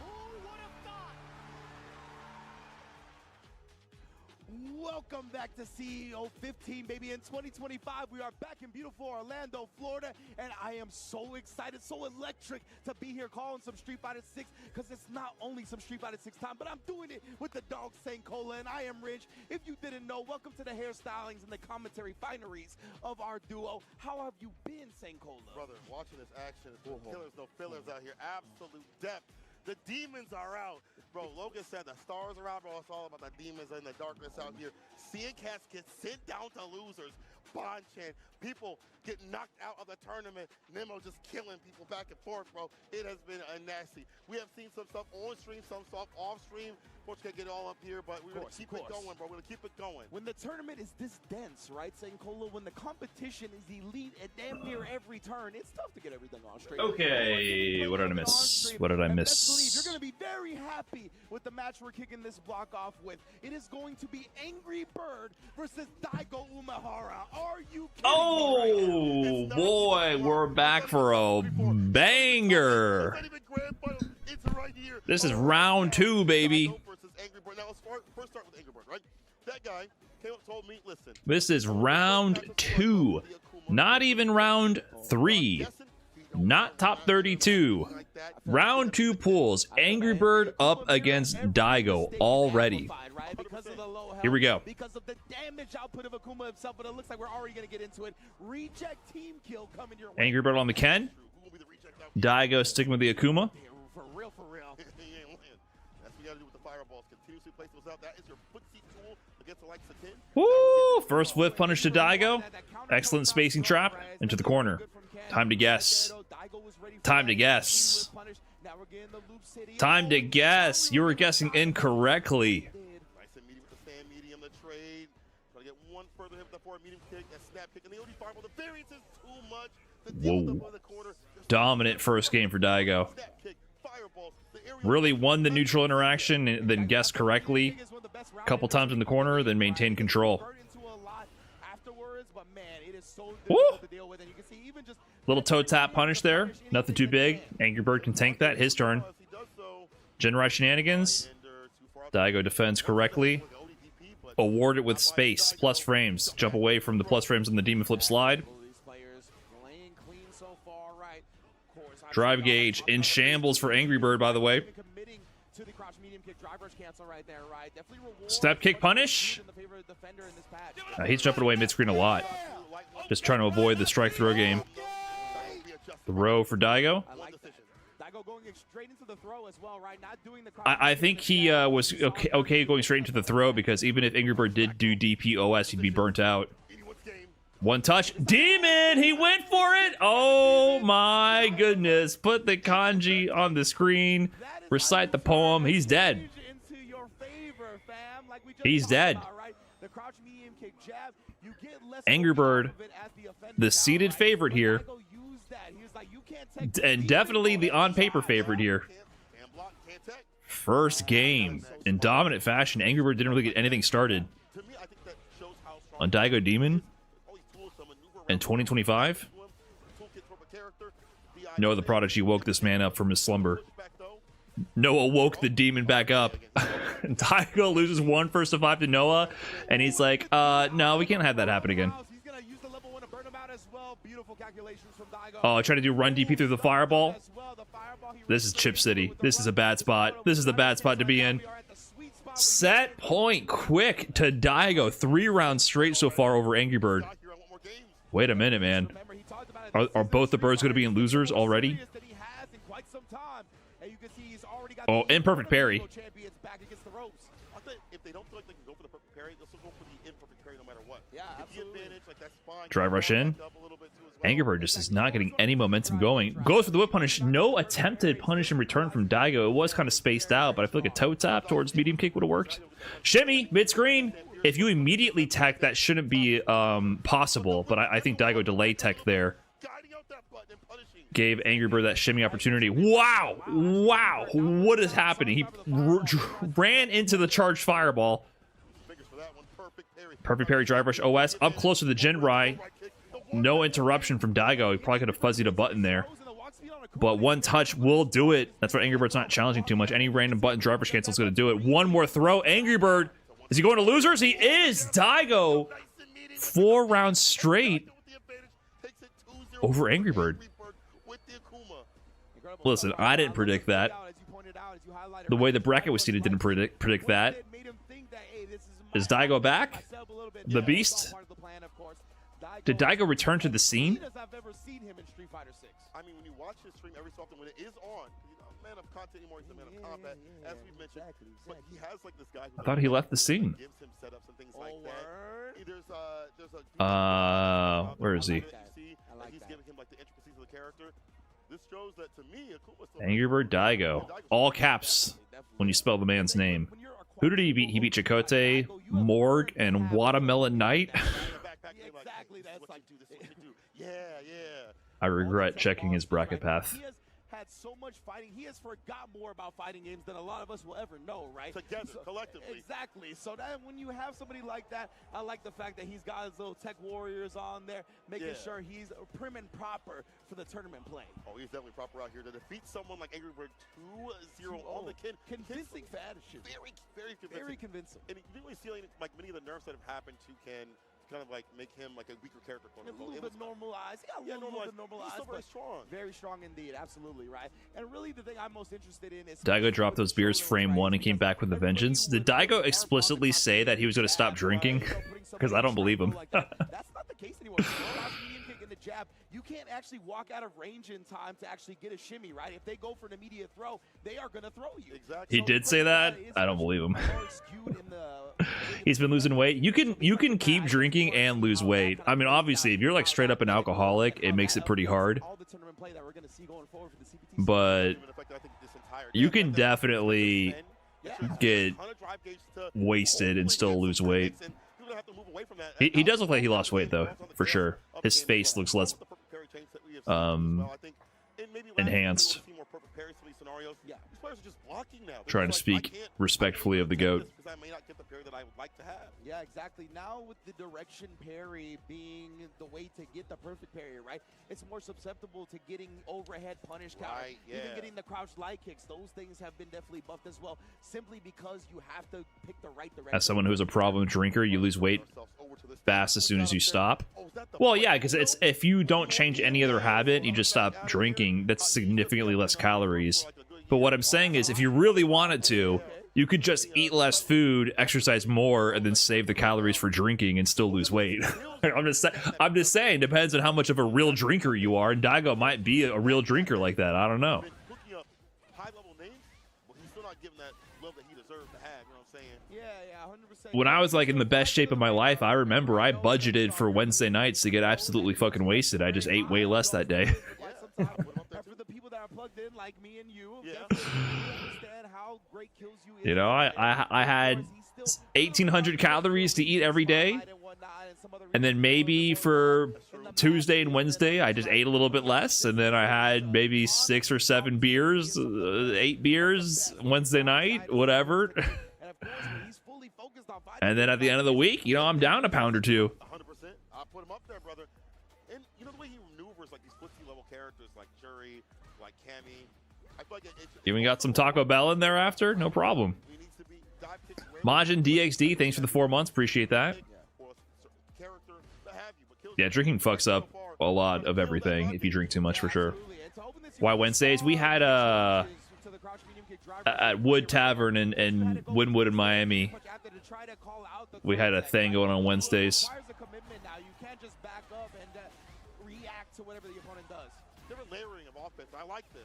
Speaker 3: Who would have thought?
Speaker 11: Welcome back to CEO 15, baby. In 2025, we are back in beautiful Orlando, Florida, and I am so excited, so electric to be here calling some Street Fighter 6, because it's not only some Street Fighter 6 time, but I'm doing it with the dog Saint Cola, and I am Rich. If you didn't know, welcome to the hairstylings and the commentary fineries of our duo. How have you been, Saint Cola?
Speaker 9: Brother, watching this action, no killers, no fillers out here. Absolute depth. The demons are out. Bro, Logan said the stars are out, bro. It's all about the demons and the darkness out here. Seeing cats get sent down to losers. Bonchan, people get knocked out of the tournament. Nemo just killing people back and forth, bro. It has been a nasty. We have seen some stuff on stream, some stuff off stream. Coach can't get it all up here, but we're going to keep it going, bro. We're going to keep it going.
Speaker 11: When the tournament is this dense, right, Saint Cola, when the competition is elite at damn near every turn, it's tough to get everything on straight.
Speaker 1: Okay, what did I miss? What did I miss?
Speaker 11: You're going to be very happy with the match we're kicking this block off with. It is going to be Angry Bird versus Daigo Umehara. Are you kidding
Speaker 1: Oh
Speaker 11: me right
Speaker 1: boy, we're back for a banger.
Speaker 9: It's right here.
Speaker 1: This is round 2, baby.
Speaker 9: Angry Bird. Now, let's first start with Angry Bird, right? That guy came up and told me, listen.
Speaker 1: This is round 2. Not even round 3. Not top 32. Round 2 pools. Angry Bird up against Daigo already. Here we go.
Speaker 11: Because of the damage output of Akuma himself, but it looks like we're already going to get into it. Reject team kill coming your way.
Speaker 1: Angry Bird on the Ken. Daigo sticking with the Akuma.
Speaker 11: For real, for real.
Speaker 9: That's what you got to do with the fireballs. Continuously place those out. That is your footsie tool against the likes of Ken.
Speaker 1: Woo! First whiff punish to Daigo. Excellent spacing trap into the corner. Time to guess. Time to guess. Time to guess. You were guessing incorrectly.
Speaker 9: Nice and medium with the stand medium, the trade. Try to get one further hit before a medium kick, a snap kick, and the OD fireball. The variance is too much.
Speaker 1: Whoa. Dominant first game for Daigo. Really won the neutral interaction, then guessed correctly a couple times in the corner, then maintained control. Woo! Little toe tap punish there. Nothing too big. Angry Bird can tank that. His turn. Genrai shenanigans. Daigo defends correctly. Awarded with space. Plus frames. Jump away from the plus frames on the demon flip slide. Drive gauge in shambles for Angry Bird, by the way. Step kick punish. He's jumping away mid-screen a lot. Just trying to avoid the strike throw game. Throw for Daigo.
Speaker 11: Daigo going straight into the throw as well, right? Not doing the
Speaker 1: I think he was okay going straight into the throw, because even if Angry Bird did do DPOS, he'd be burnt out. One touch. Demon! He went for it! Oh my goodness. Put the kanji on the screen. Recite the poem. He's dead. He's dead. Angry Bird, the seeded favorite here. And definitely the on-paper favorite here. First game. In dominant fashion, Angry Bird didn't really get anything started. On Daigo Demon in 2025. Noah the Prodigy woke this man up from his slumber. Noah woke the demon back up. Daigo loses 1 first to 5 to Noah, and he's like, no, we can't have that happen again. Oh, trying to do run DP through the fireball. This is Chip City. This is a bad spot. This is the bad spot to be in. Set point quick to Daigo. 3 rounds straight so far over Angry Bird. Wait a minute, man. Are both the birds going to be in losers already? Oh, imperfect parry. Drive rush in. Angry Bird just is not getting any momentum going. Goes for the whip punish. No attempted punish in return from Daigo. It was kind of spaced out, but I feel like a toe tap towards medium kick would have worked. Shimmy, mid-screen. If you immediately tech, that shouldn't be possible, but I think Daigo delay tech there. Gave Angry Bird that shimmy opportunity. Wow! Wow! What is happening? He ran into the charged fireball. Perfect parry, drive rush, OS. Up close to the Jinrai. No interruption from Daigo. He probably could have fuzzied a button there. But 1 touch will do it. That's why Angry Bird's not challenging too much. Any random button drive rush cancel is going to do it. 1 more throw. Angry Bird. Is he going to losers? He is! Daigo. 4 rounds straight over Angry Bird. Listen, I didn't predict that. The way the bracket was seated didn't predict that. Is Daigo back? The Beast? Did Daigo return to the scene?
Speaker 9: I mean, when you watch his stream every so often, when it is on, he's not a man of content anymore, he's a man of combat, as we mentioned. But he has like this guy who
Speaker 1: I thought he left the scene.
Speaker 9: gives him setups and things like that.
Speaker 1: Where is he?
Speaker 9: He's giving him like the intricacies of the character. This shows that to me,
Speaker 1: Angry Bird Daigo. All caps when you spell the man's name. Who did he beat? He beat Chakotay, Morg, and Watermelon Knight. I regret checking his bracket path.
Speaker 11: Had so much fighting, he has forgot more about fighting games than a lot of us will ever know, right?
Speaker 9: Together, collectively.
Speaker 11: Exactly. So that when you have somebody like that, I like the fact that he's got his little tech warriors on there, making sure he's prim and proper for the tournament play.
Speaker 9: Oh, he's definitely proper out here to defeat someone like Angry Bird 2-0 on the kid.
Speaker 11: Convincing fashion.
Speaker 9: Very convincing. And you really see like many of the nerfs that have happened to Ken kind of like make him like a weaker character.
Speaker 11: A little bit normalized. Yeah, a little bit normalized.
Speaker 9: He's still very strong.
Speaker 11: Very strong indeed. Absolutely, right? And really the thing I'm most interested in is...
Speaker 1: Daigo dropped those beers frame 1 and came back with a vengeance. Did Daigo explicitly say that he was going to stop drinking? Because I don't believe him.
Speaker 11: That's not the case anymore. In the jab, you can't actually walk out of range in time to actually get a shimmy, right? If they go for an immediate throw, they are going to throw you.
Speaker 9: Exactly.
Speaker 1: He did say that? I don't believe him. He's been losing weight. You can keep drinking and lose weight. I mean, obviously, if you're like straight up an alcoholic, it makes it pretty hard. But you can definitely get wasted and still lose weight. He does look like he lost weight, though, for sure. His face looks less enhanced. Trying to speak respectfully of the GOAT.
Speaker 11: Yeah, exactly. Now with the direction parry being the way to get the perfect parry, right? It's more susceptible to getting overhead punish counter.
Speaker 9: Right, yeah.
Speaker 11: Even getting the crouch light kicks. Those things have been definitely buffed as well, simply because you have to pick the right direction.
Speaker 1: As someone who's a problem drinker, you lose weight fast as soon as you stop. Well, yeah, because it's if you don't change any other habit, you just stop drinking, that's significantly less calories. But what I'm saying is, if you really wanted to, you could just eat less food, exercise more, and then save the calories for drinking and still lose weight. I'm just saying, depends on how much of a real drinker you are, and Daigo might be a real drinker like that. I don't know.
Speaker 9: not giving that love that he deserves to have. You know what I'm saying?
Speaker 11: Yeah, 100%.
Speaker 1: When I was like in the best shape of my life, I remember I budgeted for Wednesday nights to get absolutely fucking wasted. I just ate way less that day.
Speaker 11: And for the people that are plugged in, like me and you, understand how great Kills You is.
Speaker 1: You know, I had 1,800 calories to eat every day, and then maybe for Tuesday and Wednesday I just ate a little bit less, and then I had maybe 6 or 7 beers, 8 beers Wednesday night, whatever. And then at the end of the week, you know, I'm down a pound or two.
Speaker 9: 100%. I put him up there, brother. And you know the way he maneuvers like these footsie level characters like Shuri, like Cammy. I feel like
Speaker 1: Even got some Taco Bell in there after, no problem. Majin DXD, thanks for the 4 months, appreciate that. Yeah, drinking fucks up a lot of everything if you drink too much, for sure. Why Wednesdays? We had at Wood Tavern in Wynwood in Miami, we had a thing going on Wednesdays.
Speaker 9: I like this.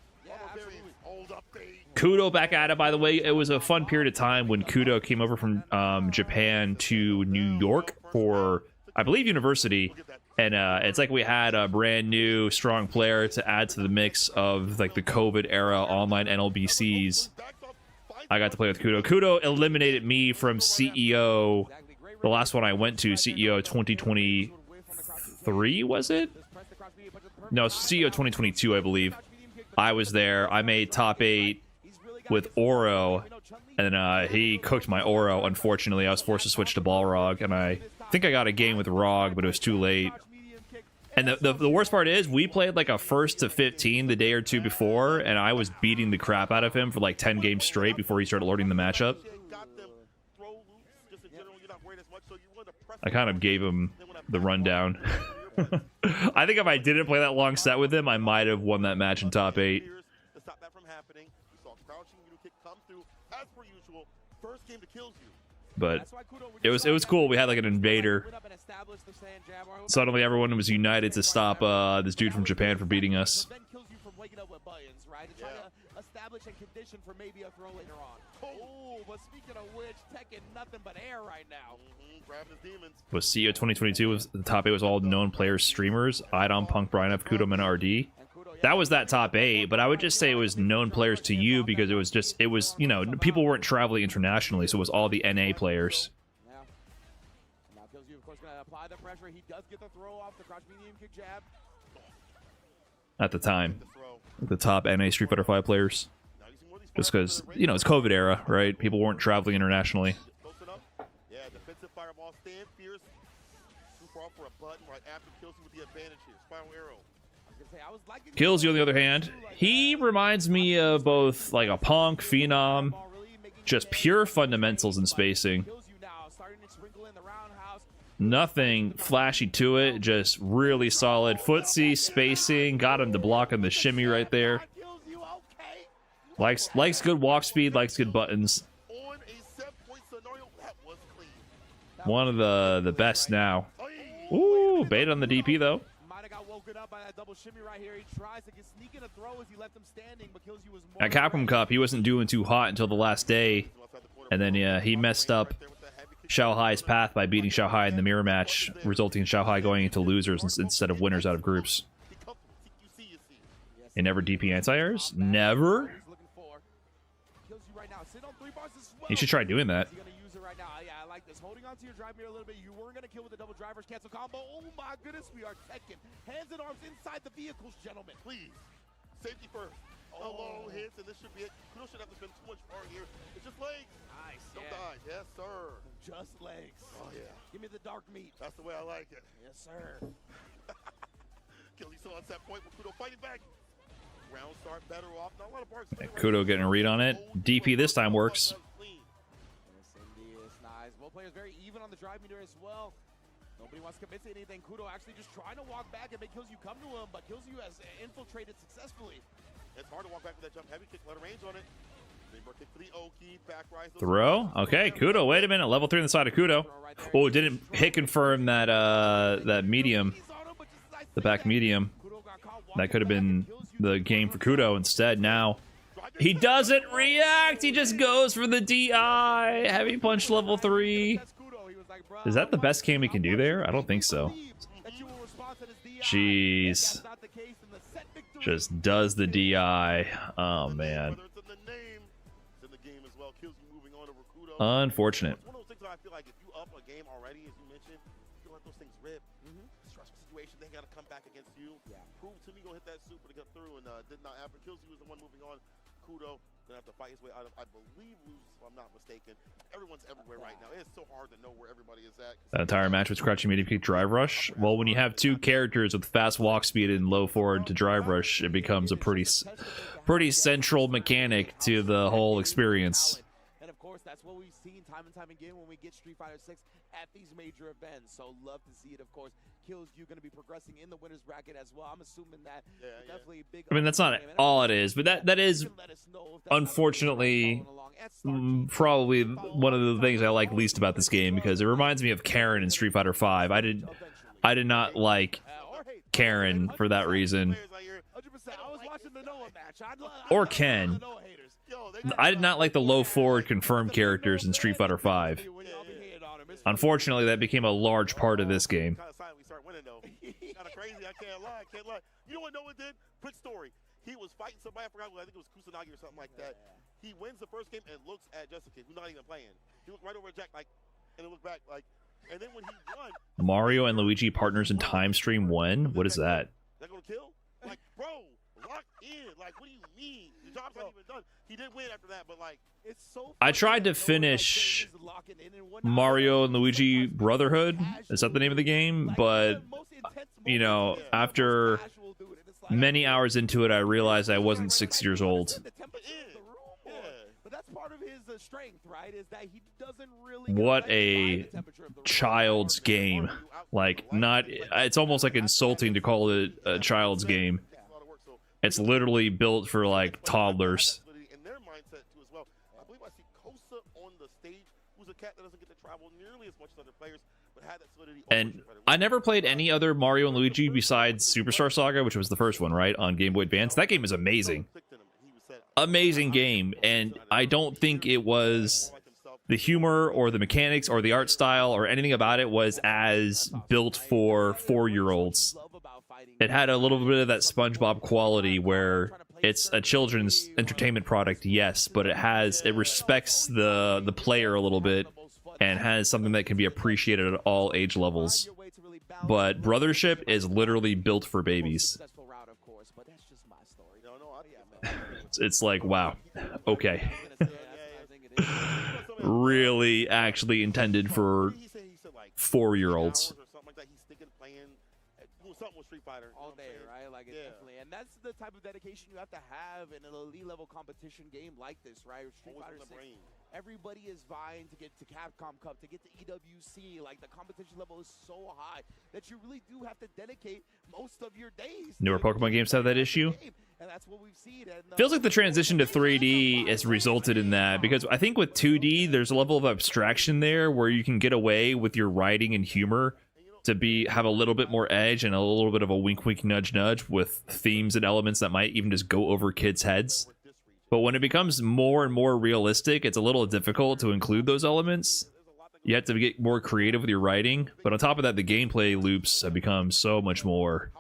Speaker 1: Kudo back at it, by the way. It was a fun period of time when Kudo came over from Japan to New York for, I believe, university. And it's like we had a brand new strong player to add to the mix of like the COVID era online NLBCs. I got to play with Kudo. Kudo eliminated me from CEO, the last one I went to, CEO 2023, was it? No, CEO 2022, I believe. I was there. I made top 8 with Oro, and he cooked my Oro. Unfortunately, I was forced to switch to Balrog, and I think I got a game with Rog, but it was too late. And the worst part is, we played like a 1st to 15 the day or two before, and I was beating the crap out of him for like 10 games straight before he started learning the matchup. I kind of gave him the rundown. I think if I didn't play that long set with him, I might have won that match in top 8. But it was cool. We had like an invader. Suddenly everyone was united to stop this dude from Japan from beating us. Was CEO 2022 was the top 8 was all known players, streamers, Idom, Punk, Brian F, Kudo, MenaRD. That was that top 8, but I would just say it was known players to you because it was, you know, people weren't traveling internationally, so it was all the NA players. At the time, the top NA Street Fighter 5 players. Just because, you know, it's COVID era, right? People weren't traveling internationally. Kills You, on the other hand, he reminds me of both like a Punk, Phenom, just pure fundamentals and spacing. Nothing flashy to it, just really solid footsie, spacing, got him to block on the shimmy right there. Likes good walk speed, likes good buttons. One of the best now. Ooh, bait on the DP though. At Capcom Cup, he wasn't doing too hot until the last day, and then yeah, he messed up Xiaohai's path by beating Xiaohai in the mirror match, resulting in Xiaohai going into losers instead of winners out of groups. And never DP anti-airs? Never? He should try doing that.
Speaker 11: Holding on to your drive mirror a little bit. You weren't going to kill with the double drivers cancel combo. Oh my goodness, we are teching. Hands and arms inside the vehicles, gentlemen.
Speaker 9: Please. Safety first. Low hits, and this should be it. Kudo should have to spend too much far here. It's just legs.
Speaker 11: Nice.
Speaker 9: Don't die. Yes, sir.
Speaker 11: Just legs.
Speaker 9: Oh, yeah.
Speaker 11: Give me the dark meat.
Speaker 9: That's the way I like it.
Speaker 11: Yes, sir.
Speaker 9: Killy still on set point with Kudo fighting back. Round start better off. Not a lot of barks.
Speaker 1: Kudo getting a read on it. DP this time works.
Speaker 11: Players very even on the drive meter as well. Nobody wants to commit to anything. Kudo actually just trying to walk back and make Kills You come to him, but Kills You has infiltrated successfully.
Speaker 9: It's hard to walk back with that jump heavy kick, let a range on it. Kick for the Oki, back rise.
Speaker 1: Throw? Okay, Kudo, wait a minute. Level 3 on the side of Kudo. Oh, didn't hit confirm that that medium. The back medium. That could have been the game for Kudo instead. Now He doesn't react. He just goes for the DI. Heavy punch level 3. Is that the best game he can do there? I don't think so. Jeez. Just does the DI. Oh, man. Unfortunate.
Speaker 9: One of those things that I feel like if you up a game already, as you mentioned, you let those things rip. Stressful situation, they gotta come back against you. Prove to me, go hit that super to get through, and did not happen. Killzy was the one moving on. Kudo gonna have to fight his way out of, I believe, lose if I'm not mistaken. Everyone's everywhere right now. It's so hard to know where everybody is at.
Speaker 1: That entire match was crouching medium kick drive rush. Well, when you have two characters with fast walk speed and low forward to drive rush, it becomes a pretty central mechanic to the whole experience.
Speaker 11: That's what we've seen time and time again when we get Street Fighter 6 at these major events. So love to see it, of course. Kills you going to be progressing in the winners bracket as well. I'm assuming that definitely big.
Speaker 1: I mean, that's not all it is, but that is unfortunately probably one of the things I like least about this game, because it reminds me of Karen in Street Fighter 5. I did not like Karen for that reason. Or Ken. I did not like the low forward confirmed characters in Street Fighter 5. Unfortunately, that became a large part of this game.
Speaker 9: Kind of crazy, I can't lie. You know what no one did? Quick story. He was fighting somebody, I forgot who, I think it was Kusanagi or something like that. He wins the first game and looks at Jessica, who's not even playing. He looked right over at Jack, like, and he looked back, like, and then when he won...
Speaker 1: Mario and Luigi partners in time stream 1? What is that?
Speaker 9: Is that gonna kill? Like, bro, lock in. Like, what do you mean? The job's not even done. He did win after that, but like, it's so.
Speaker 1: I tried to finish Mario and Luigi Brotherhood. Is that the name of the game? But, you know, after many hours into it, I realized I wasn't 6 years old. What a child's game. Like, not, it's almost like insulting to call it a child's game. It's literally built for like toddlers.
Speaker 9: In their mindset too as well. I believe I see Kosa on the stage, who's a cat that doesn't get to travel nearly as much as other players, but had that solidity.
Speaker 1: And I never played any other Mario and Luigi besides Superstar Saga, which was the first one, right, on Game Boy Advance. That game is amazing. Amazing game, and I don't think it was the humor or the mechanics or the art style or anything about it was as built for 4-year-olds. It had a little bit of that SpongeBob quality where it's a children's entertainment product, yes, but it respects the player a little bit and has something that can be appreciated at all age levels. But Brothership is literally built for babies. It's like, wow, okay. Really actually intended for 4-year-olds.
Speaker 9: Something with Street Fighter
Speaker 11: all day, right? Like, definitely, and that's the type of dedication you have to have in an elite level competition game like this, right? Street Fighter 6, everybody is vying to get to Capcom Cup, to get to EWC. Like, the competition level is so high that you really do have to dedicate most of your days.
Speaker 1: Newer Pokemon games have that issue.
Speaker 11: And that's what we've seen. And,
Speaker 1: feels like the transition to 3D has resulted in that, because I think with 2D, there's a level of abstraction there where you can get away with your writing and humor to have a little bit more edge and a little bit of a wink wink nudge nudge with themes and elements that might even just go over kids' heads. But when it becomes more and more realistic, it's a little difficult to include those elements. You have to get more creative with your writing, but on top of that, the gameplay loops have become so much more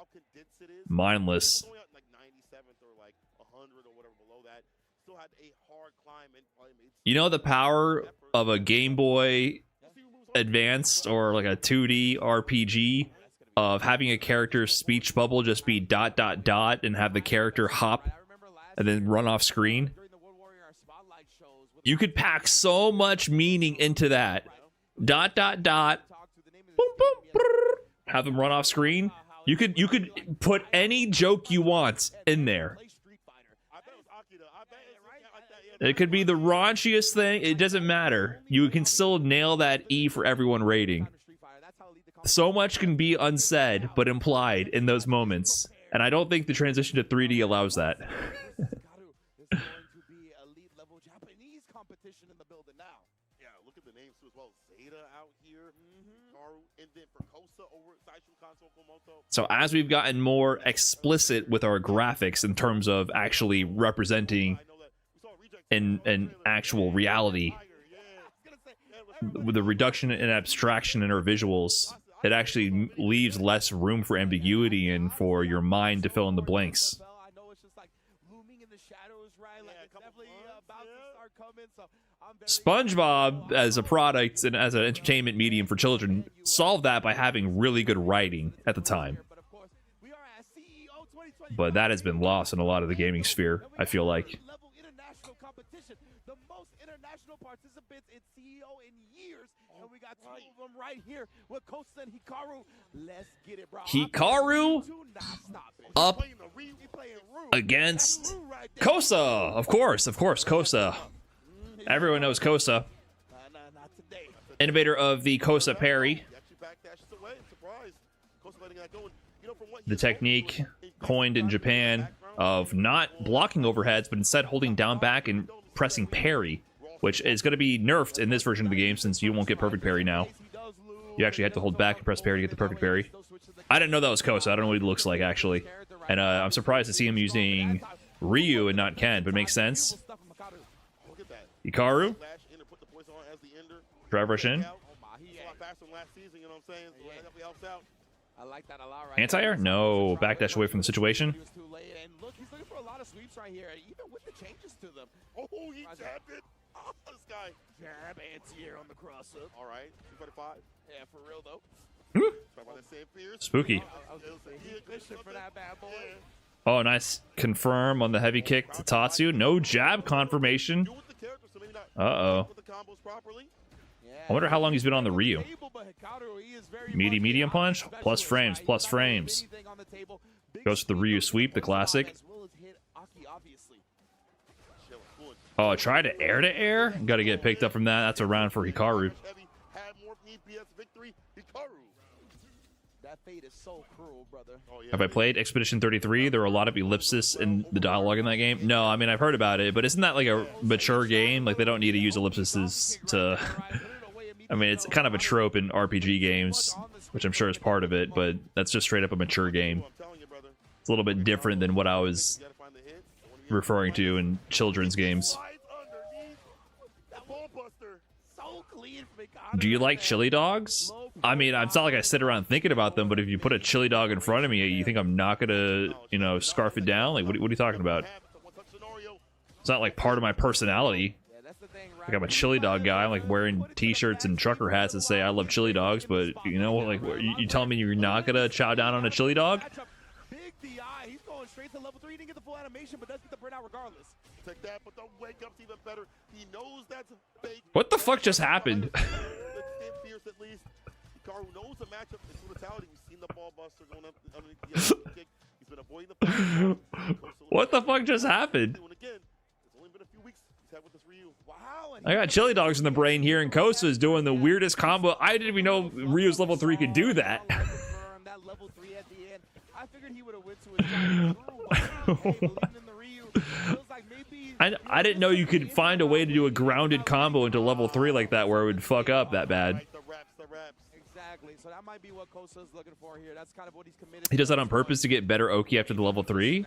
Speaker 1: mindless. You know the power of a Game Boy Advanced or like a 2D RPG of having a character's speech bubble just be ... and have the character hop and then run off screen? You could pack so much meaning into that. ... boom, boom, brrr, have them run off screen. You could put any joke you want in there. It could be the raunchiest thing. It doesn't matter. You can still nail that E for everyone rating. So much can be unsaid, but implied in those moments. And I don't think the transition to 3D allows that. So as we've gotten more explicit with our graphics in terms of actually representing in actual reality. With the reduction in abstraction in our visuals, it actually leaves less room for ambiguity and for your mind to fill in the blanks. SpongeBob, as a product and as an entertainment medium for children, solved that by having really good writing at the time. But that has been lost in a lot of the gaming sphere, I feel like.
Speaker 11: The most international participants in CEO in years, and we got two of them right here with Kosa and Hikaru. Let's get it, bro.
Speaker 1: Hikaru up against Kosa. Of course, Kosa. Everyone knows Kosa. Innovator of the Kosa parry. The technique coined in Japan of not blocking overheads, but instead holding down back and pressing parry, which is going to be nerfed in this version of the game since you won't get perfect parry now. You actually have to hold back and press parry to get the perfect parry. I didn't know that was Kosa. I don't know what he looks like, actually. And I'm surprised to see him using Ryu and not Ken, but it makes sense. Hikaru. Drive rush in. Anti-air? No. Backdash away from the situation.
Speaker 11: He's looking for a lot of sweeps right here, even with the changes to them.
Speaker 9: Oh, he tapped it. Oh, this guy.
Speaker 11: Jab anti-air on the cross-up.
Speaker 9: All right, 245.
Speaker 11: Yeah, for real, though.
Speaker 1: Spooky. Oh, nice confirm on the heavy kick to Tatsu. No jab confirmation. Uh-oh. I wonder how long he's been on the Ryu. Medium punch, plus frames. Goes for the Ryu sweep, the classic. Oh, try to air? Got to get picked up from that. That's a round for Hikaru. Have I played Expedition 33? There were a lot of ellipsis in the dialogue in that game. No, I mean, I've heard about it, but isn't that like a mature game? Like, they don't need to use ellipses to... I mean, it's kind of a trope in RPG games, which I'm sure is part of it, but that's just straight up a mature game. It's a little bit different than what I was referring to in children's games. Do you like chili dogs? I mean, it's not like I sit around thinking about them, but if you put a chili dog in front of me, you think I'm not gonna, you know, scarf it down? Like, what are you talking about? It's not like part of my personality. Like, I'm a chili dog guy. I'm like wearing t-shirts and trucker hats that say I love chili dogs, but you know, like, you telling me you're not gonna chow down on a chili dog?
Speaker 11: Big DI, he's going straight to level 3. He didn't get the full animation, but does get the burnout regardless.
Speaker 9: Take that, but the wake up's even better. He knows that's fake.
Speaker 1: What the fuck just happened?
Speaker 9: Hikaru knows the matchup is brutality. We've seen the ball buster going up underneath the kick. He's been avoiding the
Speaker 1: What the fuck just happened?
Speaker 9: It's only been a few weeks he's had with this Ryu. Wow.
Speaker 1: I got chili dogs in the brain here, and Kosa is doing the weirdest combo. I didn't even know Ryu's level 3 could do that.
Speaker 11: That level 3 at the end. I figured he would have went to his
Speaker 1: I didn't know you could find a way to do a grounded combo into level 3 like that where it would fuck up that bad.
Speaker 11: Exactly. So that might be what Kosa's looking for here. That's kind of what he's committed.
Speaker 1: He does that on purpose to get better Oki after the level 3?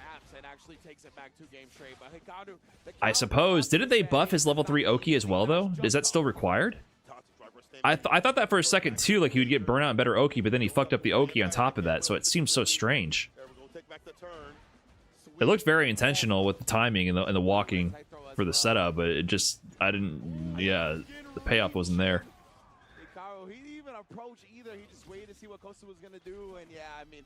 Speaker 1: I suppose. Didn't they buff his level 3 Oki as well, though? Is that still required? I thought that for a second, too, like he would get burnout and better Oki, but then he fucked up the Oki on top of that, so it seems so strange. It looked very intentional with the timing and the walking for the setup, but it just, yeah, the payoff wasn't there.
Speaker 11: Hikaru, he didn't even approach either. He just waited to see what Kosa was going to do, and yeah, I mean...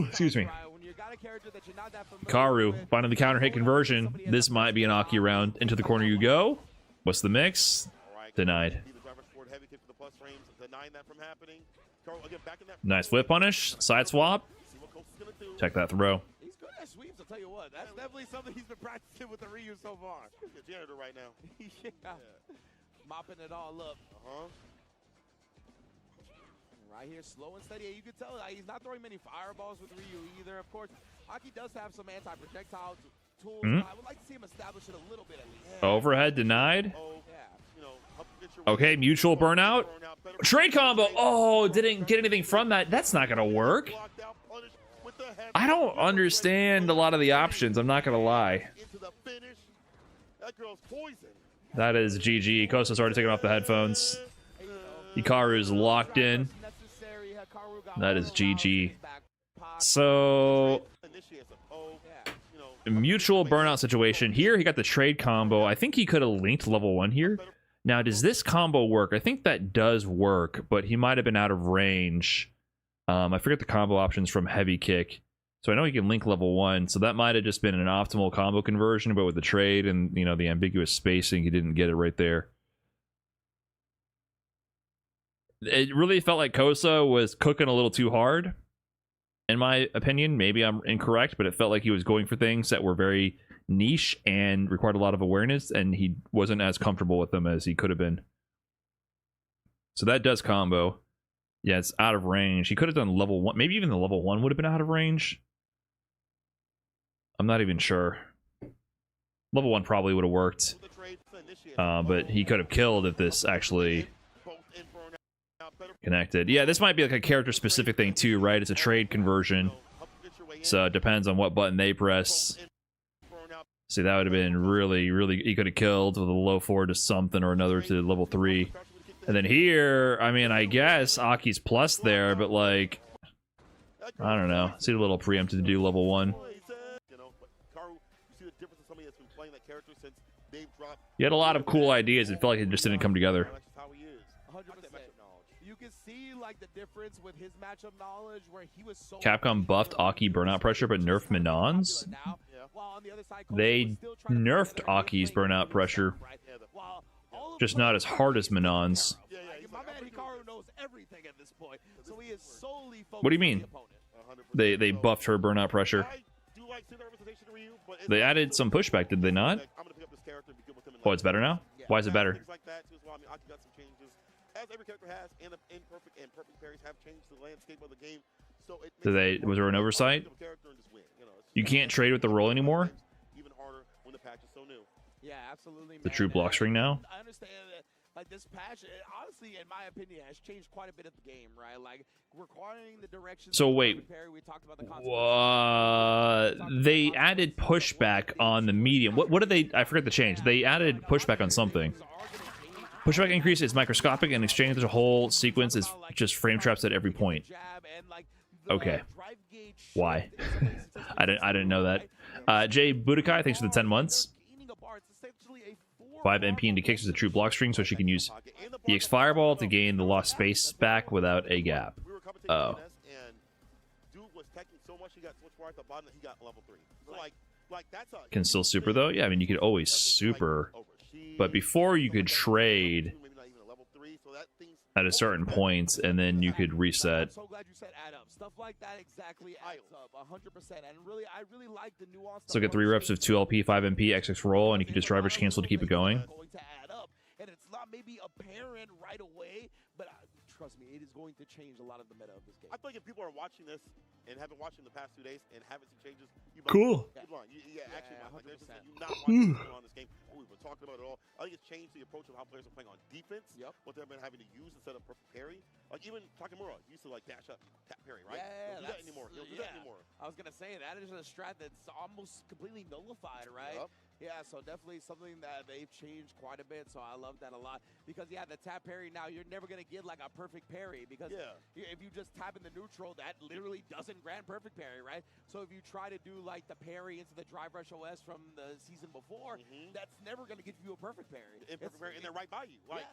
Speaker 1: Excuse me.
Speaker 11: When you got a character that you're not that familiar
Speaker 1: Hikaru,
Speaker 11: with,
Speaker 1: finding the counter hit conversion. This might be an Aki round. Into the corner you go. What's the mix? Denied. Nice whip punish. Side swap. Check that throw.
Speaker 11: He's good at sweeps, I'll tell you what. That's definitely something he's been practicing with the Ryu so far.
Speaker 9: He's a janitor right now.
Speaker 11: Yeah. Mopping it all up. Right here, slow and steady. You can tell he's not throwing many fireballs with Ryu either. Of course, Aki does have some anti-projectile tools. But I would like to see him establish it a little bit at least.
Speaker 1: Overhead denied. Okay, mutual burnout. Trade combo. Oh, didn't get anything from that. That's not gonna work. I don't understand a lot of the options. I'm not gonna lie.
Speaker 9: That girl's poison.
Speaker 1: That is GG. Kosa's already taken off the headphones. Hikaru is locked in. That is GG. So, mutual burnout situation. Here, he got the trade combo. I think he could have linked level 1 here. Now, does this combo work? I think that does work, but he might have been out of range. I forget the combo options from Heavy Kick. So I know he can link level 1, so that might have just been an optimal combo conversion, but with the trade and, you know, the ambiguous spacing, he didn't get it right there. It really felt like Kosa was cooking a little too hard, in my opinion. Maybe I'm incorrect, but it felt like he was going for things that were very niche and required a lot of awareness, and he wasn't as comfortable with them as he could have been. So that does combo. Yeah, it's out of range. He could have done level 1. Maybe even the level 1 would have been out of range. I'm not even sure. Level 1 probably would have worked. But he could have killed if this actually connected. Yeah, this might be like a character specific thing too, right? It's a trade conversion. So it depends on what button they press. See, that would have been really... He could have killed with a low 4 to something or another to level 3. And then here, I mean, I guess Aki's plus there, but like... I don't know. Seemed a little preempted to do level 1. He had a lot of cool ideas. It felt like it just didn't come together.
Speaker 11: You can see like the difference with his matchup knowledge where he was so
Speaker 1: Capcom buffed Aki burnout pressure but nerfed Minon's. They nerfed Aki's burnout pressure, just not as hard as Minon's.
Speaker 11: My man Hikaru knows everything at this point, so he is solely focused.
Speaker 1: What do you mean? They buffed her burnout pressure. They added some pushback, did they not? Oh, it's better now? Why is it better?
Speaker 9: As every character has, and the imperfect and perfect parries have changed the landscape of the game. So
Speaker 1: was there an oversight? You can't trade with the roll anymore?
Speaker 9: Even harder when the patch is so new.
Speaker 11: Yeah, absolutely.
Speaker 1: The true block string now?
Speaker 11: I understand that, like, this patch, honestly, in my opinion, has changed quite a bit of the game, right? Like, requiring the direction.
Speaker 1: So wait,
Speaker 11: we talked about
Speaker 1: they added pushback on the medium. What did they? I forget the change. They added pushback on something. Pushback increase is microscopic, and exchange as a whole sequence is just frame traps at every point. Okay. Why? I didn't know that. Jay Budokai, thanks for the 10 months. 5 MP into kicks is a true block string, so she can use VX Fireball to gain the lost space back without a gap. Oh. Can still super though? Yeah, I mean you could always super, but before you could trade at a certain point, and then you could reset.
Speaker 11: I'm so glad you said add up. Stuff like that exactly adds up 100%. And really, I really like the nuance.
Speaker 1: So get 3 reps of 2 LP, 5 MP, XX roll, and you can just driver's cancel to keep it going.
Speaker 11: And it's not maybe apparent right away, but trust me, it is going to change a lot of the meta of this game.
Speaker 9: I think if people are watching this and have been watching the past 2 days and haven't seen changes, you
Speaker 1: cool.
Speaker 9: Yeah, actually, 100%. You're not watching on this game. We've been talking about it all. I think it's changed the approach of how players are playing on defense. What they've been having to use instead of perfect parry. Like even Takamura used to like dash up, tap parry, right?
Speaker 11: Yeah,
Speaker 9: don't do that anymore. Don't do that anymore.
Speaker 11: I was gonna say that is a strat that's almost completely nullified, right? Yeah, so definitely something that they've changed quite a bit. So I love that a lot because yeah, the tap parry now you're never gonna get like a perfect parry because if you just tap in the neutral, that literally doesn't grant perfect parry, right? So if you try to do like the parry into the Drive Rush OS from the season before, that's never gonna give you a perfect parry.
Speaker 9: And they're right by you. Like,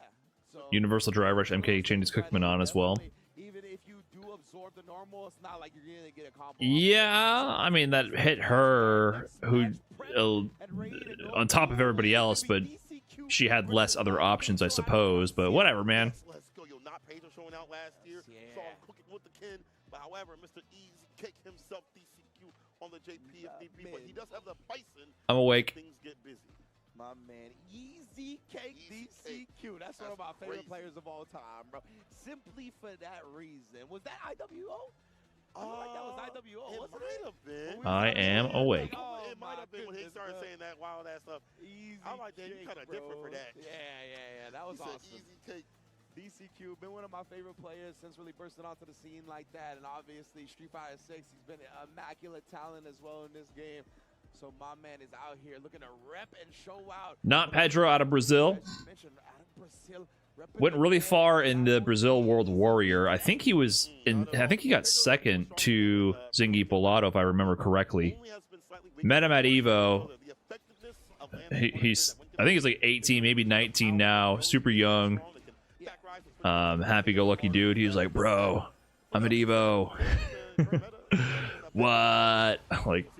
Speaker 11: so
Speaker 1: Universal Drive Rush MK changes Cookman on as well.
Speaker 11: Even if you do absorb the normal, it's not like you're gonna get a combo.
Speaker 1: Yeah, I mean that hit her, who on top of everybody else, but she had less other options, I suppose. But whatever, man.
Speaker 9: Let's go. Not Pedro showing out last year. Saw him cooking with the kin. But however, Mr. Easy kick himself DCQ on the JP if need be. But he does have the bison.
Speaker 1: I'm awake.
Speaker 9: Things get busy.
Speaker 11: My man, Easy Cake DCQ. That's one of my favorite players of all time, bro. Simply for that reason. Was that IWO? I feel like that was IWO.
Speaker 9: It might have been.
Speaker 1: I am awake.
Speaker 9: It might have been when he started saying that wild ass stuff.
Speaker 11: Easy.
Speaker 9: I'm like, damn, you kind of different for that.
Speaker 11: Yeah. That was awesome.
Speaker 9: Easy Cake.
Speaker 11: DCQ, been one of my favorite players since really bursting onto the scene like that. And obviously, Street Fighter 6, he's been an immaculate talent as well in this game. So my man is out here looking to rep and show out.
Speaker 1: Not Pedro out of Brazil. Went really far in the Brazil World Warrior. I think he was in. I think he got second to Zingy Polato, if I remember correctly. Met him at Evo. He's. I think he's like 18, maybe 19 now. Super young. Happy-go-lucky dude. He was like, "Bro, I'm at Evo." What? Like,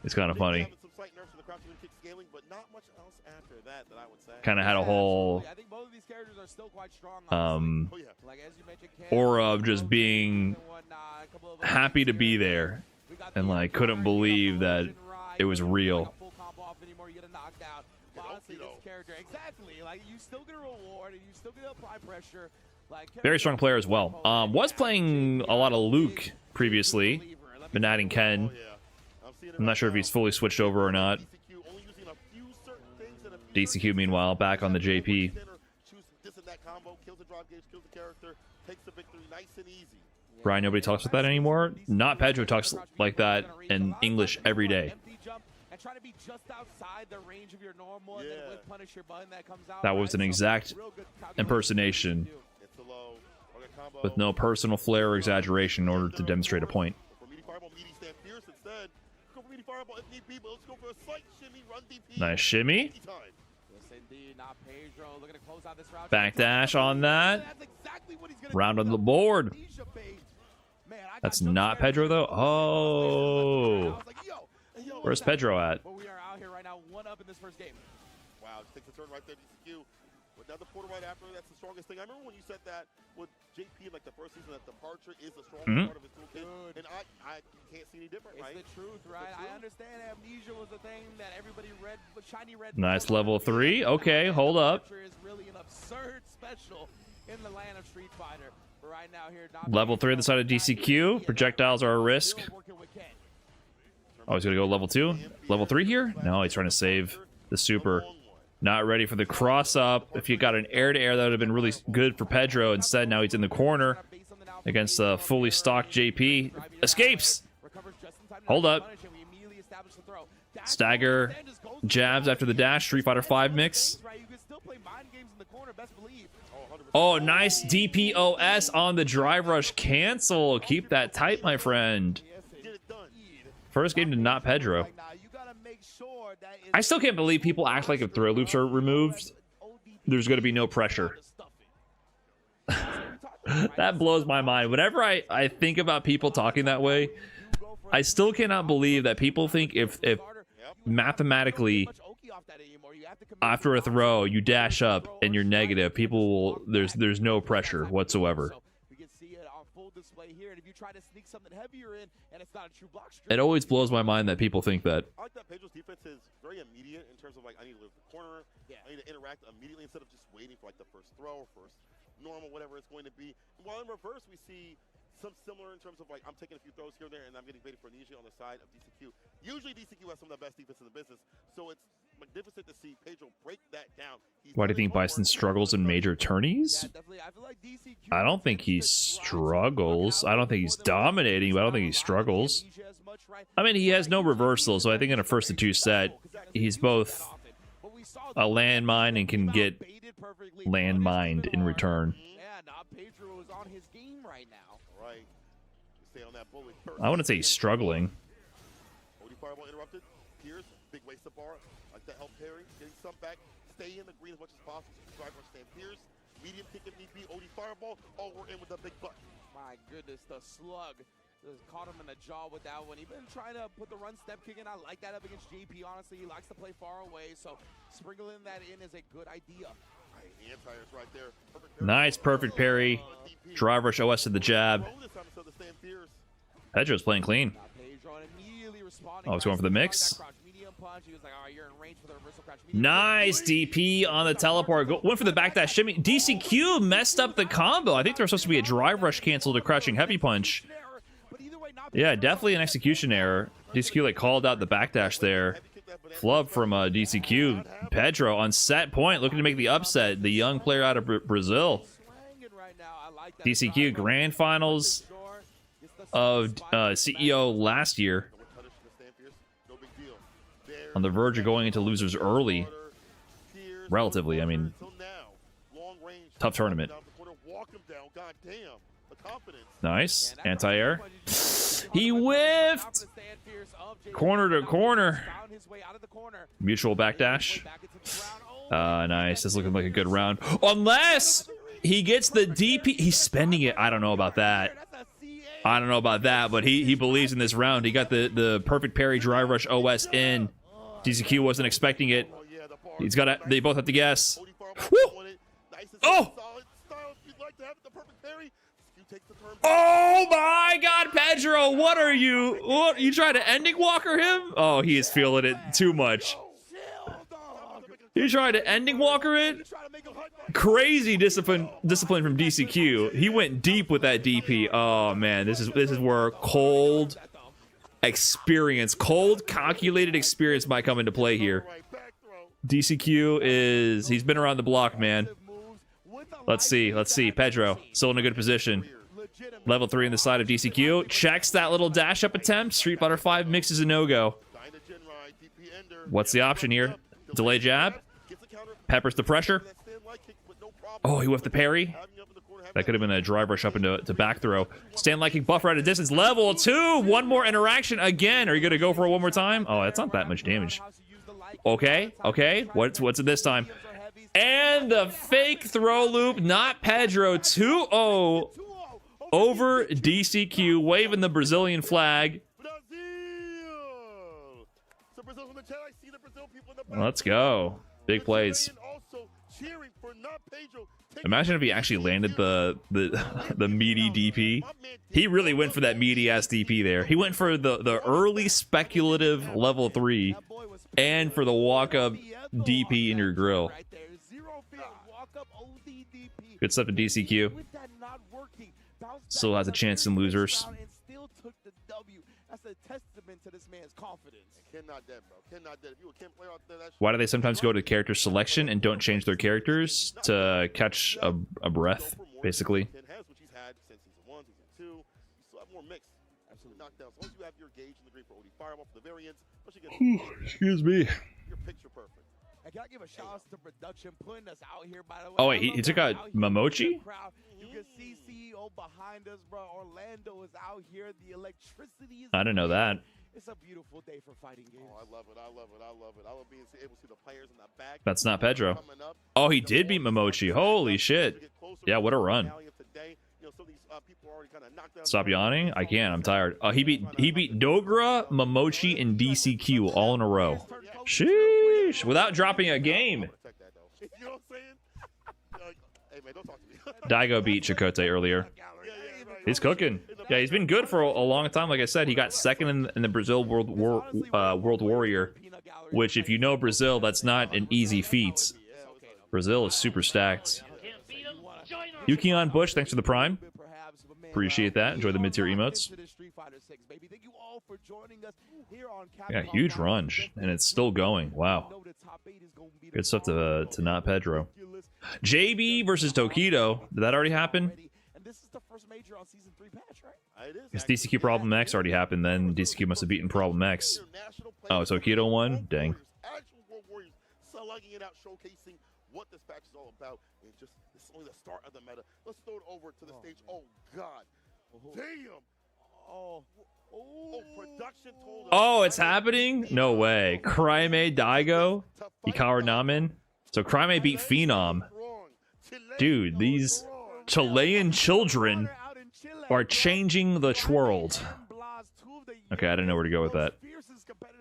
Speaker 1: it's kind of funny. Kind of had a whole aura of just being happy to be there, and like couldn't believe that it was real. Very strong player as well. Was playing a lot of Luke previously, been adding Ken. I'm not sure if he's fully switched over or not. DCQ, meanwhile, back on the JP. Brian, nobody talks with that anymore. Not Pedro talks like that in English every day. That was an exact impersonation with no personal flair or exaggeration in order to demonstrate a point. Nice shimmy. Backdash on that. Round on the board. That's not Pedro, though. Oh. Where's Pedro at?
Speaker 11: We are out here right now, one up in this first game. Wow, just takes a turn right there, DCQ. With another quarter right after, that's the strongest thing. I remember when you said that with JP, like the first season, that departure is the strongest part of his toolkit. And I can't see any different, right? It's the truth, right? I understand amnesia was the thing that everybody read, shiny red.
Speaker 1: Nice level 3. Okay, hold up.
Speaker 11: Is really an absurd special in the land of Street Fighter. Right now here,
Speaker 1: level 3 on the side of DCQ. Projectiles are a risk. Oh, he's gonna go level 2? Level 3 here? No, he's trying to save the super. Not ready for the cross up. If you got an air-to-air, that would have been really good for Pedro. Instead, now he's in the corner against a fully stocked JP. Escapes! Hold up. Stagger. Jabs after the dash. Street Fighter 5 mix. Oh, nice DPOS on the drive rush cancel. Keep that tight, my friend. First game to Not Pedro. I still can't believe people act like if throw loops are removed, there's going to be no pressure. That blows my mind. Whenever I think about people talking that way, I still cannot believe that people think if mathematically after a throw you dash up and you're negative, people will there's no pressure whatsoever. It always blows my mind that people think that.
Speaker 9: I like that Pedro's defense is very immediate in terms of like I need to live the corner, I need to interact immediately instead of just waiting for like the first throw or first normal, whatever it's going to be. While in reverse, we see some similar in terms of like I'm taking a few throws here and there and I'm getting baited for amnesia on the side of DCQ. Usually DCQ has some of the best defense in the business, so it's magnificent to see Pedro break that down.
Speaker 1: Why do you think Bison struggles in major tourneys? I don't think he struggles. I don't think he's dominating, but I don't think he struggles. I mean, he has no reversal, so I think in a 1-2 set, he's both a landmine and can get landmined in return. I wouldn't say he's struggling.
Speaker 9: Big waste of bar, like the help parry, getting some back, stay in the green as much as possible. Drive rush stand Pierce, medium kick if need be, OD fireball. Oh, we're in with a big butt.
Speaker 11: My goodness, the slug just caught him in the jaw with that one. He's been trying to put the run step kick in. I like that up against JP, honestly. He likes to play far away, so sprinkling that in is a good idea.
Speaker 9: Right there.
Speaker 1: Nice, perfect parry. Drive rush OS to the jab. Pedro's playing clean. Oh, he's going for the mix. Nice DP on the teleport. Went for the backdash shimmy. DCQ messed up the combo. I think there's supposed to be a drive rush cancel to crushing heavy punch. Yeah, definitely an execution error. DCQ like called out the backdash there. Flub from DCQ. Pedro on set point looking to make the upset. The young player out of Brazil. DCQ grand finals of CEO last year. on the verge of going into losers early. Relatively, I mean, tough tournament. Nice. Anti-air. He whiffed! Corner to corner. Mutual backdash. Nice. This is looking like a good round. Unless he gets the DP. He's spending it. I don't know about that. I don't know about that, but he believes in this round. He got the perfect parry drive rush OS in. DCQ wasn't expecting it. He's got to. They both have to guess. Woo! Oh! Oh my God, Pedro! What are you? What, you trying to EndingWalker him? Oh, he is feeling it too much. You trying to EndingWalker it? Crazy discipline from DCQ. He went deep with that DP. Oh man, this is where cold experience, cold calculated experience might come into play here. DCQ he's been around the block, man. Let's see. Pedro still in a good position. Level 3 in the side of DCQ. Checks that little dash up attempt. Street Fighter 5 mixes a no-go. What's the option here? Delay jab. Peppers the pressure. Oh, he whiffed the parry. That could have been a drive rush up into back throw. Stand liking buffer at a distance. Level 2. One more interaction again. Are you going to go for it one more time? Oh, that's not that much damage. Okay. What's it this time? And the fake throw loop. Not Pedro. 2-0 over DCQ. Waving the Brazilian flag. Let's go. Big plays. Imagine if he actually landed the meaty DP. He really went for that meaty ass DP there. He went for the early speculative level 3 and for the walk up DP in your grill. Good stuff to DCQ. Still has a chance in losers. Why do they sometimes go to character selection and don't change their characters to catch a breath, basically? Excuse me.
Speaker 11: I gotta give a shout out to production putting us out here, by the way.
Speaker 1: Oh wait, he took out Momochi?
Speaker 11: You can see CEO behind us, bro. Orlando is out here. The electricity is
Speaker 1: I didn't know that.
Speaker 11: It's a beautiful day for fighting games. Oh, I love it. I love being able to see the players in the back.
Speaker 1: That's not Pedro. Oh, he did beat Momochi. Holy shit. Yeah, what a run. Stop yawning. I can't. I'm tired. He beat Dogra, Momochi, and DCQ all in a row. Sheesh. Without dropping a game. Daigo beat Chakotay earlier. He's cooking. Yeah, he's been good for a long time. Like I said, he got second in the Brazil World Warrior, which, if you know Brazil, that's not an easy feat. Brazil is super stacked. Yukion Bush, thanks for the prime. Appreciate that. Enjoy the mid-tier emotes. Yeah, huge run, and it's still going. Wow. Good stuff to Not Pedro. JB versus Tokido. Did that already happen? Because DCQ Problem X already happened, then DCQ must have beaten Problem X. Oh, Tokido won? Dang.
Speaker 9: What this patch is all about, and just it's only the start of the meta. Let's throw it over to the stage. Oh God, damn! Oh, production told us.
Speaker 1: Oh, it's happening? No way. Cryme Daigo, Hikaru Namin. So Cryme beat Phenom. Dude, these Chilean children are changing the world. Okay, I didn't know where to go with that.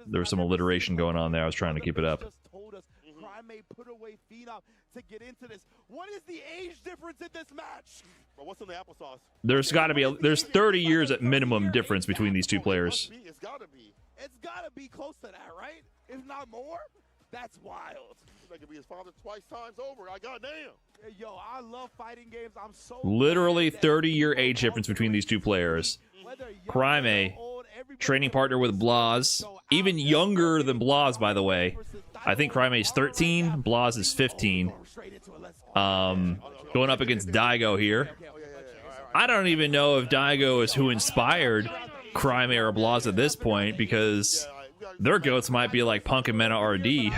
Speaker 1: There was some alliteration going on there. I was trying to keep it up.
Speaker 11: Put away Phenom to get into this. What is the age difference in this match? Bro, what's in the applesauce?
Speaker 1: There's got to be there's 30 years at minimum difference between these two players.
Speaker 11: It's gotta be close to that, right? If not more. That's wild. That could be his father twice times over. I goddamn. Yo, I love fighting games. I'm so
Speaker 1: literally 30-year age difference between these two players. Cryme, training partner with Blas, even younger than Blas, by the way. I think Cryme is 13, Blas is 15. Going up against Daigo here. I don't even know if Daigo is who inspired Cryme or Blas at this point, because Their goats might be like Punk and MenaRD.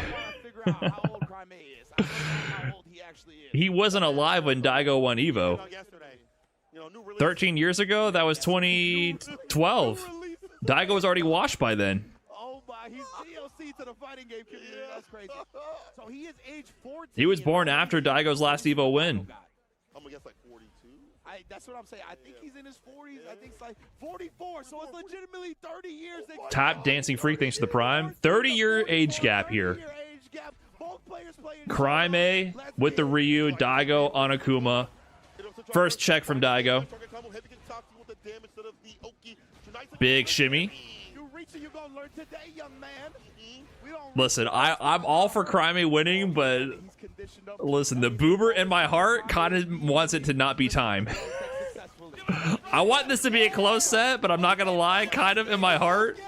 Speaker 1: He wasn't alive when Daigo won Evo. 13 years ago? That was 2012. Daigo was already washed by then.
Speaker 11: Oh my, he's DLC to the fighting game community. That's crazy. So he is age 14.
Speaker 1: He was born after Daigo's last Evo win.
Speaker 9: I'm gonna guess like 42.
Speaker 11: That's what I'm saying. I think he's in his 40s. I think it's like 44. So it's legitimately 30 years.
Speaker 1: Top dancing freak, thanks to the Prime. 30-year age gap here. Crime A with the Ryu, Daigo on Akuma. First check from Daigo. Big shimmy. Listen, I'm all for Crime A winning, but listen, the boomer in my heart kind of wants it to not be time. I want this to be a close set, but I'm not gonna lie, kind of in my heart,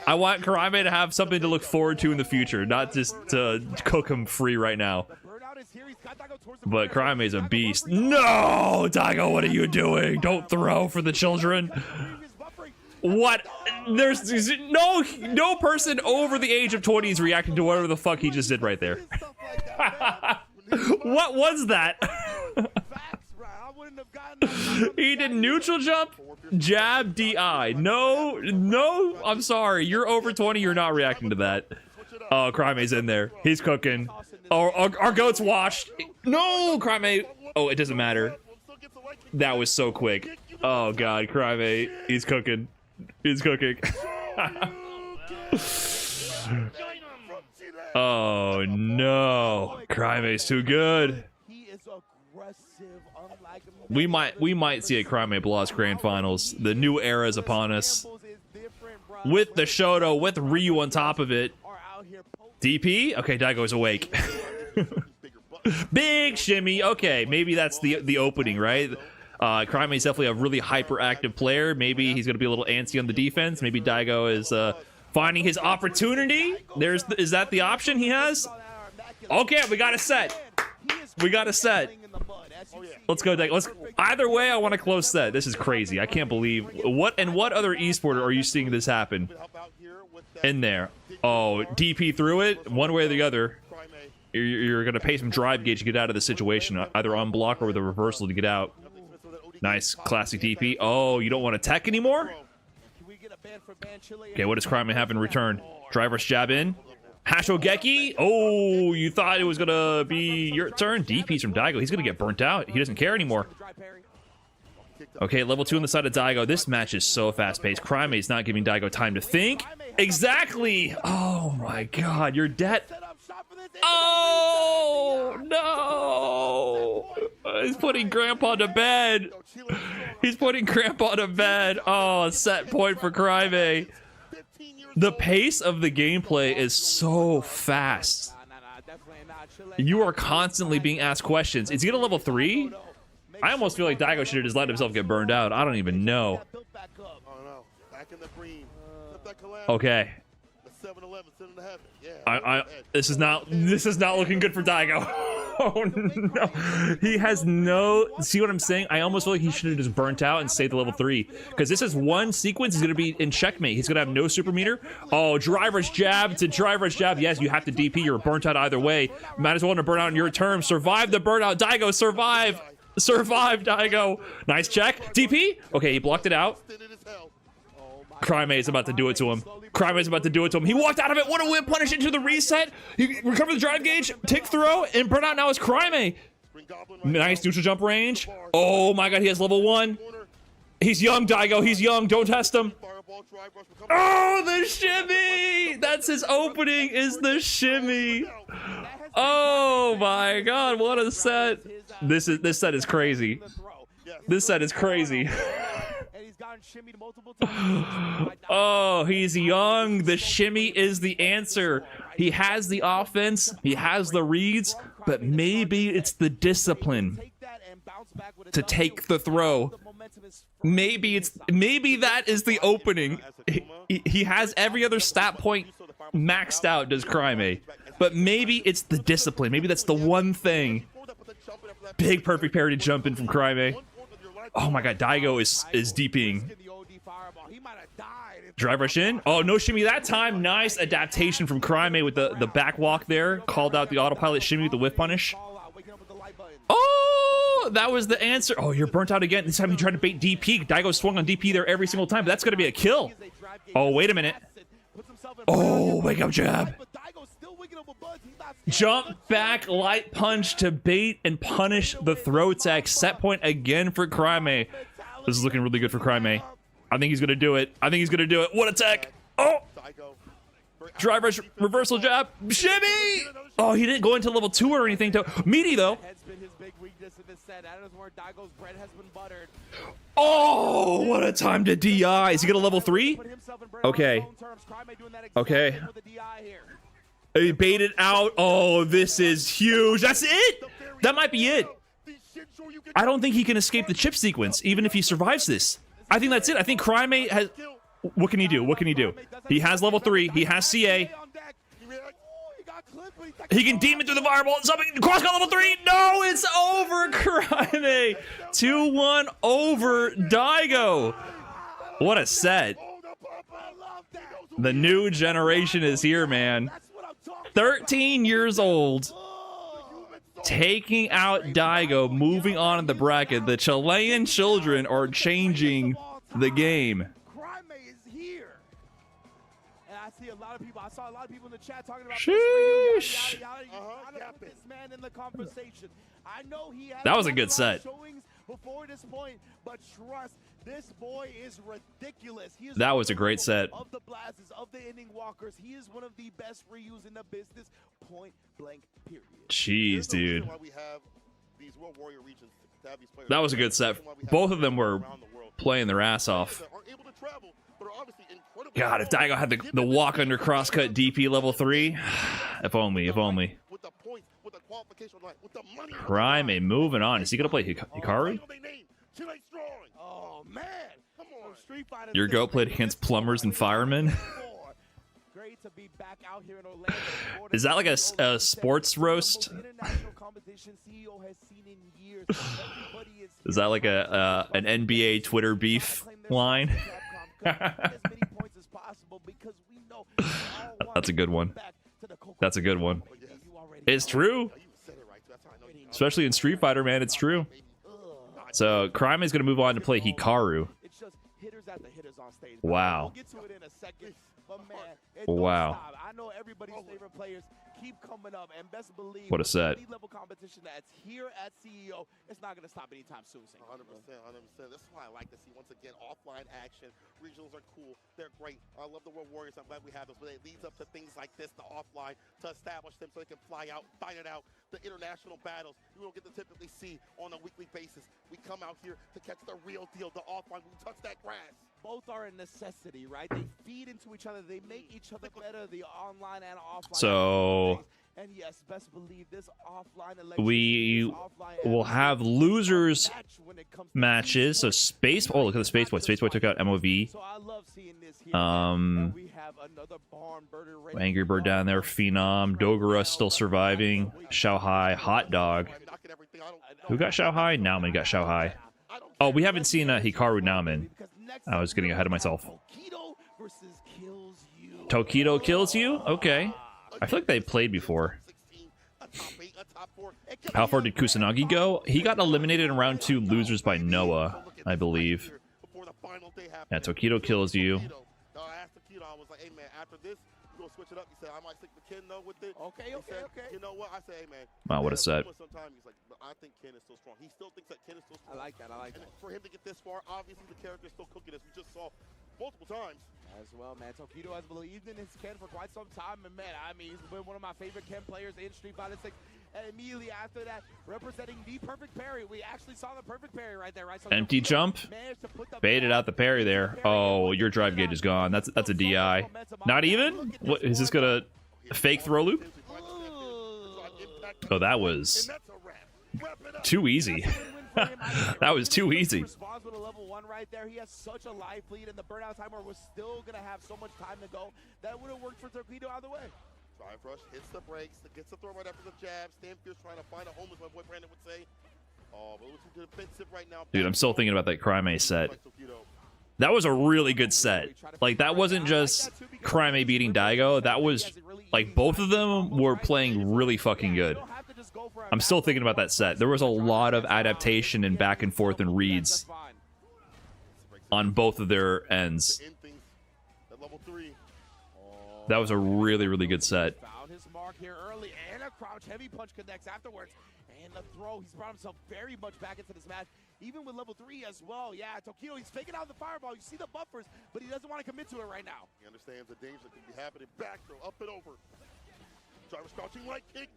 Speaker 1: I want Karame to have something to look forward to in the future, not just to cook him free right now. But Karame is a beast. No, Daigo, what are you doing? Don't throw for the children. What? There's no person over the age of 20 is reacting to whatever the fuck he just did right there. What was that? He did neutral jump, jab, DI. No, I'm sorry. You're over 20, you're not reacting to that. Oh, Crime's in there. He's cooking. Oh, our goat's washed. No, Crime. Oh, it doesn't matter. That was so quick. Oh, God, Crime. He's cooking. He's cooking. Oh, no. Crime's too good. We might see a Crime Blast Grand Finals. The new era is upon us. With the Shoto, with Ryu on top of it. DP? Okay, Daigo's awake. Big shimmy. Okay, maybe that's the opening, right? Crime is definitely a really hyperactive player. Maybe he's going to be a little antsy on the defense. Maybe Daigo is finding his opportunity. Is that the option he has? Okay, we got a set. We got a set. Let's go, Daigo. Either way, I want a close set. This is crazy. I can't believe what other esporter are you seeing this happen? In there. Oh, DP through it one way or the other. You're gonna pay some drive gauge to get out of the situation, either on block or with a reversal to get out. Nice, classic DP. Oh, you don't want to tech anymore? Okay, what does Crime have in return? Driver's jab in. Hashogeki. Oh, you thought it was gonna be your turn. DP's from Daigo. He's gonna get burnt out. He doesn't care anymore. Okay, level 2 on the side of Daigo. This match is so fast-paced. Crime is not giving Daigo time to think. Exactly. Oh my God, you're dead. Oh no! He's putting Grandpa to bed. He's putting Grandpa to bed. Oh, set point for Crime. The pace of the gameplay is so fast. You are constantly being asked questions. Is he gonna level 3? I almost feel like Daigo should have just let himself get burned out. I don't even know. Okay. This is not looking good for Daigo. Oh no. He has no, see what I'm saying? I almost feel like he should have just burnt out and stayed to level 3. Because this is one sequence, he's gonna be in checkmate. He's gonna have no super meter. Oh, driver's jab to driver's jab. Yes, you have to DP, you're burnt out either way. Might as well to burn out in your terms. Survive the burnout. Daigo, survive! Survive, Daigo. Nice check. DP? Okay, he blocked it out. Crime is about to do it to him. Crime is about to do it to him. He walked out of it. What a whip punish into the reset. He recovered the drive gauge, tick throw, and burnout now is Crime. Nice neutral jump range. Oh my God, he has level 1. He's young, Daigo. He's young. Don't test him. Oh, the shimmy. That's his opening, is the shimmy. Oh my God, what a set. This set is crazy. This set is crazy. Oh, he's young. The shimmy is the answer. He has the offense, he has the reads, but maybe it's the discipline to take the throw. Maybe that is the opening. He has every other stat point maxed out, does Crime, but maybe it's the discipline. Maybe that's the one thing. Big perfect parry jump in from Crime. Oh my God, Daigo is DPing.
Speaker 11: fireball. He might have died.
Speaker 1: Drive rush in. Oh, no shimmy that time. Nice adaptation from Crime with the back walk there. Called out the autopilot shimmy with the whiff punish. Oh, that was the answer. Oh, you're burnt out again. This time he tried to bait DP. Daigo swung on DP there every single time, but that's going to be a kill. Oh, wait a minute. Oh, wake up jab. Jump back light punch to bait and punish the throw tech. Set point again for Crime. This is looking really good for Crime. I think he's going to do it. I think he's going to do it. What a tech. Oh. Drive rush, reversal jab, shimmy! Oh, he didn't go into level 2 or anything. Meaty, though. Oh, what a time to DI. Is he going to level 3? Okay. Okay. He baited out. Oh, this is huge. That's it. That might be it. I don't think he can escape the chip sequence, even if he survives this. I think that's it. I think Crime has... What can he do? What can he do? He has level 3. He has CA. He can demon through the fireball. Something. Cross got level 3. No, it's over. Crime 2-1 over Daigo. What a set. The new generation is here, man. 13 years old. Taking out Daigo, moving on in the bracket. The Chilean children are changing the game.
Speaker 11: I saw a lot of people in the chat talking about
Speaker 1: Sheesh.
Speaker 11: this man in the conversation. I know he had
Speaker 1: that was a good set.
Speaker 11: Before this point, but trust, this boy is ridiculous. He is
Speaker 1: that was a great set.
Speaker 11: Of the Blazes, of the EndingWalkers, he is one of the best Ryuse in the business. Point blank. Period.
Speaker 1: Jeez, dude. That was a good set. Both of them were playing their ass off. God, if Daigo had the walk under crosscut DP level 3, if only, if only. Crime moving on. Is he gonna play Hikaru?
Speaker 11: Oh man,
Speaker 1: Your goat played against plumbers and firemen. Is that like a sports roast? Is that like an NBA Twitter beef line? That's a good one. That's a good one. It's true. Especially in Street Fighter, man, it's true. So Crime is going to move on to play Hikaru. Wow. Wow.
Speaker 11: Keep coming up, and best believe
Speaker 1: what a set.
Speaker 11: Level competition that's here at CEO, it's not going to stop anytime soon.
Speaker 9: 100%, 100%. That's why I like to see, once again, offline action. Regionals are cool. They're great. I love the World Warriors. I'm glad we have this, but it leads up to things like this, the offline, to establish them so they can fly out, fight it out. The international battles we don't get to typically see on a weekly basis. We come out here to catch the real deal, the offline. We touch that grass.
Speaker 11: Both are a necessity, right? They feed into each other. They make each other better, the online and offline.
Speaker 1: So,
Speaker 11: and yes, best believe this offline
Speaker 1: we will have losers matches. So Space. Oh, look at the Space Boy. Space Boy took out MOV.
Speaker 11: So I love seeing this here.
Speaker 1: We have another Angry Bird down there. Phenom. Dogura still surviving. Xiaohai. Hot Dog. Who got Xiaohai? Namin got Xiaohai. Oh, we haven't seen Hikaru Namin. I was getting ahead of myself. Tokido kills you? Okay. I feel like they played before. How far did Kusanagi go? He got eliminated in round 2 losers by Noah, I believe. Yeah, Tokido kills you.
Speaker 9: Switch it up. He said, I might stick with Ken though with it.
Speaker 11: Okay.
Speaker 9: You know what? I say, hey man.
Speaker 1: Wow, what a set.
Speaker 9: Sometimes he's like, but I think Ken is still strong. He still thinks that Ken is still strong.
Speaker 11: I like that.
Speaker 9: For him to get this far, obviously the character is still cooking, as we just saw multiple times.
Speaker 11: As well, man. Tokido has believed in his Ken for quite some time, and man, I mean, he's been one of my favorite Ken players in Street Fighter 6. And immediately after that, representing the perfect parry. We actually saw the perfect parry right there, right? So
Speaker 1: empty jump. Baited out the parry there. Oh, your drive gauge is gone. That's a DI. Not even? What is this gonna fake throw loop? Oh, that was too easy. That was too easy.
Speaker 11: Responds with a level 1 right there. He has such a life lead, and the burnout timer was still gonna have so much time to go. That would have worked for Tokido either way.
Speaker 9: Drive rush, hits the brakes, gets the throw right after the jab. Stand fierce trying to find a home, as my boy Brandon would say. Oh, but it was too defensive right now.
Speaker 1: Dude, I'm still thinking about that Crime set. That was a really good set. Like, that wasn't just Crime beating Daigo. That was, like, both of them were playing really fucking good. I'm still thinking about that set. There was a lot of adaptation and back and forth and reads on both of their ends. That was a really, really good set.
Speaker 11: Found his mark here early, and a crouch heavy punch connects afterwards. And the throw, he's brought himself very much back into this match, even with level 3 as well. Yeah, Tokido, he's faking out the fireball. You see the buffers, but he doesn't want to commit to it right now.
Speaker 9: He understands the danger that could be happening. Back throw, up and over. Driver's crouching right kick.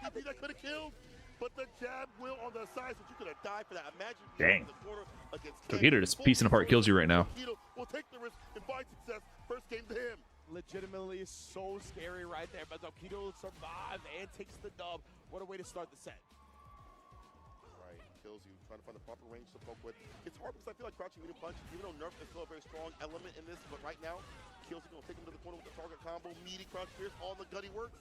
Speaker 9: You think that could have killed? But the jab will on the side, so you could have died for that. Imagine
Speaker 1: dang.
Speaker 9: the corner against
Speaker 1: Tokido just piecing apart kills you right now.
Speaker 9: Tokido will take the risk and find success. First game to him.
Speaker 11: Legitimately so scary right there, but Tokido survives and takes the dub. What a way to start the set.
Speaker 9: Right, kills you, trying to find the proper range to poke with. It's hard because I feel like crouching medium punch, even though nerf is still a very strong element in this, but right now, kills you, gonna take him to the corner with the target combo, meaty crouch pierce, all the gutty works.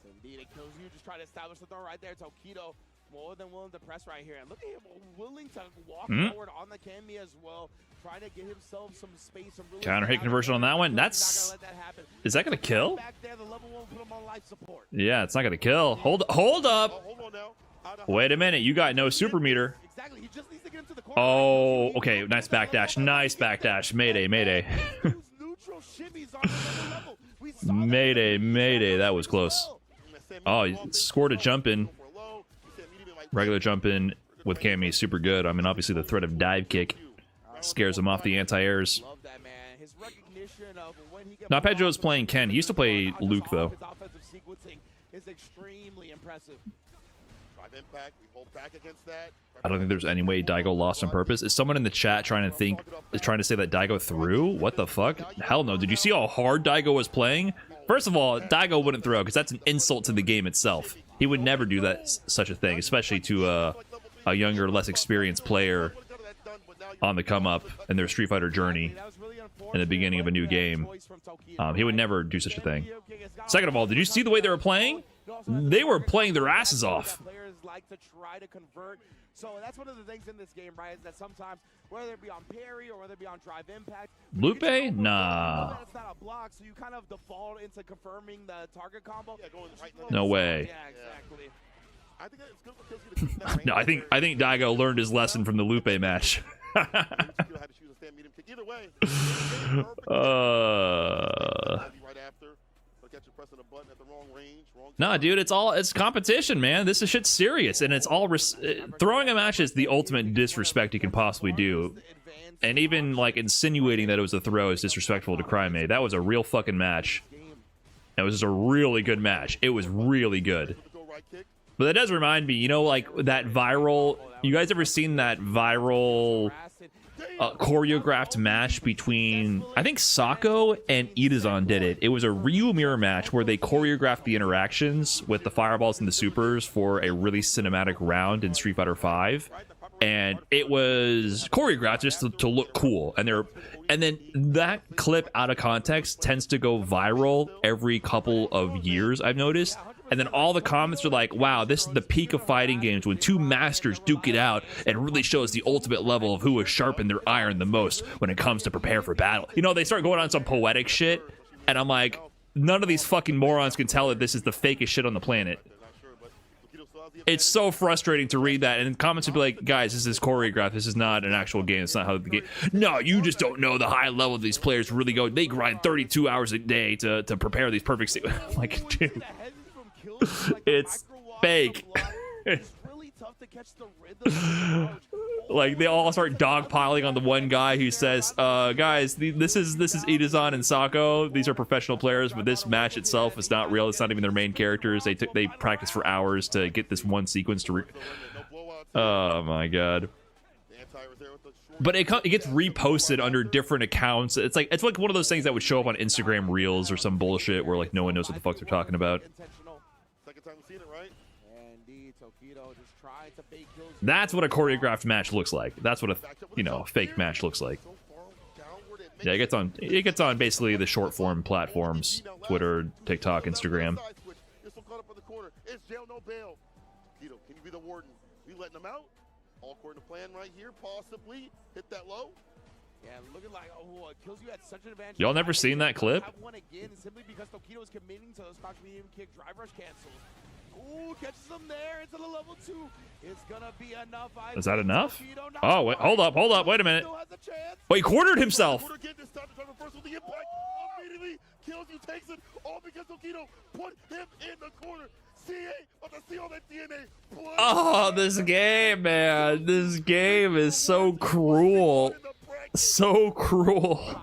Speaker 11: Indeed, it kills you. Just try to establish the throw right there. Tokido more than willing to press right here. And look at him willing to walk forward on the Kami as well. Trying to get himself some space. Some really
Speaker 1: Counter hit conversion on that one. That's... Is that going to kill? Yeah, it's not going to kill. Hold up. Wait a minute. You got no super meter. Oh, okay. Nice backdash. Nice backdash. Mayday, mayday. Mayday, mayday. That was close. Oh, he scored a jump in. Regular jump in with Kami is super good. I mean, obviously the threat of dive kick scares him off the anti-airs. Not Pedro is playing Ken. He used to play Luke, though. I don't think there's any way Daigo lost on purpose. Is someone in the chat trying to say that Daigo threw? What the fuck? Hell no. Did you see how hard Daigo was playing? First of all, Daigo wouldn't throw because that's an insult to the game itself. He would never do that, such a thing, especially to a younger, less experienced player on the come up in their Street Fighter journey in the beginning of a new game. He would never do such a thing. Second of all, did you see the way they were playing? They were playing their asses off.
Speaker 11: So that's one of the things in this game, right? Is that sometimes, whether it be on parry or whether it be on drive impact,
Speaker 1: Lupe? Nah.
Speaker 11: It's not a block, so you kind of default into confirming the target combo. Yeah, going right
Speaker 1: no way.
Speaker 11: Yeah, exactly.
Speaker 9: I think it's good for kills you to
Speaker 1: No, I think Daigo learned his lesson from the Lupe match.
Speaker 9: Either way.
Speaker 1: Nah, dude, it's competition, man. This is shit serious, and it's all throwing a match is the ultimate disrespect you can possibly do, and even like insinuating that it was a throw is disrespectful to Crime. That was a real fucking match. It was just a really good match. It was really good. But that does remind me, you know, like that viral. You guys ever seen that viral choreographed match between, I think Sako and Idom did it. It was a Ryu mirror match where they choreographed the interactions with the fireballs and the supers for a really cinematic round in Street Fighter V, and it was choreographed just to look cool. And then that clip out of context tends to go viral every couple of years, I've noticed. And then all the comments are like, wow, this is the peak of fighting games when two masters duke it out and really shows the ultimate level of who has sharpened their iron the most when it comes to prepare for battle. You know, they start going on some poetic shit, and I'm like, none of these fucking morons can tell that this is the fakest shit on the planet. It's so frustrating to read that, and comments would be like, guys, this is choreographed. This is not an actual game. It's not how the game... No, you just don't know the high level these players really go. They grind 32 hours a day to prepare these perfect... I'm like, dude... It's fake. Like, they all start dogpiling on the one guy who says, guys, this is Idom and Sako. These are professional players, but this match itself is not real. It's not even their main characters. They practice for hours to get this one sequence to oh my god. But it gets reposted under different accounts. It's like one of those things that would show up on Instagram Reels or some bullshit where like no one knows what the fuck they're talking about. That's what a choreographed match looks like. That's what a fake match looks like. Yeah, it gets on basically the short form platforms, Twitter, TikTok, Instagram.
Speaker 9: It's jail, no bail. Can you be the warden? We letting them out? All according to plan right here, possibly. Hit that low.
Speaker 11: Yeah, looking like kills you at such an advantage.
Speaker 1: Y'all never seen that clip?
Speaker 11: Have one again simply because Tokido is committing to those crouch medium kick drive rush cancels. Ooh, catches him there into the level 2. It's gonna be enough.
Speaker 1: Is that enough? Oh, wait, hold up, wait a minute. Wait, he cornered himself.
Speaker 9: Immediately kills you, takes it all because Tokido put him in the corner. CA, but to see all that DNA.
Speaker 1: Oh, this game, man. This game is so cruel. So cruel.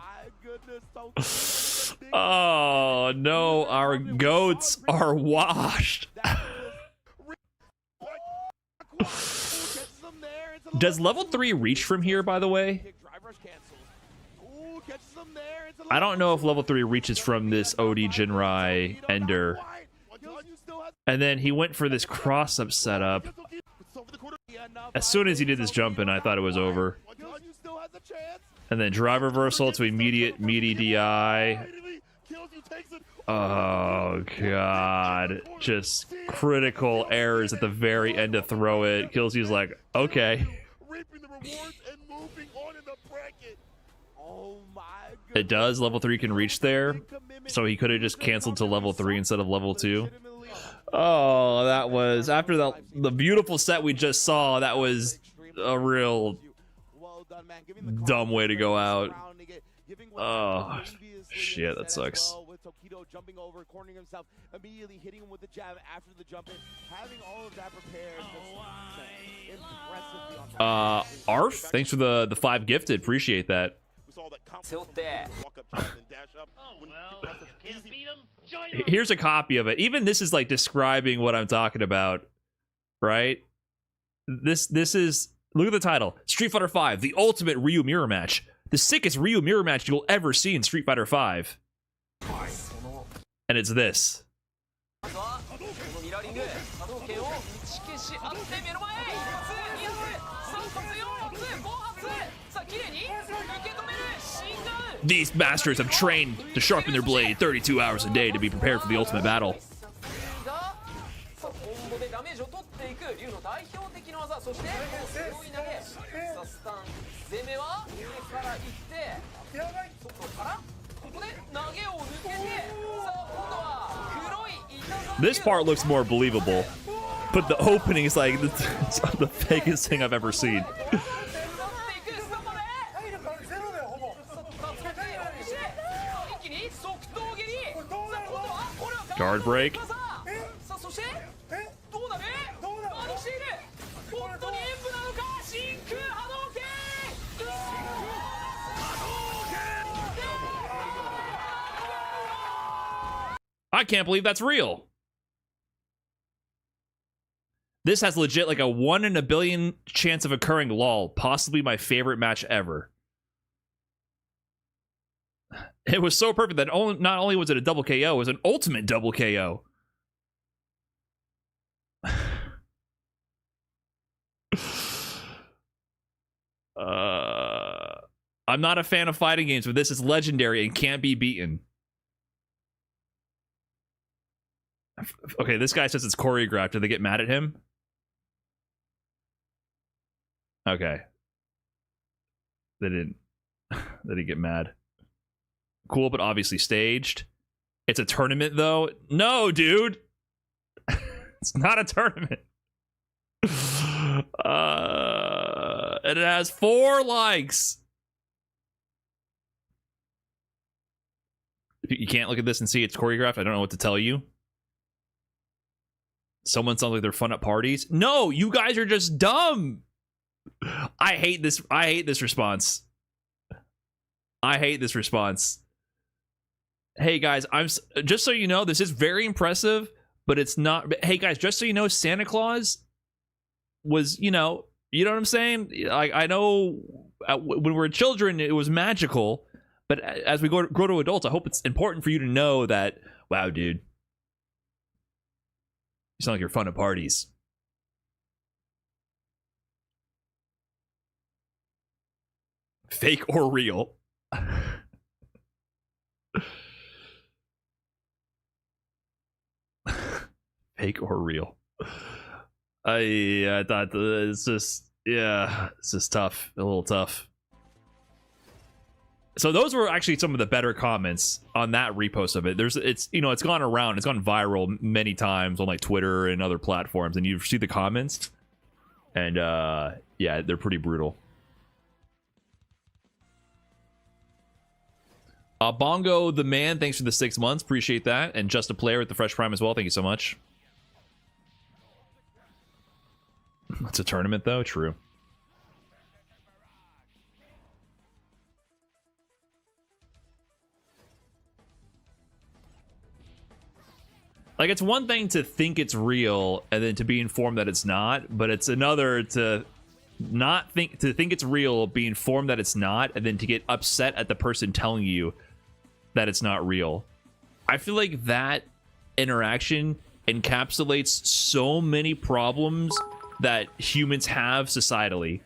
Speaker 1: Oh no, our goats are washed. Does level 3 reach from here, by the way? I don't know if level 3 reaches from this OD Jinrai Ender. And then he went for this cross-up setup. As soon as he did this jump in, I thought it was over. And then drive reversal to immediate meaty DI. Oh god. Just critical errors at the very end to throw it. Killsy's like, okay. It does. Level 3 can reach there. So he could have just canceled to level 3 instead of level 2. Oh, that was, after the beautiful set we just saw, that was a real dumb way to go out. Oh, shit, that sucks.
Speaker 11: Jumping over, cornering himself, immediately hitting him with the jab after the jump in, having all of that prepared.
Speaker 1: Arf, thanks for the 5 gifted, appreciate that. Here's a copy of it. Even this is like describing what I'm talking about, right? This is, look at the title, Street Fighter V, the ultimate Ryu mirror match, the sickest Ryu mirror match you'll ever see in Street Fighter V. And it's this. These masters have trained to sharpen their blade 32 hours a day to be prepared for the ultimate battle. This part looks more believable, but the opening is like the fakest thing I've ever seen. Guard break. I can't believe that's real. This has legit like a 1 in a billion chance of occurring lol. Possibly my favorite match ever. It was so perfect that not only was it a double KO, it was an ultimate double KO. I'm not a fan of fighting games, but this is legendary and can't be beaten. Okay, this guy says it's choreographed. Did they get mad at him? Okay. They didn't get mad. Cool, but obviously staged. It's a tournament, though. No, dude. It's not a tournament. And it has 4 likes. You can't look at this and see it's choreographed. I don't know what to tell you. Someone sounds like they're fun at parties. No, you guys are just dumb. I hate this. I hate this response. I hate this response. Hey guys, just so you know, this is very impressive, but it's not. Hey guys, just so you know, Santa Claus was, you know what I'm saying? I know when we were children, it was magical, but as we grow to adults, I hope it's important for you to know that, wow, dude, you sound like you're fun at parties. Fake or real? Fake or real? I thought it's just, yeah, it's just tough, a little tough. So those were actually some of the better comments on that repost of it. It's gone around, it's gone viral many times on like Twitter and other platforms, and you see the comments, and yeah, they're pretty brutal. Bongo the man, thanks for the 6 months, appreciate that, and Just a Player with the Fresh Prime as well, thank you so much. It's a tournament though, true. Like, it's one thing to think it's real and then to be informed that it's not, but it's another to think it's real, be informed that it's not, and then to get upset at the person telling you that it's not real. I feel like that interaction encapsulates so many problems that humans have societally.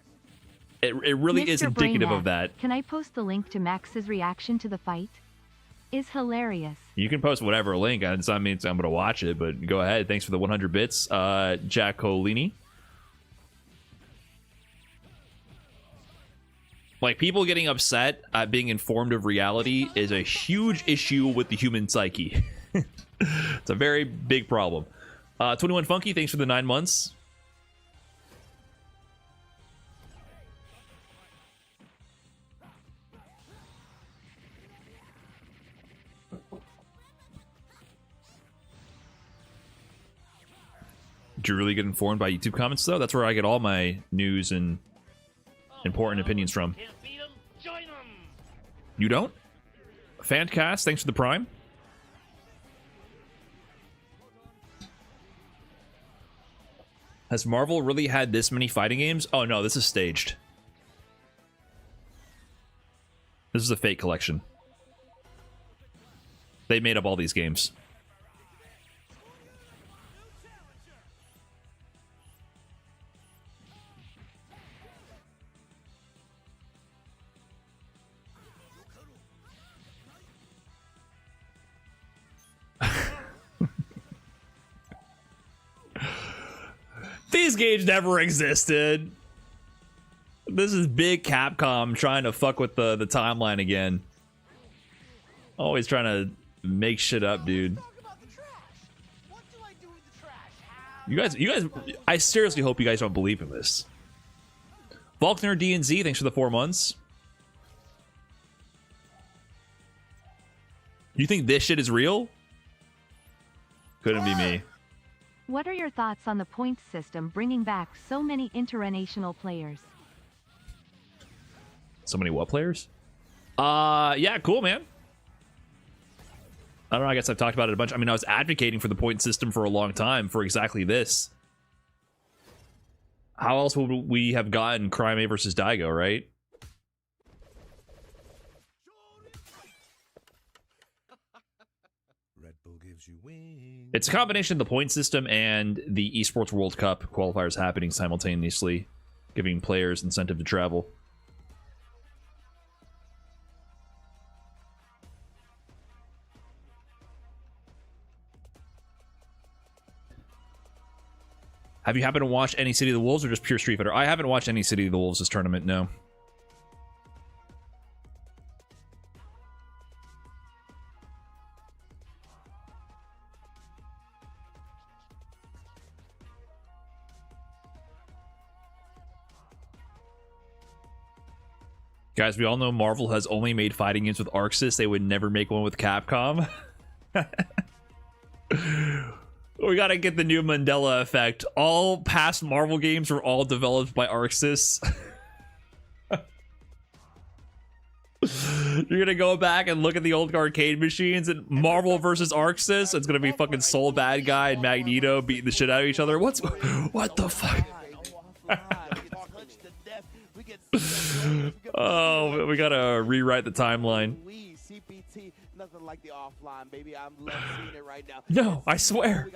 Speaker 1: It really
Speaker 4: Mr.
Speaker 1: is indicative of that.
Speaker 4: Can I post the link to Max's reaction to the fight? Is hilarious.
Speaker 1: You can post whatever link. It's not means I'm going to watch it, but go ahead. Thanks for the 100 bits, Giacolini. Like, people getting upset at being informed of reality is a huge issue with the human psyche. It's a very big problem. 21 Funky, thanks for the 9 months. Do you really get informed by YouTube comments, though? That's where I get all my news and important opinions from. You don't? Fancast, thanks for the Prime. Has Marvel really had this many fighting games? Oh no, this is staged. This is a fake collection. They made up all these games. These games never existed. This is big Capcom trying to fuck with the timeline again. Always trying to make shit up, dude. You guys, I seriously hope you guys don't believe in this. Faulkner DNZ, thanks for the 4 months. You think this shit is real? Couldn't be me.
Speaker 4: What are your thoughts on the points system bringing back so many international players?
Speaker 1: So many what players? Yeah, cool, man. I don't know, I guess I've talked about it a bunch. I mean, I was advocating for the point system for a long time for exactly this. How else would we have gotten Crime A versus Daigo, right?
Speaker 5: Red Bull gives you wings.
Speaker 1: It's a combination of the point system and the Esports World Cup qualifiers happening simultaneously, giving players incentive to travel. Have you happened to watch any City of the Wolves or just pure Street Fighter? I haven't watched any City of the Wolves this tournament, no. Guys, we all know Marvel has only made fighting games with Arxis. They would never make one with Capcom. We gotta get the new Mandela effect. All past Marvel games were all developed by Arxis. You're gonna go back and look at the old arcade machines and Marvel versus Arxis. It's gonna be fucking Soul Bad Guy and Magneto beating the shit out of each other. What the fuck? Oh, we gotta rewrite the timeline.
Speaker 11: Nothing like the offline, baby. I'm love seeing it right now.
Speaker 1: No, I swear.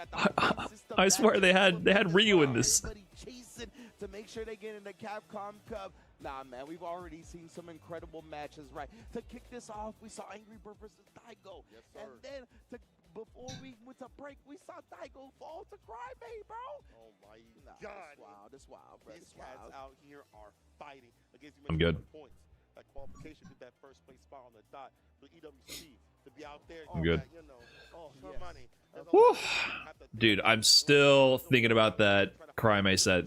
Speaker 1: I swear they had Ryu in this.
Speaker 11: Chasing to make sure they get in the Capcom Cup. Nah, man, we've already seen some incredible matches, right? To kick this off, we saw Angry Bird versus Daigo. Yes, sir. And then before we went to break, we saw Daigo fall to Crybaby, bro.
Speaker 9: Oh my God.
Speaker 11: That's wild, bro.
Speaker 9: These cats out here are fighting against you.
Speaker 1: I'm good.
Speaker 9: Points. that qualification, get that first place spot on the dot for EWC to be out there.
Speaker 1: I'm good.
Speaker 9: That, you know, for money.
Speaker 1: Woo. Dude, I'm still thinking about that Crime I set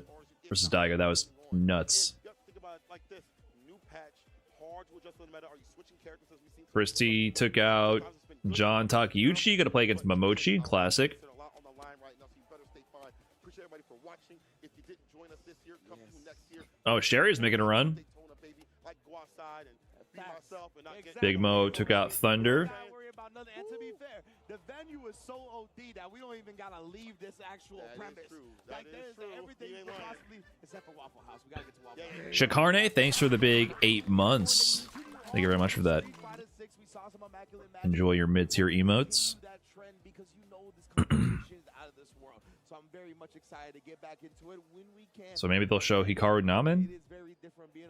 Speaker 1: versus Daigo. That was nuts.
Speaker 9: Think about it like this. New patch, hard to adjust to the meta. Are you switching characters as we've seen?
Speaker 1: Christie took out John Takeuchi. Got to play against Momochi. Classic. Oh, Sherry's making a run. Big Mo took out Thunder.
Speaker 11: And to be fair, the venue is so OD that we don't even gotta leave this actual premise. Like there's everything you could possibly, except for Waffle House. We gotta get to Waffle House.
Speaker 1: Shakarne, thanks for the big 8 months. Thank you very much for that. Enjoy your mid-tier emotes. So maybe they'll show Hikaru Namin.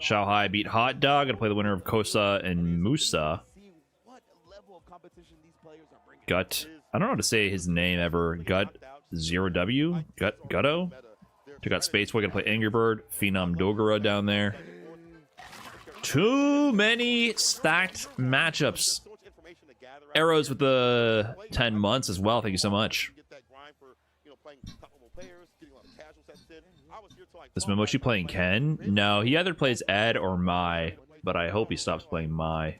Speaker 1: Xiaohai beat Hot Dog. Gonna play the winner of Kosa and Musa. Gut. I don't know how to say his name ever. Gut 0W. Gutto. Took out Spaceboy. Gonna play Angry Bird. Phenom Dogura down there. Too many stacked matchups. Arrows with the 10 months as well. Thank you so much. Is Momochi playing Ken? No, he either plays Ed or Mai, but I hope he stops playing Mai.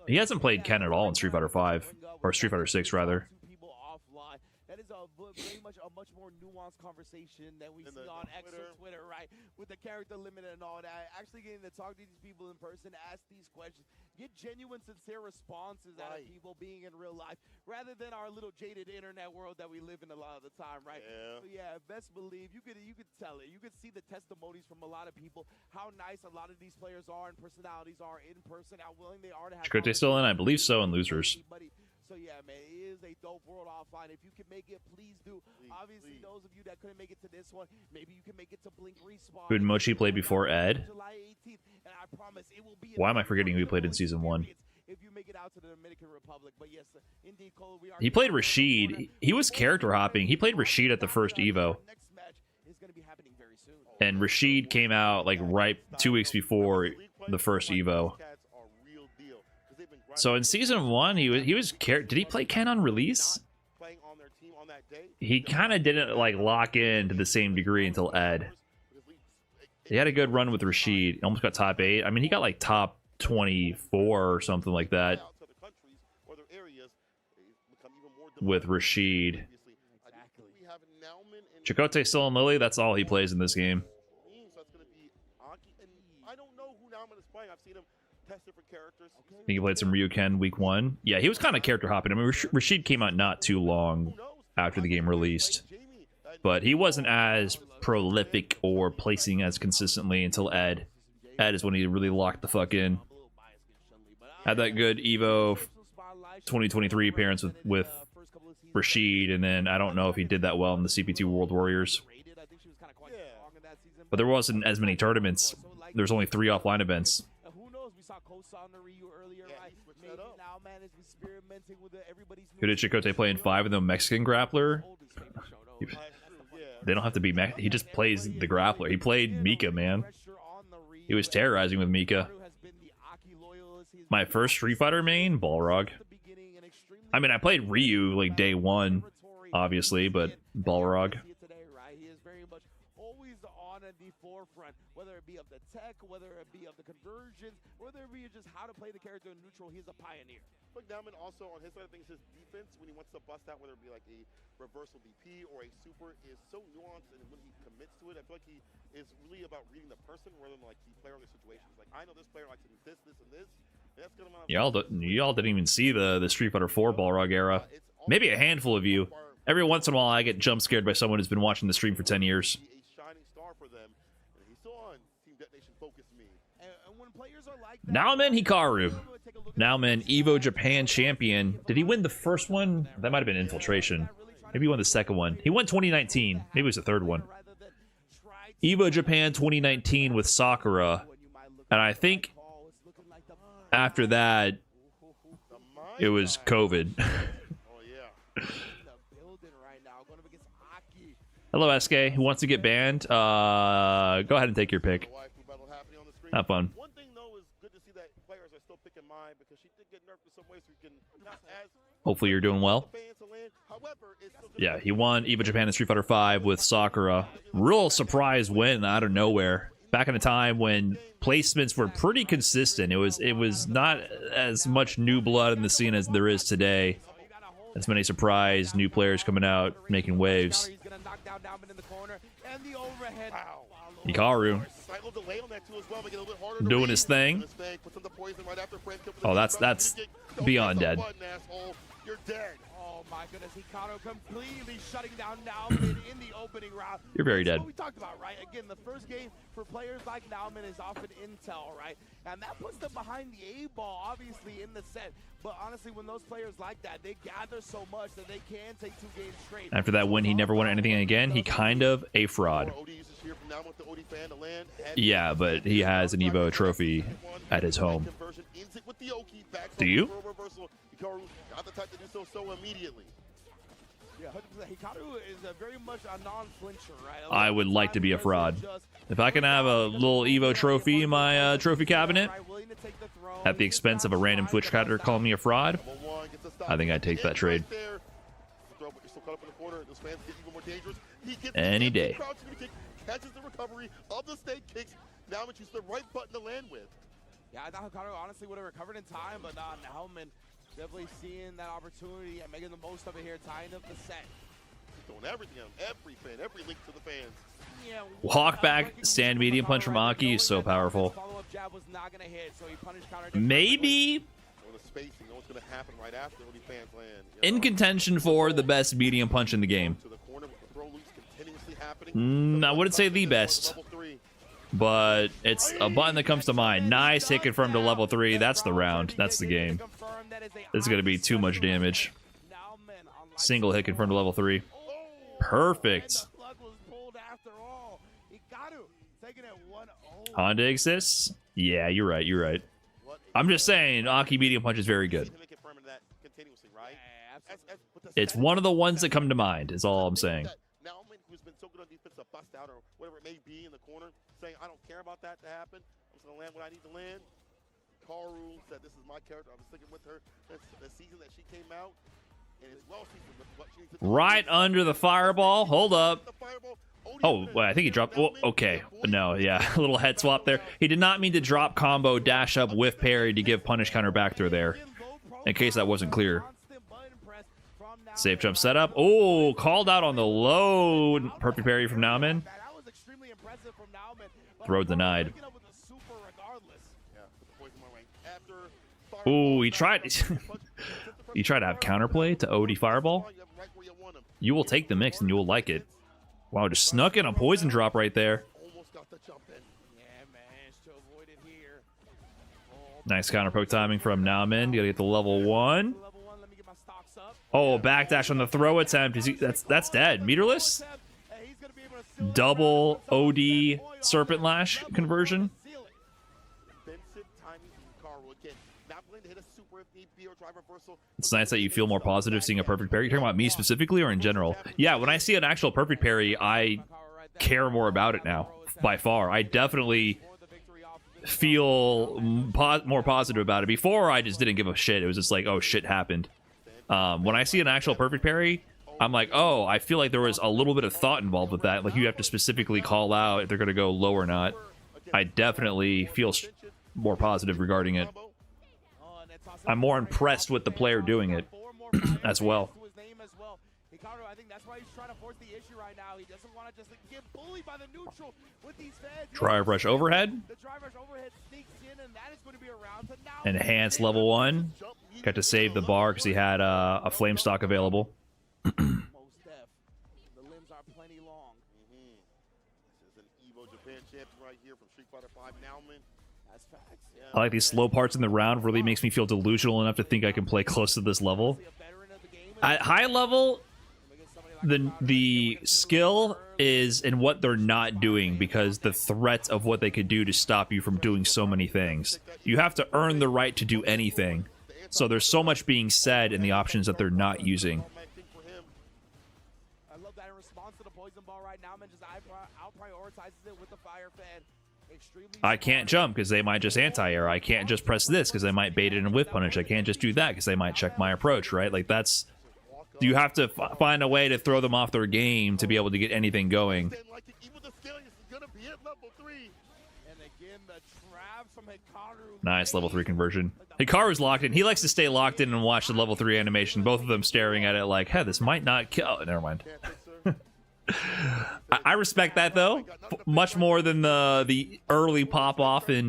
Speaker 1: He hasn't played Ken at all in Street Fighter 5, or Street Fighter 6 rather.
Speaker 11: That is very much a much more nuanced conversation than we see on X or Twitter, right? With the character limit and all that. Actually getting to talk to these people in person, ask these questions, get genuine, sincere responses out of people being in real life, rather than our little jaded internet world that we live in a lot of the time, right?
Speaker 9: Yeah.
Speaker 11: So yeah, best believe you could tell it. You could see the testimonies from a lot of people, how nice a lot of these players are and personalities are in person, how willing they are to have.
Speaker 1: Chakotay still in? I believe so, in Losers.
Speaker 11: So yeah, man, it is a dope world offline. If you can make it, please do. Obviously, those of you that couldn't make it to this one, maybe you can make it to Blink Respawn.
Speaker 1: Who did Mochi play before Ed?
Speaker 11: July 18th, and I promise it will be.
Speaker 1: Why am I forgetting who he played in Season 1?
Speaker 11: If you make it out to the Dominican Republic, but yes, indeed, Cole, we are.
Speaker 1: He played Rashid. He was character hopping. He played Rashid at the first Evo.
Speaker 11: Next match is going to be happening very soon.
Speaker 1: And Rashid came out like right 2 weeks before the first Evo. So in Season 1, he was did he play Ken on release? He kind of didn't like lock in to the same degree until Ed. He had a good run with Rashid. He almost got top 8. I mean, he got like top 24 or something like that with Rashid. Chakotay still in Lily. That's all he plays in this game. I think he played some Ryuken week 1. Yeah, he was kind of character hopping. I mean, Rashid came out not too long after the game released, but he wasn't as prolific or placing as consistently until Ed. Ed is when he really locked the fuck in. Had that good Evo 2023 appearance with Rashid, and then I don't know if he did that well in the CP2 World Warriors. But there wasn't as many tournaments. There's only 3 offline events. Who did Chakotay play in 5 of the Mexican grappler? They don't have to be he just plays the grappler. He played Mika, man. He was terrorizing with Mika. My first Street Fighter main, Balrog. I mean, I played Ryu like day 1, obviously, but Balrog.
Speaker 11: The forefront, whether it be of the tech, whether it be of the conversions, whether it be just how to play the character in neutral, he's a pioneer.
Speaker 9: But Namin also on his side of things, his defense when he wants to bust out, whether it be like a reversal BP or a super, is so nuanced, and when he commits to it, I feel like he is really about reading the person rather than like the player or the situations. Like I know this player likes to do this, this, and this. And that's gonna
Speaker 1: y'all didn't even see the Street Fighter 4 Balrog era. Maybe a handful of you. Every once in a while, I get jump scared by someone who's been watching the stream for 10 years. Namin Hikaru. Namin Evo Japan champion. Did he win the first one? That might have been Infiltration. Maybe he won the second one. He won 2019. Maybe it was the third one. Evo Japan 2019 with Sakura. And I think after that, it was COVID. Hello, SK. Who wants to get banned? Go ahead and take your pick. Have fun.
Speaker 9: One thing though is good to see that players are still picking mine because she did get nerfed in some ways, so you can not as
Speaker 1: Hopefully you're doing well.
Speaker 9: However, it's still
Speaker 1: Yeah, he won EVO Japan in Street Fighter V with Sakura. Real surprise win out of nowhere. Back in a time when placements were pretty consistent. It was not as much new blood in the scene as there is today. As many surprise new players coming out, making waves. Hikaru doing his thing. Oh, that's beyond dead.
Speaker 11: You're dead. Oh my goodness, Hikaru completely shutting down Namin in the opening round.
Speaker 1: You're very dead.
Speaker 11: What we talked about, right? Again, the first game for players like Namin is often intel, right? And that puts them behind the A-ball, obviously, in the set. But honestly, when those players like that, they gather so much that they can take 2 games straight.
Speaker 1: After that win, he never won anything again. He kind of a fraud. Yeah, but he has an EVO trophy at his home. Do you?
Speaker 9: Not the type to do so immediately.
Speaker 11: Yeah, 100%. Hikaru is very much a non-flincher, right?
Speaker 1: I would like to be a fraud. If I can have a little EVO trophy in my trophy cabinet at the expense of a random Twitch chatter calling me a fraud, I think I'd take that trade. Any day.
Speaker 9: Catches the recovery of the snake kicks. Now it chooses the right button to land with.
Speaker 11: Yeah, I thought Hikaru honestly would have recovered in time, but not Namin. Definitely seeing that opportunity and making the most of it here, tying up the set.
Speaker 9: Doing everything on every fan, every link to the fans.
Speaker 11: Yeah,
Speaker 1: Hawkback stand medium punch from Aki is so powerful. Maybe in contention for the best medium punch in the game. I wouldn't say the best, but it's a button that comes to mind. Nice hit confirmed to level 3. That's the round. That's the game. This is going to be too much damage. Single hit confirmed to level 3. Perfect. Honda exists? Yeah, you're right. You're right. I'm just saying, Aki medium punch is very good. It's one of the ones that come to mind, is all I'm saying.
Speaker 9: Namin, who's been so good on defense, to bust out or whatever it may be in the corner, saying, I don't care about that to happen. I'm just going to land what I need to land. Hikaru said, this is my character. I was sticking with her the season that she came out. And it's well seasoned with what she needs to do.
Speaker 1: Right under the fireball. Hold up. Oh, well, I think he dropped. Oh, okay. No, yeah. A little head swap there. He did not mean to drop combo, dash up, whiff parry to give punish counter back throw there. In case that wasn't clear. Safe jump setup. Oh, called out on the low. Perfect parry from Namin. Throw denied. Oh, he tried. He tried to have counterplay to OD Fireball. You will take the mix and you will like it. Wow, just snuck in a poison drop right there. Nice counter poke timing from Namin. You gotta get the level 1. Oh, backdash on the throw attempt. That's dead. Meterless. Double OD Serpent Lash conversion. It's nice that you feel more positive seeing a perfect parry. You're talking about me specifically or in general? Yeah, when I see an actual perfect parry, I care more about it now, by far. I definitely feel more positive about it. Before, I just didn't give a shit. It was just like, oh, shit happened. When I see an actual perfect parry, I'm like, oh, I feel like there was a little bit of thought involved with that. Like, you have to specifically call out if they're going to go low or not. I definitely feel more positive regarding it. I'm more impressed with the player doing it as well.
Speaker 11: I think that's why he's trying to force the issue right now. He doesn't want to just get bullied by the neutral with these fans.
Speaker 1: Drive rush overhead.
Speaker 11: The drive rush overhead sneaks in, and that is going to be around to now.
Speaker 1: Enhanced level 1. Got to save the bar because he had a flame stock available.
Speaker 11: The limbs are plenty long.
Speaker 9: This is an EVO Japan champion right here from Street Fighter V. Namin. That's facts. Yeah.
Speaker 1: I like these slow parts in the round. Really makes me feel delusional enough to think I can play close to this level. At high level, the skill is in what they're not doing, because the threat of what they could do to stop you from doing so many things. You have to earn the right to do anything. So there's so much being said in the options that they're not using.
Speaker 11: I love that in response to the poison ball right now, man, just out prioritizes it with the fire fan.
Speaker 1: I can't jump because they might just anti-air. I can't just press this because they might bait it and whiff punish. I can't just do that because they might check my approach, right? Like, that's... You have to find a way to throw them off their game to be able to get anything going. Nice level 3 conversion. Hikaru's locked in. He likes to stay locked in and watch the level 3 animation. Both of them staring at it like, hey, this might not kill. Oh, never mind. I respect that, though. Much more than the early pop-off and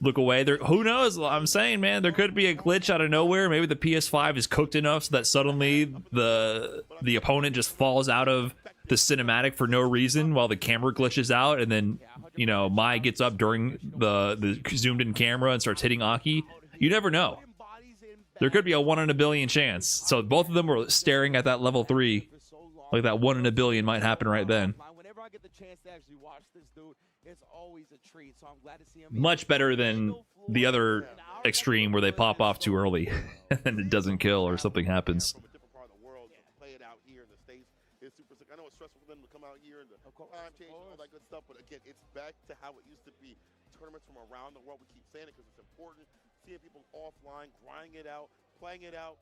Speaker 1: look away. There, who knows? I'm saying, man, there could be a glitch out of nowhere. Maybe the PS5 is cooked enough so that suddenly the opponent just falls out of the cinematic for no reason while the camera glitches out, and then, you know, Mai gets up during the zoomed-in camera and starts hitting Aki. You never know. There could be a 1 in a billion chance. So both of them were staring at that level 3. Like that 1 in a billion might happen right then.
Speaker 11: Whenever I get the chance to actually watch this dude, it's always a treat. So I'm glad to see him.
Speaker 1: Much better than the other extreme where they pop off too early and it doesn't kill or something happens.
Speaker 9: Play it out here in the States. It's super sick. I know it's stressful for them to come out here and the time change and all that good stuff, but again, it's back to how it used to be. Tournaments from around the world. We keep saying it because it's important. Seeing people offline, grinding it out, playing it out.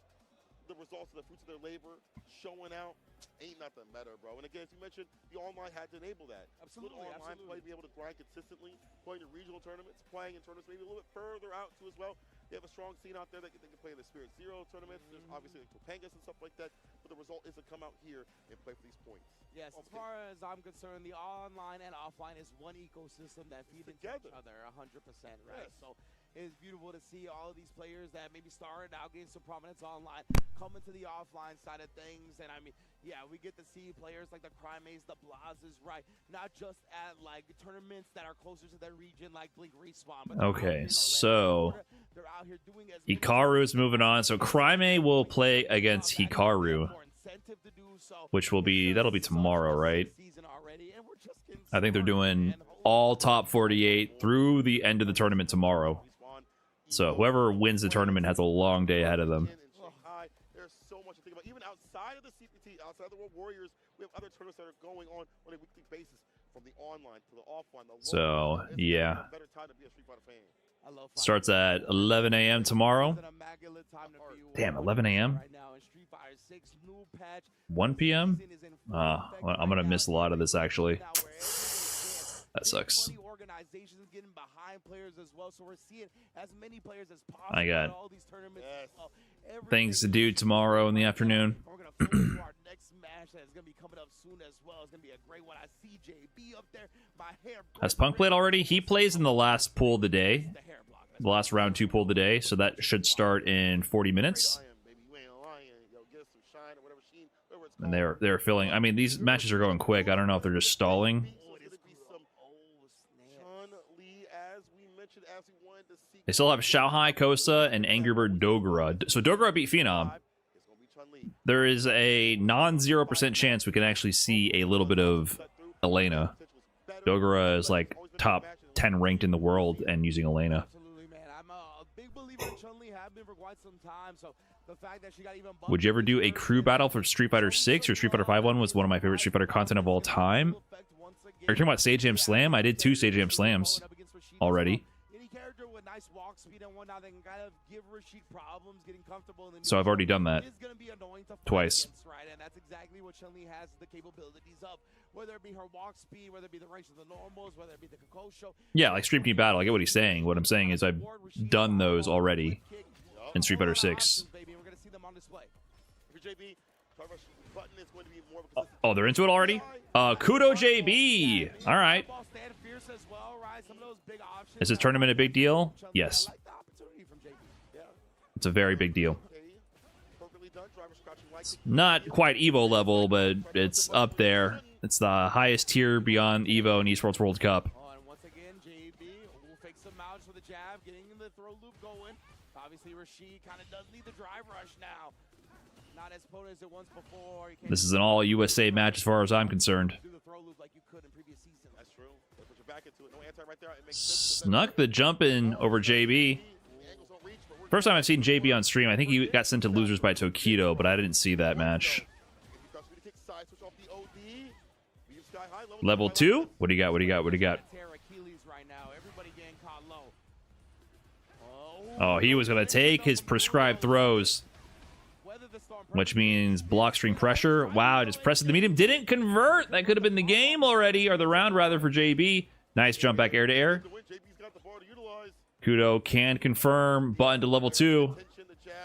Speaker 9: The results of the fruits of their labor showing out ain't nothing better, bro. And again, as you mentioned, the online had to enable that.
Speaker 11: Absolutely,
Speaker 9: good online play, be able to grind consistently, playing in regional tournaments, playing in tournaments maybe a little bit further out too as well. They have a strong scene out there that they can play in the Spirit Zero tournaments. There's obviously like Topangas and stuff like that, but the result is to come out here and play for these points.
Speaker 11: Yes, as far as I'm concerned, the online and offline is one ecosystem that feed into each other 100%, right?
Speaker 9: Yes.
Speaker 11: So it's beautiful to see all of these players that maybe started out getting some prominence online come into the offline side of things. And I mean, yeah, we get to see players like the Crimes, the Blazes, right? Not just at like tournaments that are closer to their region, like Blink Respawn. But
Speaker 1: okay, so Hikaru is moving on. So Crime will play against Hikaru, which will be, that'll be tomorrow, right? I think they're doing all top 48 through the end of the tournament tomorrow. So whoever wins the tournament has a long day ahead of them.
Speaker 9: There's so much to think about. Even outside of the CPT, outside of the World Warriors, we have other tournaments that are going on a weekly basis, from the online to the offline.
Speaker 1: So yeah, starts at 11 a.m. tomorrow. Damn, 11 a.m. 1 p.m. Well, I'm gonna miss a lot of this actually. That sucks. I got things to do tomorrow in the afternoon. Has Punk played already? He plays in the last pool of the day. The last round 2 pool of the day, so that should start in 40 minutes. And they're filling. I mean, these matches are going quick. I don't know if they're just stalling. They still have Xiaohai, Kosa, and Angry Bird Dogura. So Dogura beat Phenom. There is a non-0% chance we can actually see a little bit of Elena. Dogura is like top 10 ranked in the world and using Elena. Would you ever do a crew battle for Street Fighter 6 or Street Fighter 5 one? Was one of my favorite Street Fighter content of all time. Are you talking about Sage Jam Slam? I did 2 Sage Jam Slams already. So I've already done that twice. Yeah, like Stream Team Battle. I get what he's saying. What I'm saying is I've done those already in Street Fighter 6. Oh, they're into it already? Kudo JB! Alright. Is this tournament a big deal? Yes. It's a very big deal. It's not quite Evo level, but it's up there. It's the highest tier beyond Evo and Esports World Cup. This is an all USA match as far as I'm concerned. Snuck the jump in over JB. First time I've seen JB on stream. I think he got sent to losers by Tokido, but I didn't see that match. Level 2? What do you got? What do you got? What do you got? Oh, he was going to take his prescribed throws, which means block string pressure. Wow, just pressing the medium. Didn't convert. That could have been the game already, or the round rather, for JB. Nice jump back air to air. Kudo can confirm. Button to level 2.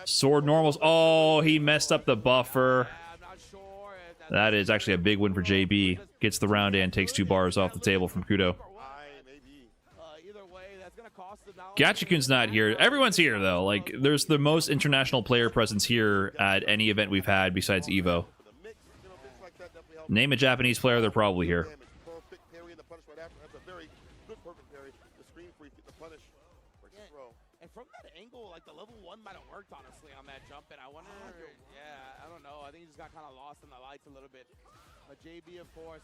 Speaker 1: Sword normals. Oh, he messed up the buffer. That is actually a big win for JB. Gets the round and takes 2 bars off the table from Kudo. Gachikun's not here. Everyone's here, though. Like, there's the most international player presence here at any event we've had besides EVO. Name a Japanese player, they're probably here.
Speaker 11: And from that angle, like, the level 1 might have worked, honestly, on that jump. And I wonder, yeah, I don't know. I think he just got kind of lost in the lights a little bit. But JB, of course,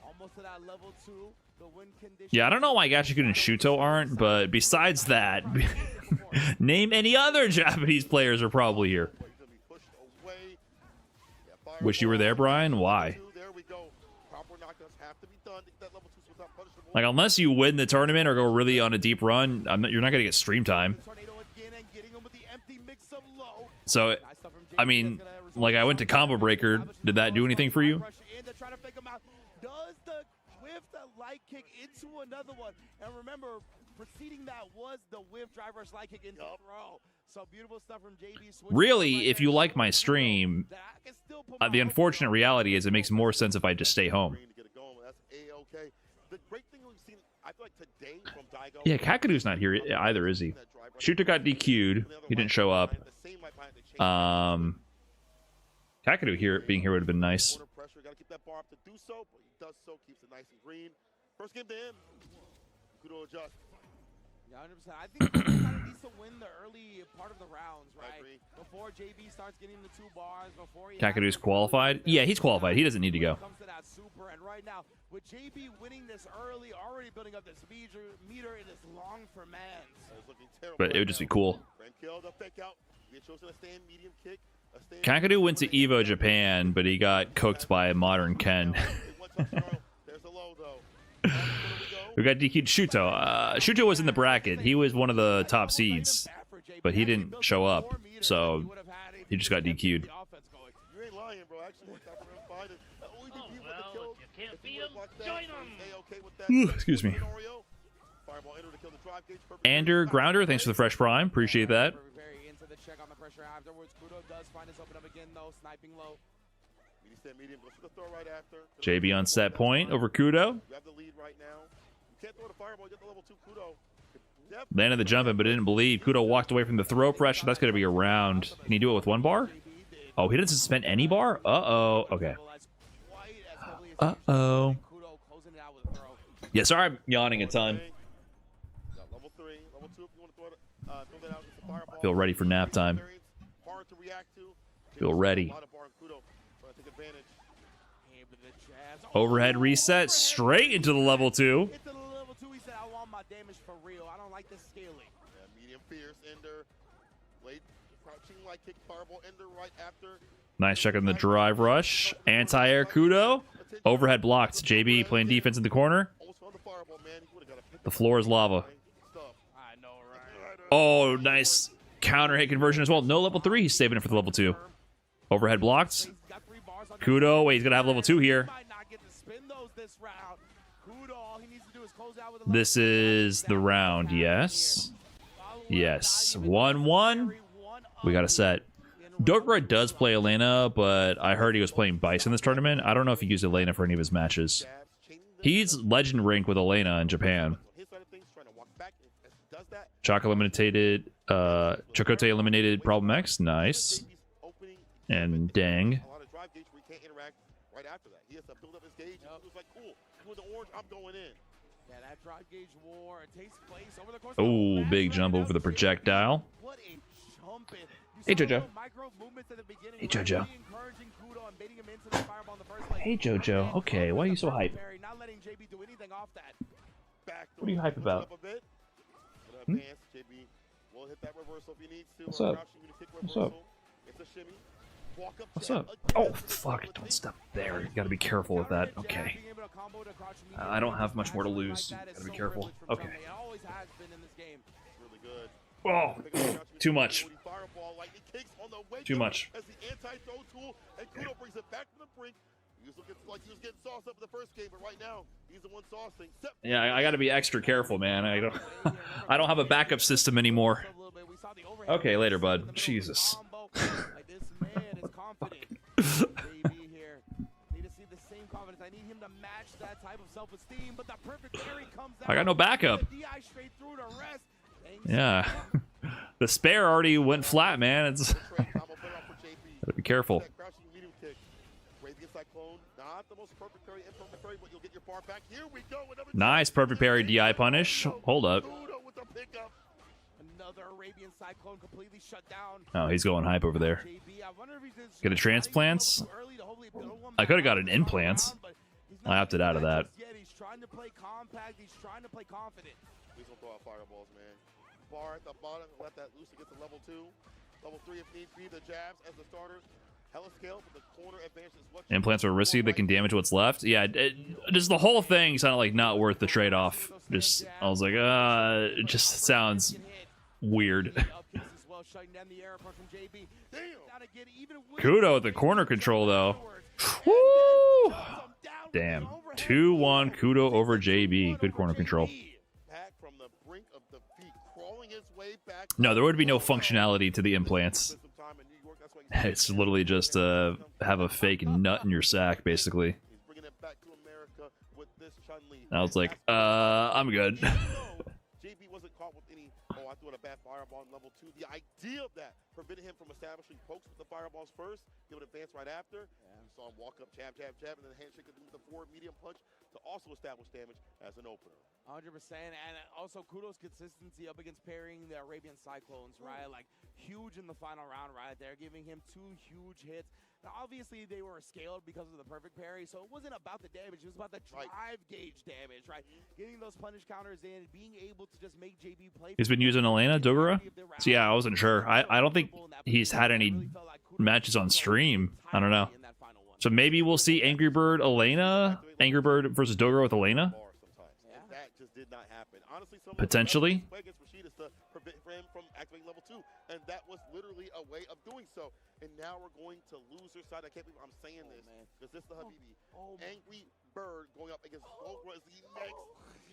Speaker 11: almost to that level 2. The win condition.
Speaker 1: Yeah, I don't know why Gachikun and Shuto aren't, but besides that, name any other Japanese players are probably here. Wish you were there, Brian. Why? Like, unless you win the tournament or go really on a deep run, you're not going to get stream time. So, I mean, like, I went to Combo Breaker. Did that do anything for you?
Speaker 11: Does the whiff the light kick into another one? And remember, preceding that was the whiff driver slide kick into throw. So beautiful stuff from JB.
Speaker 1: Really, if you like my stream, the unfortunate reality is it makes more sense if I just stay home. Yeah, Kakadu's not here either, is he? Shuto got DQ'd. He didn't show up. Kakadu being here would have been nice.
Speaker 11: First game to him. Kudo adjust. Yeah, 100%. I think he kind of needs to win the early part of the rounds, right? Before JB starts getting the 2 bars, before
Speaker 1: Kakadu's qualified? Yeah, he's qualified. He doesn't need to go.
Speaker 11: Comes to that super, and right now, with JB winning this early, already building up this meter, it is long for Mans.
Speaker 1: But it would just be cool. Kakadu went to EVO Japan, but he got cooked by Modern Ken. We got DQ'd Shuto. Shuto was in the bracket. He was one of the top seeds, but he didn't show up, so he just got DQ'd. Ooh, excuse me. Ander Grounder, thanks for the fresh prime. Appreciate that. JB on set point over Kudo. Landed the jumping, but didn't believe. Kudo walked away from the throw pressure. That's going to be a round. Can he do it with 1 bar? Oh, he doesn't spend any bar? Uh-oh. Okay. Uh-oh. Yeah, sorry I'm yawning a ton. I feel ready for nap time. Feel ready. Overhead reset straight into the level 2. Nice check on the drive rush. Anti-air Kudo. Overhead blocked. JB playing defense in the corner. The floor is lava. Oh, nice counter hit conversion as well. No level 3. He's saving it for the level 2. Overhead blocked. Kudo. Wait, he's going to have level 2 here. This is the round, yes. Yes. 1-1. We got a set. Dokura does play Elena, but I heard he was playing Bison this tournament. I don't know if he used Elena for any of his matches. He's legend rank with Elena in Japan. Chocote eliminated Problem X. Nice. And dang. Oh, big jump over the projectile. Hey, Jojo. Hey, Jojo. Hey, Jojo. Okay, why are you so hype? What are you hype about? Hmm? What's up? What's up? What's up? Oh, fuck. Don't step there. You gotta be careful with that. Okay. I don't have much more to lose. Gotta be careful. Okay. Oh, too much. Too much. Yeah, I gotta be extra careful, man. I don't have a backup system anymore. Okay, later, bud. Jesus. I got no backup. Yeah. The spare already went flat, man. It's gotta be careful. Nice perfect parry DI punish. Hold up. Oh, he's going hype over there. Get a transplants? I could have got an implants. I opted out of that.
Speaker 9: He's trying to play compact. He's trying to play confident. Please don't throw out fireballs, man. Bar at the bottom. Let that loose to get to level 2. Level 3 if need be. The jabs as the starters. Hella scale, but the corner advantage is what
Speaker 1: implants are risky. They can damage what's left. Yeah, just the whole thing sounded like not worth the trade-off. Just, I was like, it just sounds weird. Kudo at the corner control, though. Woo! Damn. 2-1 Kudo over JB. Good corner control. No, there would be no functionality to the implants. It's literally just have a fake nut in your sack, basically. I was like, I'm good.
Speaker 9: JB wasn't caught with any, I threw a bad fireball in level 2. The idea of that prevented him from establishing pokes with the fireballs first. He would advance right after. You saw him walk up, jab, jab, jab, and then handshake with the forward medium punch to also establish damage as an opener.
Speaker 11: 100%, and also kudos consistency up against pairing the Arabian Cyclones, right? Like huge in the final round right there, giving him 2 huge hits. Now obviously they were scaled because of the perfect parry, so it wasn't about the damage, it was about the drive gauge damage, right? Getting those punish counters in, being able to just make JB play.
Speaker 1: He's been using Elena Dogura? So yeah, I wasn't sure. I don't think he's had any matches on stream. I don't know. So maybe we'll see Angry Bird Elena? Angry Bird versus Dogura with Elena? Potentially.
Speaker 9: From activating level 2, and that was literally a way of doing so. And now we're going to loser side. I can't believe I'm saying this, because this is the Habibi. Angry Bird going up against Dogura is the next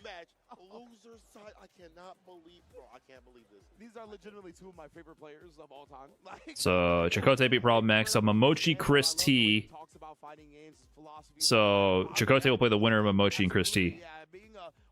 Speaker 9: match. Loser side. I cannot believe, bro. I can't believe this.
Speaker 11: These are legitimately 2 of my favorite players of all time.
Speaker 1: So Chakotay beat Problem X. So Momochi, Chris T. So Chakotay will play the winner of Momochi and Chris T.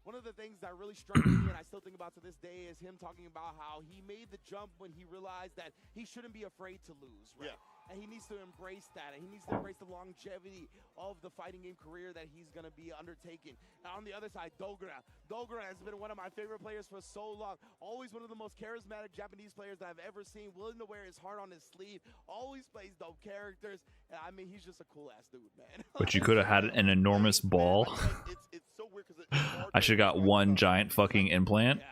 Speaker 11: One of the things that really struck me, and I still think about to this day, is him talking about how he made the jump when he realized that he shouldn't be afraid to lose, right? Yeah. And he needs to embrace that, and he needs to embrace the longevity of the fighting game career that he's going to be undertaking. Now, on the other side, Dogura. Dogura has been one of my favorite players for so long. Always one of the most charismatic Japanese players that I've ever seen, willing to wear his heart on his sleeve, always plays dope characters. And, I mean, he's just a cool-ass dude, man.
Speaker 1: But you could have had an enormous ball.
Speaker 9: It's so weird because
Speaker 1: I should have got one giant fucking implant.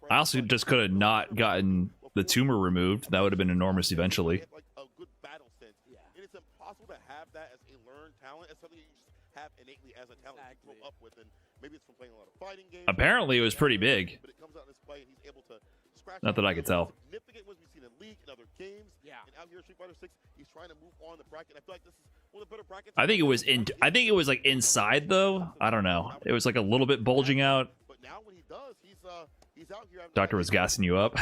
Speaker 1: I also just could have not gotten the tumor removed. That would have been enormous eventually.
Speaker 9: A good battle sense. And it's impossible to have that as a learned talent. It's something you just have innately as a talent to grow up with. And maybe it's from playing a lot of fighting games.
Speaker 1: Apparently it was pretty big.
Speaker 9: But it comes out in this play and he's able to scratch.
Speaker 1: Not that I could tell.
Speaker 9: Significant ones we've seen in League and other games. Yeah. And out here in Street Fighter 6, he's trying to move on the bracket. I feel like this is one of the better brackets.
Speaker 1: I think it was like inside though. I don't know. It was like a little bit bulging out.
Speaker 9: But now when he does, he's out here.
Speaker 1: Doctor was gassing you up.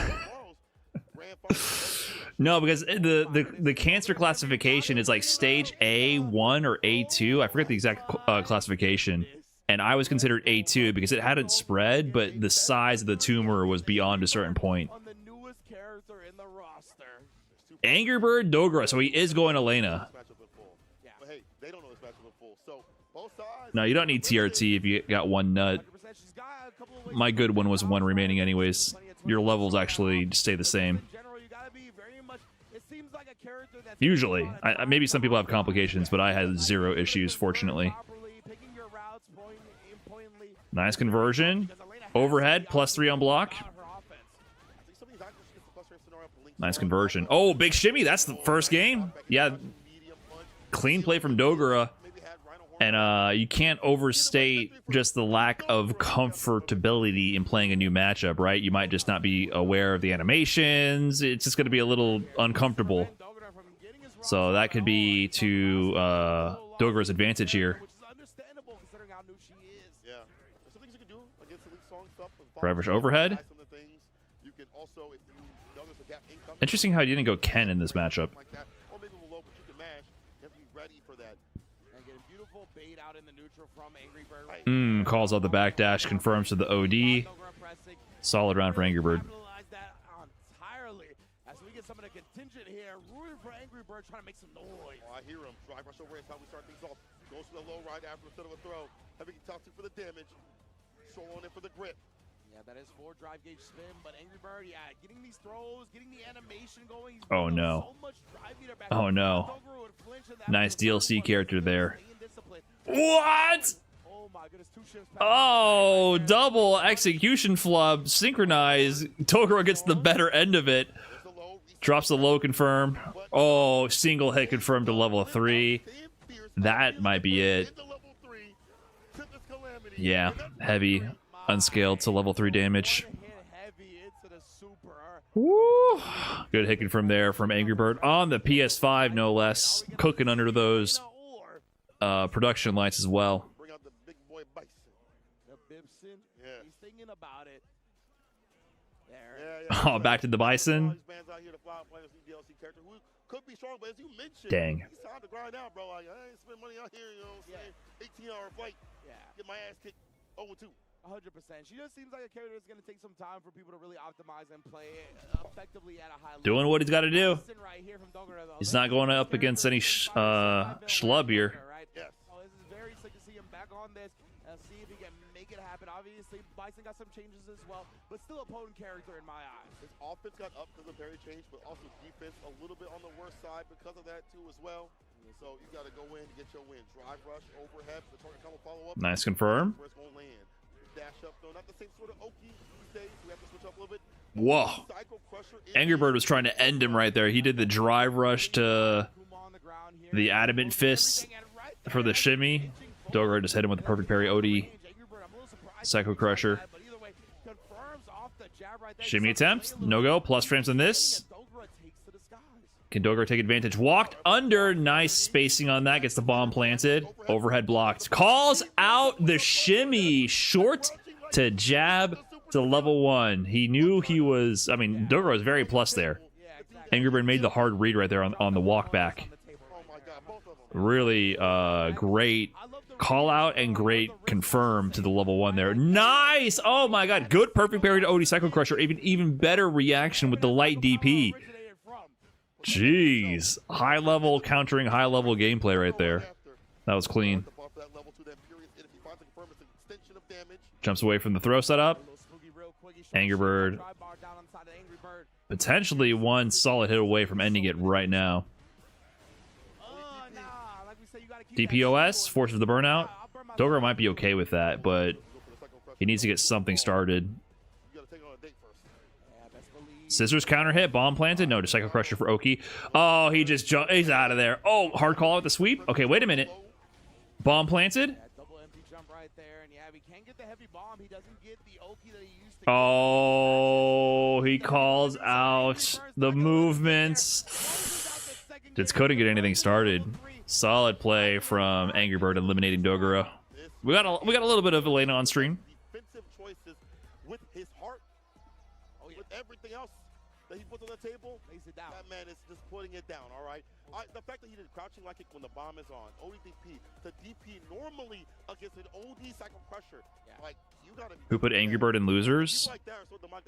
Speaker 1: No, because the cancer classification is like stage A1 or A2. I forget the exact classification. And I was considered A2 because it hadn't spread, but the size of the tumor was beyond a certain point. Angry Bird Dogura, so he is going Elena. No, you don't need TRT if you got one nut. My good one was one remaining anyways. Your levels actually stay the same. Usually. Maybe some people have complications, but I had 0 issues, fortunately. Nice conversion. Overhead, +3 on block. Nice conversion. Oh, big shimmy. That's the first game. Yeah. Clean play from Dogura. And you can't overstate just the lack of comfortability in playing a new matchup, right? You might just not be aware of the animations. It's just going to be a little uncomfortable. So that could be to Dogura's advantage here. Forever's overhead. Interesting how he didn't go Ken in this matchup. Calls out the backdash, confirms to the OD. Solid round for Angry Bird.
Speaker 11: As we get some of the contingent here, rooting for Angry Bird, trying to make some noise.
Speaker 9: Oh, I hear him. Drive rush over is how we start things off. Goes for the low ride after instead of a throw. Hibiki tops it for the damage. Stroll on in for the grip.
Speaker 11: Yeah, that is 4 drive gauge spin, but Angry Bird, yeah, getting these throws, getting the animation going.
Speaker 1: Oh no. Oh no. Nice DLC character there. What? Oh, double execution flub, synchronize. Dogura gets the better end of it. Drops the low confirm. Oh, single hit confirmed to level 3. That might be it. Yeah, heavy, unscaled to level 3 damage. Woo! Good hit confirm there from Angry Bird on the PS5, no less. Cooking under those production lights as well. Oh, back to the Bison. Dang.
Speaker 9: It's time to grind out, bro. Like, I ain't spend money out here, you know what I'm saying? 18-hour flight.
Speaker 11: Yeah.
Speaker 9: Get my ass kicked 0-2.
Speaker 11: 100%. She just seems like a character that's going to take some time for people to really optimize and play effectively at a high level.
Speaker 1: Doing what he's got to do. He's not going up against any schlub here.
Speaker 9: Yes.
Speaker 11: Oh, this is very sick to see him back on this. See if he can make it happen. Obviously, Bison got some changes as well, but still a potent character in my eyes.
Speaker 9: His offense got up because of Barry change, but also defense a little bit on the worst side because of that too as well. So you got to go in to get your win. Drive rush, overhead, the target combo follow up.
Speaker 1: Nice confirm.
Speaker 9: Where it's going to land. Dash up though, not the same sort of Oki these days. We have to switch up a little bit.
Speaker 1: Whoa. Angry Bird was trying to end him right there. He did the drive rush to the adamant fist for the shimmy. Dogura just hit him with the perfect parry OD. Psycho Crusher. Shimmy attempt. No go. Plus frames on this. Can Dogura take advantage? Walked under. Nice spacing on that. Gets the bomb planted. Overhead blocked. Calls out the shimmy. Short to jab to level 1. He knew he was... I mean, Dogura was very plus there. Angry Bird made the hard read right there on the walk back. Really great call out and great confirm to the level 1 there. Nice! Oh my god, good perfect parry to OD Psycho Crusher. Even better reaction with the light DP. Jeez. High level countering high level gameplay right there. That was clean. Jumps away from the throw setup. Angry Bird potentially one solid hit away from ending it right now. DPOS, forces the burnout. Dogura might be okay with that, but he needs to get something started. Scissors counter hit, bomb planted. No, just Psycho Crusher for Oki. Oh, he just jumped. He's out of there. Oh, hard call with the sweep. Okay, wait a minute. Bomb planted. Oh, he calls out the movements. Just couldn't get anything started. Solid play from Angry Bird eliminating Dogura. We got a little bit of Elena on stream.
Speaker 9: Defensive choices with his heart, with everything else that he puts on the table, that man is just putting it down, all right? The fact that he did crouching like it when the bomb is on, ODP, to DP normally against an OD Psycho Crusher, like, you gotta be...
Speaker 1: Who put Angry Bird in losers?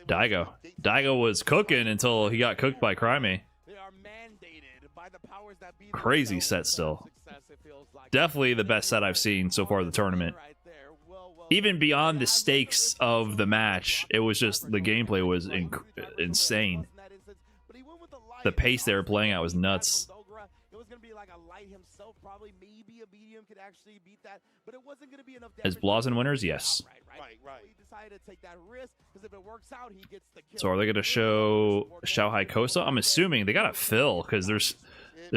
Speaker 1: Daigo. Daigo was cooking until he got cooked by Crimey.
Speaker 11: They are mandated by the powers that be.
Speaker 1: Crazy set still. Definitely the best set I've seen so far in the tournament. Even beyond the stakes of the match, it was just the gameplay was insane. The pace they were playing at was nuts.
Speaker 11: It was going to be be like a light himself, probably maybe a medium could actually beat that, but it wasn't going to be enough
Speaker 1: As
Speaker 11: damage.
Speaker 1: Blazin winners, yes.
Speaker 11: Right. He decided to take that risk because if it works out, he gets the kill.
Speaker 1: So are they going to show Shanghai Kosa? I'm assuming they got to fill because there's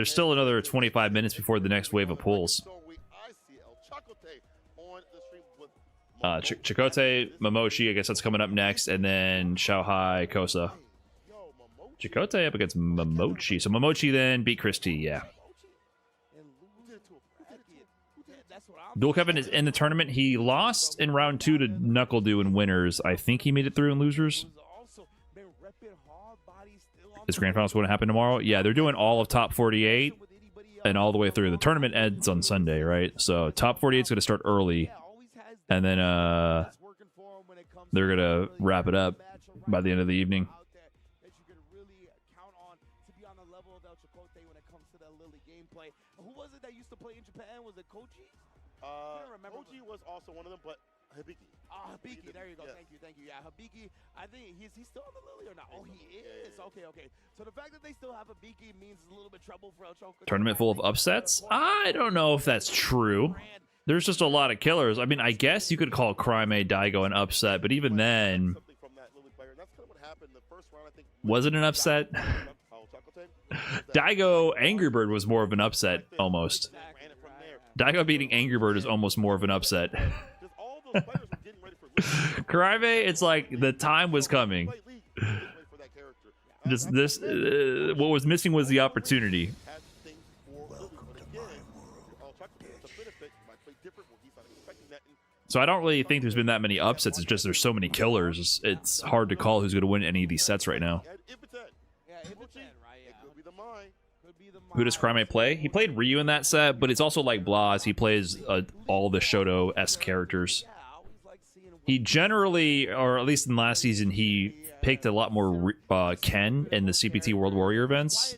Speaker 1: still another 25 minutes before the next wave of pulls. Chakotay, Momochi, I guess that's coming up next, and then Shanghai Kosa. Chakotay up against Momochi. So Momochi then beat Christie, yeah. Dual Kevin is in the tournament. He lost in round 2 to Knuckle Dew in winners. I think he made it through in losers. Is Grand Finals going to happen tomorrow? Yeah, they're doing all of top 48 and all the way through. The tournament ends on Sunday, right? So top 48 is going to start early. And then they're going to wrap it up by the end of the evening.
Speaker 11: Who was it that used to play in Japan? Was it Koji?
Speaker 9: Koji was also one of them, but Hibiki.
Speaker 11: Hibiki. There you go. Yes. Thank you. Yeah, Hibiki. I think he's still on the Lily or not? Oh, he is. Yeah. Okay. So the fact that they still have Hibiki means a little bit trouble for El Choco.
Speaker 1: Tournament full of upsets? I don't know if that's true. There's just a lot of killers. I mean, I guess you could call Crime A Daigo an upset, but even then, was it an upset? Daigo Angry Bird was more of an upset, almost. Daigo beating Angry Bird is almost more of an upset. Crime A, it's like the time was coming. What was missing was the opportunity. So I don't really think there's been that many upsets. It's just there's so many killers. It's hard to call who's going to win any of these sets right now. Who does Crime A play? He played Ryu in that set, but it's also like Blaz. He plays all the Shoto-esque characters. He generally, or at least in last season, he picked a lot more Ken in the CPT World Warrior events.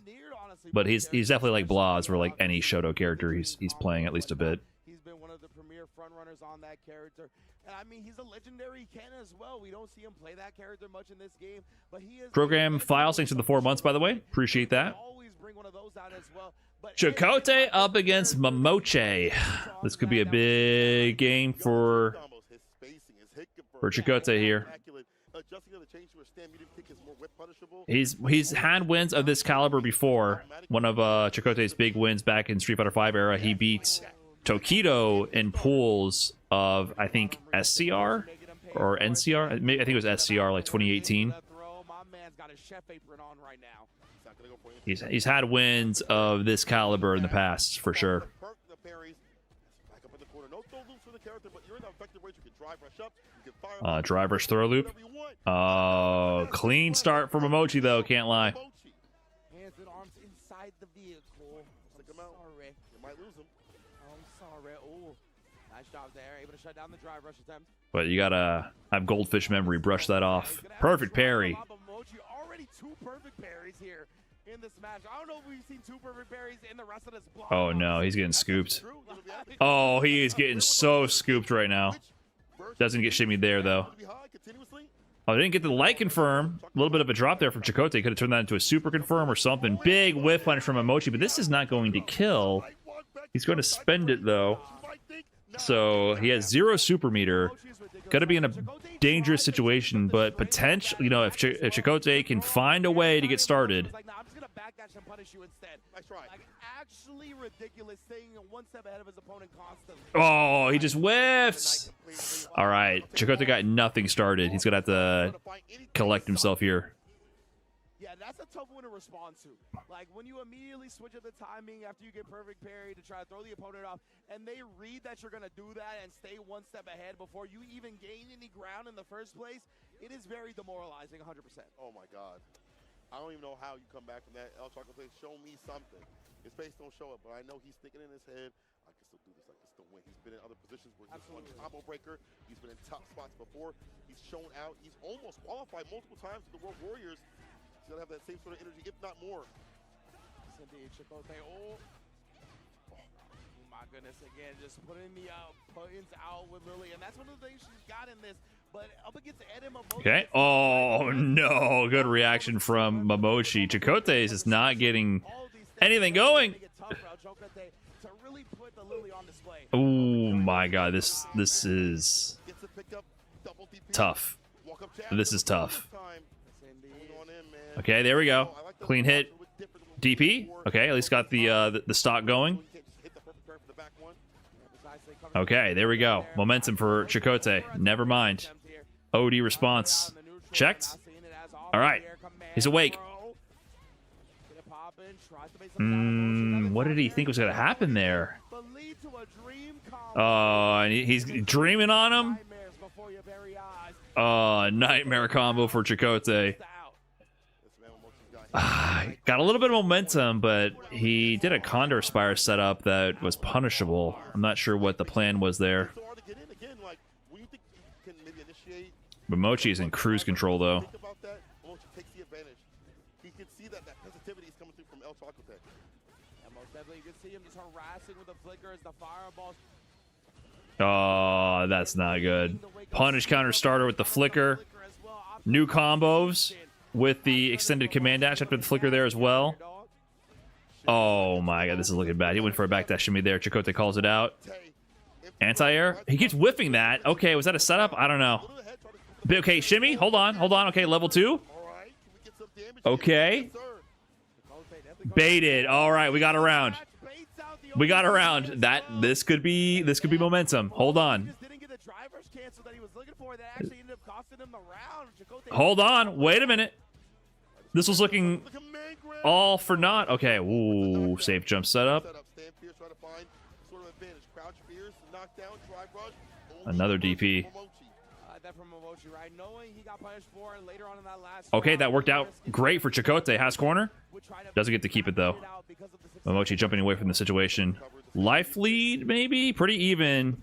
Speaker 1: But he's definitely like Blaz, where like any Shoto character he's playing at least a bit.
Speaker 11: He's been one of the premier frontrunners on that character. And I mean, he's a legendary Ken as well. We don't see him play that character much in this game, but he is
Speaker 1: Program files, thanks for the 4 months, by the way. Appreciate that. Chakotay up against Momochi. This could be a big game for Chakotay here. He's had wins of this caliber before. One of Chakotay's big wins back in Street Fighter V era, he beats Tokido in pools of, I think, SCR or NCR. I think it was SCR, like 2018. He's had wins of this caliber in the past, for sure. Drive rush throw loop. Clean start from Momochi, though, can't lie.
Speaker 11: Hands and arms inside the vehicle. Sorry.
Speaker 9: You might lose him.
Speaker 11: I'm sorry. Oh, nice job there. Able to shut down the drive rush attempt.
Speaker 1: But you gotta have goldfish memory. Brush that off. Perfect parry.
Speaker 11: Already 2 perfect parries here in this match. I don't know if we've seen 2 perfect parries in the rest of this block.
Speaker 1: Oh no, he's getting scooped. Oh, he is getting so scooped right now. Doesn't get shimmied there though. Oh, they didn't get the light confirm. A little bit of a drop there from Chakotay. Could have turned that into a super confirm or something. Big whiff punch from Momochi, but this is not going to kill. He's going to spend it though. So he has 0 super meter. Got to be in a dangerous situation, but potentially, you know, if Chakotay can find a way to get started.
Speaker 11: I'm just gonna backdash and punish you instead. Like, actually ridiculous, staying 1 step ahead of his opponent constantly.
Speaker 1: Oh, he just whiffs. All right, Chakotay got nothing started. He's gonna have to collect himself here.
Speaker 11: Yeah, that's a tough one to respond to. Like, when you immediately switch up the timing after you get perfect parry to try to throw the opponent off, and they read that you're going to do that and stay 1 step ahead before you even gain any ground in the first place, it is very demoralizing, 100%.
Speaker 9: Oh, my God. I don't even know how you come back from that. El Chocolate, show me something. His face don't show it, but I know he's thinking in his head, I can still do this, I can still win. He's been in other positions where he's won combo breaker. He's been in top spots before. He's shown out. He's almost qualified multiple times for the World Warriors. He's got to have that same sort of energy, if not more.
Speaker 11: Yes, indeed, Chakotay. Oh, my goodness, again, just putting the buttons out with Lily, and that's one of the things she's got in this. But up against Edom,
Speaker 1: okay. Oh, no. Good reaction from Momochi. Chakotay is not getting Anything going? Oh my god, this is tough. This is tough. Okay, there we go. Clean hit. DP. Okay, at least got the stock going. Okay, there we go. Momentum for Chakotay. Never mind. OD response. Checked. All right. He's awake. What did he think was going to happen there? And he's dreaming on him. Nightmare combo for Chakotay. Got a little bit of momentum, but he did a Condor Spire setup that was punishable. I'm not sure what the plan was there. But Mochi is in cruise control, though. Oh, that's not good. Punish counter starter with the flicker. New combos with the extended command dash after the flicker there as well. Oh my god, this is looking bad. He went for a backdash shimmy there. Chakotay calls it out. Anti-air? He keeps whiffing that. Okay, was that a setup? I don't know. Okay, shimmy. Hold on. Okay, level 2. Okay. Baited. All right, we got a round. This could be momentum. Hold on. Hold on. Wait a minute. This was looking all for naught. Okay. Ooh, safe jump setup. Another DP. Okay, that worked out great for Chakotay. Has corner. Doesn't get to keep it, though. Momochi jumping away from the situation. Life lead, maybe? Pretty even.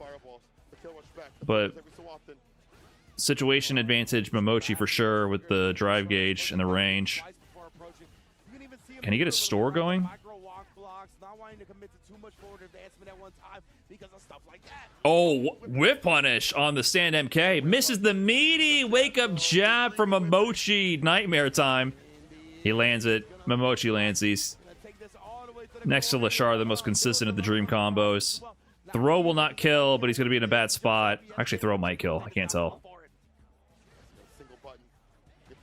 Speaker 1: But situation advantage Momochi for sure with the drive gauge and the range. Can he get a store going? Oh, whip punish on the stand MK. Misses the meaty wake up jab from Momochi. Nightmare time. He lands it. Momochi lands these. Next to Lashar, the most consistent of the dream combos. Throw will not kill, but he's going to be in a bad spot. Actually, throw might kill. I can't tell.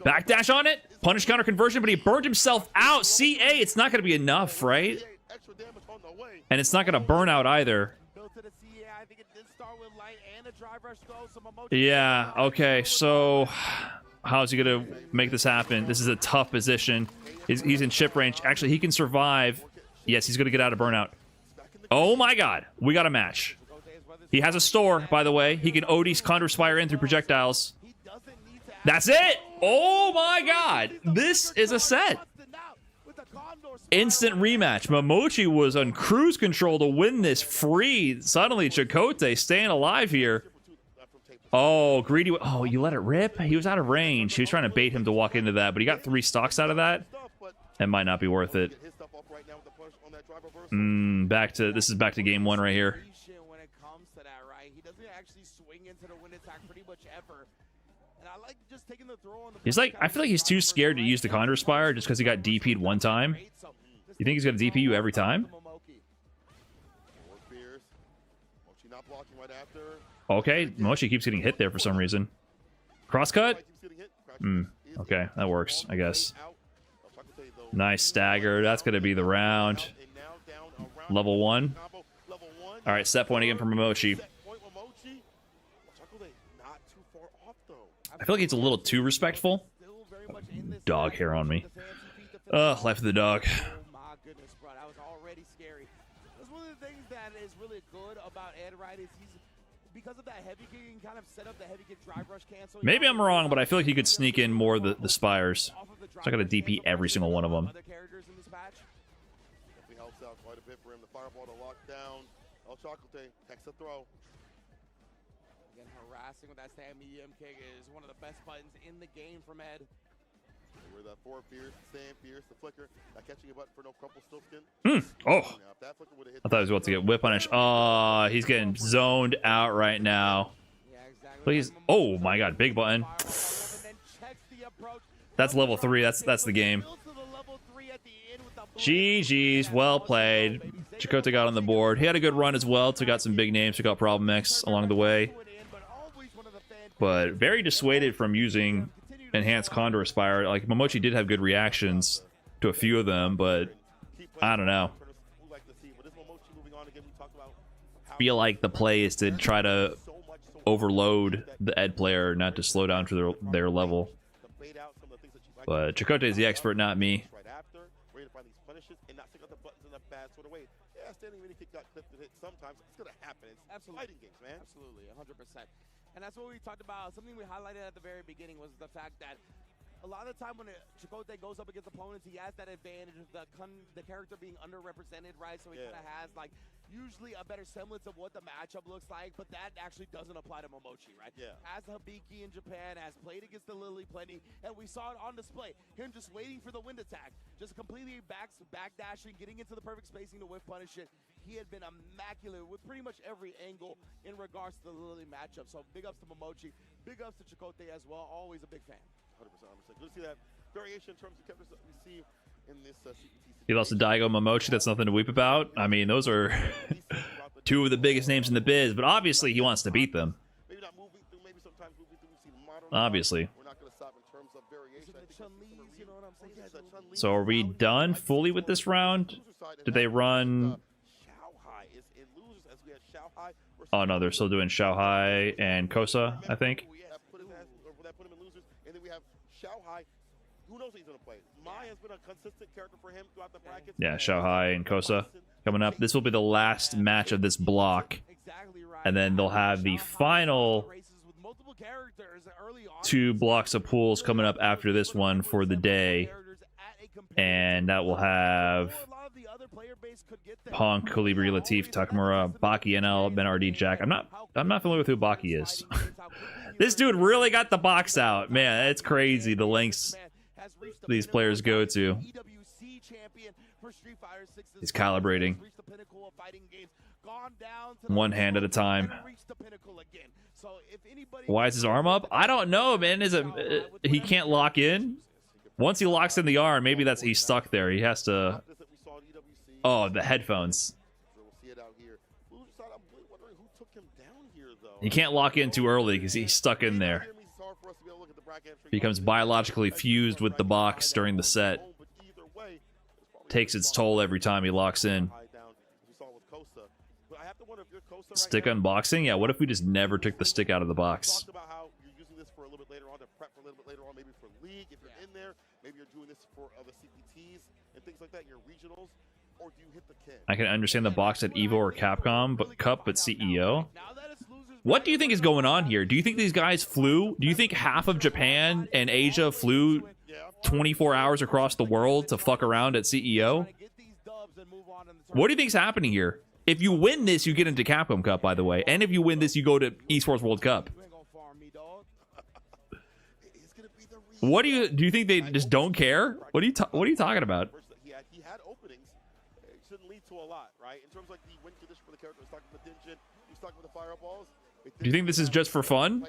Speaker 1: Backdash on it. Punish counter conversion, but he burned himself out. CA, it's not going to be enough, right? And it's not going to burn out either. Yeah, okay, so how's he going to make this happen? This is a tough position. He's in chip range. Actually, he can survive. Yes, he's going to get out of burnout. Oh my god, we got a match. He has a store, by the way. He can OD Condor Spire in through projectiles. That's it! Oh my god, this is a set. Instant rematch. Momochi was on cruise control to win this free. Suddenly, Chakotay staying alive here. Oh, greedy. Oh, you let it rip? He was out of range. He was trying to bait him to walk into that, but he got 3 stocks out of that. It might not be worth it. This is back to game 1 right here. He's like, I feel like he's too scared to use the Condor Spire just because he got DP'd one time. You think he's going to DP you every time? Okay, Mochi keeps getting hit there for some reason. Crosscut? Okay, that works, I guess. Nice stagger. That's going to be the round. Level 1. All right, set point again for Momochi. I feel like he's a little too respectful. Dog hair on me. Ugh, life of the dog. Maybe I'm wrong, but I feel like he could sneak in more of the Spires. So I gotta DP every single one of them.
Speaker 11: Harassing with that stand medium kick is one of the best buttons in the game from Ed. Where that 4 fierce, stand fierce, the flicker, not catching a button for no crumple still skin.
Speaker 1: Oh, I thought he was about to get whip punish. Oh, he's getting zoned out right now. Please. Oh my god, big button. That's level 3. That's the game. GG's, well played. Chakotay got on the board. He had a good run as well. Took out some big names. Took out Problem X along the way. But very dissuaded from using Enhanced Condor Aspire. Like, Momochi did have good reactions to a few of them, but I don't know. Feel like the play is to try to overload the Ed player, not to slow down to their level. But Chakotay is the expert, not me.
Speaker 11: Absolutely, 100%. And that's what we talked about. Something we highlighted at the very beginning was the fact that a lot of the time when Chakotay goes up against opponents, he has that advantage of the character being underrepresented, right? So he kind of has, like, usually a better semblance of what the matchup looks like, but that actually doesn't apply to Momochi, right? Yeah. As Hibiki in Japan, has played against the Lily plenty, and we saw it on display. Him just waiting for the wind attack, just completely backdashing, getting into the perfect spacing to whiff punish it. He had been immaculate with pretty much every angle in regards to the Lily matchup. So big ups to Momochi, big ups to Chakotay as well. Always a big fan. 100%. Good to see that variation in terms of characters that we see in this CPT.
Speaker 1: He lost to Daigo, Momochi. That's nothing to weep about. I mean, those are two of the biggest names in the biz, but obviously he wants to beat them.
Speaker 9: Maybe not moving through, maybe sometimes moving through. We've seen modern.
Speaker 1: Obviously.
Speaker 9: We're not going to stop in terms of variation.
Speaker 1: So are we done fully with this round? Did they run... Oh no, they're still doing Xiaohai and Kosa, I think. Yeah, Xiaohai and Kosa coming up. This will be the last match of this block. And then they'll have the final 2 blocks of pools coming up after this one for the day. And that will have Punk, Colibri, Latif, Takamura, Baki, NL, MenaRD, Jack. I'm not familiar with who Baki is. This dude really got the box out. Man, it's crazy the lengths these players go to. He's calibrating. One hand at a time. Why is his arm up? I don't know, man. Is it he can't lock in? Once he locks in the arm, maybe that's he's stuck there. He has to. Oh, the headphones. He can't lock in too early because he's stuck in there. Becomes biologically fused with the box during the set. Takes its toll every time he locks in. Stick unboxing? Yeah, what if we just never took the stick out of the box? I can understand the box at Evo or Capcom, but Cup, but CEO. What do you think is going on here? Do you think these guys flew? Do you think half of Japan and Asia flew 24 hours across the world to fuck around at CEO? What do you think's happening here? If you win this, you get into Capcom Cup, by the way. And if you win this, you go to Esports World Cup. What do you think they just don't care? What are you talking about?
Speaker 9: He had openings. It shouldn't lead to a lot, right? In terms of like the win condition for the character, stuck with the Dinjin, he's stuck with the fireballs.
Speaker 1: Do you think this is just for fun?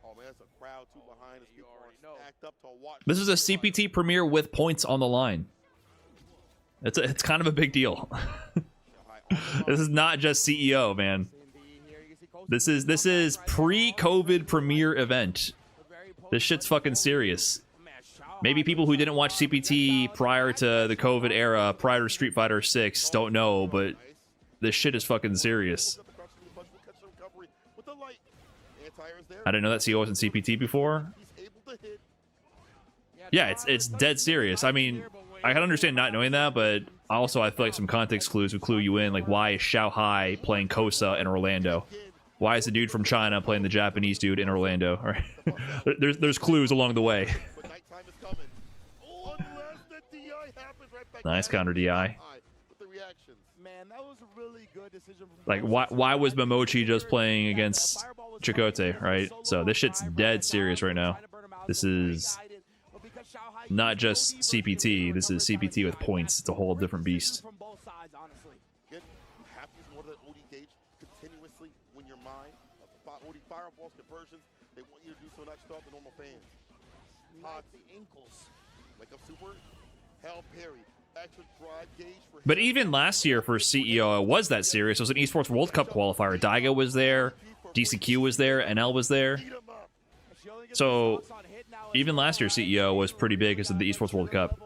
Speaker 9: Oh man, that's a crowd too behind us. People are stacked up to watch.
Speaker 1: This is a CPT premiere with points on the line. It's kind of a big deal. This is not just CEO, man. This is pre-COVID premiere event. This shit's fucking serious. Maybe people who didn't watch CPT prior to the COVID era, prior to Street Fighter 6, don't know, but this shit is fucking serious. I didn't know that CEO was in CPT before. Yeah, it's dead serious. I mean, I can understand not knowing that, but also I feel like some context clues would clue you in. Like, why is Xiaohai playing Kosa in Orlando? Why is the dude from China playing the Japanese dude in Orlando? All right. there's clues along the way. Nice counter DI. Like, why was Momochi just playing against Chakotay, right? So this shit's dead serious right now. This is not just CPT. This is CPT with points. It's a whole different beast. But even last year for CEO, it was that serious. It was an Esports World Cup qualifier. Daigo was there, DCQ was there, NL was there. So even last year CEO was pretty big because of the Esports World Cup.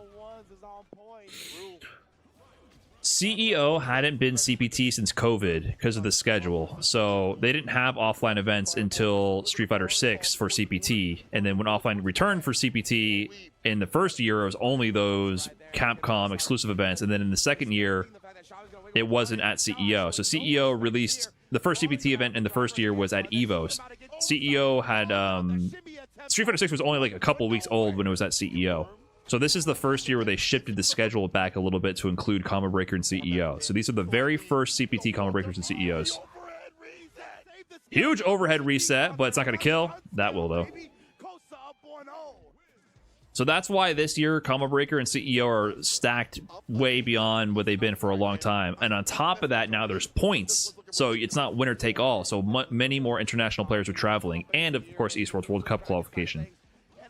Speaker 1: CEO hadn't been CPT since COVID because of the schedule, so they didn't have offline events until Street Fighter 6 for CPT, and then when offline returned for CPT in the first year, it was only those Capcom exclusive events, and then in the second year, it wasn't at CEO. So CEO released the first CPT event in the first year was at EVOs. CEO had Street Fighter 6 was only like a couple weeks old when it was at CEO. So this is the first year where they shifted the schedule back a little bit to include Combo Breaker and CEO. So these are the very first CPT Combo Breakers and CEOs. Huge overhead reset, but it's not going to kill. That will, though. So that's why this year Combo Breaker and CEO are stacked way beyond what they've been for a long time. And on top of that, now there's points. So it's not winner take all. So many more international players are traveling. And, of course, Esports World Cup qualification.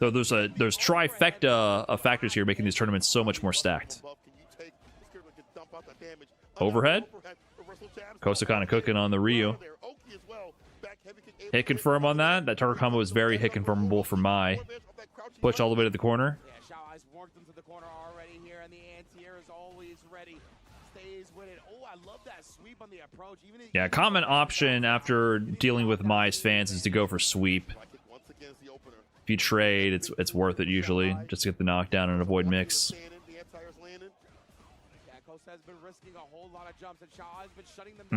Speaker 1: So there's trifecta of factors here making these tournaments so much more stacked. Overhead. Kosa kind of cooking on the Ryu. Hit confirm on that. That target combo is very hit confirmable for Mai. Push all the way to the corner. Yeah, common option after dealing with Mai's fans is to go for sweep. If you trade, it's worth it usually, just to get the knockdown and avoid mix.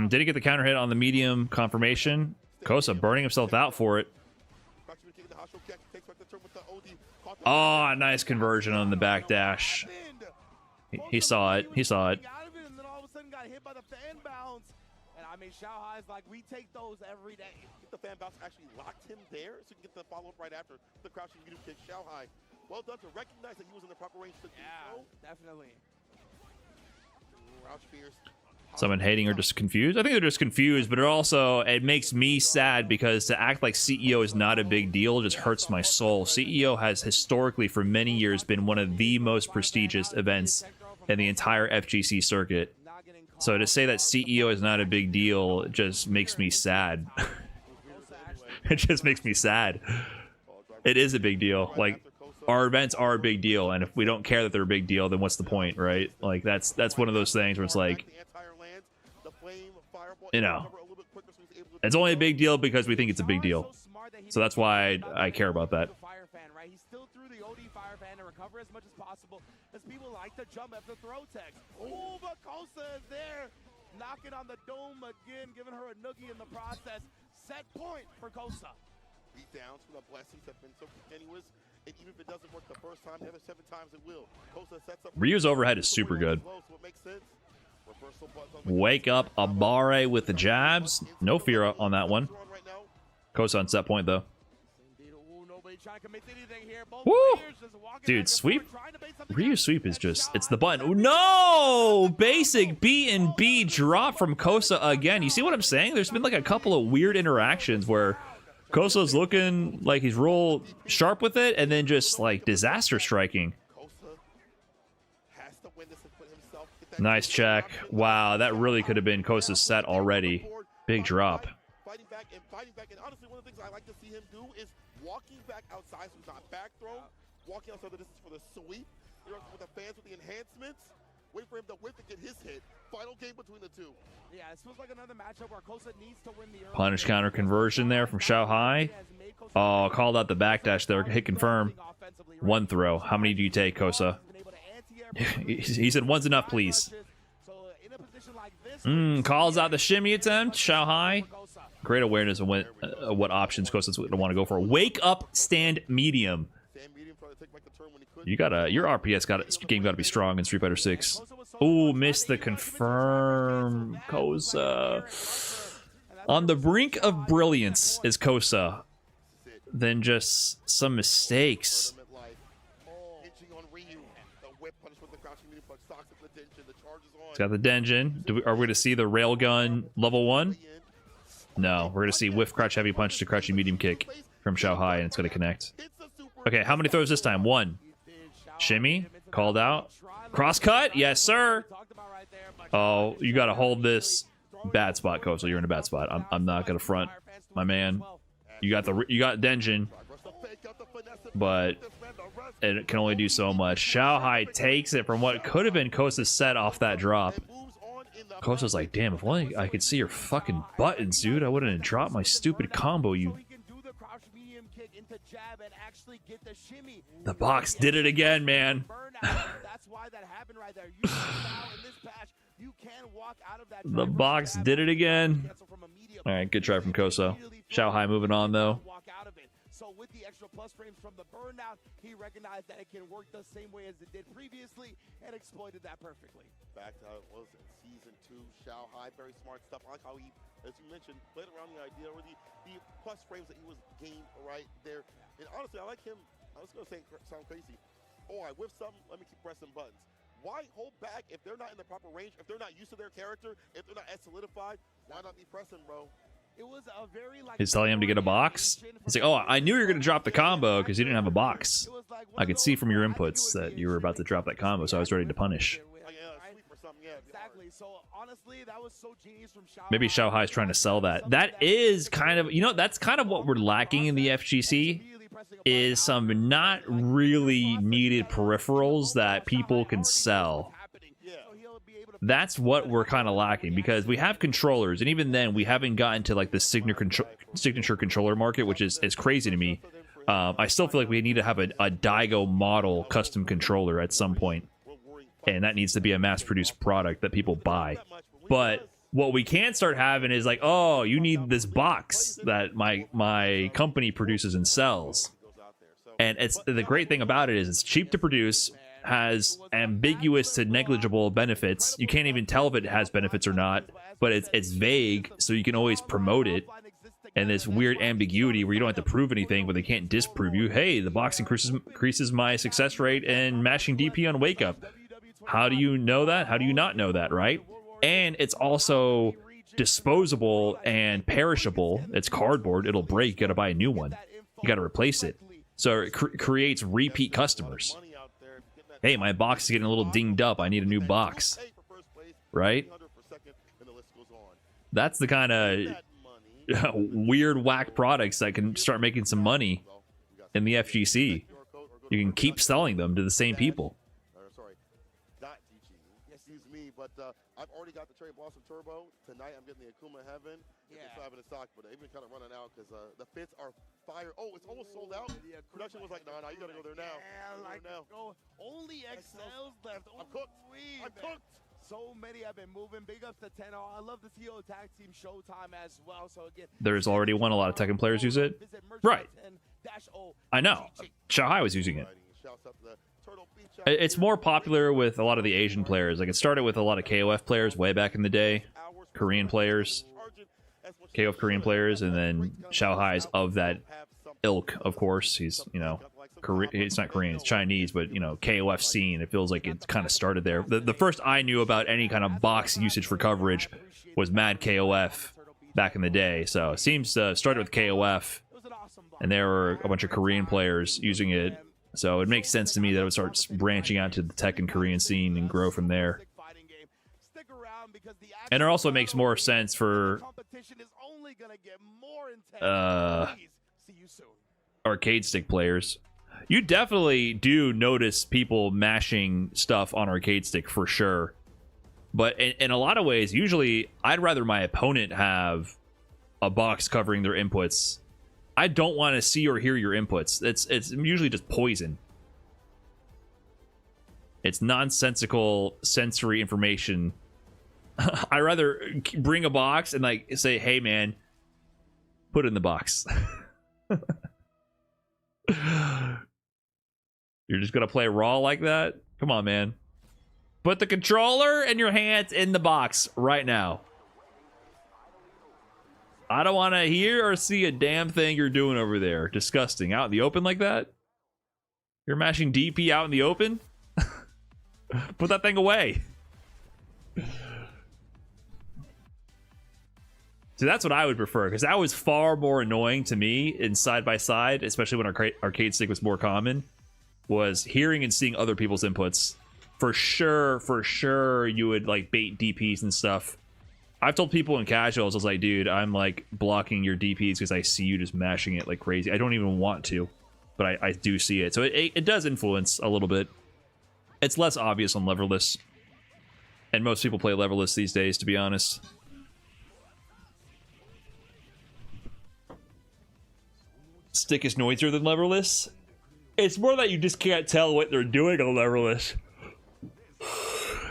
Speaker 1: Did he get the counter hit on the medium confirmation? Kosa burning himself out for it. Oh, nice conversion on the backdash. He saw it. He saw it.
Speaker 11: I mean, Xiaohai's like, we take those every day. The fan bounce actually locked him there, so you can get the follow-up right after the crouching medium kick. Xiaohai, well done to recognize that he was in the proper range to do so. Definitely. Crouch fierce.
Speaker 1: Someone hating or just confused? I think they're just confused, but it makes me sad because to act like CEO is not a big deal just hurts my soul. CEO has historically, for many years, been one of the most prestigious events in the entire FGC circuit. So to say that CEO is not a big deal just makes me sad. It just makes me sad. It is a big deal. Like, our events are a big deal, and if we don't care that they're a big deal, then what's the point, right? Like, that's one of those things where it's like, you know, it's only a big deal because we think it's a big deal. So that's why I care about that.
Speaker 11: He's still through the OD fire fan to recover as much as possible, as people like to jump after throw text. Oh, but Kosa is there, knocking on the dome again, giving her a noogie in the process. Set point for Kosa. Beatdowns from the blessings have been so continuous, and even if it doesn't work the first time, the other 7 times it will. Kosa sets up.
Speaker 1: Ryu's overhead is super good. Wake up Abare with the jabs. No fear on that one. Kosa on set point, though. Woo! Dude, sweep. Ryu sweep is just, it's the button. Oh, no! Basic B and B drop from Kosa again. You see what I'm saying? There's been like a couple of weird interactions where Kosa's looking like he's real sharp with it and then just like disaster striking. Nice check. Wow, that really could have been Kosa's set already. Big drop.
Speaker 9: Fighting back and honestly, one of the things I like to see him do is walking back outside, so he's not back throw, walking outside the distance for the sweep, with the fans with the enhancements, wait for him to whip to get his hit. Final game between the two. Yeah, this feels like another matchup where Kosa needs to win the
Speaker 1: punish counter conversion there from Xiaohai. Oh, called out the backdash there. Hit confirm. One throw. How many do you take, Kosa? He said one's enough, please. Calls out the shimmy attempt. Xiaohai. Great awareness of what options Kosa's going to want to go for. Wake up, stand medium. You gotta, your RPS game got to be strong in Street Fighter 6. Ooh, missed the confirm. Kosa. On the brink of brilliance is Kosa. Then just some mistakes. He's got the Denjin. Are we going to see the Railgun level 1? No, we're going to see whiff crouch heavy punch to crouching medium kick from Xiaohai, and it's going to connect. Okay, how many throws this time? 1. Shimmy, called out. Cross cut, yes sir. Oh, you gotta hold this. Bad spot, Koso. You're in a bad spot. I'm not gonna front, my man. You got Denjin, but it can only do so much. Xiaohai takes it from what could have been Kosa's set off that drop. Kosa's like, damn, if only I could see your fucking buttons, dude. I wouldn't have dropped my stupid combo, you. The box did it again, man. The box did it again. All right, good try from Koso. Xiaohai moving on, though.
Speaker 11: So with the extra plus frames from the burnout, he recognized that it can work the same way as it did previously and exploited that perfectly.
Speaker 9: Back to how it was in Season 2, Xiaohai, very smart stuff. I like how he, as you mentioned, played around the idea or the plus frames that he was gained right there. And honestly, I like him. I was going to say, sound crazy. Oh, I whiffed something. Let me keep pressing buttons. Why hold back if they're not in the proper range, if they're not used to their character, if they're not as solidified? Why not be pressing, bro?
Speaker 11: It was a very, like,
Speaker 1: he's telling him to get a box. He's like, oh, I knew you were going to drop the combo because you didn't have a box. I could see from your inputs that you were about to drop that combo, so I was ready to punish.
Speaker 11: Exactly. So honestly, that was so genius from Xiaohai.
Speaker 1: Maybe Xiaohai's trying to sell that. That is kind of, you know, that's kind of what we're lacking in the FGC, is some not really needed peripherals that people can sell. That's what we're kind of lacking, because we have controllers, and even then we haven't gotten to like the signature controller market, which is crazy to me. I still feel like we need to have a Daigo model custom controller at some point, and that needs to be a mass-produced product that people buy. But what we can start having is like, oh, you need this box that my company produces and sells, and it's the great thing about it is it's cheap to produce, has ambiguous to negligible benefits. You can't even tell if it has benefits or not, but it's vague, so you can always promote it. And this weird ambiguity where you don't have to prove anything, but they can't disprove you. Hey, the box increases my success rate and mashing DP on wake up. How do you know that? How do you not know that, right? And it's also disposable and perishable. It's cardboard. It'll break. You gotta buy a new one. You gotta replace it. So it creates repeat customers. Hey, my box is getting a little dinged up. I need a new box. Right? That's the kind of weird, whack products that can start making some money in the FGC. You can keep selling them to the same people.
Speaker 9: Sorry, not DG. Excuse me, but I've already got the Cherry Blossom Turbo. Tonight I'm getting the Akuma Heaven. Yeah. It's having a stock, but they've been kind of running out because the fits are fire. Oh, it's almost sold out. Production was like, nah, you gotta go there now.
Speaker 11: Yeah, like, go. Only XLs left.
Speaker 9: I'm cooked. I'm cooked.
Speaker 11: So many have been moving. Big ups to 10. I love the TO tag team Showtime as well. So again,
Speaker 1: there's already one. A lot of Tekken players use it. Right. I know. Xiaohai was using it. It's more popular with a lot of the Asian players. Like, it started with a lot of KOF players way back in the day. Korean players. KOF Korean players. And then Xiaohai is of that ilk, of course. He's, you know, it's not Korean, it's Chinese, but, you know, KOF scene. It feels like it kind of started there. The first I knew about any kind of box usage for coverage was Mad KOF back in the day. So it seems to started with KOF, and there were a bunch of Korean players using it. So it makes sense to me that it would start branching out to the Tekken Korean scene and grow from there. And it also makes more sense for arcade stick players. You definitely do notice people mashing stuff on arcade stick for sure. But in a lot of ways, usually I'd rather my opponent have a box covering their inputs. I don't want to see or hear your inputs. It's usually just poison. It's nonsensical sensory information. I'd rather bring a box and like say, hey man, put it in the box. You're just gonna play raw like that? Come on, man. Put the controller and your hands in the box right now. I don't want to hear or see a damn thing you're doing over there. Disgusting. Out in the open like that? You're mashing DP out in the open? Put that thing away. See, that's what I would prefer, because that was far more annoying to me in side by side, especially when arcade stick was more common. was hearing and seeing other people's inputs. For sure, you would like bait DPs and stuff. I've told people in casuals, I was like, dude, I'm like blocking your DPs because I see you just mashing it like crazy. I don't even want to, but I do see it. So it does influence a little bit. It's less obvious on leverless. And most people play leverless these days, to be honest. Stick is noisier than leverless. It's more that you just can't tell what they're doing on leverless.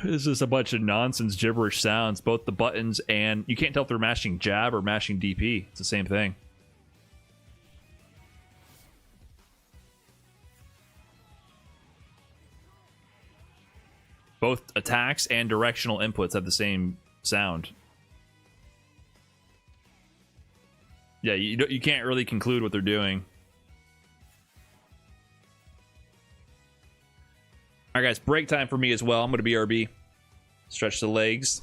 Speaker 1: This is a bunch of nonsense, gibberish sounds. Both the buttons and you can't tell if they're mashing jab or mashing DP. It's the same thing. Both attacks and directional inputs have the same sound. Yeah, you can't really conclude what they're doing. All right, guys, break time for me as well. I'm going to BRB. Stretch the legs.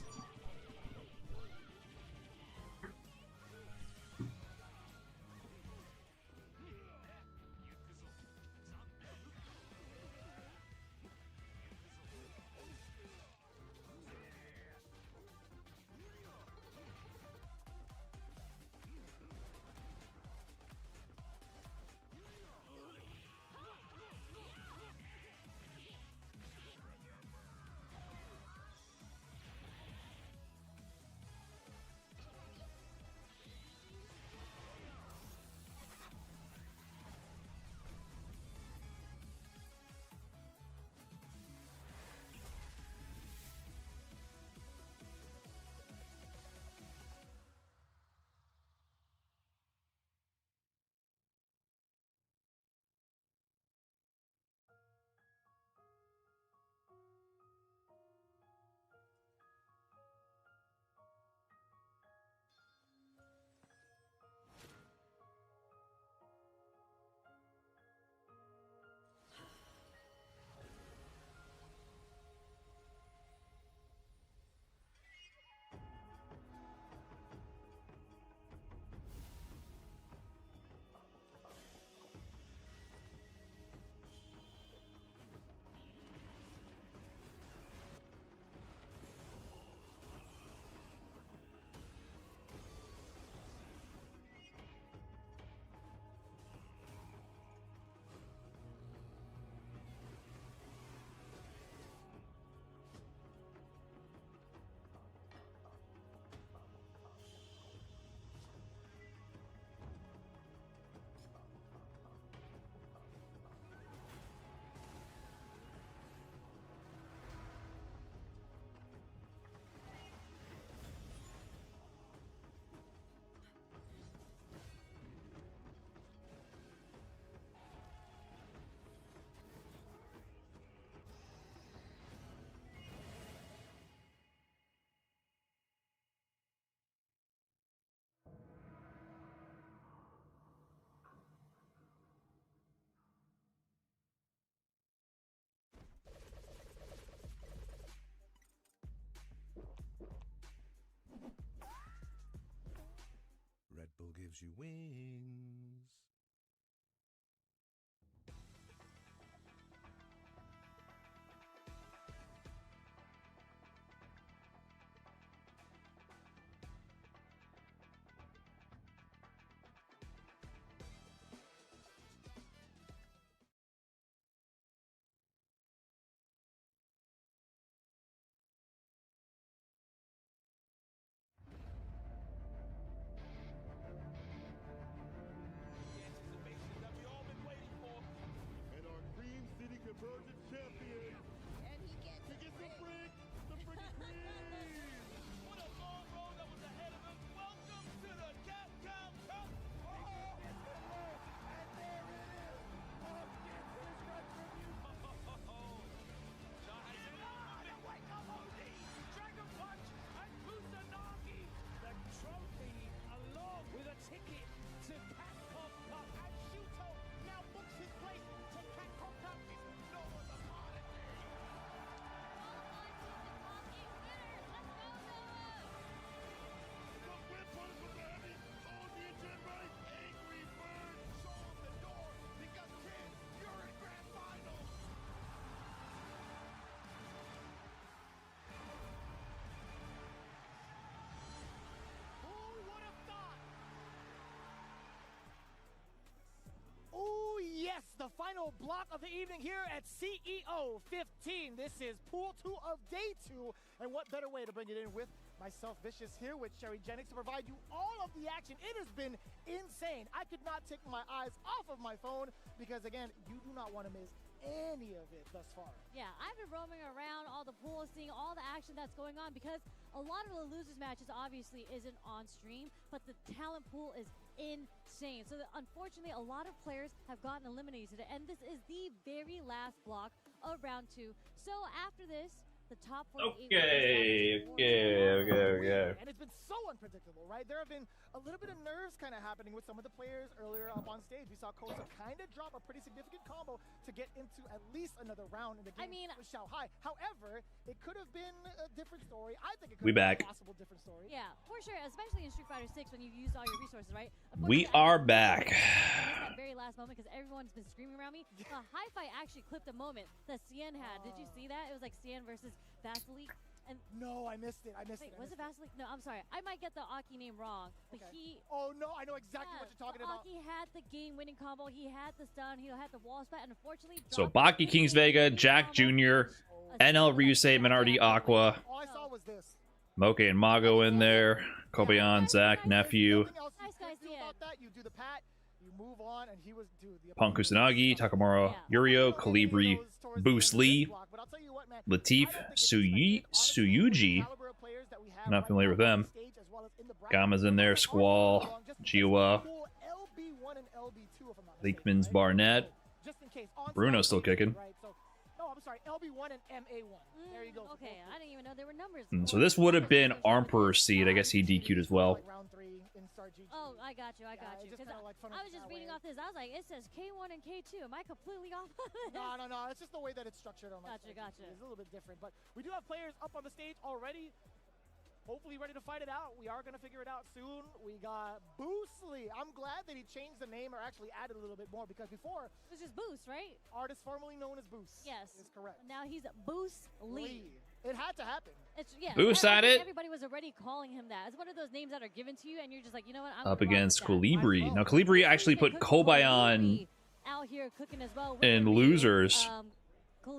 Speaker 5: Red Bull gives you wings.
Speaker 7: final block of the evening here at CEO 15. This is Pool 2 of Day 2. And what better way to bring it in with myself, Vicious, here with Sherry Jennings to provide you all of the action. It has been insane. I could not take my eyes off of my phone because, again, you do not want to miss any of it thus far.
Speaker 2: Yeah, I've been roaming around all the pools, seeing all the action that's going on because a lot of the losers matches obviously isn't on stream, but the talent pool is insane. So unfortunately, a lot of players have gotten eliminated, and this is the very last block of round 2. So after this, the top 48
Speaker 1: Okay.
Speaker 7: And it's been so unpredictable, right? There have been a little bit of nerves kind of happening with some of the players earlier up on stage. We saw Koza kind of drop a pretty significant combo to get into at least another round in the game with Xiao Hai. However, it could have been a different story. I think it could have been a possible different story.
Speaker 2: Yeah, for sure, especially in Street Fighter 6 when you've used all your resources, right?
Speaker 1: We are back.
Speaker 2: That very last moment because everyone's been screaming around me. Hi-Fi actually clipped a moment that Cien had. Did you see that? It was like Cien versus Vasily. And
Speaker 7: no, I missed it. Was
Speaker 2: it Vasily? No, I'm sorry. I might get the Aki name wrong. But he...
Speaker 7: Oh, no, I know exactly what you're talking about.
Speaker 2: Aki had the game-winning combo. He had the stun. He had the wall spat. And unfortunately...
Speaker 1: So Baki, Kings Vega, Jack Jr., NL, Ryuse, MenaRD, Aqua.
Speaker 7: All I saw was this.
Speaker 1: Moke and Mago in there. Kobayan, Zach, Nephew.
Speaker 2: Nice guys,
Speaker 7: you do the pat, you move on, and he was
Speaker 1: Punk Kusanagi, Takamura, Yurio, Calibri, Boost Lee, Latif, Suyuji. Not familiar with them. Gama's in there, Squall, Jiwa, Leakman's Barnett. Bruno's still kicking.
Speaker 7: No, I'm sorry, LB1 and MA1. There you go.
Speaker 2: Okay, I didn't even know there were numbers.
Speaker 1: So this would have been Emperor's Seed. I guess he DQ'd as well.
Speaker 2: Oh, I got you. I was just reading off this. I was like, it says K1 and K2. Am I completely off?
Speaker 7: No. It's just the way that it's structured on my
Speaker 2: Gotcha.
Speaker 7: It's a little bit different. But we do have players up on the stage already. Hopefully ready to fight it out. We are going to figure it out soon. We got Boostly. I'm glad that he changed the name or actually added a little bit more because before...
Speaker 2: It was just Boost, right?
Speaker 7: Artist formerly known as Boost.
Speaker 2: Yes.
Speaker 7: Is correct.
Speaker 2: Now he's Boostly.
Speaker 7: It had to happen.
Speaker 1: Boost at it.
Speaker 2: Everybody was already calling him that. It's one of those names that are given to you and you're just like, you know what?
Speaker 1: Up against Calibri. Now Calibri actually put Kobayan
Speaker 2: out here cooking as well
Speaker 1: in losers.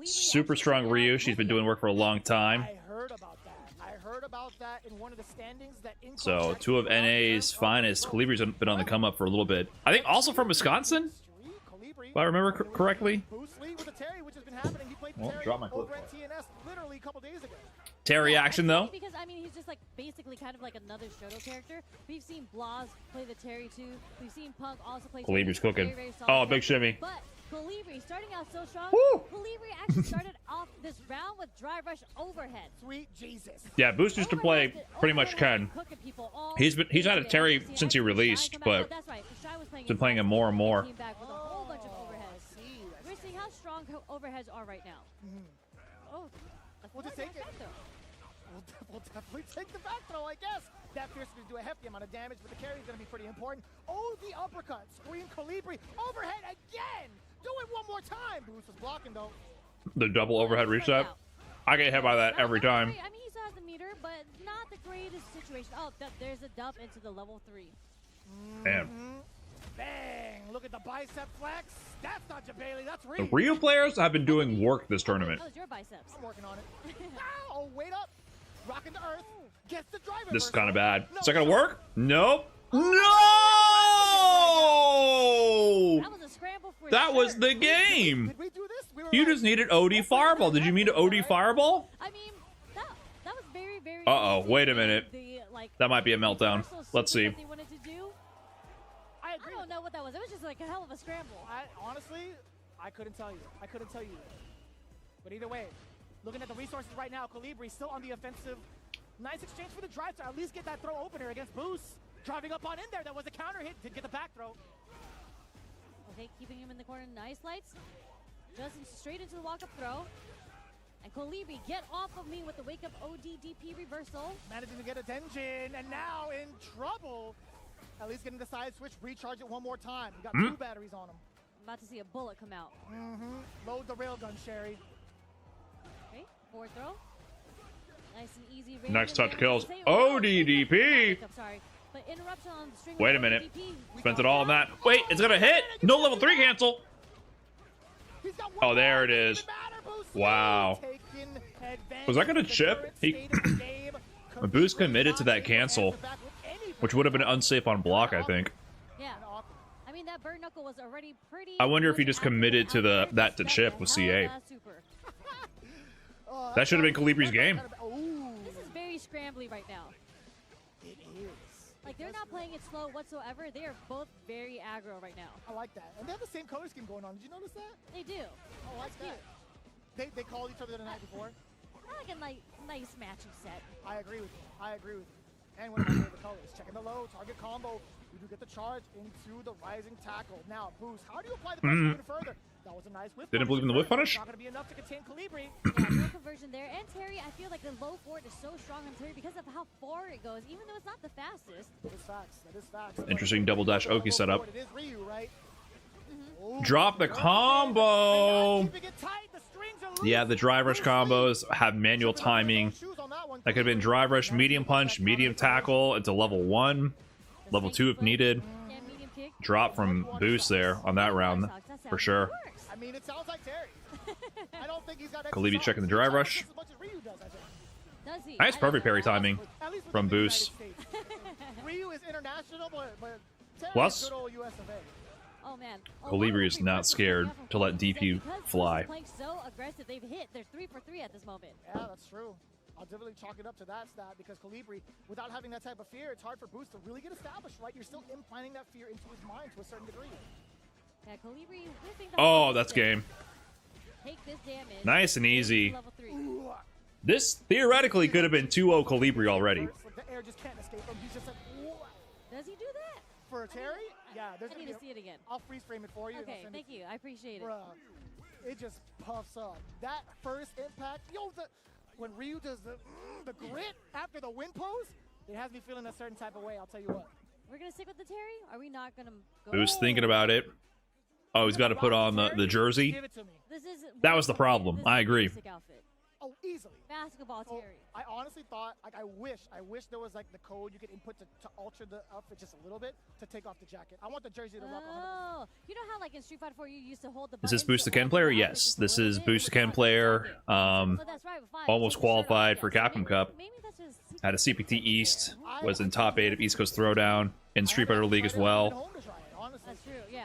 Speaker 1: Super strong Ryu. She's been doing work for a long time.
Speaker 7: I heard about that in one of the standings.
Speaker 1: So two of NA's finest. Calibri's been on the come up for a little bit. I think also from Wisconsin, if I remember correctly.
Speaker 7: Well, drop my clip. Literally a couple days ago.
Speaker 1: Terry action though.
Speaker 2: Because I mean, he's just like basically kind of like another Shoto character. We've seen Blas play the Terry too. We've seen Punk also play.
Speaker 1: Calibri's cooking. Oh, big shimmy.
Speaker 2: But Calibri starting out so strong.
Speaker 1: Woo!
Speaker 2: Calibri actually started off this round with drive rush overhead.
Speaker 7: Sweet Jesus.
Speaker 1: Yeah, Boost used to play pretty much Ken. He's had a Terry since he released, but he's been playing him more and more.
Speaker 2: We're seeing how strong overheads are right now. Oh,
Speaker 7: we'll just take it. We'll definitely take the back throw, I guess. That Fierce is going to do a hefty amount of damage, but the carry is going to be pretty important. Oh, the uppercut. Screen Calibri. Overhead again. Do it one more time. Boost is blocking, though.
Speaker 1: The double overhead reset. I get hit by that every time.
Speaker 2: I mean, he still has the meter, but not the greatest situation. Oh, there's a dump into the level 3.
Speaker 1: Damn.
Speaker 7: Bang! Look at the bicep flex. That's not Jabali, that's Ryu.
Speaker 1: The Rio players have been doing work this tournament.
Speaker 2: That was your biceps.
Speaker 7: I'm working on it. Oh, wait up. Rocking to earth. Gets the driver.
Speaker 1: This is kind of bad. Is that going to work? Nope. No!
Speaker 2: That was a scramble for
Speaker 1: That was the game.
Speaker 7: Did we do this?
Speaker 1: You just needed OD Fireball. Did you mean OD Fireball?
Speaker 2: I mean, that was very, very...
Speaker 1: Uh-oh, wait a minute. That might be a meltdown. Let's see.
Speaker 7: I
Speaker 2: don't know what that was. It was just like a hell of a scramble.
Speaker 7: Honestly, I couldn't tell you. But either way, looking at the resources right now, Calibri still on the offensive. Nice exchange for the drive to at least get that throw opener against Boost. Driving up on in there. That was a counter hit. Did get the back throw.
Speaker 2: Okay, keeping him in the corner. Nice lights. Just straight into the walk-up throw. And Calibri, get off of me with the wake-up ODDP reversal.
Speaker 7: Managing to get a Denjin, and now in trouble. At least getting the side switch, recharge it one more time. We got 2 batteries on him.
Speaker 2: I'm about to see a bullet come out.
Speaker 7: Load the railgun, Sherry.
Speaker 2: Okay, forward throw. Nice and easy.
Speaker 1: Next touch kills. ODDP.
Speaker 2: I'm sorry. But interruption on the string.
Speaker 1: Wait a minute. Spent it all on that. Wait, it's going to hit. No level 3 cancel.
Speaker 7: He's got
Speaker 1: Oh, there it is. Wow. Was that gonna chip? Boost committed to that cancel, which would have been unsafe on block, I think.
Speaker 2: Yeah. I mean, that bird knuckle was already pretty.
Speaker 1: I wonder if he just committed to that to chip with CA. That should have been Calibri's game.
Speaker 2: This is very scrambly right now.
Speaker 7: It is.
Speaker 2: Like, they're not playing it slow whatsoever. They are both very aggro right now.
Speaker 7: I like that. And they have the same color scheme going on. Did you notice that?
Speaker 2: They do.
Speaker 7: I like that. They called each other the night before.
Speaker 2: I like a nice matching set.
Speaker 7: I agree with you. I agree with you. And one of my favorite colors. Checking the low, target combo. You do get the charge into the rising tackle. Now, Boost, how do you apply the pressure even further? That was a nice whip.
Speaker 1: Didn't believe in the whip punish?
Speaker 7: Not going to be enough to contain Calibri.
Speaker 2: Yeah, no conversion there. And Terry, I feel like the low forward is so strong on Terry because of how far it goes, even though it's not the fastest.
Speaker 7: That is facts. That is facts.
Speaker 1: Interesting double dash Oki setup.
Speaker 7: It is Ryu, right?
Speaker 1: Drop the combo. Yeah, the drive rush combos have manual timing. That could have been drive rush, medium punch, medium tackle into level 1, level 2 if needed. Drop from Boost there on that round for sure.
Speaker 7: I mean, it sounds like Terry. I don't think he's got
Speaker 1: Kalibi checking the drive rush. Nice perfect parry timing from Boost.
Speaker 7: Ryu is international, but
Speaker 1: Plus,
Speaker 7: good old US of A.
Speaker 2: Oh man.
Speaker 1: Calibri is not scared to let DP fly.
Speaker 2: So aggressive, they've hit. They're 3 for 3 at this moment.
Speaker 7: Yeah, that's true. I'll definitely chalk it up to that stat because Calibri, without having that type of fear, it's hard for Boost to really get established, right? You're still implanting that fear into his mind to a certain degree.
Speaker 2: Yeah, Calibri whipping the
Speaker 1: Oh, that's game.
Speaker 2: Take this damage.
Speaker 1: Nice and easy. This theoretically could have been 2-0 Calibri already.
Speaker 7: The air just can't escape him. He's just like,
Speaker 2: does he do that?
Speaker 7: For Terry? Yeah, there's
Speaker 2: I need to see it again.
Speaker 7: I'll freeze frame it for you.
Speaker 2: Okay, thank you. I appreciate it.
Speaker 7: Bruh, it just puffs up. That first impact, when Ryu does the grit after the wind pose, it has me feeling a certain type of way, I'll tell you what.
Speaker 2: We're going to stick with the Terry? Are we not going to go?
Speaker 1: Who's thinking about it? Oh, he's got to put on the jersey.
Speaker 7: Give it to me.
Speaker 1: That was the problem. I agree.
Speaker 7: Oh, easily.
Speaker 2: Basketball Terry.
Speaker 7: I honestly thought, like, I wish there was, like, the code you could input to alter the outfit just a little bit to take off the jacket. I want the jersey to rock 100%.
Speaker 2: Oh, you know how, like, in Street Fighter 4 you used to hold the
Speaker 1: Is this Boost to Ken player? Yes, this is Boost to Ken player. Almost qualified for Capcom Cup. Had a CPT East. Was in top 8 of East Coast Throwdown. In Street Fighter League as well.
Speaker 2: That's true, yeah.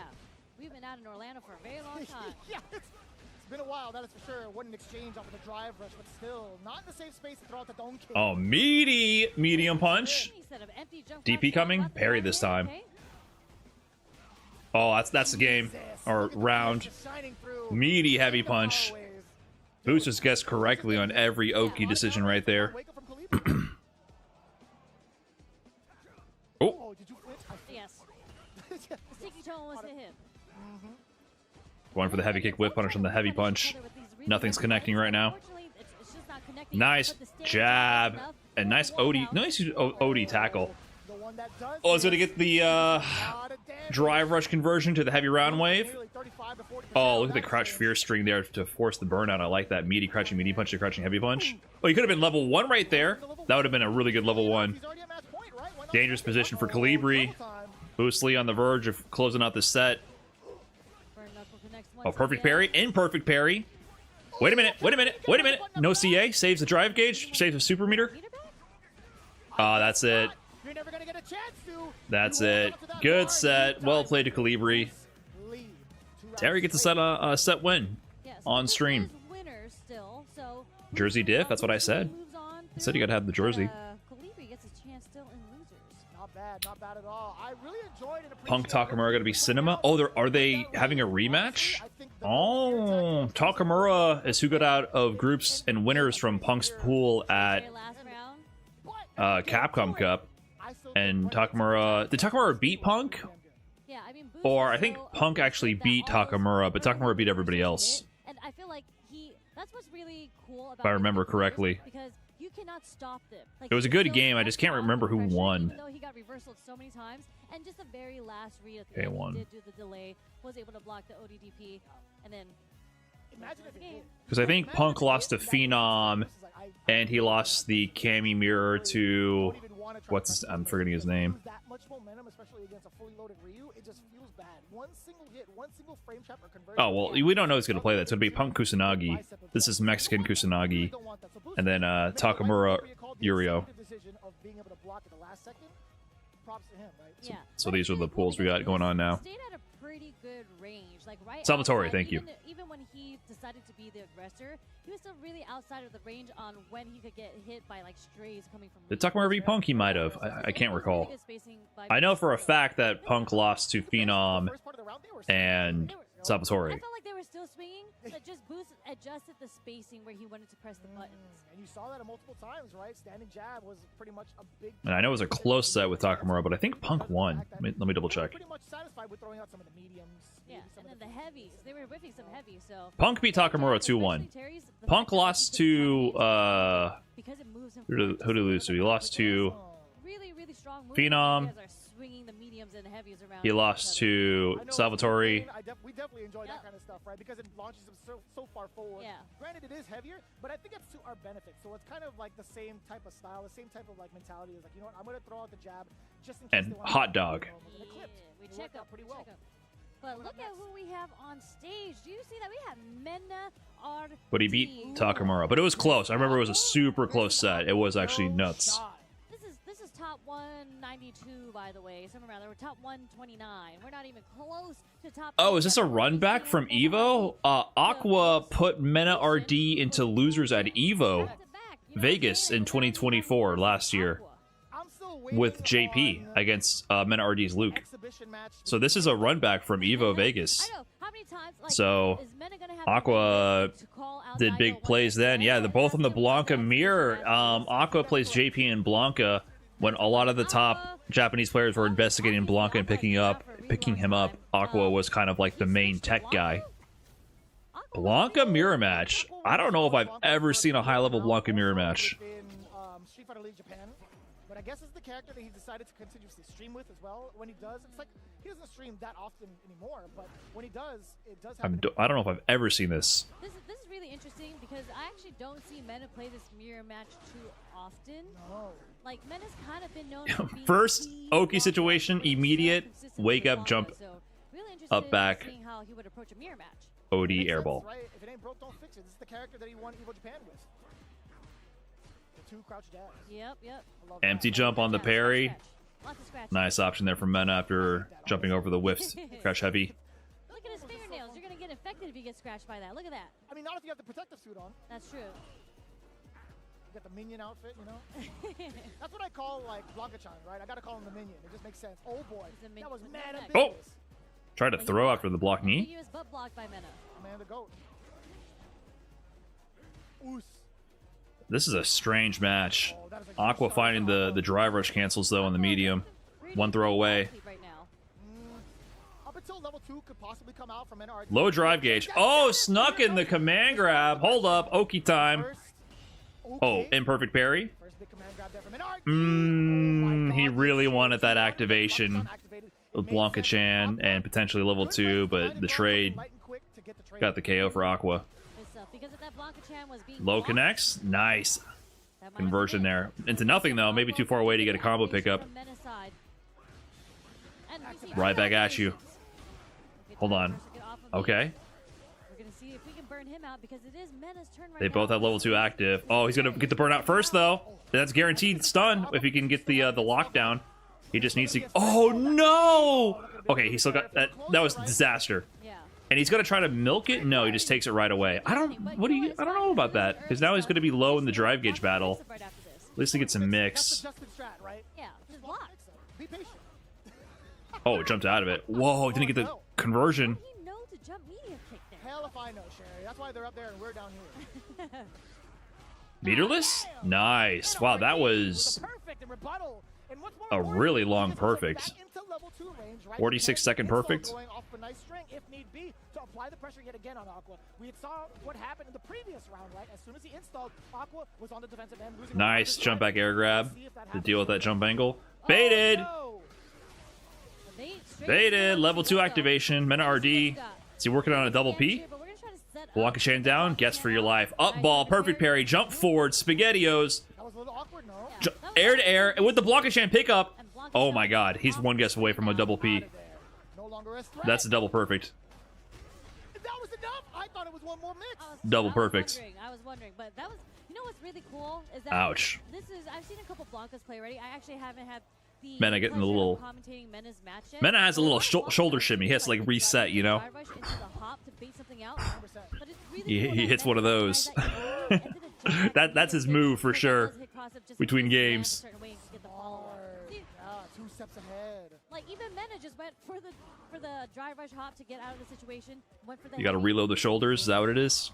Speaker 2: We've been out in Orlando for a very long time.
Speaker 7: Yeah, it's been a while, that is for sure. It wasn't an exchange off of the drive rush, but still, not in the safe space to throw out the dome kick.
Speaker 1: Oh, meaty medium punch. DP coming. Parry this time. Oh, that's the game. Or round. Meaty heavy punch. Boost just guessed correctly on every Oki decision right there. Oh.
Speaker 2: Yes. Sticky toe almost hit him.
Speaker 1: Going for the heavy kick whip punish on the heavy punch. Nothing's connecting right now. Nice jab. And nice OD tackle. Oh, it's going to get the drive rush conversion to the heavy round wave. Oh, look at the crouch fear string there to force the burnout. I like that. Meaty crouching, meaty punch to crouching heavy punch. Oh, you could have been level 1 right there. That would have been a really good level 1. Dangerous position for Calibri. Boost Lee on the verge of closing out the set. Oh, perfect parry. Imperfect parry. Wait a minute. Wait a minute. Wait a minute. No CA. Saves the drive gauge. Saves the super meter. Oh, that's it. That's it. Good set. Well played to Calibri. Terry gets a set win on stream. Jersey diff. That's what I said. I said you gotta have the jersey.
Speaker 7: Not bad at all. I really enjoyed it.
Speaker 1: Punk Takamura gonna be cinema. Oh, are they having a rematch? Oh, Takamura is who got out of groups and winners from Punk's pool at Capcom Cup. And Takamura, did Takamura beat Punk? Or I think Punk actually beat Takamura, but Takamura beat everybody else.
Speaker 2: And I feel like that's what's really cool about
Speaker 1: if I remember correctly.
Speaker 2: Because you cannot stop them. Like,
Speaker 1: it was a good game. I just can't remember who won.
Speaker 2: Even though he got reversaled so many times, and just the very last read at the
Speaker 1: Okay,
Speaker 2: end,
Speaker 1: won.
Speaker 2: he did do the delay, was able to block the ODDP, and then
Speaker 1: Because I think Punk lost to Phenom, and he lost the Cami mirror to I'm forgetting his name.
Speaker 7: That much momentum, especially against a fully loaded Ryu, it just feels bad. One single hit, one single frame trap or conversion.
Speaker 1: Oh well, we don't know who's gonna play that. It's gonna be Punk Kusanagi. This is Mexican Kusanagi, and then Takamura Yurio. So these are the pools we got going on now.
Speaker 2: Pretty good range, like right
Speaker 1: Salvatore,
Speaker 2: outside,
Speaker 1: thank you.
Speaker 2: Even when he decided to be the aggressor, he was still really outside of the range on when he could get hit by like strays coming from.
Speaker 1: Did Takamura v Punk? He might have. I can't recall. I know for a fact that Punk lost to Phenom and Salvatore.
Speaker 2: I felt like they were still swinging, but just adjusted the spacing where he wanted to press the buttons.
Speaker 7: And you saw that multiple times, right? Standing jab was pretty much a big.
Speaker 1: And I know it was a close set with Takamura, but I think Punk won. Let me double check.
Speaker 7: Pretty much satisfied with throwing out some of the mediums.
Speaker 2: Yeah, and then the heavies. They were whiffing some heavies, so.
Speaker 1: Punk beat Takamura 2-1. Punk lost to who did he lose to? He lost to Phenom. He lost to Salvatore.
Speaker 7: We definitely enjoy that kind of stuff, right? Because it launches him so far forward.
Speaker 2: Yeah.
Speaker 7: Granted, it is heavier, but I think it's to our benefit. So it's kind of like the same type of style, the same type of like mentality. Is like, you know what? I'm going to throw out the jab just in case.
Speaker 1: And hot dog.
Speaker 2: Yeah, we check up pretty well. But look at who we have on stage. Do you see that? We have MenaRD.
Speaker 1: But he beat Takamura. But it was close. I remember it was a super close set. It was actually nuts.
Speaker 2: This is top 192, by the way. Somewhere around there. We're top 129. We're not even close to top.
Speaker 1: Oh, is this a run back from Evo? Aqua put MenaRD into losers at Evo Vegas in 2024 last year with JP against MenaRD's Luke. So this is a run back from Evo Vegas. So Aqua did big plays then. Yeah, they're both on the Blanca mirror. Aqua plays JP and Blanca when a lot of the top Japanese players were investigating Blanca and picking him up. Aqua was kind of like the main tech guy. Blanca mirror match. I don't know if I've ever seen a high-level Blanca mirror match.
Speaker 7: But I guess it's the character that he decided to continuously stream with as well. When he does, it's like he doesn't stream that often anymore, but when he does, it does happen.
Speaker 1: I don't know if I've ever seen this.
Speaker 2: This is really interesting because I actually don't see Mena play this mirror match too often.
Speaker 7: No.
Speaker 2: Like Mena's kind of been known to be
Speaker 1: First Oki situation, immediate wake up, jump up back.
Speaker 2: Seeing how he would approach a mirror match.
Speaker 1: OD airball.
Speaker 7: Right? If it ain't broke, don't fix it. This is the character that he won Evo Japan with. Two crouch jabs.
Speaker 2: Yep.
Speaker 1: Empty jump on the parry. Nice option there from Mena after jumping over the whiffs. Crash heavy.
Speaker 2: Look at his fingernails. You're gonna get infected if you get scratched by that. Look at that.
Speaker 7: I mean, not if you have the protective suit on.
Speaker 2: That's true.
Speaker 7: You got the minion outfit, you know? That's what I call like Blanca-chan, right? I gotta call him the minion. It just makes sense. Oh boy, that was mad at
Speaker 1: Oh! Tried to throw after the block knee.
Speaker 2: He was butt blocked by Mena.
Speaker 7: Man, the goat. Oos.
Speaker 1: This is a strange match. Aqua finding the drive rush cancels though on the medium. One throw away.
Speaker 7: Up until level 2 could possibly come out from MenaRD.
Speaker 1: Low drive gauge. Oh, snuck in the command grab. Hold up. Oki time. Oh, imperfect parry. He really wanted that activation with Blanca-chan and potentially level 2, but the trade got the KO for Aqua. Low connects. Nice. Conversion there. Into nothing, though. Maybe too far away to get a combo pickup. Right back at you. Hold on. Okay. They both have level 2 active. Oh, he's going to get the burnout first, though. That's guaranteed stun if he can get the lockdown. He just needs to... Oh, no! Okay, he still got... That was a disaster. And he's going to try to milk it? No, he just takes it right away. I don't know about that. Because now he's going to be low in the drive gauge battle. At least he gets some mix. Oh, it jumped out of it. Whoa, didn't get the conversion.
Speaker 7: Hell if I know, Sherry. That's why they're up there and we're down here.
Speaker 1: Meterless? Nice. Wow, that was a really long perfect. 46-second perfect. Nice jump back air grab to deal with that jump angle. Baited! Baited! Level 2 activation. MenaRD. Is he working on a double P? Blanca-chan down. Guess for your life. Up ball. Perfect parry. Jump forward. SpaghettiOs.
Speaker 7: That was a little awkward, no?
Speaker 1: Air to air. With the Blanca-chan pickup. Oh my god. He's one guess away from a double P.
Speaker 7: No longer a threat.
Speaker 1: That's a double perfect.
Speaker 7: That was enough. I thought it was one more mix.
Speaker 1: Double perfect.
Speaker 2: I was wondering, but that was. You know what's really cool is that.
Speaker 1: Ouch.
Speaker 2: This is. I've seen a couple Blancas play already. I actually haven't had the.
Speaker 1: Mena getting a little.
Speaker 2: Commentating Mena's match yet.
Speaker 1: Mena has a little shoulder shimmy. He has to like reset, you know. He hits one of those. That's his move for sure. Between games.
Speaker 7: Two steps ahead.
Speaker 2: Like even Mena just went for the drive rush hop to get out of the situation. Went for the
Speaker 1: You got to reload the shoulders. Is that what it is?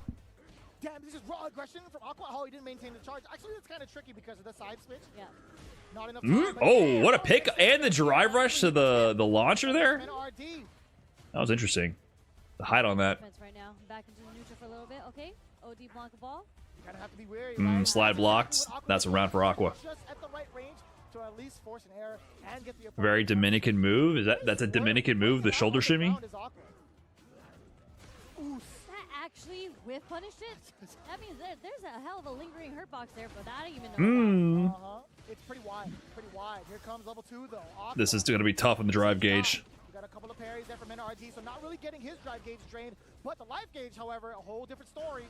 Speaker 6: Damn, this is raw aggression from Aqua. Oh, he didn't maintain the charge. Actually, it's kind of tricky because of the side switch.
Speaker 2: Yeah.
Speaker 6: Not enough time,
Speaker 1: Oh, what a pick. And the drive rush to the launcher there.
Speaker 6: MenaRD.
Speaker 1: That was interesting. The height on that.
Speaker 2: Right now, back into the neutral for a little bit. Okay. OD Blanca ball.
Speaker 6: You kind of have to be wary.
Speaker 1: Slide blocked. That's a round for Aqua.
Speaker 6: Just at the right range to at least force an error and get the
Speaker 1: Very Dominican move. That's a Dominican move, the shoulder shimmy?
Speaker 2: That actually whiff punished it? That means there's a hell of a lingering hurt box there, but I didn't even know.
Speaker 6: It's pretty wide. Pretty wide. Here comes level 2 though. Aqua.
Speaker 1: This is going to be tough on the drive gauge.
Speaker 6: We got a couple of parries there for MenaRD, so not really getting his drive gauge drained, but the life gauge, however, a whole different story.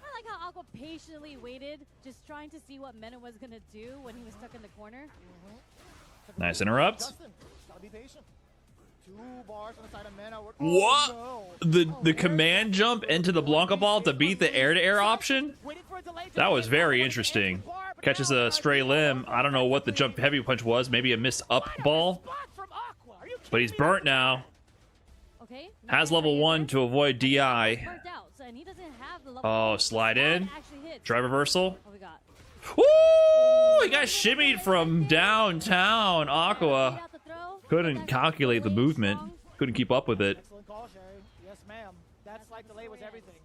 Speaker 2: I like how Aqua patiently waited, just trying to see what Mena was going to do when he was stuck in the corner.
Speaker 1: Nice interrupt.
Speaker 6: Gotta be patient. 2 bars on the side of Mena.
Speaker 1: What?
Speaker 6: No.
Speaker 1: The command jump into the Blanca ball to beat the air-to-air option? That was very interesting. Catches a stray limb. I don't know what the jump heavy punch was. Maybe a missed up ball. But he's burnt now. Has level 1 to avoid DI. Oh, slide in. Drive reversal. Woo! He got shimmied from downtown. Aqua couldn't calculate the movement. Couldn't keep up with it.
Speaker 6: Excellent call, Sherry. Yes, ma'am. That slide delay was everything.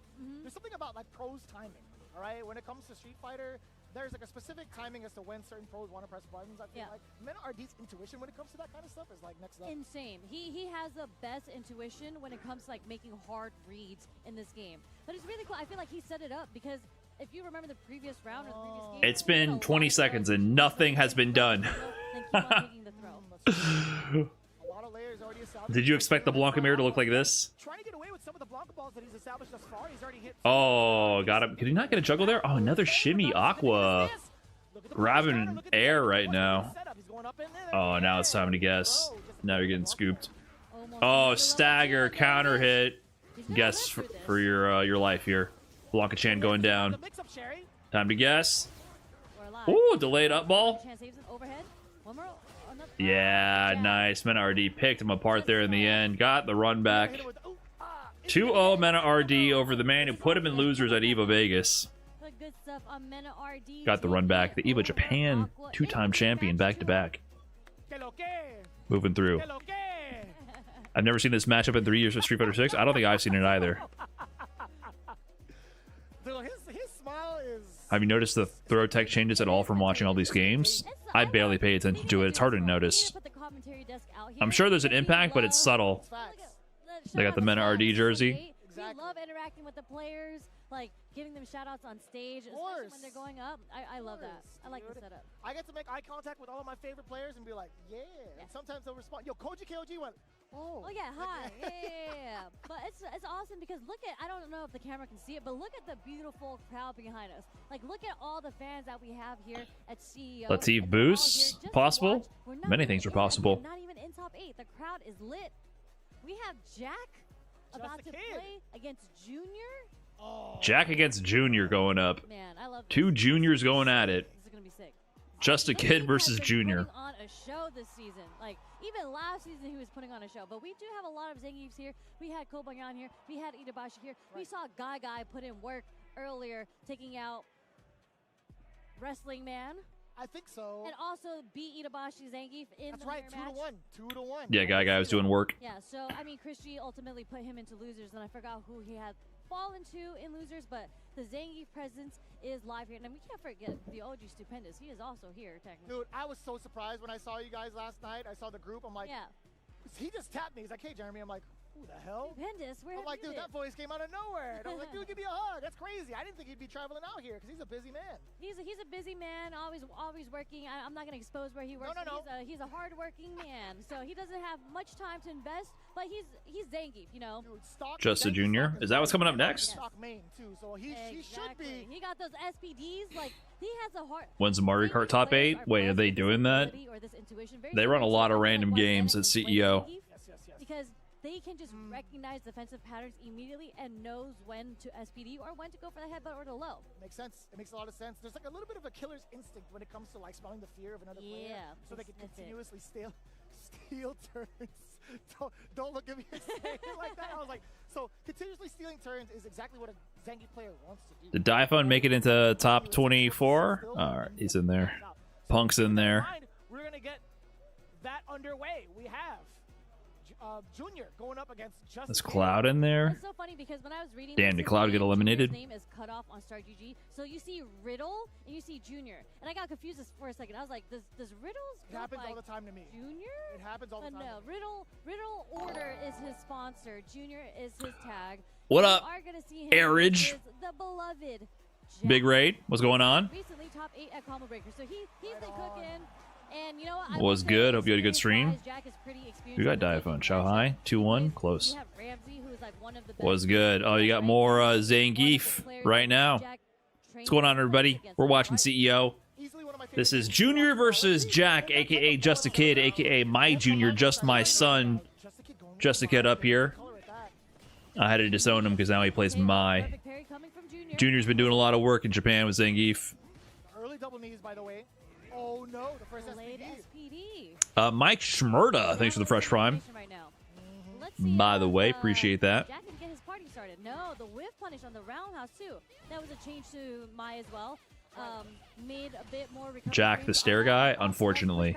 Speaker 6: There's something about like pros timing, all right? When it comes to Street Fighter, there's like a specific timing as to when certain pros want to press buttons. I feel like MenaRD's intuition when it comes to that kind of stuff is like next level.
Speaker 2: Insane. He has the best intuition when it comes to like making hard reads in this game. But it's really cool. I feel like he set it up because if you remember the previous round or the previous game,
Speaker 1: it's been 20 seconds and nothing has been done. Did you expect the Blanca mirror to look like this?
Speaker 6: Trying to get away with some of the Blanca balls that he's established thus far. He's already hit.
Speaker 1: Oh, got him. Could he not get a juggle there? Oh, another shimmy. Aqua grabbing air right now. Oh, now it's time to guess. Now you're getting scooped. Oh, stagger, counter hit. Guess for your life here. Blanca-chan going down. Time to guess. Ooh, delayed up ball. Yeah, nice. MenaRD picked him apart there in the end. Got the run back. 2-0 MenaRD over the man who put him in losers at EVO Vegas. Got the run back. The EVO Japan 2-time champion back-to-back. Moving through. I've never seen this matchup in 3 years of Street Fighter 6. I don't think I've seen it either.
Speaker 6: His smile is...
Speaker 1: Have you noticed the throw tech changes at all from watching all these games? I barely pay attention to it. It's hard to notice. I'm sure there's an impact, but it's subtle. They got the MenaRD jersey.
Speaker 2: We love interacting with the players, like giving them shoutouts on stage, especially when they're going up. I love that. I like the setup.
Speaker 6: I get to make eye contact with all of my favorite players and be like, yeah. And sometimes they'll respond. Yo, KojiKOG went, oh.
Speaker 2: Oh yeah, hi. Yeah. But it's awesome because look at, I don't know if the camera can see it, but look at the beautiful crowd behind us. Like look at all the fans that we have here at CEO.
Speaker 1: Latif boosts possible. Many things are possible.
Speaker 2: Not even in top 8. The crowd is lit. We have Jack about to play against Junior.
Speaker 6: Oh.
Speaker 1: Jack against Junior going up.
Speaker 2: Man, I love this.
Speaker 1: 2 juniors going at it.
Speaker 2: This is gonna be sick.
Speaker 1: Just a kid versus Junior.
Speaker 2: On a show this season, like even last season he was putting on a show. But we do have a lot of Zangiefs here. We had Kobanyan here. We had Idabashi here. We saw Guy put in work earlier, taking out Wrestling Man.
Speaker 6: I think so.
Speaker 2: And also beat Idabashi Zangief in
Speaker 6: That's
Speaker 2: the
Speaker 6: right,
Speaker 2: mirror match.
Speaker 6: 2-1. 2-1.
Speaker 1: Yeah, Guy was doing work.
Speaker 2: Yeah, so I mean, Chris G ultimately put him into losers, and I forgot who he had fallen to in losers, but the Zangief presence is live here. And we can't forget the OG Stupendous. He is also here, technically.
Speaker 6: Dude, I was so surprised when I saw you guys last night. I saw the group. I'm like,
Speaker 2: yeah.
Speaker 6: He just tapped me. He's like, hey, Jeremy. I'm like,
Speaker 7: Who the hell?
Speaker 2: Stupendous. Where
Speaker 7: I'm
Speaker 2: have
Speaker 7: like,
Speaker 2: you
Speaker 7: dude,
Speaker 2: been?
Speaker 7: that voice came out of nowhere. And I was like, dude, give me a hug. That's crazy. I didn't think he'd be traveling out here because he's a busy man.
Speaker 2: He's a busy man, always working. I'm not gonna expose where he works.
Speaker 7: No.
Speaker 2: He's a hardworking man, so he doesn't have much time to invest. But he's Zangief, you know.
Speaker 7: Dude, stock,
Speaker 1: Just a junior. Is that what's coming up next?
Speaker 7: Stock main too, so he should be.
Speaker 2: He got those SPDs. Like he has a heart.
Speaker 1: When's the Mario Kart top 8? Wait, are they doing that? They run a lot of random games at CEO.
Speaker 7: Yes.
Speaker 2: Because they can just recognize defensive patterns immediately and knows when to SPD or when to go for the headbutt or the low.
Speaker 7: Makes sense. It makes a lot of sense. There's like a little bit of a killer's instinct when it comes to like smelling the fear of another player, so they can continuously steal turns. Don't look at me and say it like that. I was like, so continuously stealing turns is exactly what a Zangief player wants to do.
Speaker 1: Did Diaphone make it into top 24? Alright, he's in there. Punk's in there.
Speaker 7: We're gonna get that underway. We have Junior going up against Just.
Speaker 1: Is Cloud in there?
Speaker 2: It's so funny because when I was reading,
Speaker 1: Damn, did Cloud get eliminated?
Speaker 2: His name is cut off on Star GG. So you see Riddle and you see Junior, and I got confused for a second. I was like, does Riddle's
Speaker 7: It happens
Speaker 2: like
Speaker 7: all the time to me.
Speaker 2: Junior?
Speaker 7: It happens all the time.
Speaker 2: No, Riddle Order is his sponsor. Junior is his tag.
Speaker 1: What
Speaker 2: You
Speaker 1: up,
Speaker 2: are gonna see him
Speaker 1: Airage?
Speaker 2: versus the beloved
Speaker 1: Big raid. What's going on?
Speaker 2: recently top 8 at Combo Breaker. So he's been cooking. And you know what?
Speaker 1: Was good. Hope you had a good stream.
Speaker 2: Jack is pretty experienced.
Speaker 1: We got Diaphone. Shao Hai. 2-1. Close.
Speaker 2: We have Ramsey, who is like one of the best.
Speaker 1: Was good. Oh, you got more Zangief right now. What's going on, everybody? We're watching CEO. This is Junior versus Jack, aka Just a Kid, aka my junior, just my son. Just a Kid up here. I had to disown him because now he plays my. Junior's been doing a lot of work in Japan with Zangief.
Speaker 7: Early double knees, by the way. Oh no, the first SPD.
Speaker 1: Mike Schmurda, thanks for the fresh prime. By the way, appreciate that.
Speaker 2: Jack can get his party started. No, the whiff punish on the roundhouse too. That was a change to Mai as well. Made a bit more
Speaker 1: Jack, the stair guy, unfortunately.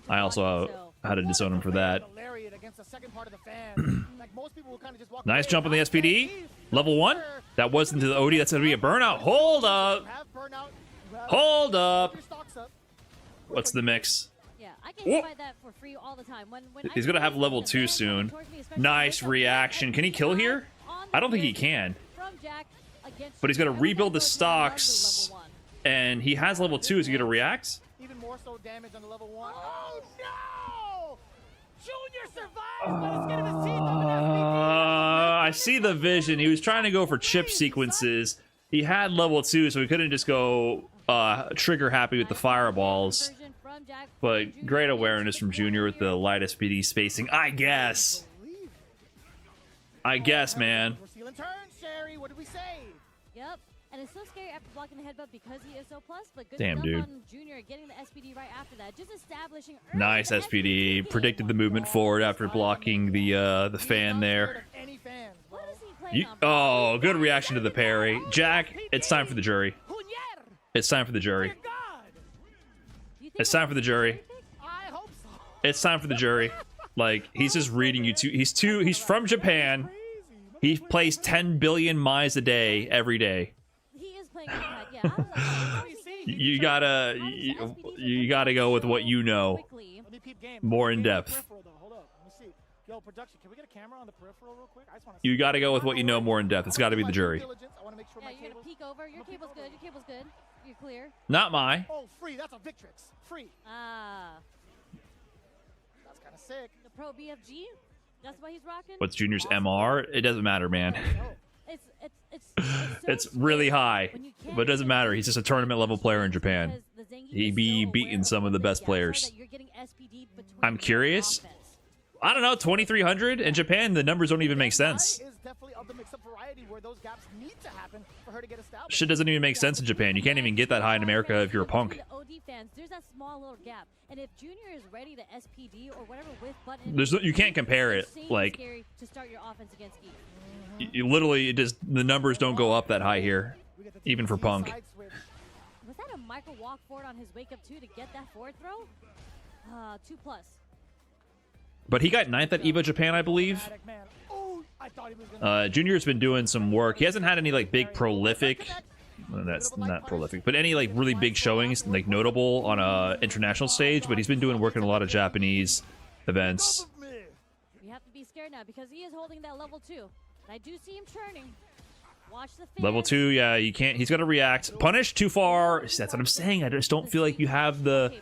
Speaker 1: I also had to disown him for that. Nice jump on the SPD. Level 1. That wasn't to the OD. That's going to be a burnout. Hold up. Hold up. What's the mix?
Speaker 2: Yeah, I can provide that for free all the time. When
Speaker 1: He's going to have level 2 soon. Nice reaction. Can he kill here? I don't think he can. But he's going to rebuild the stocks. And he has level 2. Is he going to react?
Speaker 7: Even more so damage on the level 1. Oh no! Junior survives, but it's getting his teeth up in
Speaker 1: I see the vision. He was trying to go for chip sequences. He had level 2, so he couldn't just go trigger happy with the fireballs. But great awareness from Junior with the light SPD spacing. I guess, man.
Speaker 7: We're stealing turns, Sherry. What did we say?
Speaker 2: Yep. And it's so scary after blocking the headbutt because he is so plus, but good
Speaker 1: damn,
Speaker 2: stuff
Speaker 1: dude.
Speaker 2: on Junior getting the SPD right after that. Just establishing
Speaker 1: Nice SPD. Predicted the movement forward after blocking the fan there. Oh, good reaction to the parry. Jack, it's time for the jury. It's time for the jury. It's time for the jury. It's time for the jury. Like, he's just reading you too. He's from Japan. He plays 10 billion Mi's a day, every day. You gotta go with what you know, more in depth. You gotta go with what you know more in depth. It's gotta be the jury.
Speaker 2: Yeah, you're gonna peek over. Your cable's good. Your cable's good. You're clear.
Speaker 1: Not my.
Speaker 7: Oh, free. That's a Victrix. Free.
Speaker 2: Ah.
Speaker 7: That's kind of sick.
Speaker 2: The Pro BFG. That's what he's rocking.
Speaker 1: What's Junior's MR? It doesn't matter, man.
Speaker 2: It's
Speaker 1: so really high, but it doesn't matter. He's just a tournament level player in Japan. He be beating some of the best players. I'm curious. I don't know, 2,300 in Japan. The numbers don't even make sense. Shit doesn't even make sense in Japan. You can't even get that high in America if you're a punk.
Speaker 2: There's that small little gap, and if Junior is ready to SPD or whatever with button,
Speaker 1: You can't compare it. Like,
Speaker 2: to start your offense against
Speaker 1: you literally just the numbers don't go up that high here, even for punk.
Speaker 2: Was that a micro walk forward on his wake up 2 to get that forward throw? 2+.
Speaker 1: But he got 9th at EVO Japan, I believe. Junior's been doing some work. He hasn't had any like big prolific. Well, that's not prolific, but any like really big showings, like notable on a international stage. But he's been doing work in a lot of Japanese events.
Speaker 2: you have to be scared now because he is holding that level 2. I do see him churning. Watch the fans.
Speaker 1: Level 2, yeah, you can't. He's gonna react. Punish too far. That's what I'm saying. I just don't feel like you have the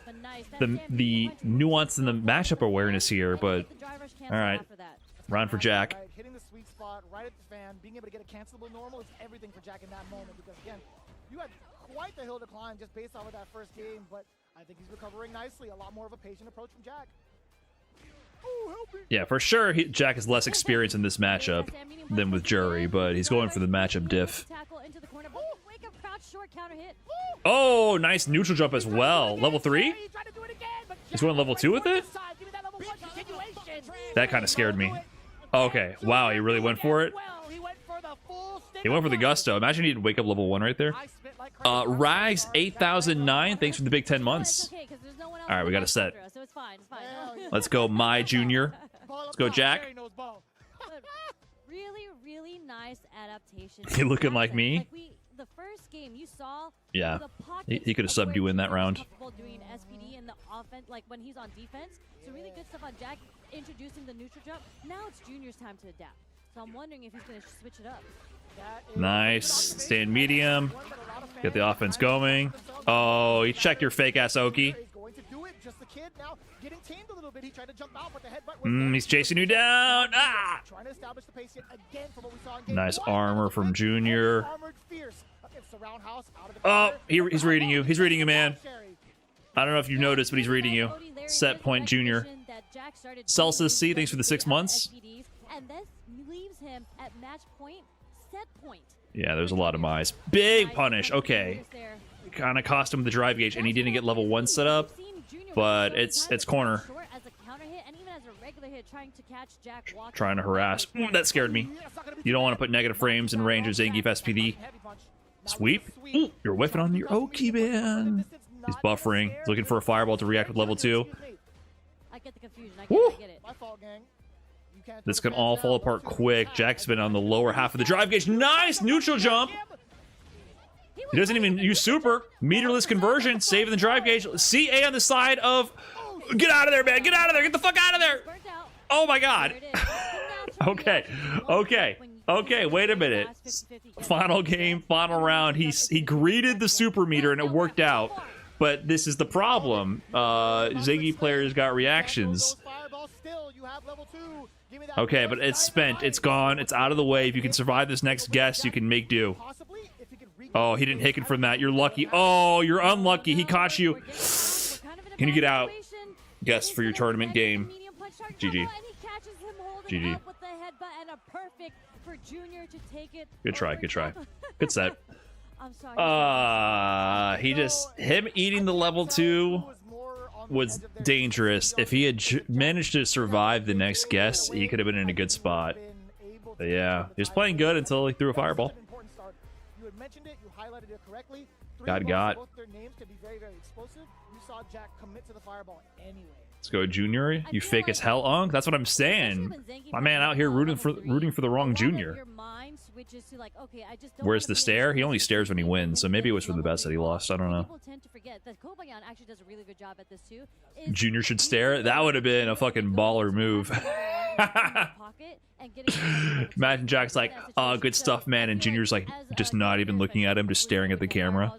Speaker 1: nuance and the matchup awareness here. But all right, round for Jack.
Speaker 7: Right, hitting the sweet spot right at the fan, being able to get a cancelable normal is everything for Jack in that moment because again, you had quite the hill to climb just based off of that first game, but I think he's recovering nicely. A lot more of a patient approach from Jack.
Speaker 1: Yeah, for sure, Jack is less experienced in this matchup than with Jury, but he's going for the matchup diff. Oh, nice neutral jump as well. Level 3? He's going level 2 with it? That kind of scared me. Okay, wow, he really went for it? He went for the gusto. Imagine he'd wake up level 1 right there. Rags 8009, thanks for the big 10 months. All right, we got a set. Let's go, my junior. Let's go, Jack.
Speaker 2: Really, really nice adaptation.
Speaker 1: You looking like me?
Speaker 2: The first game you saw.
Speaker 1: Yeah, he could have subbed you in that round.
Speaker 2: Doing SPD in the offense, like when he's on defense. So really good stuff on Jack, introducing the neutral jump. Now it's Junior's time to adapt. So I'm wondering if he's going to switch it up.
Speaker 1: Nice. Stay in medium. Get the offense going. Oh, you checked your fake ass Oki. He's chasing you down. Ah! Nice armor from Junior. Oh, he's reading you. He's reading you, man. I don't know if you've noticed, but he's reading you. Set point Junior. Celsius C, thanks for the 6 months.
Speaker 2: And this leaves him at match point, set point.
Speaker 1: Yeah, there's a lot of mice. Big punish. Okay. Kind of cost him the drive gauge, and he didn't get level 1 set up. But it's corner. Trying to harass. Ooh, that scared me. You don't want to put negative frames in range of Zangief SPD. Sweep. Ooh, you're whiffing on your Oki, man. He's buffering. He's looking for a fireball to react with level 2. Woo! This can all fall apart quick. Jack's been on the lower half of the drive gauge. Nice neutral jump. He doesn't even use super. Meterless conversion, saving the drive gauge. CA on the side of... Get out of there, man. Get out of there. Get the fuck out of there. Oh, my God. Okay. Okay. Okay, wait a minute. Final game, final round. He greeted the super meter, and it worked out. But this is the problem. Ziggy players got reactions. Okay, but it's spent. It's gone. It's out of the way. If you can survive this next guess, you can make do. Oh, he didn't hicken from that. You're lucky. Oh, you're unlucky. He caught you. Can you get out? Guess for your tournament game. GG. GG. Good try. Good try. Good set. Him eating the level 2 was dangerous. If he had managed to survive the next guess, he could have been in a good spot. But yeah, he was playing good until he threw a fireball. Got. Let's go, Junior. You fake as hell, Unk. That's what I'm saying. My man out here rooting for the wrong Junior. Where's the stare? He only stares when he wins, so maybe it was for the best that he lost. I don't know. Junior should stare? That would have been a fucking baller move. Imagine Jack's like, oh, good stuff, man, and Junior's like, just not even looking at him, just staring at the camera.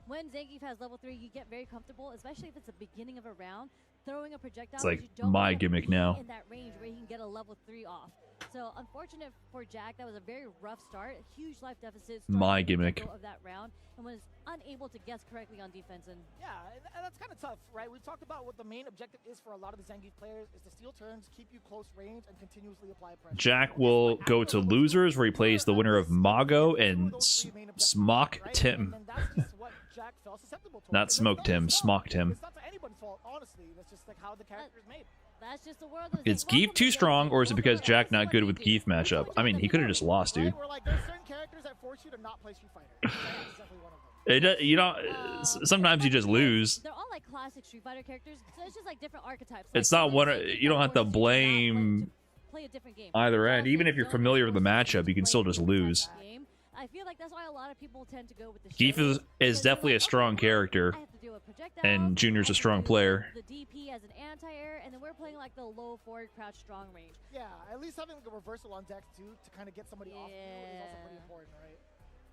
Speaker 2: When Zangief has level 3, you get very comfortable, especially if it's the beginning of a round, throwing a projectile.
Speaker 1: It's like my gimmick now.
Speaker 2: In that range where he can get a level 3 off. So unfortunate for Jack, that was a very rough start, huge life deficit.
Speaker 1: My gimmick
Speaker 2: of that round, and was unable to guess correctly on defense. And
Speaker 7: yeah, and that's kind of tough, right? We've talked about what the main objective is for a lot of the Zangief players is to steal turns, keep you close range, and continuously apply pressure.
Speaker 1: Jack will go to losers, where he plays the winner of Mago and Smock Tim. Not Smoke Tim, Smock Tim.
Speaker 7: It's not anybody's fault, honestly. That's just like how the character is made.
Speaker 2: That's just the world.
Speaker 1: Is Geef too strong, or is it because Jack not good with Geef matchup? I mean, he could have just lost, dude. You know, sometimes you just lose.
Speaker 2: They're all like classic Street Fighter characters, so it's just like different archetypes.
Speaker 1: It's not one. You don't have to blame either end. Even if you're familiar with the matchup, you can still just lose.
Speaker 2: I feel like that's why a lot of people tend to go with the
Speaker 1: Geef is definitely a strong character.
Speaker 2: with projectiles.
Speaker 1: And Junior's a strong player.
Speaker 2: The DP as an anti-air, and then we're playing like the low forward crouch strong range.
Speaker 7: Yeah, at least having like a reversal on deck too to kind of get somebody off you is also pretty important, right?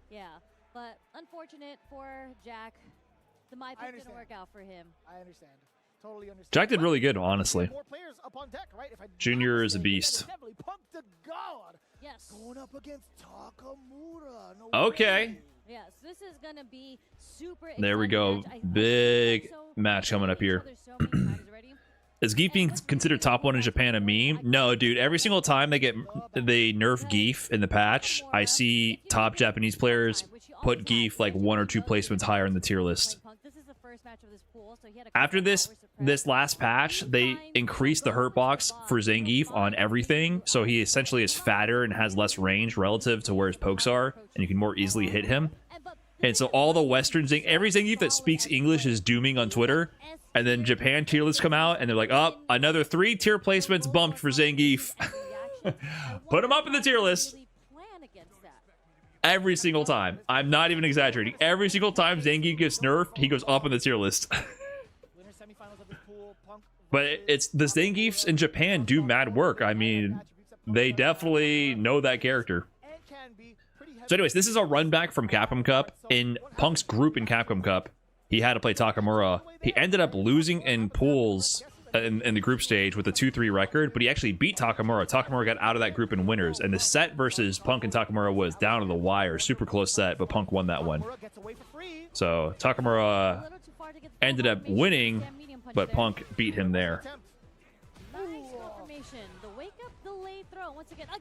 Speaker 2: Yeah, but unfortunate for Jack. The my pick didn't work out for him.
Speaker 7: I understand. Totally understand.
Speaker 1: Jack did really good, honestly.
Speaker 7: More players up on deck, right? If I
Speaker 1: Junior is a beast.
Speaker 7: Pump to God.
Speaker 2: Yes.
Speaker 7: Going up against Takamura. No
Speaker 1: Okay.
Speaker 7: way.
Speaker 2: Yes, this is gonna be super.
Speaker 1: There we go. Big match coming up here. Is Geef being considered top 1 in Japan a meme? No, dude. Every single time they nerf Geef in the patch, I see top Japanese players put Geef like 1 or 2 placements higher in the tier list. After this last patch, they increased the hurt box for Zangief on everything, so he essentially is fatter and has less range relative to where his pokes are, and you can more easily hit him. And so all the Western every Zangief that speaks English is dooming on Twitter, and then Japan tier lists come out, and they're like, oh, another 3 tier placements bumped for Zangief. Put him up in the tier list. Every single time. I'm not even exaggerating. Every single time Zangief gets nerfed, he goes up in the tier list. But it's the Zangiefs in Japan do mad work. I mean, they definitely know that character. So anyways, this is a run back from Capcom Cup. In Punk's group in Capcom Cup, he had to play Takamura. He ended up losing in pools in the group stage with a 2-3 record, but he actually beat Takamura. Takamura got out of that group in winners, and the set versus Punk and Takamura was down to the wire. Super close set, but Punk won that one. So Takamura ended up winning, but Punk beat him there.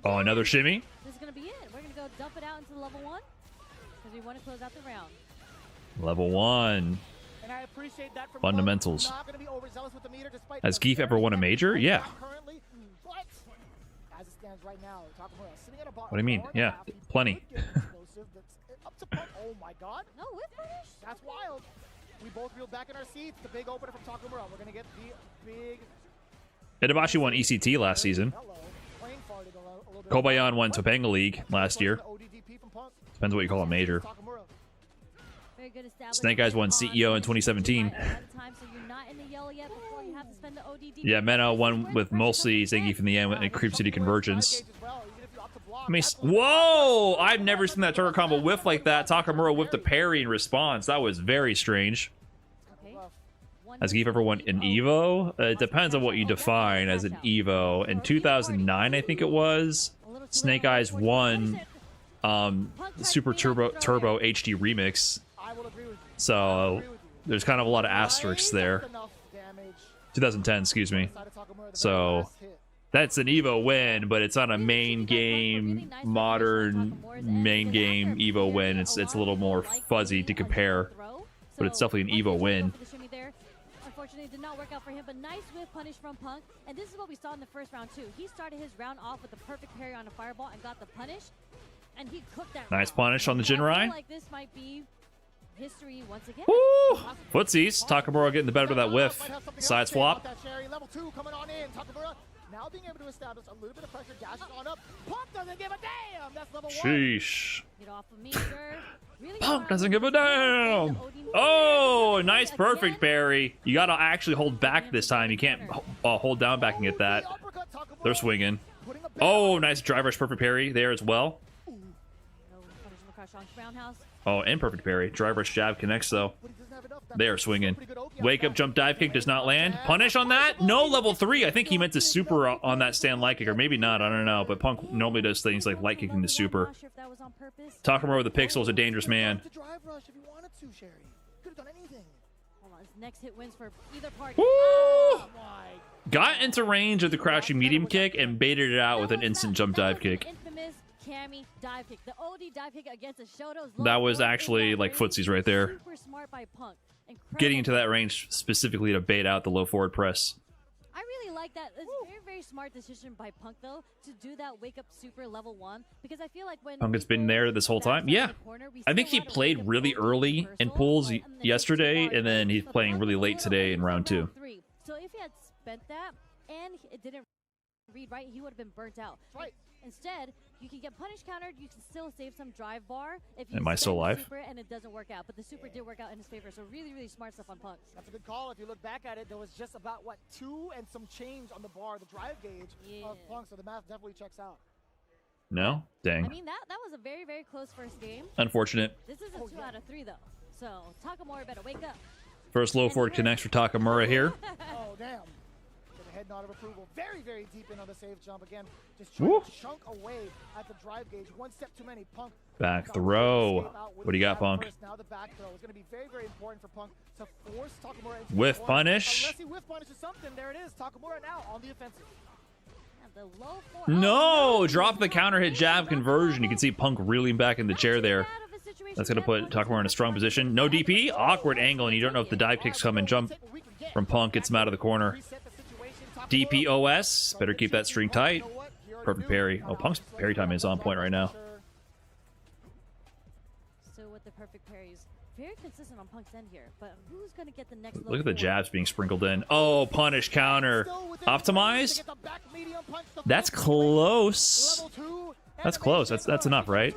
Speaker 1: Oh, another shimmy?
Speaker 2: This is going to be it. We're going to go dump it out into level 1 because we want to close out the round.
Speaker 1: Level 1.
Speaker 7: And I appreciate that from
Speaker 1: fundamentals.
Speaker 7: Meter,
Speaker 1: Has Geef ever won a major? Yeah. What do you mean? Yeah, plenty.
Speaker 7: Oh my God.
Speaker 2: No, with finish?
Speaker 7: That's wild. We both reeled back in our seats. The big opener from Takamura. We're going to get the big...
Speaker 1: Itabashi won ECT last season. Kobayan won Topanga League last year. Depends what you call a major. Snake Eyes won CEO in 2017. Yeah, Mena won with mostly Zangief in the end and Creep City Convergence. Whoa! I've never seen that turret combo whiff like that. Takamura whiffed a parry in response. That was very strange. Has Geef ever won an Evo? It depends on what you define as an Evo. In 2009, I think it was, Snake Eyes won the Super Turbo HD Remix. So there's kind of a lot of asterisks there. 2010, excuse me. So that's an Evo win, but it's not a main game, modern main game Evo win. It's a little more fuzzy to compare, but it's definitely an Evo win.
Speaker 2: Unfortunately, it did not work out for him, but nice whiff punish from Punk. And this is what we saw in the first round, too. He started his round off with the perfect parry on a fireball and got the punish, and he cooked that
Speaker 1: Nice
Speaker 2: round.
Speaker 1: punish on the Jinrai.
Speaker 2: I feel like this might be history once again.
Speaker 1: Woo! Footsies. Takamura getting the better of that whiff. Sides flop.
Speaker 7: Level 2 coming on in. Takamura now being able to establish a little bit of pressure. Dashes on up. Punk doesn't give a damn. That's level 1.
Speaker 1: Sheesh.
Speaker 2: Get off of me, sir. Really
Speaker 1: Punk doesn't give a damn. Oh, nice perfect parry. You gotta actually hold back this time. You can't hold down back and get that. They're swinging. Oh, nice drive rush perfect parry there as well. Oh, and perfect parry. Drive rush jab connects though. They are swinging. Wake up jump dive kick does not land. Punish on that? No, level 3. I think he meant to super on that stand light kick, or maybe not. I don't know. But Punk normally does things like light kicking the super. Takamura with the pixel is a dangerous man.
Speaker 2: Next hit wins for either party.
Speaker 1: Woo! Got into range of the crouching medium kick and baited it out with an instant jump dive kick.
Speaker 2: Cammy dive kick. The OD dive kick against the Shoto's
Speaker 1: that was actually like footsies right there.
Speaker 2: Super smart by Punk.
Speaker 1: Getting into that range specifically to bait out the low forward press.
Speaker 2: I really like that. It's a very, very smart decision by Punk, though, to do that wake up super level 1. Because I feel like when
Speaker 1: Punk has been there this whole time. Yeah. I think he played really early in pools yesterday, and then he's playing really late today in round 2.
Speaker 2: So if he had spent that and it didn't read right, he would have been burnt out.
Speaker 7: Right.
Speaker 2: Instead, you can get punish countered. You can still save some drive bar if you
Speaker 1: Am I still
Speaker 2: spend the
Speaker 1: alive?
Speaker 2: super and it doesn't work out. But the super did work out in his favor. So really, really smart stuff on Punk.
Speaker 7: That's a good call. If you look back at it, there was just about, what, 2 and some change on the bar, the drive gauge of Punk. So the math definitely checks out.
Speaker 1: No? Dang.
Speaker 2: I mean, that was a very, very close first game.
Speaker 1: Unfortunate.
Speaker 2: This is a 2 out of 3, though. So Takamura better wake up.
Speaker 1: First low forward connects for Takamura here.
Speaker 7: Oh, damn. With a head nod of approval. Very, very deep in on the safe jump. Again, just trying to chunk away at the drive gauge. One step too many. Punk.
Speaker 1: Back throw. What do you got, Punk?
Speaker 7: Now the back throw is going to be very, very important for Punk to force Takamura into
Speaker 1: Whiff
Speaker 7: the
Speaker 1: punish.
Speaker 7: Unless he whiff punishes something, there it is. Takamura now on the offensive.
Speaker 2: The low four.
Speaker 1: No! Drop the counter hit jab conversion. You can see Punk reeling back in the chair there. That's going to put Takamura in a strong position. No DP. Awkward angle, and you don't know if the dive kicks come and jump from Punk. Gets him out of the corner. DPOS. Better keep that string tight. Perfect parry. Oh, Punk's parry time is on point right now.
Speaker 2: So with the perfect parries, very consistent on Punk's end here. But who's going to get the next low
Speaker 1: Look at the
Speaker 2: four?
Speaker 1: jabs being sprinkled in. Oh, punish counter. Optimize. That's close. That's close. That's enough, right?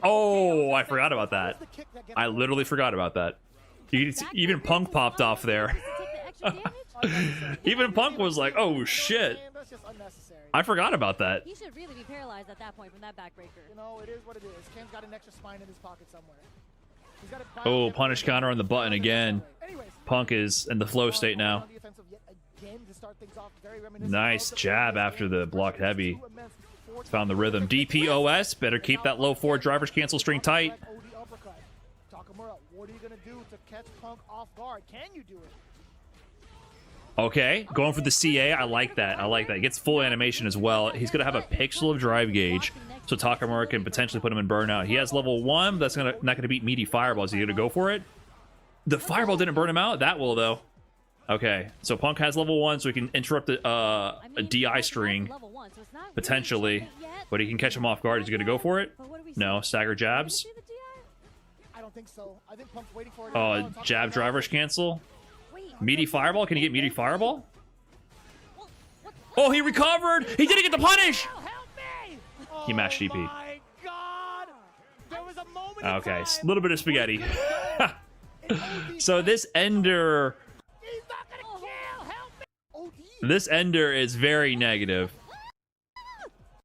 Speaker 1: Oh, I forgot about that. I literally forgot about that. You can see, even Punk popped off there. Even Punk was like, "Oh shit!" I forgot about that.
Speaker 2: He should really be paralyzed at that point from that backbreaker.
Speaker 7: You know, it is what it is. Ken's got an extra spine in his pocket somewhere. He's got it
Speaker 1: Oh, punish counter on the button again. Punk is in the flow state now. Nice jab after the block heavy. Found the rhythm. DPOS. Better keep that low forward driver's cancel string tight.
Speaker 7: Takamura, what are you gonna do to catch Punk off guard? Can you do it?
Speaker 1: Okay, going for the CA. I like that. I like that. He gets full animation as well. He's going to have a pixel of drive gauge, so Takamura can potentially put him in burnout. He has level 1, but that's not going to beat meaty fireball. Is he going to go for it? The fireball didn't burn him out? That will, though. Okay, so Punk has level 1, so he can interrupt a DI string, potentially. But he can catch him off guard. Is he going to go for it? No. Stagger jabs.
Speaker 7: I don't think so. I think Punk's waiting for it.
Speaker 1: Oh, jab driver's cancel. Meaty fireball? Can he get meaty fireball? Oh, he recovered! He didn't get the punish! He mashed DP. Okay, a little bit of spaghetti. So this Ender... This Ender is very negative.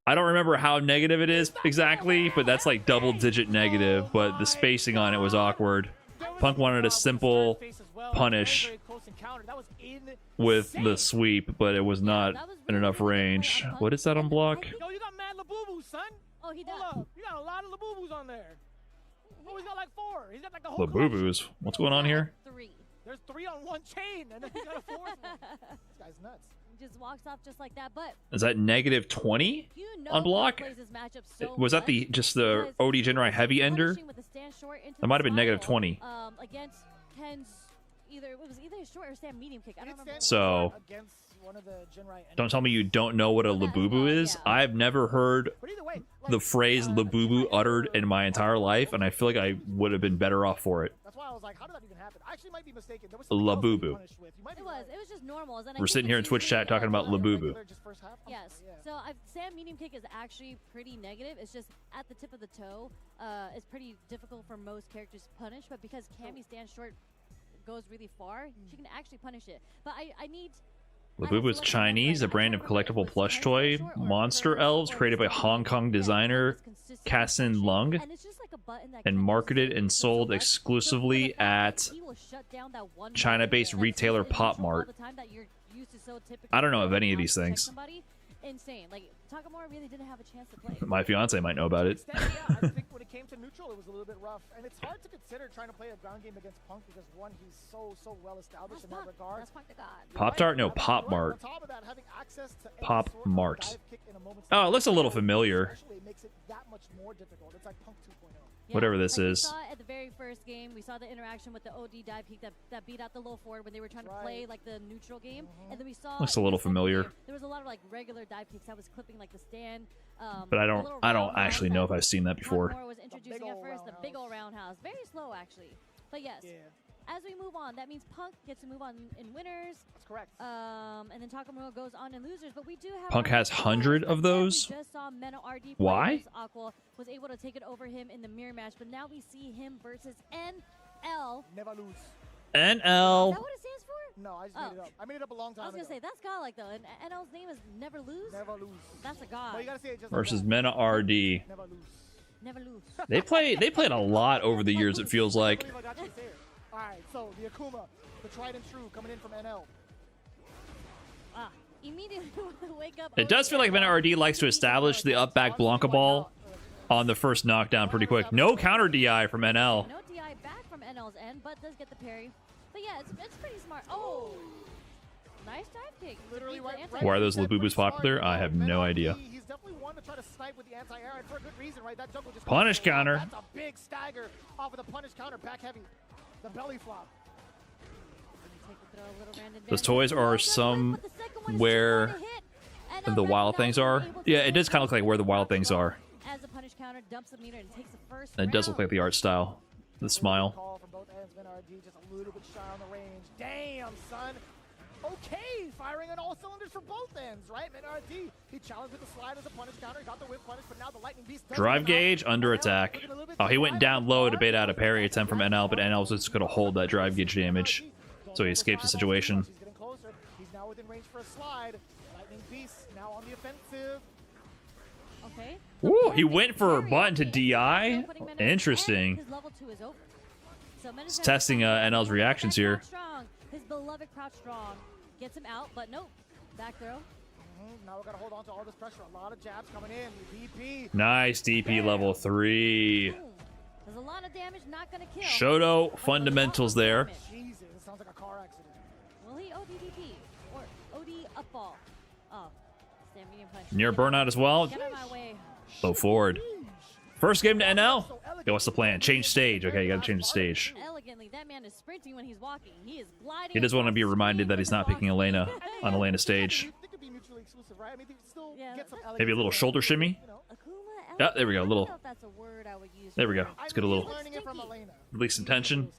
Speaker 1: I don't remember how negative it is exactly, but that's like double-digit negative, but the spacing on it was awkward. Punk wanted a simple punish with the sweep, but it was not in enough range. What is that on block?
Speaker 7: Yo, you got mad Labubu, son.
Speaker 2: Oh, he does.
Speaker 7: Hold up. You got a lot of Labubus on there. Oh, he's got like 4. He's got like the whole
Speaker 1: Labubus. What's going on here?
Speaker 2: 3.
Speaker 7: There's 3 on one chain, and then he got a 4th one. This guy's nuts.
Speaker 2: He just walks off just like that, but
Speaker 1: Is that negative 20
Speaker 2: you know
Speaker 1: on block?
Speaker 2: Punk plays this matchup so
Speaker 1: Was that the just the OD Genrai heavy Ender?
Speaker 2: punishing with the stand short into
Speaker 1: That might have been
Speaker 2: the
Speaker 1: negative
Speaker 2: spiral,
Speaker 1: 20.
Speaker 2: Against Ken's it was either a short or stand medium kick. I don't remember.
Speaker 1: So,
Speaker 7: Against one of the Genrai
Speaker 1: don't tell me you don't know what a Labubu is. I've never heard
Speaker 7: But either way,
Speaker 1: the phrase Labubu uttered in my entire life, and I feel like I would have been better off for it.
Speaker 7: that's why I was like, how did that even happen? I actually might be mistaken. There was
Speaker 1: Labubu.
Speaker 2: It was just normal. And I
Speaker 1: We're
Speaker 2: think
Speaker 1: sitting here in
Speaker 2: it's
Speaker 1: Twitch
Speaker 2: usually,
Speaker 1: chat talking about Labubu.
Speaker 2: Yes. So stand medium kick is actually pretty negative. It's just at the tip of the toe. It's pretty difficult for most characters to punish, but because Cammy stands short goes really far, she can actually punish it. But I need...
Speaker 1: Labubu is Chinese, a brand of collectible plush toy monster elves created by Hong Kong designer Kasin Lung and marketed and sold exclusively at China-based retailer Pop Mart. I don't know of any of these things.
Speaker 2: Insane. Like, Takamura really didn't have a chance to play.
Speaker 1: My fiance might know about it.
Speaker 7: Yeah, I think when it came to neutral, it was a little bit rough. And it's hard to consider trying to play a ground game against Punk because, one, he's so well established in that regard.
Speaker 2: That's Punk to God.
Speaker 1: Pop-Tart? No, Pop Mart.
Speaker 7: On top of that, having access to any
Speaker 1: Pop
Speaker 7: sort of
Speaker 1: Mart.
Speaker 7: dive kick in a moment's
Speaker 1: Oh, it
Speaker 7: notice
Speaker 1: looks a little familiar.
Speaker 7: actually makes it that much more difficult. It's like Punk 2.0.
Speaker 1: Whatever this
Speaker 2: like
Speaker 1: is.
Speaker 2: We saw it at the very first game. We saw the interaction with the OD dive peak that beat out the low forward when they were trying to play like the neutral game. And then we saw
Speaker 1: Looks a little
Speaker 2: the second
Speaker 1: familiar.
Speaker 2: game, there was a lot of like regular dive peaks that was clipping like the stand.
Speaker 1: But I don't actually know if I've seen that before.
Speaker 2: Takamura was introducing at first, the big old roundhouse. Very slow actually. But yes. as we move on, that means Punk gets to move on in winners.
Speaker 7: That's correct.
Speaker 2: And then Takamura goes on in losers. But we do have
Speaker 1: Punk has 100 of those.
Speaker 2: We just saw MenaRD.
Speaker 1: Why?
Speaker 2: Aqua was able to take it over him in the mirror match, but now we see him versus NL.
Speaker 7: Never lose.
Speaker 1: NL.
Speaker 2: Is that what it stands for?
Speaker 7: No, I just made it up. I made it up a long time ago.
Speaker 2: I was gonna say that's godlike though, and NL's name is Never Lose.
Speaker 7: Never lose.
Speaker 2: That's a god.
Speaker 7: Well, you gotta say it just
Speaker 1: Versus
Speaker 7: like that.
Speaker 1: MenaRD.
Speaker 7: Never lose.
Speaker 2: Never lose.
Speaker 1: They played a lot over the years, it feels like.
Speaker 7: I got you to say it. All right, so the Akuma, the tried and true, coming in from NL.
Speaker 2: Immediately wake up.
Speaker 1: It does feel like MenaRD likes to establish the up back Blanca ball on the first knockdown pretty quick. No counter DI from NL.
Speaker 2: No DI back from NL's end, but does get the parry. But yeah, it's pretty smart. Oh, nice dive kick.
Speaker 7: Literally right.
Speaker 1: Why are those Labubus popular? I have no idea.
Speaker 7: He's definitely one to try to snipe with the anti-air, and for a good reason, right? That jungle just
Speaker 1: punish counter.
Speaker 7: That's a big stagger off of the punish counter, back heavy, the belly flop.
Speaker 1: Those toys are somewhere the wild things are. Yeah, it does kind of look like where the wild things are.
Speaker 2: As the punish counter dumps the meter and takes the first
Speaker 1: And it does look like the art style. The smile.
Speaker 7: Call from both ends, MenaRD just a little bit shy on the range. Damn, son. Okay, firing on all cylinders for both ends, right? MenaRD, he challenged with the slide as a punish counter. He got the whip punish, but now the lightning beast does
Speaker 1: Drive
Speaker 7: come out.
Speaker 1: gauge, under attack. Oh, he went down low to bait out a parry attempt from NL, but NL was just going to hold that drive gauge damage. So he escapes the situation.
Speaker 7: He's getting closer. He's now within range for a slide. Lightning beast now on the offensive.
Speaker 2: Okay.
Speaker 1: Ooh, he went for a button to DI. Interesting.
Speaker 2: His level 2 is over. So
Speaker 1: He's testing NL's reactions here.
Speaker 2: His beloved crouch strong gets him out, but nope. Back throw.
Speaker 7: Now we gotta hold on to all this pressure. A lot of jabs coming in. DP.
Speaker 1: Nice DP level 3.
Speaker 2: There's a lot of damage, not gonna kill.
Speaker 1: Shoto fundamentals there.
Speaker 7: Jesus, it sounds like a car accident.
Speaker 2: Will he OD DP or OD up ball? Oh, stand medium punch.
Speaker 1: Near burnout as well.
Speaker 2: Get out of my way.
Speaker 1: Go forward. First game to NL. Okay, what's the plan? Change stage. Okay, you gotta change the stage.
Speaker 2: Elegantly, that man is sprinting when he's walking. He is gliding.
Speaker 1: He does want to be reminded that he's not picking Elena on Elena's stage.
Speaker 7: They could be mutually exclusive, right? I mean, they could still get some
Speaker 1: Maybe a little shoulder shimmy. Yeah, there we go. A little. There we go. Let's get a little. Release some tension.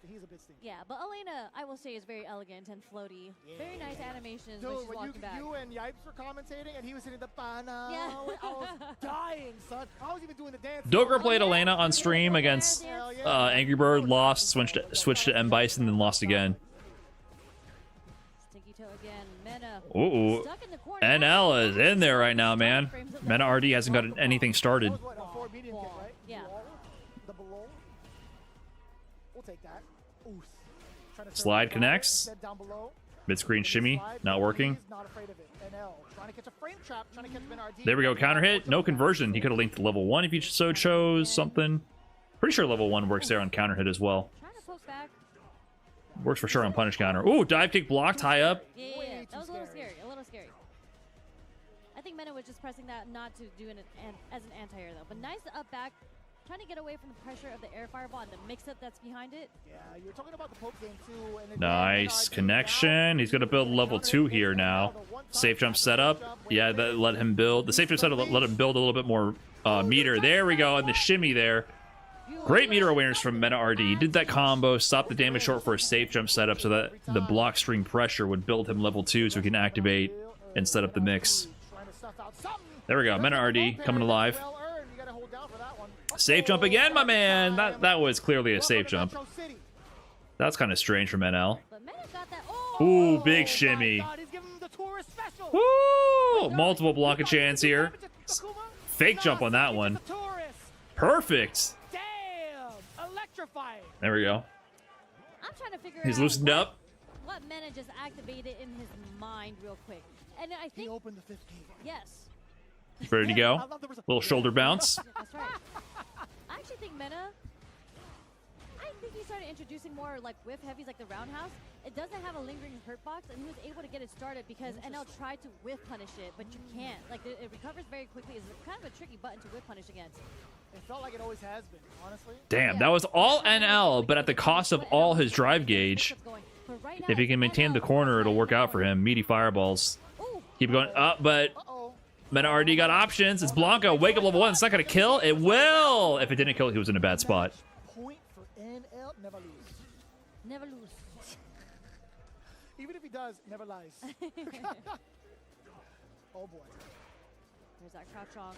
Speaker 2: Yeah, but Elena, I will say, is very elegant and floaty. Very nice animations
Speaker 7: Dude,
Speaker 2: when she's
Speaker 7: when
Speaker 2: walking back.
Speaker 7: you and Yipes were commentating, and he was hitting the banner.
Speaker 2: Yeah.
Speaker 7: I was dying, son. I was even doing the dance.
Speaker 1: Doger played Elena on stream against Angry Bird, lost, switched to M Bison, then lost again.
Speaker 2: Stinky toe again. Mena.
Speaker 1: Ooh.
Speaker 2: Stuck in the corner.
Speaker 1: NL is in there right now, man. MenaRD hasn't got anything started.
Speaker 7: That was what, a 4 medium kick, right?
Speaker 2: Yeah.
Speaker 7: The below. We'll take that. Oof. Trying to
Speaker 1: Slide connects.
Speaker 7: down below.
Speaker 1: Mid-screen shimmy, not working.
Speaker 7: He's not afraid of it. NL trying to catch a frame trap, trying to catch MenaRD.
Speaker 1: There we go, counter hit, no conversion. He could have linked to level 1 if he so chose something. Pretty sure level 1 works there on counter hit as well.
Speaker 2: Trying to poke back.
Speaker 1: Works for sure on punish counter. Ooh, dive kick blocked, high up.
Speaker 2: Yeah. That was a little scary. A little scary. I think Mena was just pressing that not to do it as an anti-air though. But nice up back. Trying to get away from the pressure of the air fireball and the mix-up that's behind it.
Speaker 7: Yeah, you're talking about the poke game too. And
Speaker 1: Nice connection. He's going to build level 2 here now. Safe jump setup. Yeah, that let him build. The safe jump setup let him build a little bit more meter. There we go, and the shimmy there. Great meter awareness from MenaRD. He did that combo, stopped the damage short for a safe jump setup so that the block string pressure would build him level 2 so he can activate and set up the mix. There we go, MenaRD coming alive. Safe jump again, my man. That was clearly a safe jump. That's kind of strange from NL. Ooh, big shimmy. Woo! Multiple block of chance here. Fake jump on that one. Perfect. There we go.
Speaker 2: I'm trying to figure
Speaker 1: He's
Speaker 2: out
Speaker 1: loosened up.
Speaker 2: what Mena just activated in his mind real quick. And I think
Speaker 7: he opened the 15.
Speaker 2: Yes.
Speaker 1: Ready to go. Little shoulder bounce.
Speaker 2: That's right. I actually think Mena, I think he started introducing more like whiff heavies like the roundhouse. It doesn't have a lingering hurt box, and he was able to get it started because NL tried to whiff punish it, but you can't. Like it recovers very quickly. It's kind of a tricky button to whiff punish against.
Speaker 7: It felt like it always has been, honestly.
Speaker 1: Damn, that was all NL, but at the cost of all his drive gauge. If he can maintain the corner, it'll work out for him. Meaty fireballs. Keep going up, but MenaRD got options. It's Blanca. Wake up level 1. It's not going to kill. It will. If it didn't kill, he was in a bad spot.
Speaker 7: Point for NL. Never lose.
Speaker 2: Never lose.
Speaker 7: does never lies. Oh boy.
Speaker 2: There's that crouch strong.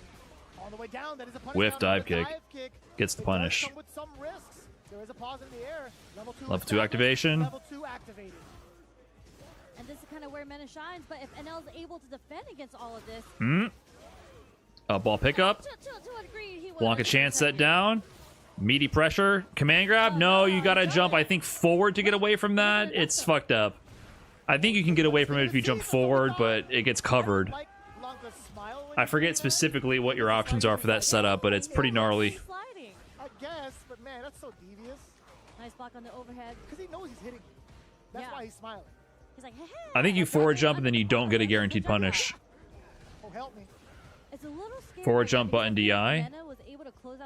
Speaker 7: On the way down, that is a punish.
Speaker 1: Whiff
Speaker 7: down,
Speaker 1: dive kick. Gets the punish.
Speaker 7: Come with some risks. There is a pause in the air.
Speaker 1: Level 2 activation.
Speaker 7: Level 2 activated.
Speaker 2: And this is kind of where Mena shines, but if NL is able to defend against all of this...
Speaker 1: Ball pickup.
Speaker 2: To a degree, he
Speaker 1: Blanca chance set down. Meaty pressure. Command grab. No, you gotta jump, I think, forward to get away from that. It's fucked up. I think you can get away from it if you jump forward, but it gets covered. I forget specifically what your options are for that setup, but it's pretty gnarly.
Speaker 7: I guess, but man, that's so devious.
Speaker 2: Nice block on the overhead.
Speaker 7: Because he knows he's hitting. That's why he's smiling.
Speaker 2: He's like, hey.
Speaker 1: I think you forward jump and then you don't get a guaranteed punish.
Speaker 7: Oh, help me.
Speaker 2: It's a little scary.
Speaker 1: Forward jump button DI.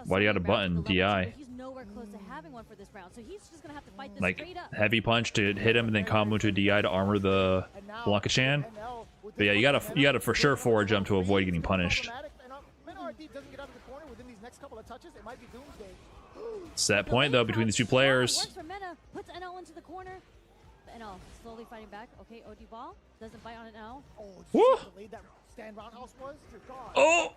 Speaker 1: Why do you got a button DI?
Speaker 2: He's nowhere close to having one for this round, so he's just gonna have to fight this
Speaker 1: Like
Speaker 2: straight up.
Speaker 1: heavy punch to hit him and then combo to a DI to armor the Blanca Chan. But yeah, you gotta for sure forward jump to avoid getting punished.
Speaker 7: MenaRD doesn't get out of the corner within these next couple of touches. It might be doomsday.
Speaker 1: Set point though between the two players.
Speaker 2: Works for Mena, puts NL into the corner. But NL slowly fighting back. Okay, OD ball doesn't bite on it now.
Speaker 1: Woo!
Speaker 7: Stand roundhouse was?
Speaker 1: Oh,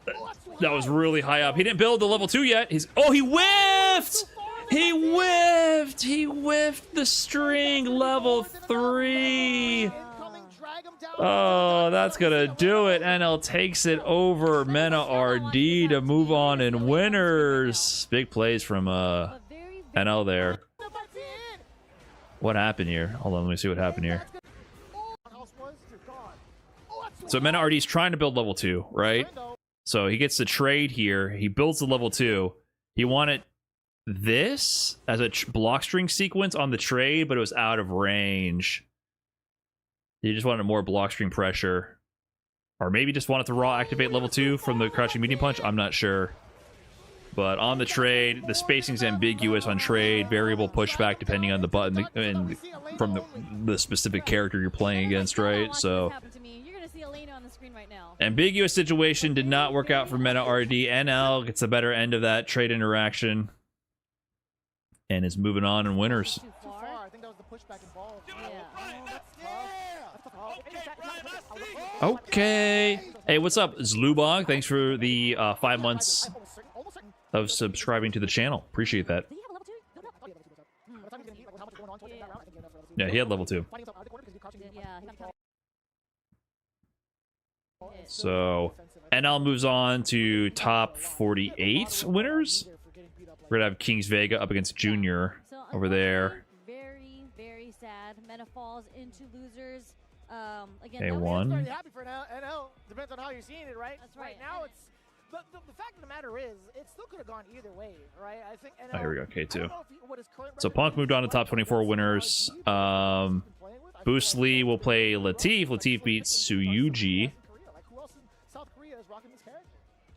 Speaker 1: that was really high up. He didn't build the level 2 yet. He whiffed! He whiffed! He whiffed the string level 3. Oh, that's gonna do it. NL takes it over MenaRD to move on in winners. Big plays from NL there. What happened here? Hold on, let me see what happened here. So MenaRD's trying to build level 2, right? So he gets the trade here. He builds the level 2. He wanted this as a block string sequence on the trade, but it was out of range. He just wanted more block string pressure. Or maybe just wanted to raw activate level 2 from the crouching medium punch. I'm not sure. But on the trade, the spacing's ambiguous on trade. Variable pushback depending on the button and from the specific character you're playing against, right? So ambiguous situation did not work out for MenaRD. NL gets a better end of that trade interaction and is moving on in winners. Okay. Hey, what's up, Zlubog? Thanks for the 5 months of subscribing to the channel. Appreciate that. Yeah, he had level 2. So NL moves on to top 48 winners. We're gonna have King's Vega up against Junior over there.
Speaker 2: Very, very sad. Mena falls into losers. Again,
Speaker 1: A1.
Speaker 7: Happy for NL. Depends on how you're seeing it, right?
Speaker 2: That's right.
Speaker 7: Now it's the fact of the matter is, it still could have gone either way, right? I think NL,
Speaker 1: Oh, here we go. K2. So Punk moved on to top 24 winners. Boost Lee will play Latif. Latif beats Suyuji.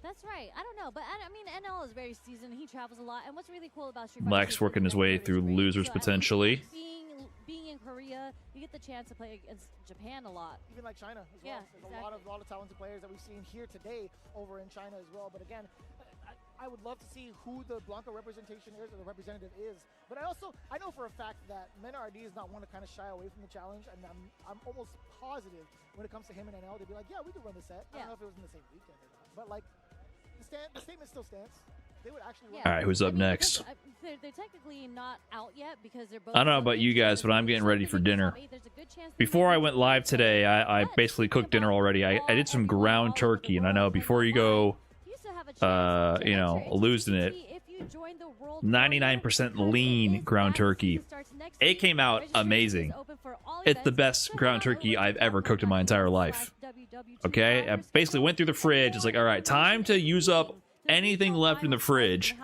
Speaker 2: That's right. I don't know, but I mean, NL is very seasoned. He travels a lot, and what's really cool about Street
Speaker 1: Lex
Speaker 2: Fighter
Speaker 1: working his way through losers potentially.
Speaker 2: Being in Korea, you get the chance to play against Japan a lot.
Speaker 7: Even like China as well.
Speaker 2: Yeah,
Speaker 7: There's a lot of talented players that we've seen here today over in China as well. But again, I would love to see who the Blanca representation is or the representative is. But I know for a fact that MenaRD is not one to kind of shy away from the challenge, and I'm almost positive when it comes to him and NL, they'd be like, yeah, we could run the set. I don't know if it was in the same weekend or not, but like the statement still stands. They would actually run.
Speaker 1: All right, who's up next?
Speaker 2: They're technically not out yet because they're both.
Speaker 1: I don't know about you guys, but I'm getting ready for dinner. Before I went live today, I basically cooked dinner already. I did some ground turkey, and I know before you go, you know, losing it, 99% lean ground turkey. It came out amazing. It's the best ground turkey I've ever cooked in my entire life. Okay, I basically went through the fridge. It's like, all right, time to use up anything left in the fridge.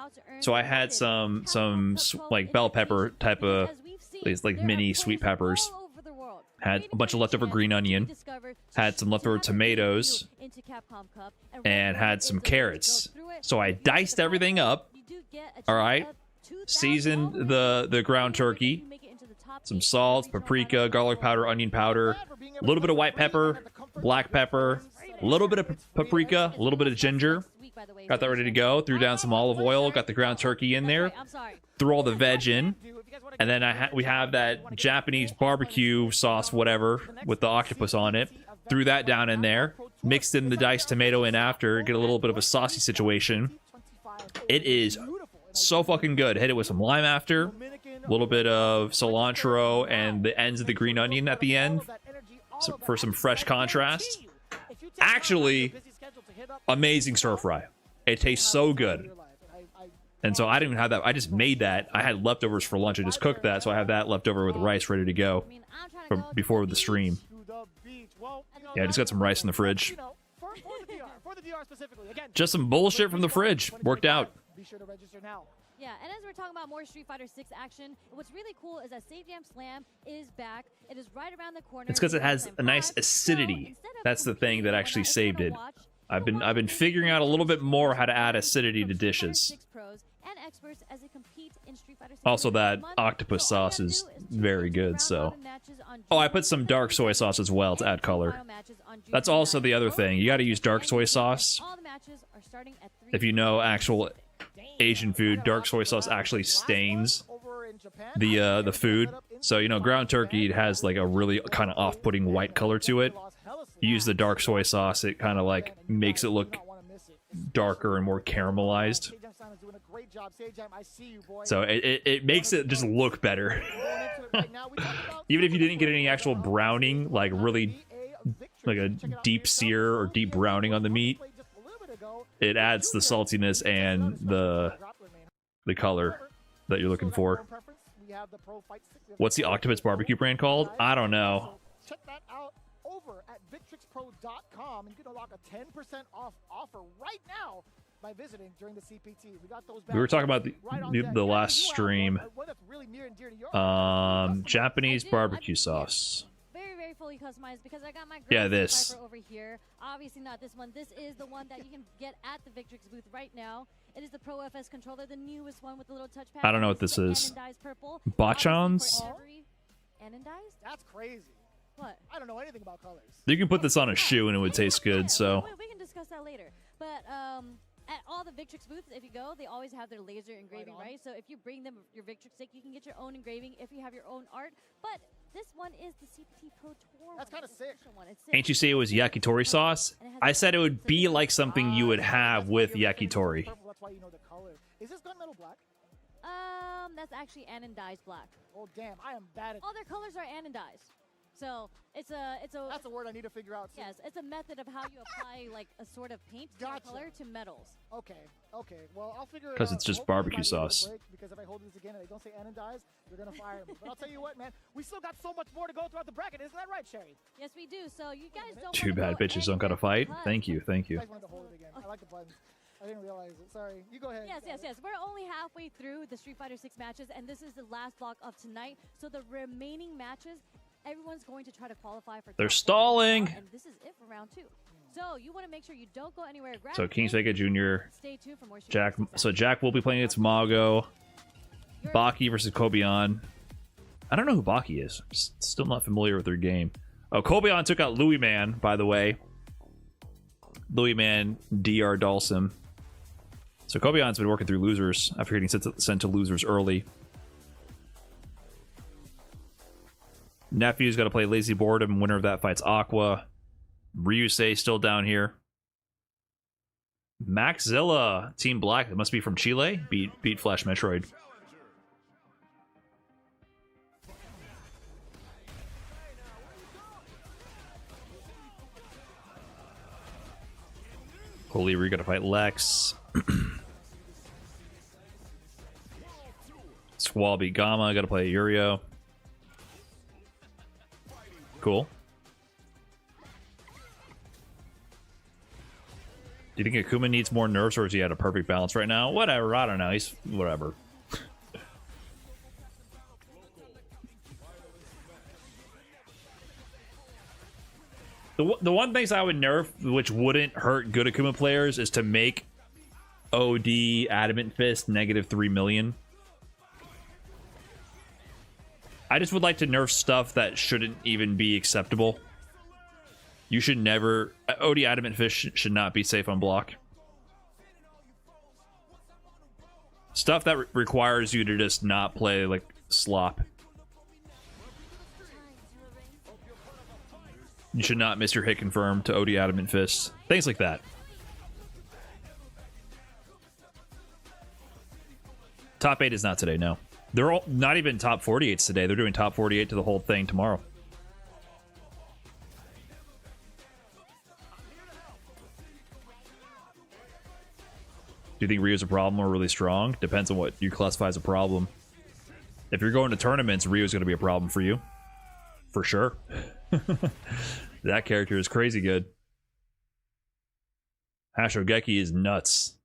Speaker 1: So I had some like bell pepper type of like mini sweet peppers. Had a bunch of leftover green onion. Had some leftover tomatoes. And had some carrots. So I diced everything up. All right. Seasoned the ground turkey. Some salt, paprika, garlic powder, onion powder, a little bit of white pepper, black pepper, A little bit of paprika, a little bit of ginger. Got that ready to go. Threw down some olive oil. Got the ground turkey in there. Threw all the veg in. And then we have that Japanese barbecue sauce, whatever, with the octopus on it. Threw that down in there. Mixed in the diced tomato in after. Get a little bit of a saucy situation. It is so fucking good. Hit it with some lime after. A little bit of cilantro and the ends of the green onion at the end for some fresh contrast. Actually, amazing stir fry. It tastes so good. And so I didn't even have that. I just made that. I had leftovers for lunch. I just cooked that, so I have that leftover with rice ready to go from before the stream. Yeah, I just got some rice in the fridge. Just some bullshit from the fridge. Worked out.
Speaker 2: Be sure to register now. Yeah, and as we're talking about more Street Fighter 6 action, what's really cool is that Save Jam Slam is back. It is right around the corner.
Speaker 1: It's because it has a nice acidity. That's the thing that actually saved it. I've been figuring out a little bit more how to add acidity to dishes. Also, that octopus sauce is very good, so. Oh, I put some dark soy sauce as well to add color. That's also the other thing. You got to use dark soy sauce. If you know actual Asian food, dark soy sauce actually stains the food. So, you know, ground turkey has like a really kind of off-putting white color to it. You use the dark soy sauce, it kind of like makes it look darker and more caramelized. So it makes it just look better. Even if you didn't get any actual browning, like really like a deep sear or deep browning on the meat, it adds the saltiness and the color that you're looking for. What's the octopus barbecue brand called? I don't know.
Speaker 7: Check that out over at VictrixPro.com and you can unlock a 10% off offer right now by visiting during the CPT. We got those
Speaker 1: we were talking about the last stream. Japanese barbecue sauce.
Speaker 2: Very fully customized because I got my
Speaker 1: this
Speaker 2: over here. Obviously not this one. This is the one that you can get at the Victrix booth right now. It is the Pro FS controller, the newest one with the little touchpad.
Speaker 1: I don't know what this is. Bonchans?
Speaker 7: That's crazy.
Speaker 2: What?
Speaker 7: I don't know anything about colors.
Speaker 1: You can put this on a shoe and it would taste good, so.
Speaker 2: We can discuss that later. But at all the Victrix booths, if you go, they always have their laser engraving, right? So if you bring them your Victrix stick, you can get your own engraving if you have your own art. But this one is the CPT Pro Tour. That's kind of sick.
Speaker 1: Ain't you say it was yakitori sauce? I said it would be like something you would have with yakitori.
Speaker 7: That's why you know the color. Is this gunmetal black?
Speaker 2: That's actually anodized black.
Speaker 7: Oh damn, I am bad at.
Speaker 2: All their colors are anodized. So it's a
Speaker 7: that's a word I need to figure out.
Speaker 2: Yes, it's a method of how you apply like a sort of paint color to metals.
Speaker 7: Okay. Well, I'll figure it out.
Speaker 1: Because it's just barbecue sauce.
Speaker 7: Because if I hold this again and they don't say anodized, you're gonna fire me. But I'll tell you what, man, we still got so much more to go throughout the bracket. Isn't that right, Sherry?
Speaker 2: Yes, we do. So you guys don't.
Speaker 1: Too bad bitches don't gotta fight. Thank you.
Speaker 7: I just wanted to hold it again. I like the buttons. I didn't realize it. Sorry. You go ahead.
Speaker 2: Yes. We're only halfway through the Street Fighter 6 matches, and this is the last block of tonight. So the remaining matches, everyone's going to try to qualify for.
Speaker 1: They're stalling.
Speaker 2: And this is it for round 2. So you want to make sure you don't go anywhere.
Speaker 1: So King's Vega Jr.
Speaker 2: Stay tuned for more.
Speaker 1: Jack. So Jack will be playing against Mago. Baki versus Kobion. I don't know who Baki is. Still not familiar with their game. Oh, Kobion took out Louis Man, by the way. Louis Man, Dr. Dalsum. So Kobion's been working through losers after getting sent to losers early. Nephew's got to play Lazy Boredom. Winner of that fights Aqua. Ryuse still down here. Maxzilla, Team Black. It must be from Chile. Beat Flash Metroid. Holy, we're gonna fight Lex. Squall beat Gamma. Gotta play Yurio. Cool. Do you think Akuma needs more nerfs, or is he at a perfect balance right now? Whatever, I don't know. He's whatever. The one things I would nerf, which wouldn't hurt good Akuma players, is to make OD Adamant Fist -3 million. I just would like to nerf stuff that shouldn't even be acceptable. You should never... OD Adamant Fish should not be safe on block. Stuff that requires you to just not play, like, slop. You should not miss your hit confirm to OD Adamant Fist. Things like that. Top 8 is not today, no. They're all not even top 48s today. They're doing top 48 to the whole thing tomorrow. Do you think Ryu's a problem or really strong? Depends on what you classify as a problem. If you're going to tournaments, Ryu's going to be a problem for you. For sure. That character is crazy good. Hashogeki is nuts.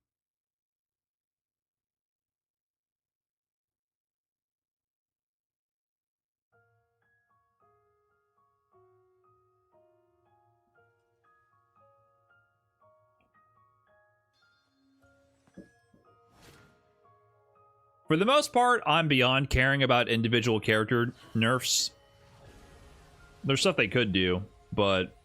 Speaker 1: For the most part, I'm beyond caring about individual character nerfs. There's stuff they could do, but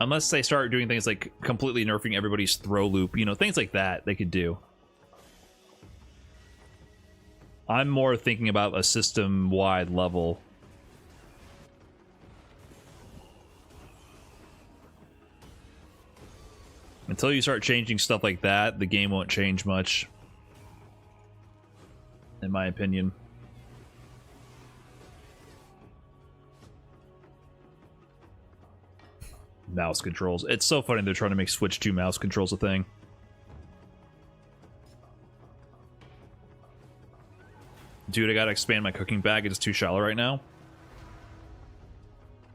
Speaker 1: unless they start doing things like completely nerfing everybody's throw loop, you know, things like that they could do. I'm more thinking about a system-wide level. Until you start changing stuff like that, the game won't change much. In my opinion. Mouse controls. It's so funny they're trying to make Switch 2 mouse controls a thing. Dude, I gotta expand my cooking bag. It's too shallow right now.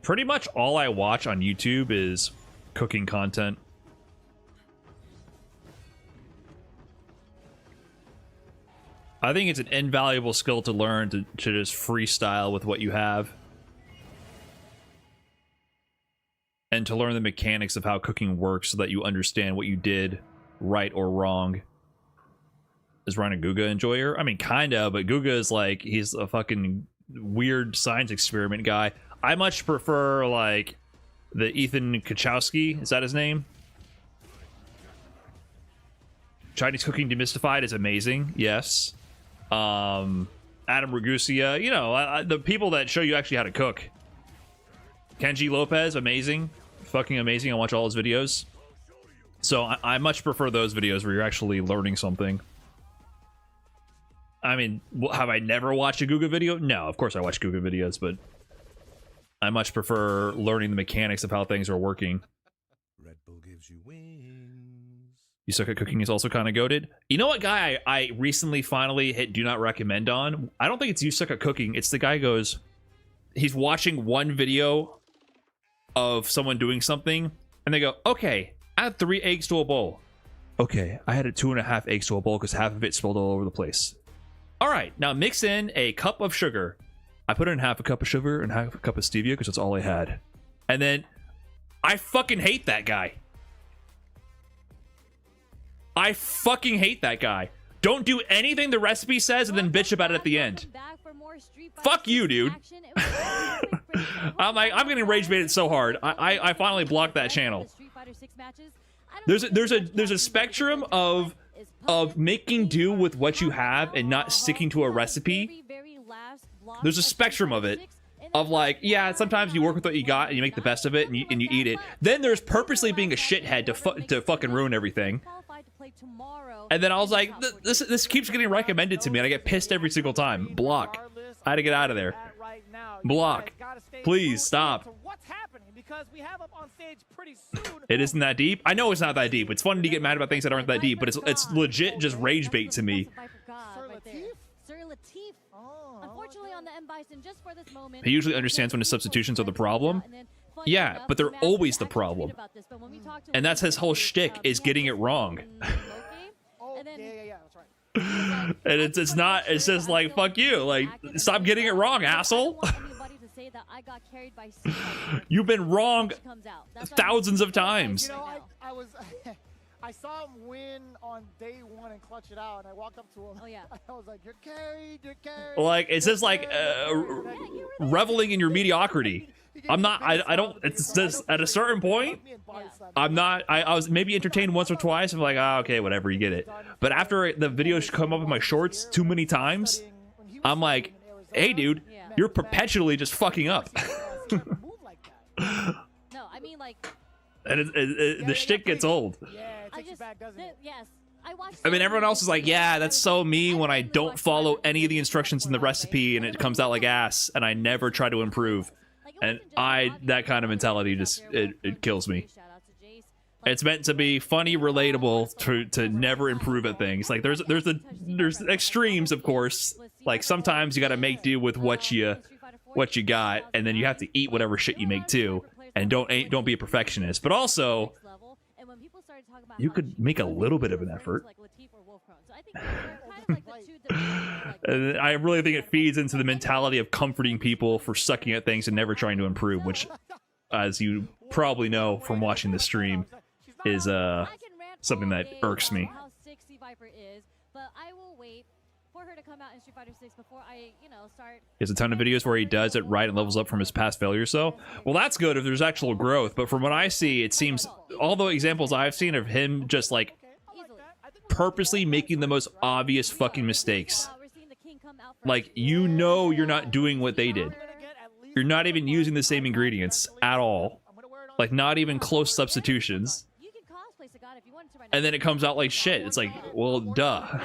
Speaker 1: Pretty much all I watch on YouTube is cooking content. I think it's an invaluable skill to learn to just freestyle with what you have. And to learn the mechanics of how cooking works so that you understand what you did right or wrong. Is Ryan a Guga enjoyer? I mean, kinda, but Guga is like, he's a fucking weird science experiment guy. I much prefer, like, the Ethan Kachowski, is that his name? Chinese Cooking Demystified is amazing, yes. Adam Ragusia, you know, the people that show you actually how to cook. Kenji Lopez, amazing. Fucking amazing. I watch all his videos. So I much prefer those videos where you're actually learning something. I mean, have I never watched a Guga video? No, of course I watch Guga videos, but I much prefer learning the mechanics of how things are working.
Speaker 5: Red Bull gives you wings.
Speaker 1: You suck at cooking is also kind of goated. You know what guy I recently finally hit do not recommend on? I don't think it's you suck at cooking. It's the guy who goes, he's watching one video of someone doing something, and they go, okay, add 3 eggs to a bowl. Okay, I added 2.5 eggs to a bowl because half of it spilled all over the place. All right, now mix in a cup of sugar. I put in half a cup of sugar and half a cup of stevia because that's all I had. And then, I fucking hate that guy. I fucking hate that guy. Don't do anything the recipe says and then bitch about it at the end. Fuck you, dude. I'm like, I'm getting rage baited so hard. I finally blocked that channel. There's a spectrum of making do with what you have and not sticking to a recipe. There's a spectrum of it. Of like, yeah, sometimes you work with what you got and you make the best of it and you eat it. Then there's purposely being a shithead to fucking ruin everything. And then I was like, this keeps getting recommended to me and I get pissed every single time. Block. I had to get out of there. Block. Please stop. It isn't that deep. I know it's not that deep. It's funny to get mad about things that aren't that deep, but it's legit just rage bait to me.
Speaker 2: Unfortunately, on the M Bison, just for this moment,
Speaker 1: He usually understands when his substitutions are the problem. Yeah, but they're always the problem. And that's his whole shtick, is getting it wrong. And it's not, it's just like, fuck you. Like, stop getting it wrong, asshole. You've been wrong thousands of times.
Speaker 7: You know, I saw him win on day 1 and clutch it out, and I walked up to him.
Speaker 2: Oh yeah.
Speaker 7: I was like, "You're carried, you're carried."
Speaker 1: Like, it's just like reveling in your mediocrity. I'm not. I don't. It's just at a certain point. I'm not. I was maybe entertained once or twice. I'm like, ah, okay, whatever, you get it. But after the videos come up in my shorts too many times, I'm like, hey, dude, you're perpetually just fucking up.
Speaker 2: No, I mean like.
Speaker 1: And the shit gets old.
Speaker 2: Yes.
Speaker 1: I mean, everyone else is like, yeah, that's so me when I don't follow any of the instructions in the recipe and it comes out like ass and I never try to improve. And that kind of mentality just, it kills me. It's meant to be funny, relatable, to never improve at things. Like there's extremes, of course. Like sometimes you got to make do with what you got, and then you have to eat whatever shit you make too. And don't be a perfectionist. But also, you could make a little bit of an effort. And I really think it feeds into the mentality of comforting people for sucking at things and never trying to improve, which, as you probably know from watching the stream, is something that irks me. There's a ton of videos where he does it right and levels up from his past failures, so well, that's good if there's actual growth. But from what I see, it seems all the examples I've seen of him just like purposely making the most obvious fucking mistakes. Like, you know, you're not doing what they did. You're not even using the same ingredients at all. Like, not even close substitutions. And then it comes out like shit. It's like, well, duh.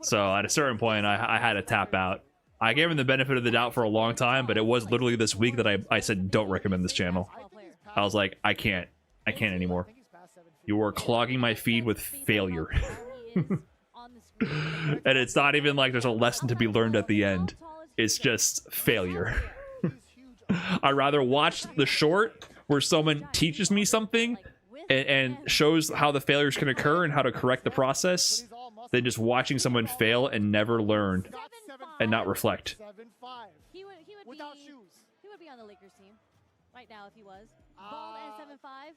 Speaker 1: So at a certain point, I had to tap out. I gave him the benefit of the doubt for a long time, but it was literally this week that I said, don't recommend this channel. I was like, I can't anymore. You are clogging my feed with failure. And it's not even like there's a lesson to be learned at the end. It's just failure. I'd rather watch the short where someone teaches me something and shows how the failures can occur and how to correct the process than just watching someone fail and never learn and not reflect.
Speaker 2: He would be on the Lakers team right now if he was. Bald and 7'5".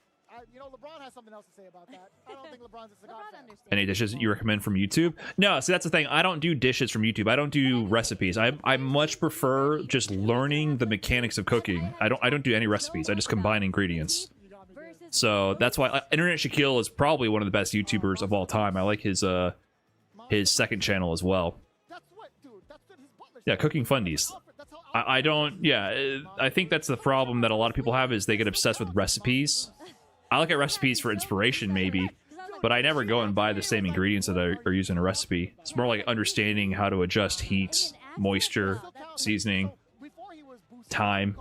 Speaker 7: You know, LeBron has something else to say about that. I don't think LeBron's a cigar fan.
Speaker 1: Any dishes you recommend from YouTube? No, see, that's the thing. I don't do dishes from YouTube. I don't do recipes. I much prefer just learning the mechanics of cooking. I don't do any recipes. I just combine ingredients. So that's why Internet Shaquille is probably one of the best YouTubers of all time. I like his second channel as well. Yeah, Cooking Fundies. I don't. Yeah, I think that's the problem that a lot of people have is they get obsessed with recipes. I look at recipes for inspiration, maybe, but I never go and buy the same ingredients that are used in a recipe. It's more like understanding how to adjust heat, moisture, seasoning, time,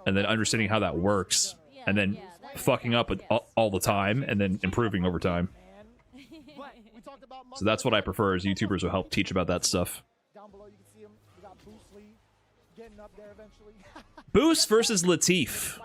Speaker 1: and then understanding how that works, and then fucking up all the time, and then improving over time. So that's what I prefer, is YouTubers who help teach about that stuff. Boost versus Latif.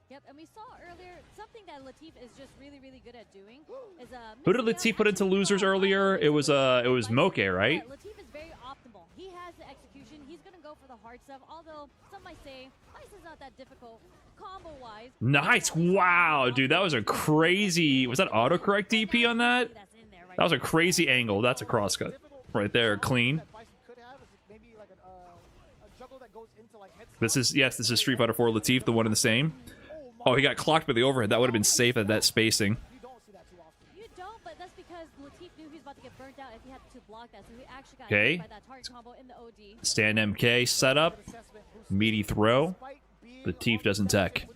Speaker 2: Yep, and we saw earlier something that Latif is just really good at doing is
Speaker 1: who did Latif put into losers earlier? It was Moke, right?
Speaker 2: Yeah, Latif is very optimal. He has the execution. He's gonna go for the hard stuff. Although some might say Ice is not that difficult combo wise.
Speaker 1: Nice. Wow, dude, that was a crazy. Was that autocorrect DP on that? That was a crazy angle. That's a crosscut right there. Clean. This is Street Fighter 4 Latif, the one and the same. Oh, he got clocked by the overhead. That would have been safe at that spacing.
Speaker 2: You don't, but that's because Latif knew he was about to get burnt out if he had to block that, so he actually got
Speaker 1: hit
Speaker 2: by that target combo in the OD.
Speaker 1: Stand MK setup. Meaty throw. Latif doesn't tech.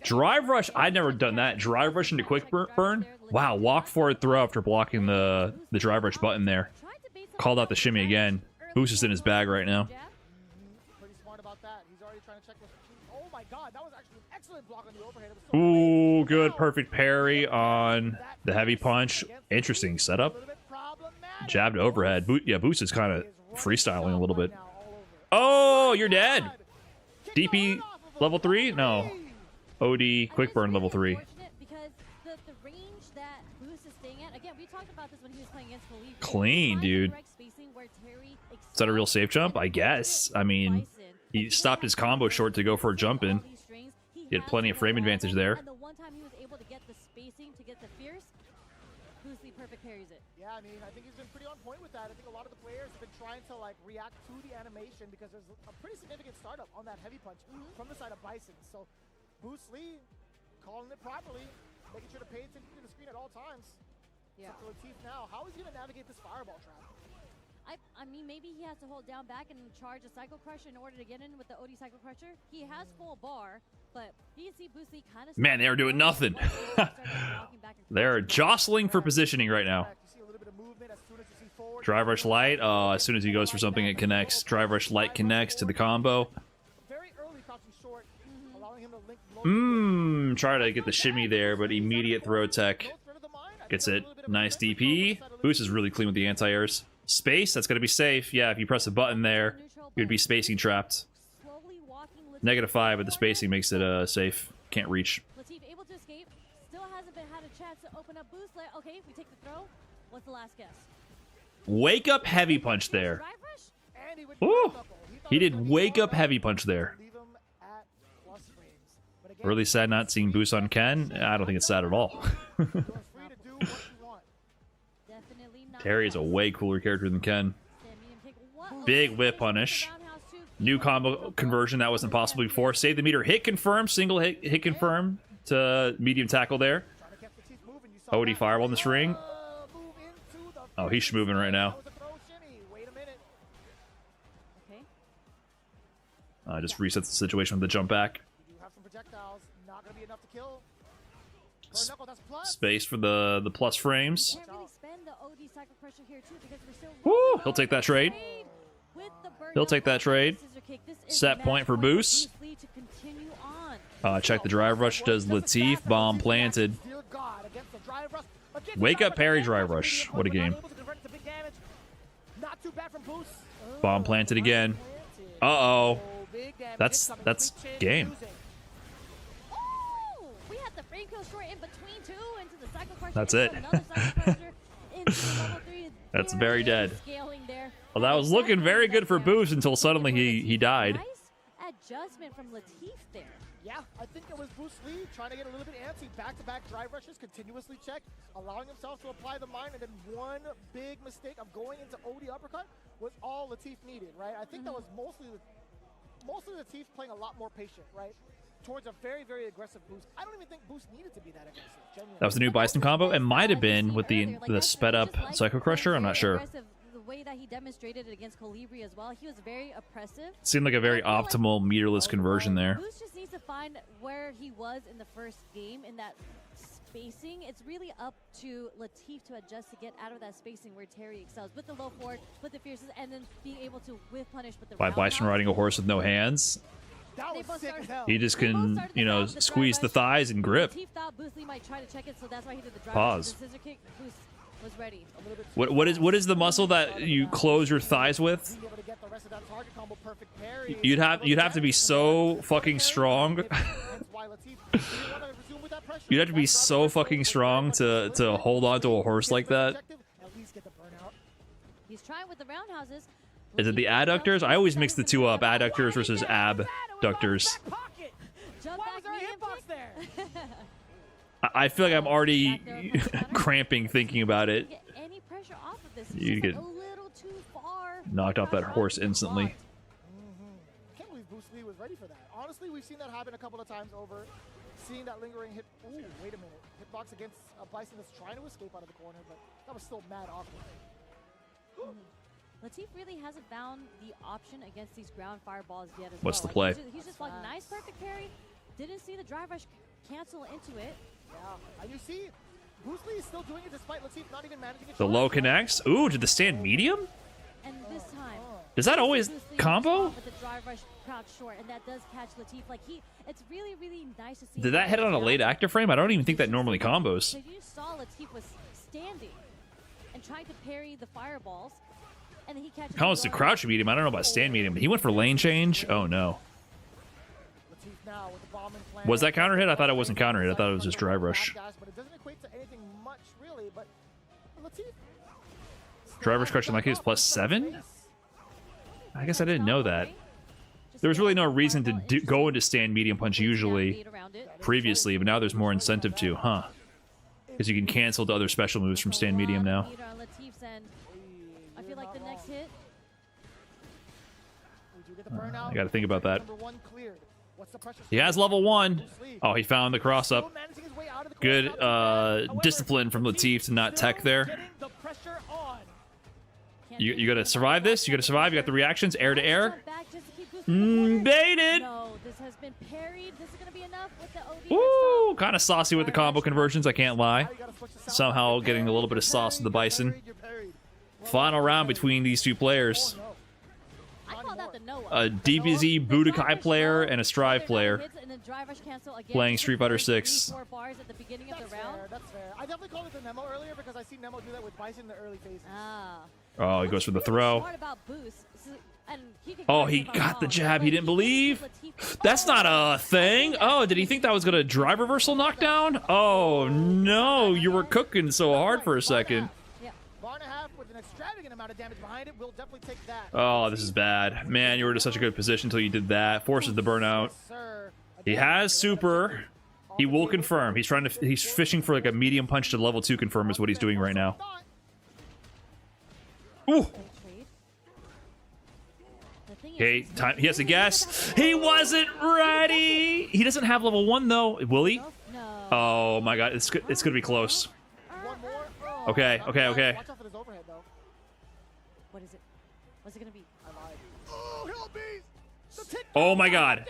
Speaker 1: Drive rush. I'd never done that. Drive rush into quick burn. Wow, walk forward throw after blocking the drive rush button there. Called out the shimmy again. Boost is in his bag right now. Ooh, good. Perfect parry on the heavy punch. Interesting setup. Jabbed overhead. Boost is kind of freestyling a little bit. Oh, you're dead. DP level 3? No. OD quick burn level 3. Clean, dude. Is that a real safe jump? I guess. I mean, He stopped his combo short to go for a jump in. He had plenty of frame advantage there.
Speaker 2: And the one time he was able to get the spacing to get the fierce, Boostly perfect parries it.
Speaker 7: Yeah, I mean, I think he's been pretty on point with that. I think a lot of the players have been trying to like react to the animation because there's a pretty significant startup on that heavy punch from the side of Bison. So Boostly calling it properly, making sure to pay attention to the screen at all times.
Speaker 2: Yeah.
Speaker 7: So Latif now, how is he going to navigate this fireball trap?
Speaker 2: I mean, maybe he has to hold down back and charge a Cycle Crusher in order to get in with the OD Cycle Crusher. He has full bar, but you can see Boostly kind of...
Speaker 1: Man, they are doing nothing. They're jostling for positioning right now. Drive Rush Light. Oh, as soon as he goes for something, it connects. Drive Rush Light connects to the combo. Try to get the shimmy there, but immediate throw tech. Gets it. Nice DP. Boost is really clean with the anti-airs. Space, that's going to be safe. Yeah, if you press a button there, you'd be spacing trapped. -5, but the spacing makes it safe. Can't reach.
Speaker 2: Latif able to escape. Still hasn't had a chance to open up Boost. Okay, we take the throw. What's the last guess?
Speaker 1: Wake up heavy punch there. Ooh, he did wake up heavy punch there. Really sad not seeing Boost on Ken. I don't think it's sad at all. Terry is a way cooler character than Ken. Big whip punish. New combo conversion that wasn't possible before. Save the meter. Hit confirm. Single hit confirm to medium tackle there. OD fireball in this ring. Oh, he's moving right now. Just resets the situation with the jump back. Space for the plus frames. Woo! He'll take that trade. He'll take that trade. Set point for Boost. Check the drive rush. Does Latif. Bomb planted. Wake up parry drive rush. What a game. Bomb planted again. Uh-oh. That's game. That's it. That's very dead. Well, that was looking very good for Boost until suddenly he died.
Speaker 2: Nice adjustment from Latif there.
Speaker 7: Yeah, I think it was Boostly trying to get a little bit antsy. Back-to-back drive rushes, continuously checked, allowing himself to apply the mine, and then one big mistake of going into OD uppercut was all Latif needed, right? I think that was mostly Latif playing a lot more patient, right? Towards a very, very aggressive Boost. I don't even think Boost needed to be that aggressive. Genuinely.
Speaker 1: That was the new Bison combo. It might have been with the sped up Psycho Crusher. I'm not sure.
Speaker 2: The way that he demonstrated it against Colibri as well, he was very oppressive.
Speaker 1: Seemed like a very optimal meterless conversion there.
Speaker 2: Boost just needs to find where he was in the first game in that spacing. It's really up to Latif to adjust to get out of that spacing where Terry excels with the low forward, with the fierces, and then being able to whiff punish with the
Speaker 1: By Bison riding a horse with no hands. He just can, you know, squeeze the thighs and grip. Pause. What is the muscle that you close your thighs with? You'd have to be so fucking strong. You'd have to be so fucking strong to hold on to a horse like that.
Speaker 2: He's trying with the roundhouses.
Speaker 1: Is it the adductors? I always mix the two up. Adductors versus abductors. I feel like I'm already cramping thinking about it. You get knocked off that horse instantly.
Speaker 7: Can't believe Boostly was ready for that. Honestly, we've seen that happen a couple of times over. Seeing that lingering hit. Ooh, wait a minute. Hitbox against a Bison that's trying to escape out of the corner, but that was still mad awkward.
Speaker 2: Latif really hasn't found the option against these ground fireballs yet as
Speaker 1: What's
Speaker 2: well.
Speaker 1: the play?
Speaker 2: He's just like, nice perfect parry. Didn't see the drive rush cancel into it.
Speaker 7: Yeah, and you see, Boostly is still doing it despite Latif not even managing it.
Speaker 1: The low connects. Ooh, did the stand medium?
Speaker 2: And this time,
Speaker 1: does that always combo?
Speaker 2: With the drive rush crouch short, and that does catch Latif. Like it's really, really nice to see.
Speaker 1: Did that hit on a late active frame? I don't even think that normally combos.
Speaker 2: So you saw Latif was standing and trying to parry the fireballs. And he catches
Speaker 1: Combos to crouch medium. I don't know about stand medium, but he went for lane change. Oh no. Was that counter hit? I thought it wasn't counter hit. I thought it was just drive rush. Drive rush crush in that case +7? I guess I didn't know that. There was really no reason to go into stand medium punch usually previously, but now there's more incentive to, huh? Because you can cancel the other special moves from stand medium now.
Speaker 2: I feel like the next hit.
Speaker 1: I gotta think about that. He has level 1. Oh, he found the cross up. Good discipline from Latif to not tech there. You gotta survive this. You gotta survive. You got the reactions. Air to air. Baited.
Speaker 2: No, this has been parried. This is gonna be enough with the OD.
Speaker 1: Woo! Kind of saucy with the combo conversions. I can't lie. Somehow getting a little bit of sauce with the Bison. Final round between these two players. A DBZ Budokai player and a Strive player playing Street Fighter 6.
Speaker 7: That's fair. I definitely called it the Nemo earlier because I see Nemo do that with Bison in the early phases.
Speaker 1: Oh, he goes for the throw. Oh, he got the jab. He didn't believe. That's not a thing. Oh, did he think that was going to drive reversal knockdown? Oh, no. You were cooking so hard for a second. Oh, this is bad. Man, you were in such a good position until you did that. Forces the burnout. He has super. He will confirm. He's fishing for like a medium punch to level 2 confirm is what he's doing right now. Ooh. Okay, time. He has a guess. He wasn't ready. He doesn't have level 1 though. Will he? Oh my god, it's gonna be close. Okay.
Speaker 2: What is it? What's it gonna be?
Speaker 1: Oh my god.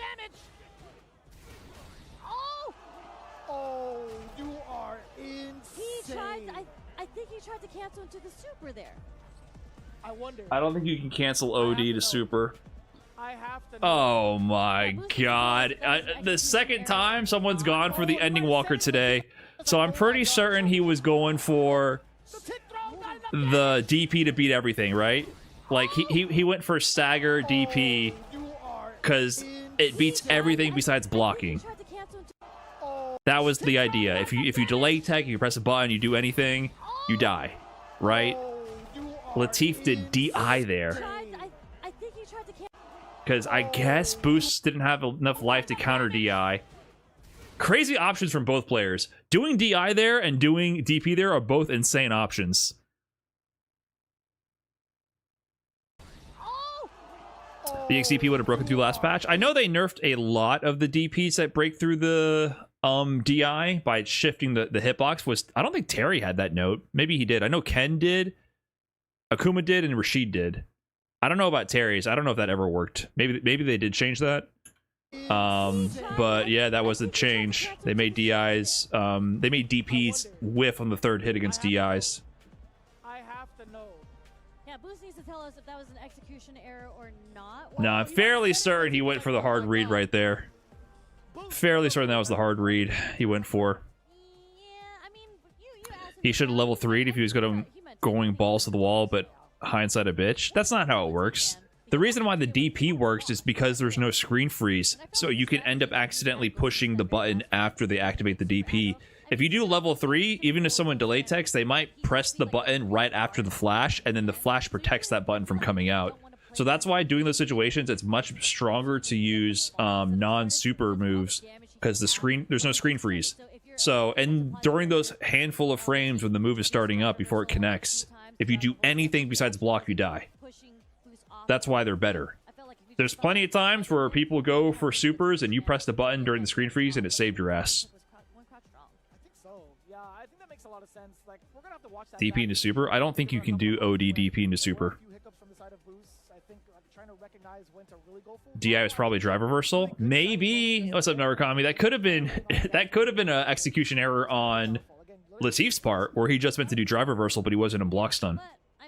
Speaker 7: Oh, you are insane.
Speaker 2: I think he tried to cancel into the super there.
Speaker 7: I wonder.
Speaker 1: I don't think you can cancel OD to super.
Speaker 7: I have to
Speaker 1: Oh my god. The second time someone's gone for the EndingWalker today. So I'm pretty certain he was going for the DP to beat everything, right? Like he went for stagger DP because it beats everything besides blocking. That was the idea. If you delay tech, you press a button, you do anything, you die, right? Latif did DI there. Because I guess Boost didn't have enough life to counter DI. Crazy options from both players. Doing DI there and doing DP there are both insane options. The XDP would have broken through last patch. I know they nerfed a lot of the DPs that break through the DI by shifting the hitbox. I don't think Terry had that note. Maybe he did. I know Ken did. Akuma did and Rashid did. I don't know about Terry's. I don't know if that ever worked. Maybe they did change that. But yeah, that was the change. They made DIs. They made DPs whiff on the third hit against DIs.
Speaker 7: I have to know.
Speaker 2: Yeah, Boost needs to tell us if that was an execution error or not.
Speaker 1: No, I'm fairly certain he went for the hard read right there. Fairly certain that was the hard read he went for. He should have level 3'd if he was going balls to the wall, but hindsight a bitch. That's not how it works. The reason why the DP works is because there's no screen freeze, so you can end up accidentally pushing the button after they activate the DP. If you do level 3, even if someone delay text, they might press the button right after the flash, and then the flash protects that button from coming out. So that's why doing those situations, it's much stronger to use non-super moves, because there's no screen freeze. So, and during those handful of frames when the move is starting up before it connects, if you do anything besides block, you die. That's why they're better. There's plenty of times where people go for supers and you press the button during the screen freeze and it saved your ass. DP into super? I don't think you can do OD DP into super. DI was probably drive reversal. Maybe. What's up, Narukami? That could have been an execution error on Latif's part, where he just meant to do drive reversal, but he wasn't in block stun,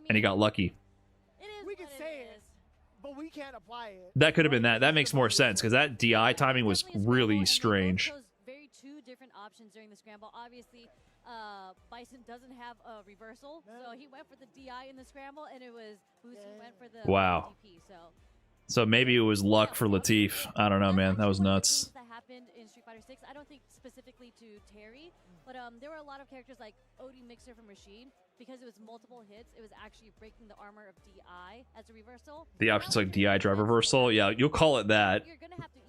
Speaker 1: and he got lucky.
Speaker 7: We can say it, but we can't apply it.
Speaker 1: That could have been that. That makes more sense because that DI timing was really strange.
Speaker 2: Very two different options during the scramble. Obviously, Bison doesn't have a reversal, so he went for the DI in the scramble, and it was Boost who went for the DP. So
Speaker 1: maybe it was luck for Latif. I don't know, man. That was nuts.
Speaker 2: That happened in Street Fighter Fighter 6. I don't think specifically to Terry, but there were a lot of characters like Odie Mixer from Rashid. Because it was multiple hits, it was actually breaking the armor of DI as a reversal.
Speaker 1: The option's like DI drive reversal. Yeah, you'll call it that
Speaker 2: You're gonna have to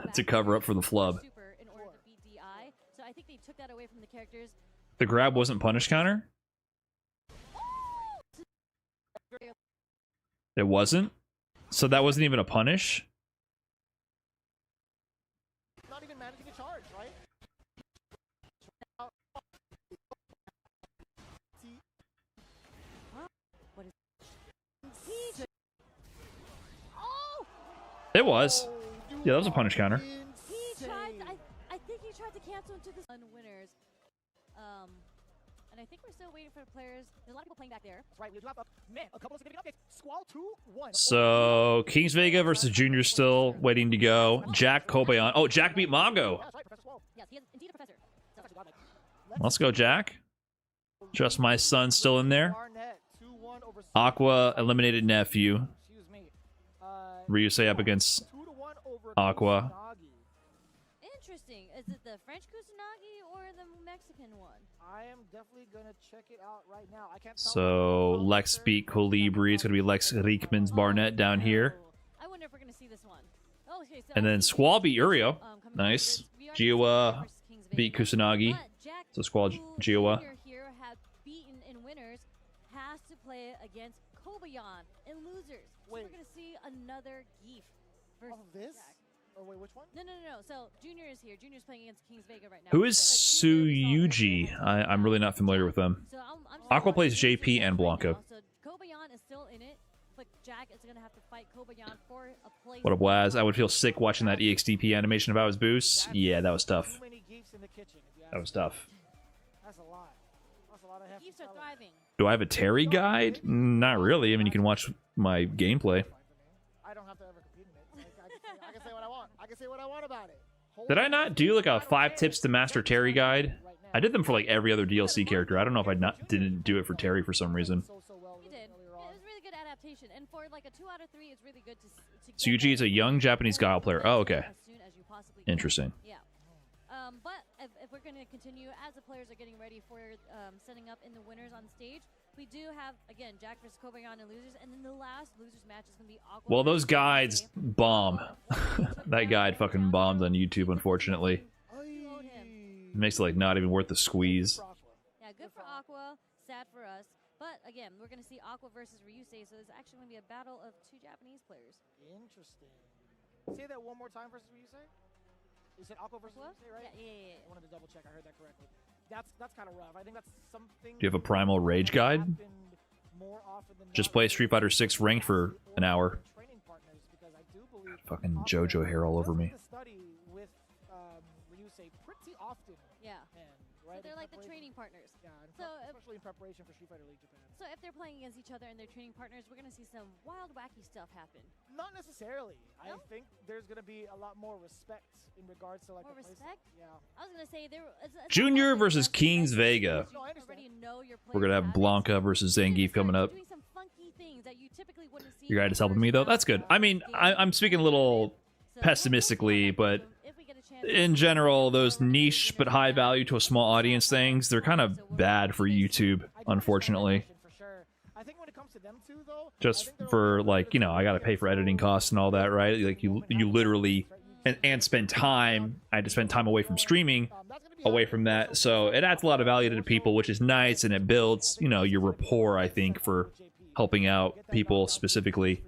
Speaker 2: either
Speaker 1: to cover up for the flub.
Speaker 2: super in order to beat DI. So I think they took that away from the characters.
Speaker 1: The grab wasn't punish counter? It wasn't? So that wasn't even a punish?
Speaker 7: Not even managing a charge, right?
Speaker 1: It was. Yeah, that was a punish counter.
Speaker 2: He tried. I think he tried to cancel into the winners. And I think we're still waiting for the players. There's a lot of people playing back there.
Speaker 7: That's right. We do have a couple of significant updates. Squall 2-1.
Speaker 1: So, Kings Vega versus Junior still waiting to go. Jack Kobayan. Oh, Jack beat Mongo.
Speaker 7: That's right, Professor Squall.
Speaker 2: Yes, he is indeed a professor.
Speaker 7: That's actually godlike.
Speaker 1: Let's go, Jack. Just my son still in there.
Speaker 7: Barnett, 2-1 over
Speaker 1: Aqua eliminated Nephew.
Speaker 7: Excuse me.
Speaker 1: Ryuse up against
Speaker 7: 2-1 over
Speaker 1: Aqua.
Speaker 7: Kusanagi.
Speaker 2: Interesting. Is it the French Kusanagi or the Mexican one?
Speaker 7: I am definitely gonna check it out right now. I can't tell.
Speaker 1: So, Lex beat Colibri. It's going to be Lex Riekman's Barnett down here.
Speaker 2: I wonder if we're gonna see this one. Oh, okay, so
Speaker 1: And then Squall beat Urio. Nice. Giowa beat Kusanagi. So Squall Giowa.
Speaker 2: Here have beaten in winners has to play against Kobayan in losers. So we're
Speaker 7: Wait.
Speaker 2: gonna see another Geef versus
Speaker 7: this?
Speaker 2: Jack.
Speaker 7: Or wait, which one?
Speaker 2: No. So Junior is here. Junior's playing against Kings Vega right now.
Speaker 1: Who is Suyuji? I'm really not familiar with them.
Speaker 2: So I'm
Speaker 1: Aqua plays JP and Blanco.
Speaker 2: So Kobayan is still in it, but Jack is gonna have to fight Kobayan for a place.
Speaker 1: What a blast. I would feel sick watching that EXDP animation about his boost. Yeah, that was tough.
Speaker 7: Too many geeks in the kitchen. If you ask
Speaker 1: That was
Speaker 7: me.
Speaker 1: tough.
Speaker 7: That's a lot. That's a lot of hefty
Speaker 2: Geefs are
Speaker 7: salad.
Speaker 2: thriving.
Speaker 1: Do I have a Terry guide? Not really. I mean, you can watch my gameplay.
Speaker 7: I don't have to ever compete in it. Like, I can say what I want. I can say what I want about it.
Speaker 1: Did I not do like a 5 tips to master Terry guide? I did them for like every other DLC character. I don't know if I didn't do it for Terry for some reason.
Speaker 2: You did. It was really good adaptation, and for like a 2 out of 3, it's really good to.
Speaker 1: Suyuji is a young Japanese guile player. Oh, okay.
Speaker 2: As soon as you possibly can.
Speaker 1: Interesting.
Speaker 2: Yeah. But if we're going to continue, as the players are getting ready for setting up in the winners on stage, we do have, again, Jack versus Kobayan and losers, and then the last losers match is going to be Aqua.
Speaker 1: Well, those
Speaker 2: versus
Speaker 1: guides
Speaker 2: Ryuse.
Speaker 1: bomb. That guide fucking bombs on YouTube, unfortunately.
Speaker 2: Load him.
Speaker 1: It makes it like not even worth the squeeze.
Speaker 2: Yeah, good for Aqua, sad for us. But again, we're going to see Aqua versus Ryuse, so it's actually going to be a battle of 2 Japanese players.
Speaker 7: Interesting. Say that one more time versus what you say? You said Aqua versus
Speaker 2: Aqua?
Speaker 7: Ryuse, right?
Speaker 2: Yeah.
Speaker 7: I wanted to double check. I heard that correctly. That's kind of rough. I think that's something.
Speaker 1: Do you have a Primal Rage guide?
Speaker 7: More often than
Speaker 1: Just
Speaker 7: not
Speaker 1: play Street Fighter 6 ranked for an hour.
Speaker 7: training partners, because I do believe
Speaker 1: Fucking JoJo hair all over me.
Speaker 7: does the study with Ryuse pretty often.
Speaker 2: Yeah.
Speaker 7: And,
Speaker 2: So
Speaker 7: right,
Speaker 2: they're
Speaker 7: in
Speaker 2: like the
Speaker 7: preparation-
Speaker 2: training partners.
Speaker 7: Yeah,
Speaker 2: So if-
Speaker 7: especially in preparation for Street Fighter League Japan.
Speaker 2: So if they're playing against each other and they're training partners, we're going to see some wild, wacky stuff happen.
Speaker 7: Not necessarily.
Speaker 2: No?
Speaker 7: I think there's gonna be a lot more respect in regards to like
Speaker 2: More
Speaker 7: the place-
Speaker 2: respect?
Speaker 7: Yeah.
Speaker 2: I was going to say there.
Speaker 1: Junior versus Kings Vega.
Speaker 7: No, I understand.
Speaker 1: We're gonna have Blanca versus Zangief coming up. Your guide is helping me though. That's good. I mean, I'm speaking a little pessimistically, but in general, those niche but high value to a small audience things, they're kind of bad for YouTube, unfortunately.
Speaker 7: For sure. I think when it comes to them two, though,
Speaker 1: Just for like, you know, I gotta pay for editing costs and all that, right? Like you literally and spend time. I had to spend time away from streaming, away from that, so it adds a lot of value to the people, which is nice, and it builds, you know, your rapport, I think, for helping out people specifically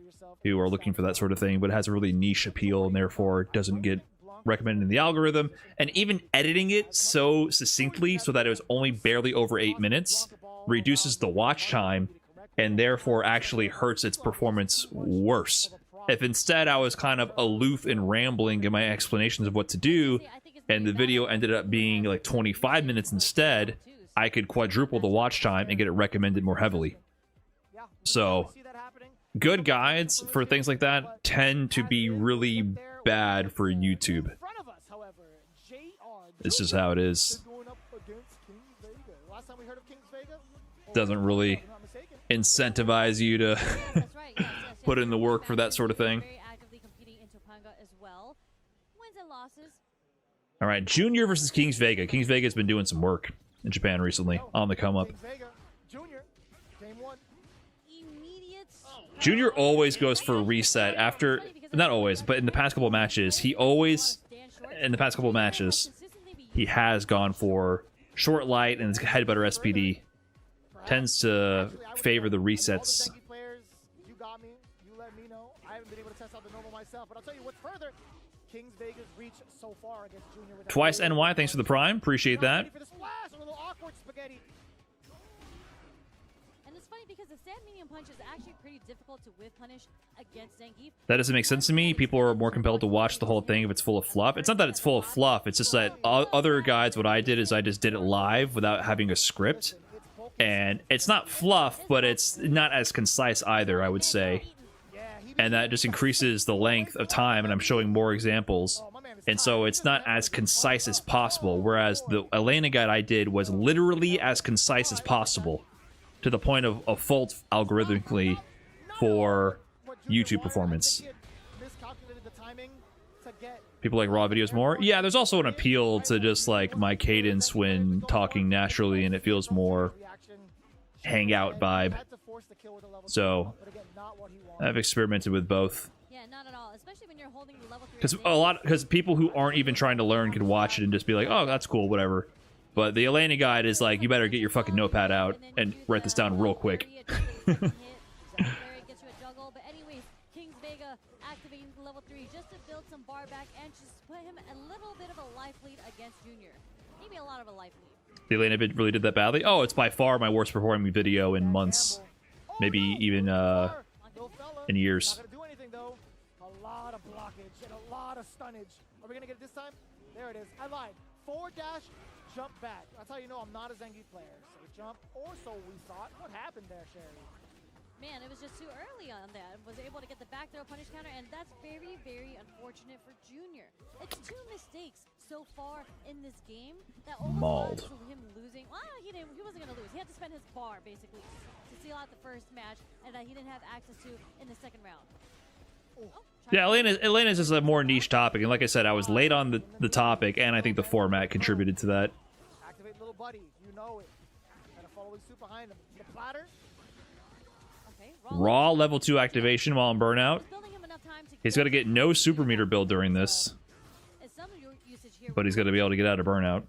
Speaker 1: who are looking for that sort of thing, but it has a really niche appeal and therefore doesn't get recommended in the algorithm. And even editing it so succinctly so that it was only barely over 8 minutes reduces the watch time and therefore actually hurts its performance worse. If instead I was kind of aloof and rambling in my explanations of what to do, and the video ended up being like 25 minutes instead, I could quadruple the watch time and get it recommended more heavily. So, good guides for things like that tend to be really bad for YouTube. This is how it is. Doesn't really incentivize you to put in the work for that sort of thing.
Speaker 2: Very actively competing in Topanga as well. Wins and losses.
Speaker 1: All right, Junior versus Kings Vega. Kings Vega has been doing some work in Japan recently on the come up.
Speaker 7: Kings Vega, Junior, game one.
Speaker 2: Immediate.
Speaker 1: Junior always goes for a reset after, not always, but in the past couple of matches, he always, in the past couple of matches, he has gone for short light and headbutter SPD. Tends to favor the resets.
Speaker 7: Players, you got me. You let me know. I haven't been able to test out the normal myself, but I'll tell you what's further. Kings Vega's reach so far against Junior. With
Speaker 1: Twice NY, thanks for the prime. Appreciate that.
Speaker 7: For the splash, a little awkward spaghetti.
Speaker 2: And it's funny because the stand medium punch is actually pretty difficult to whiff punish against Zangief.
Speaker 1: That doesn't make sense to me. People are more compelled to watch the whole thing if it's full of fluff. It's not that it's full of fluff. It's just that other guys, what I did is I just did it live without having a script. And it's not fluff, but it's not as concise either, I would say. And that just increases the length of time, and I'm showing more examples. And so it's not as concise as possible, whereas the Elena guide I did was literally as concise as possible, to the point of a fault algorithmically for YouTube performance. People like raw videos more. Yeah, there's also an appeal to just like my cadence when talking naturally, and it feels more hangout vibe. So I've experimented with both.
Speaker 2: Yeah, not at all. Especially when you're holding the level 3.
Speaker 1: Because people who aren't even trying to learn can watch it and just be like, oh, that's cool, whatever. But the Elena guide is like, you better get your fucking notepad out and write this down real quick.
Speaker 2: Gets you a juggle, but anyways, Kings Vega activating the level 3 just to build some bar back and just put him a little bit of a life lead against Junior. Maybe a lot of a life lead.
Speaker 1: The Elena vid really did that badly. Oh, it's by far my worst performing video in months, maybe even in years.
Speaker 7: Not gonna do anything though. A lot of blockage and a lot of stunnage. Are we gonna get it this time? There it is. I lied. Forward dash, jump back. That's how you know I'm not a Zangief player. Safe jump, or so we thought. What happened there, Sherry?
Speaker 2: Man, it was just too early on that. Was able to get the back throw punish counter, and that's very, very unfortunate for Junior. It's 2 mistakes so far in this game that almost led to him losing. Well, he wasn't gonna lose. He had to spend his bar basically to seal out the first match, and that he didn't have access to in the second round.
Speaker 1: Yeah, Elena's just a more niche topic, and like I said, I was late on the topic, and I think the format contributed to that.
Speaker 7: Activate little buddy. You know it. Gotta follow his suit behind him. The platter.
Speaker 1: Raw level 2 activation while in burnout. He's got to get no super meter build during this, but he's going to be able to get out of burnout.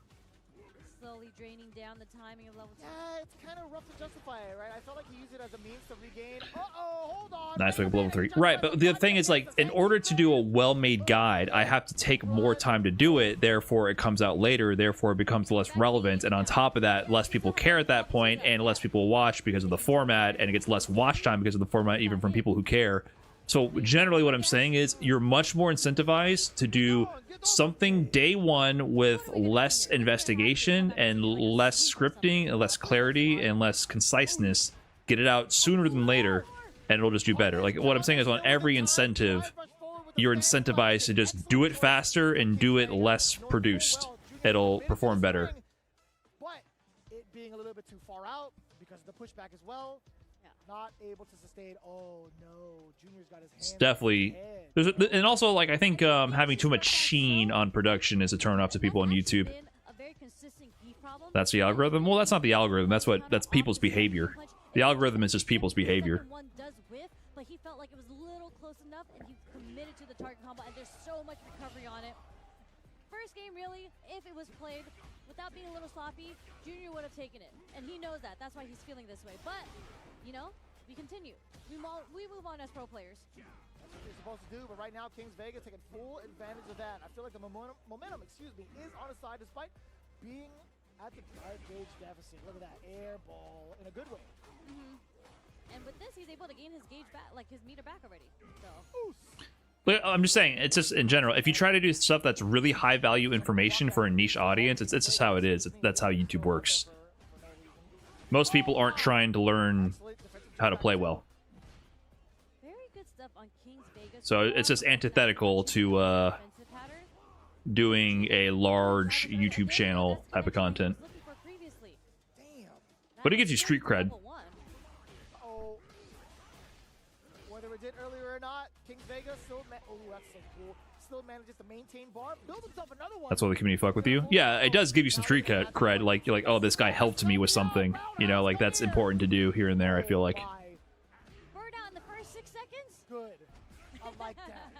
Speaker 2: Slowly draining down the timing of level 2.
Speaker 7: Yeah, it's kind of rough to justify it, right? I felt like he used it as a means to regain. Hold on.
Speaker 1: Nice wake up level 3. Right, but the thing is, like, in order to do a well-made guide, I have to take more time to do it, therefore it comes out later, therefore it becomes less relevant, and on top of that, less people care at that point, and less people watch because of the format, and it gets less watch time because of the format, even from people who care. So generally what I'm saying is, you're much more incentivized to do something day one with less investigation, and less scripting, and less clarity, and less conciseness. Get it out sooner than later, and it'll just do better. Like, what I'm saying is, on every incentive, you're incentivized to just do it faster and do it less produced. It'll perform better.
Speaker 7: But it being a little bit too far out because of the pushback as well, not able to sustain. Oh no, Junior's got his hands.
Speaker 1: It's definitely, and also, like, I think having too much sheen on production is a turnoff to people on YouTube. That's the algorithm. Well, that's not the algorithm. That's people's behavior. The algorithm is just people's behavior.
Speaker 2: One does whiff, but he felt like it was a little close enough, and he committed to the target combo, and there's so much recovery on it. First game, really, if it was played without being a little sloppy, Junior would have taken it, and he knows that. That's why he's feeling this way. But, you know, we continue. We move on as pro players.
Speaker 7: That's what you're supposed to do, but right now, Kings Vega taking full advantage of that. I feel like the momentum, is on his side despite being at the dark gauge deficit. Look at that air ball in a good way.
Speaker 2: And with this, he's able to gain his gauge back, like his meter back already.
Speaker 1: So. I'm just saying, it's just in general, if you try to do stuff that's really high value information for a niche audience, it's just how it is. That's how YouTube works. Most people aren't trying to learn how to play well.
Speaker 2: Very good stuff on Kings Vega.
Speaker 1: So it's just antithetical to doing a large YouTube channel type of content. But it gives you street cred.
Speaker 7: Whether it did earlier or not, Kings Vega still, oh, that's so cool. Still manages to maintain bar, build himself another one.
Speaker 1: That's why the community fuck with you. Yeah, it does give you some street cred. Like, you're like, oh, this guy helped me with something. You know, like, that's important to do here and there, I feel like.
Speaker 2: Bird out in the first 6 seconds?
Speaker 7: Good. I like that.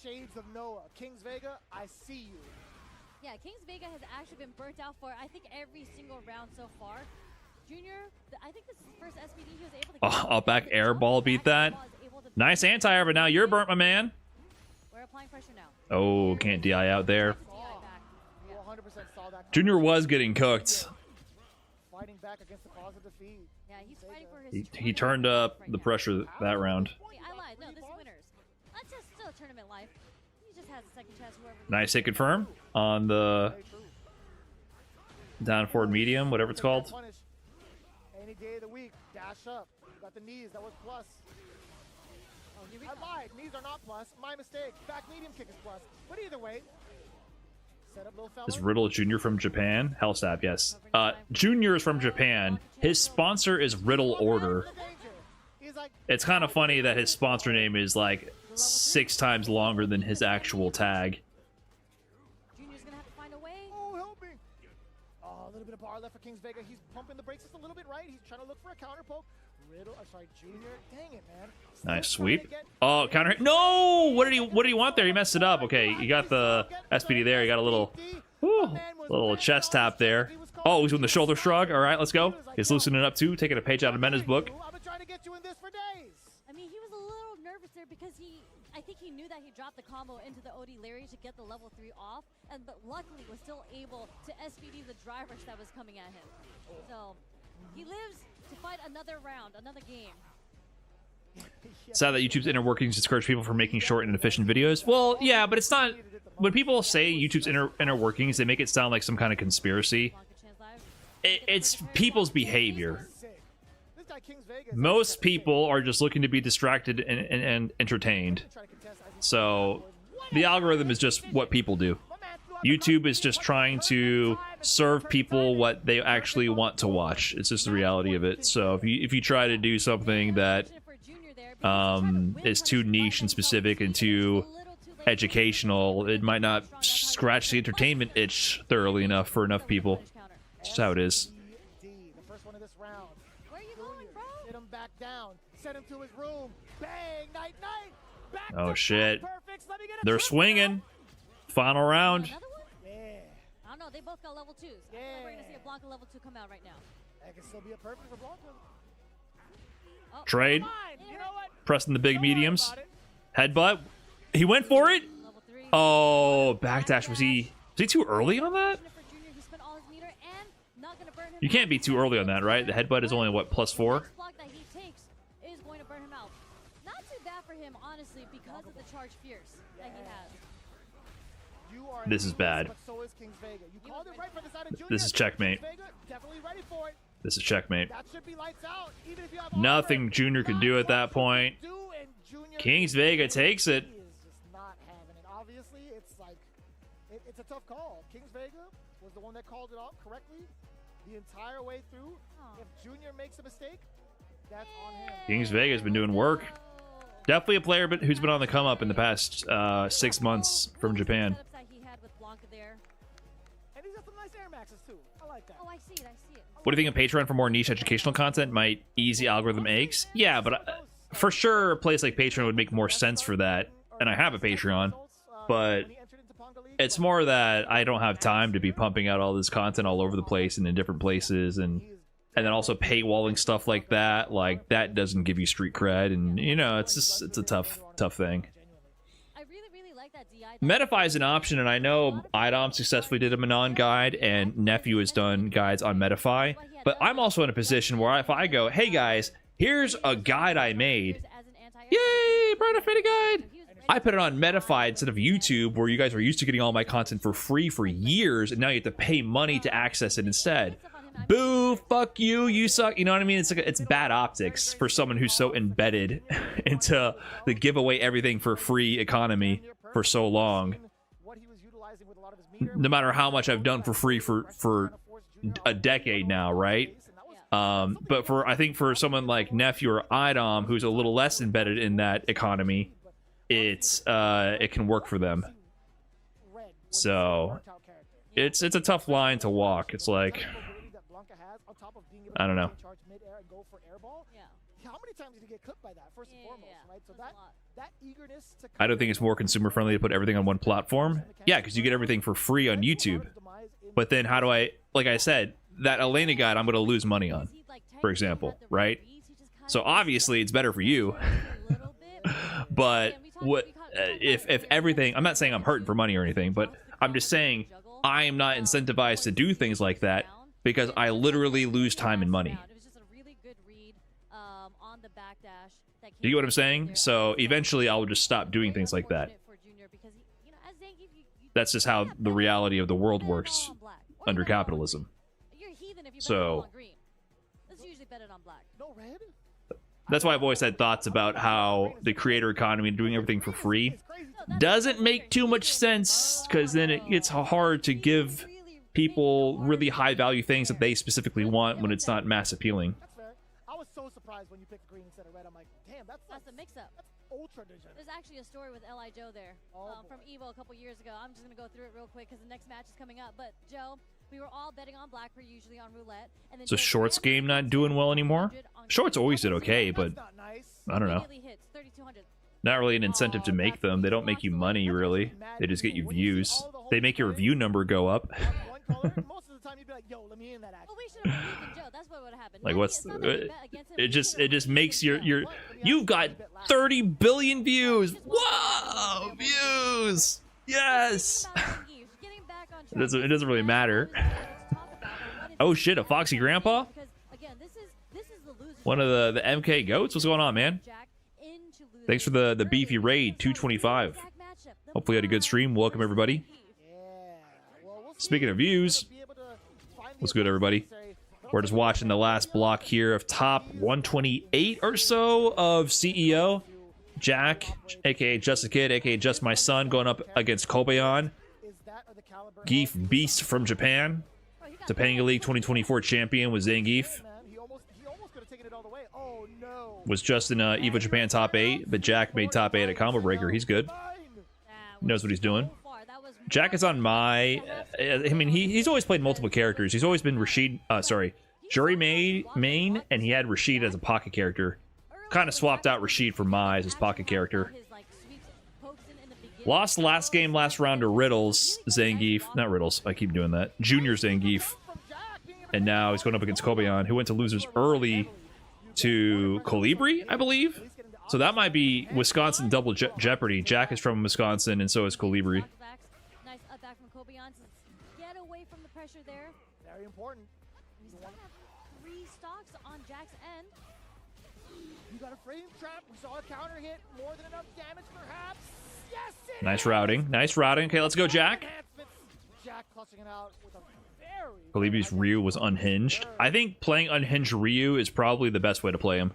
Speaker 7: Shades of Noah. Kings Vega, I see you.
Speaker 2: Yeah, Kings Vega has actually been burnt out for, I think, every single round so far. Junior, I think this is his first SBD he was able to get.
Speaker 1: Oh, up back air ball beat that. Nice anti-air, but now you're burnt, my man.
Speaker 2: We're applying pressure now.
Speaker 1: Oh, can't DI out there.
Speaker 7: You 100% saw that.
Speaker 1: Junior was getting cooked.
Speaker 7: Fighting back against the cause of defeat.
Speaker 2: Yeah, he's fighting for his.
Speaker 1: He turned up the pressure that round.
Speaker 2: Wait, I lied. No, this is winners. That's just still tournament life. He just has a second chance. Whoever.
Speaker 1: Nice hit confirm on the down forward medium, whatever it's called.
Speaker 7: Any day of the week, dash up. Got the knees. That was plus.
Speaker 2: Oh, here we
Speaker 7: I
Speaker 2: go.
Speaker 7: lied. Knees are not plus. My mistake. Back medium kick is plus. But either way, set up little fella.
Speaker 1: Is Riddle Jr. from Japan? Hellstab, yes. Junior is from Japan. His sponsor is Riddle Order. It's kind of funny that his sponsor name is like 6 times longer than his actual tag.
Speaker 2: Junior's gonna have to find a way.
Speaker 7: Oh, help me. Oh, a little bit of bar left for Kings Vega. He's pumping the brakes just a little bit right. He's trying to look for a counter poke. Riddle, sorry, Junior. Dang it, man.
Speaker 1: Nice sweep. Oh, counter hit. No! What did he want there? He messed it up. Okay, you got the SPD there. You got a little, little chest tap there. Oh, he's doing the shoulder shrug. All right, let's go. He's loosening it up too, taking a page out of Mena's book.
Speaker 7: I've been trying to get you in this for days.
Speaker 2: I mean, he was a little nervous there because I think he knew that he dropped the combo into the OD Larry to get the level 3 off, but luckily was still able to SPD the dry rush that was coming at him. So he lives to fight another round, another game.
Speaker 1: Sad that YouTube's inner workings discourage people from making short and efficient videos. Well, yeah, but it's not. When people say YouTube's inner workings, they make it sound like some kind of conspiracy. It's people's behavior. Most people are just looking to be distracted and entertained. So the algorithm is just what people do. YouTube is just trying to serve people what they actually want to watch. It's just the reality of it. So if you try to do something that is too niche and specific and too educational, it might not scratch the entertainment itch thoroughly enough for enough people. That's just how it is.
Speaker 7: The first one of this round. Where are you going, bro? Sit him back down. Send him to his room. Bang! Night, night. Back
Speaker 1: Oh
Speaker 7: to
Speaker 1: shit.
Speaker 7: back perfects. Let me get a
Speaker 1: They're
Speaker 7: triple.
Speaker 1: swinging. Final round.
Speaker 2: Another one?
Speaker 7: Yeah.
Speaker 2: I don't know. They both got level 2s.
Speaker 7: Yeah.
Speaker 2: We're gonna see a Blanca level 2 come out right now.
Speaker 7: That can still be a perfect for Blanca.
Speaker 2: Oh,
Speaker 1: Trade.
Speaker 7: Fine. You know what?
Speaker 1: Pressing the big
Speaker 7: Don't worry
Speaker 1: mediums.
Speaker 7: about it.
Speaker 1: Headbutt. He went for it.
Speaker 2: level 3.
Speaker 1: Oh, backdash. Was he too early on that?
Speaker 2: For Junior, he spent all his meter and not gonna burn him
Speaker 1: You can't
Speaker 2: out.
Speaker 1: be too early on that, right? The headbutt is only what, +4?
Speaker 2: Next block that he takes is going to burn him out. Not too bad for him, honestly, because of the charge fierce that he has.
Speaker 7: You are
Speaker 1: This is bad.
Speaker 7: But so is Kings Vega. You called it right from the side of Junior.
Speaker 1: This is checkmate.
Speaker 7: Kings Vega, definitely ready for it.
Speaker 1: This is checkmate.
Speaker 7: That should be lights out. Even if you have
Speaker 1: Nothing
Speaker 7: armor,
Speaker 1: Junior could do at that point.
Speaker 7: do, and Junior
Speaker 1: Kings Vega takes it.
Speaker 7: He is just not having it. Obviously, it's like it's a tough call. Kings Vega was the one that called it off correctly the entire way through.
Speaker 2: Aw.
Speaker 7: If Junior makes a mistake, that's on him.
Speaker 1: Kings Vega's been doing work. Definitely a player but who's been on the come up in the past 6 months from Japan.
Speaker 2: Setups that he had with Blanca there.
Speaker 7: And he's got some nice air maxes too. I like that.
Speaker 2: Oh, I see it. I see it.
Speaker 1: What do you think of Patreon for more niche educational content might ease the algorithm aches? Yeah, but for sure a place like Patreon would make more sense for that. And I have a Patreon, but it's more that I don't have time to be pumping out all this content all over the place and in different places, and then also paywalling stuff like that doesn't give you street cred, and you know, it's a tough thing.
Speaker 2: I really like that DI.
Speaker 1: Medify is an option, and I know Idom successfully did a Manon guide, and Nephew has done guides on Medify, but I'm also in a position where if I go, hey guys, here's a guide I made, yay, Brian Faded guide, I put it on Medify instead of YouTube, where you guys were used to getting all my content for free for years, and now you have to pay money to access it instead. Boo, fuck you, you suck. You know what I mean? It's like it's bad optics for someone who's so embedded into the giveaway everything for free economy for so long. No matter how much I've done for free for a decade now, right? But I think for someone like Nephew or Idom, who's a little less embedded in that economy, it can work for them. So it's a tough line to walk. It's like, I don't know.
Speaker 7: How many times did he get cooked by that, first and foremost, right? So that eagerness to...
Speaker 1: I don't think it's more consumer friendly to put everything on one platform. Yeah, because you get everything for free on YouTube. But then how do I, like I said, that Elena guide I'm going to lose money on, for example, right? So obviously it's better for you. But what if everything, I'm not saying I'm hurting for money or anything, but I'm just saying I am not incentivized to do things like that because I literally lose time and money. Do you get what I'm saying? So eventually I'll just stop doing things like that. That's just how the reality of the world works under capitalism. So that's why I've always had thoughts about how the creator economy and doing everything for free doesn't make too much sense, because then it gets hard to give people really high value things that they specifically want when it's not mass appealing.
Speaker 7: I was so surprised when you picked green instead of red. I'm like, damn, that's
Speaker 2: a mix-up.
Speaker 7: That's ultra digital.
Speaker 2: There's actually a story with L.I. Joe there from Evo a couple years ago. I'm just going to go through it real quick because the next match is coming up. But Joe, we were all betting on black, per usually on roulette. And then
Speaker 1: So shorts game not doing well anymore? Shorts always did okay, but I don't know. Not really an incentive to make them. They don't make you money, really. They just get you views. They make your view number go up. Like, what's it just makes your you've got 30 billion views. Whoa, views. Yes. It doesn't really matter. Oh shit, a foxy grandpa? One of the MK goats? What's going on, man? Thanks for the beefy raid, 225. Hopefully you had a good stream. Welcome everybody. Speaking of views, what's good everybody? We're just watching the last block here of top 128 or so of CEO. Jack, aka Just a Kid, aka Just My Son, going up against Kobayan. Geef Beast from Japan. Topanga League 2024 champion with Zangief. Was just in Evo Japan top 8, but Jack made top 8 at Combo Breaker. He's good. He knows what he's doing. Jack is on my... I mean, he's always played multiple characters. He's always been Rashid... Jury main, and he had Rashid as a pocket character. Kind of swapped out Rashid for Mai as his pocket character. Lost last game, last round to Riddles, Zangief. Not Riddles, I keep doing that. Junior Zangief. And now he's going up against Kobayan, who went to losers early to Colibri, I believe. So that might be Wisconsin double jeopardy. Jack is from Wisconsin, and so is Colibri.
Speaker 2: Nice up back from Kobayan to get away from the pressure there.
Speaker 7: Very important.
Speaker 2: We still have 3 stocks on Jack's end.
Speaker 7: You got a frame trap. We saw a counter hit. More than enough damage, perhaps. Yes,
Speaker 1: nice routing. Nice routing. Okay, let's go, Jack.
Speaker 7: Jack clutching it out with a very...
Speaker 1: Kalibri's Ryu was unhinged. I think playing unhinged Ryu is probably the best way to play him.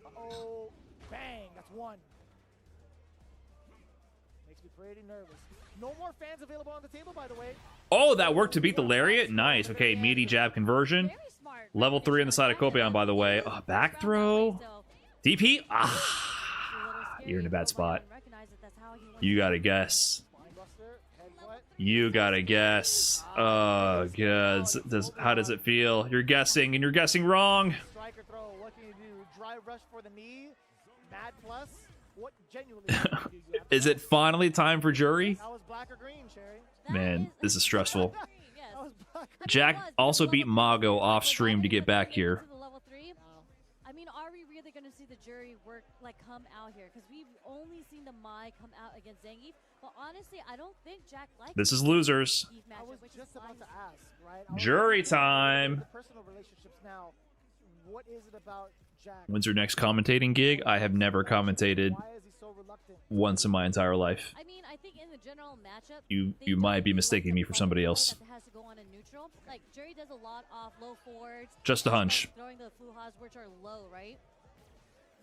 Speaker 7: Uh-oh. Bang. That's 1. Makes me pretty nervous. No more fans available on the table, by the way.
Speaker 1: Oh, that worked to beat the Lariat? Nice. Okay, meaty jab conversion. Level 3 on the side of Kobayan, by the way. Oh, back throw. DP? Ah, you're in a bad spot. You gotta guess. You gotta guess. Oh, God. How does it feel? You're guessing, and you're guessing wrong.
Speaker 7: Striker throw. What can you do? Drive rush for the knee. Mad plus. What genuinely
Speaker 1: Is it finally time for jury?
Speaker 7: That was black or green, Sherry.
Speaker 1: Man, this is stressful. Jack also beat Mago off stream to get back here.
Speaker 2: I mean, are we really going to see the jury work, like, come out here? Because we've only seen the Mai come out against Zangief. But honestly, I don't think Jack likes
Speaker 1: this is losers.
Speaker 7: I was just about to ask, right?
Speaker 1: Jury time.
Speaker 7: Personal relationships now. What is it about Jack?
Speaker 1: When's your next commentating gig? I have never commentated once in my entire life.
Speaker 2: I mean, I think in the general matchup,
Speaker 1: you might be mistaking me for somebody else.
Speaker 2: Has to go on a neutral. Like, Jerry does a lot off low forwards.
Speaker 1: Just a hunch.
Speaker 2: Throwing the Fuhas, which are low, right?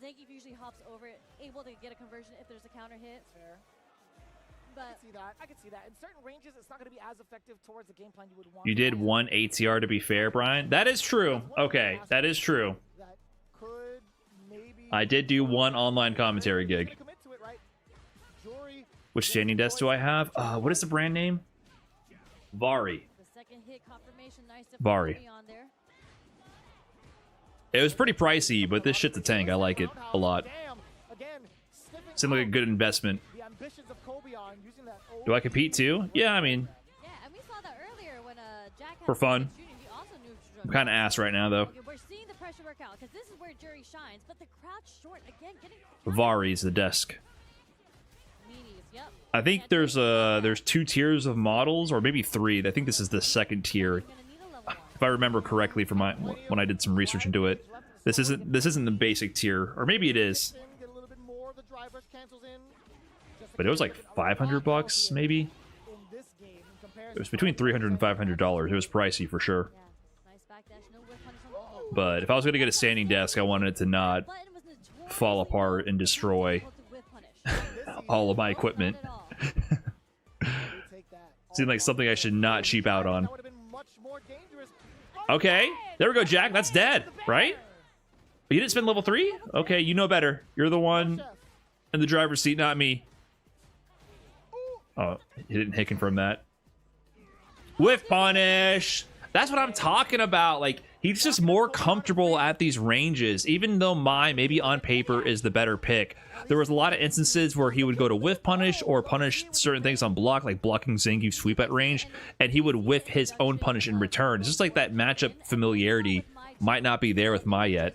Speaker 2: Zangief usually hops over it, able to get a conversion if there's a counter hit.
Speaker 7: Fair. But I can see that. In certain ranges, it's not going to be as effective towards the game plan you would want.
Speaker 1: You did 1 ATR to be fair, Brian. That is true. Okay, that is true.
Speaker 7: That could maybe...
Speaker 1: I did do 1 online commentary gig. Which standing desk do I have? What is the brand name? Vari. Vari. It was pretty pricey, but this shit's a tank. I like it a lot. Seemed like a good investment. Do I compete too? Yeah, I mean, for fun. I'm kind of ass right now, though. Vari's the desk. I think there's 2 tiers of models, or maybe 3. I think this is the second tier, if I remember correctly from when I did some research into it. This isn't the basic tier, or maybe it is. But it was like $500 maybe. It was between $300 and $500. It was pricey for sure. But if I was gonna get a standing desk, I wanted it to not fall apart and destroy all of my equipment. Seemed like something I should not cheap out on. Okay, there we go, Jack. That's dead, right? You didn't spend level 3? Okay, you know better. You're the one in the driver's seat, not me. Oh, he didn't hit confirm that. Whiff punish. That's what I'm talking about. Like, he's just more comfortable at these ranges, even though Mai, maybe on paper, is the better pick. There was a lot of instances where he would go to whiff punish or punish certain things on block, like blocking Zangief's sweep at range, and he would whiff his own punish in return. It's just like that matchup familiarity might not be there with Mai yet.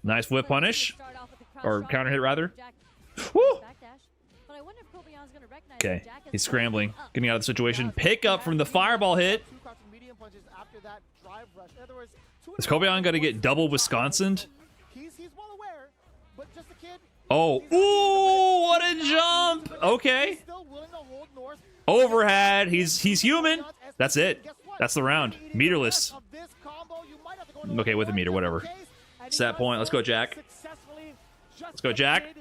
Speaker 1: Nice whiff punish. Or counter hit, rather. Woo! Okay, he's scrambling, getting out of the situation. Pick up from the fireball hit. Is Kobeon gonna get double Wisconsin? Oh, ooh, what a jump! Okay. Overhead. He's human. That's it. That's the round. Meterless. Okay, with a meter, whatever. Set point. Let's go, Jack. Let's go, Jack.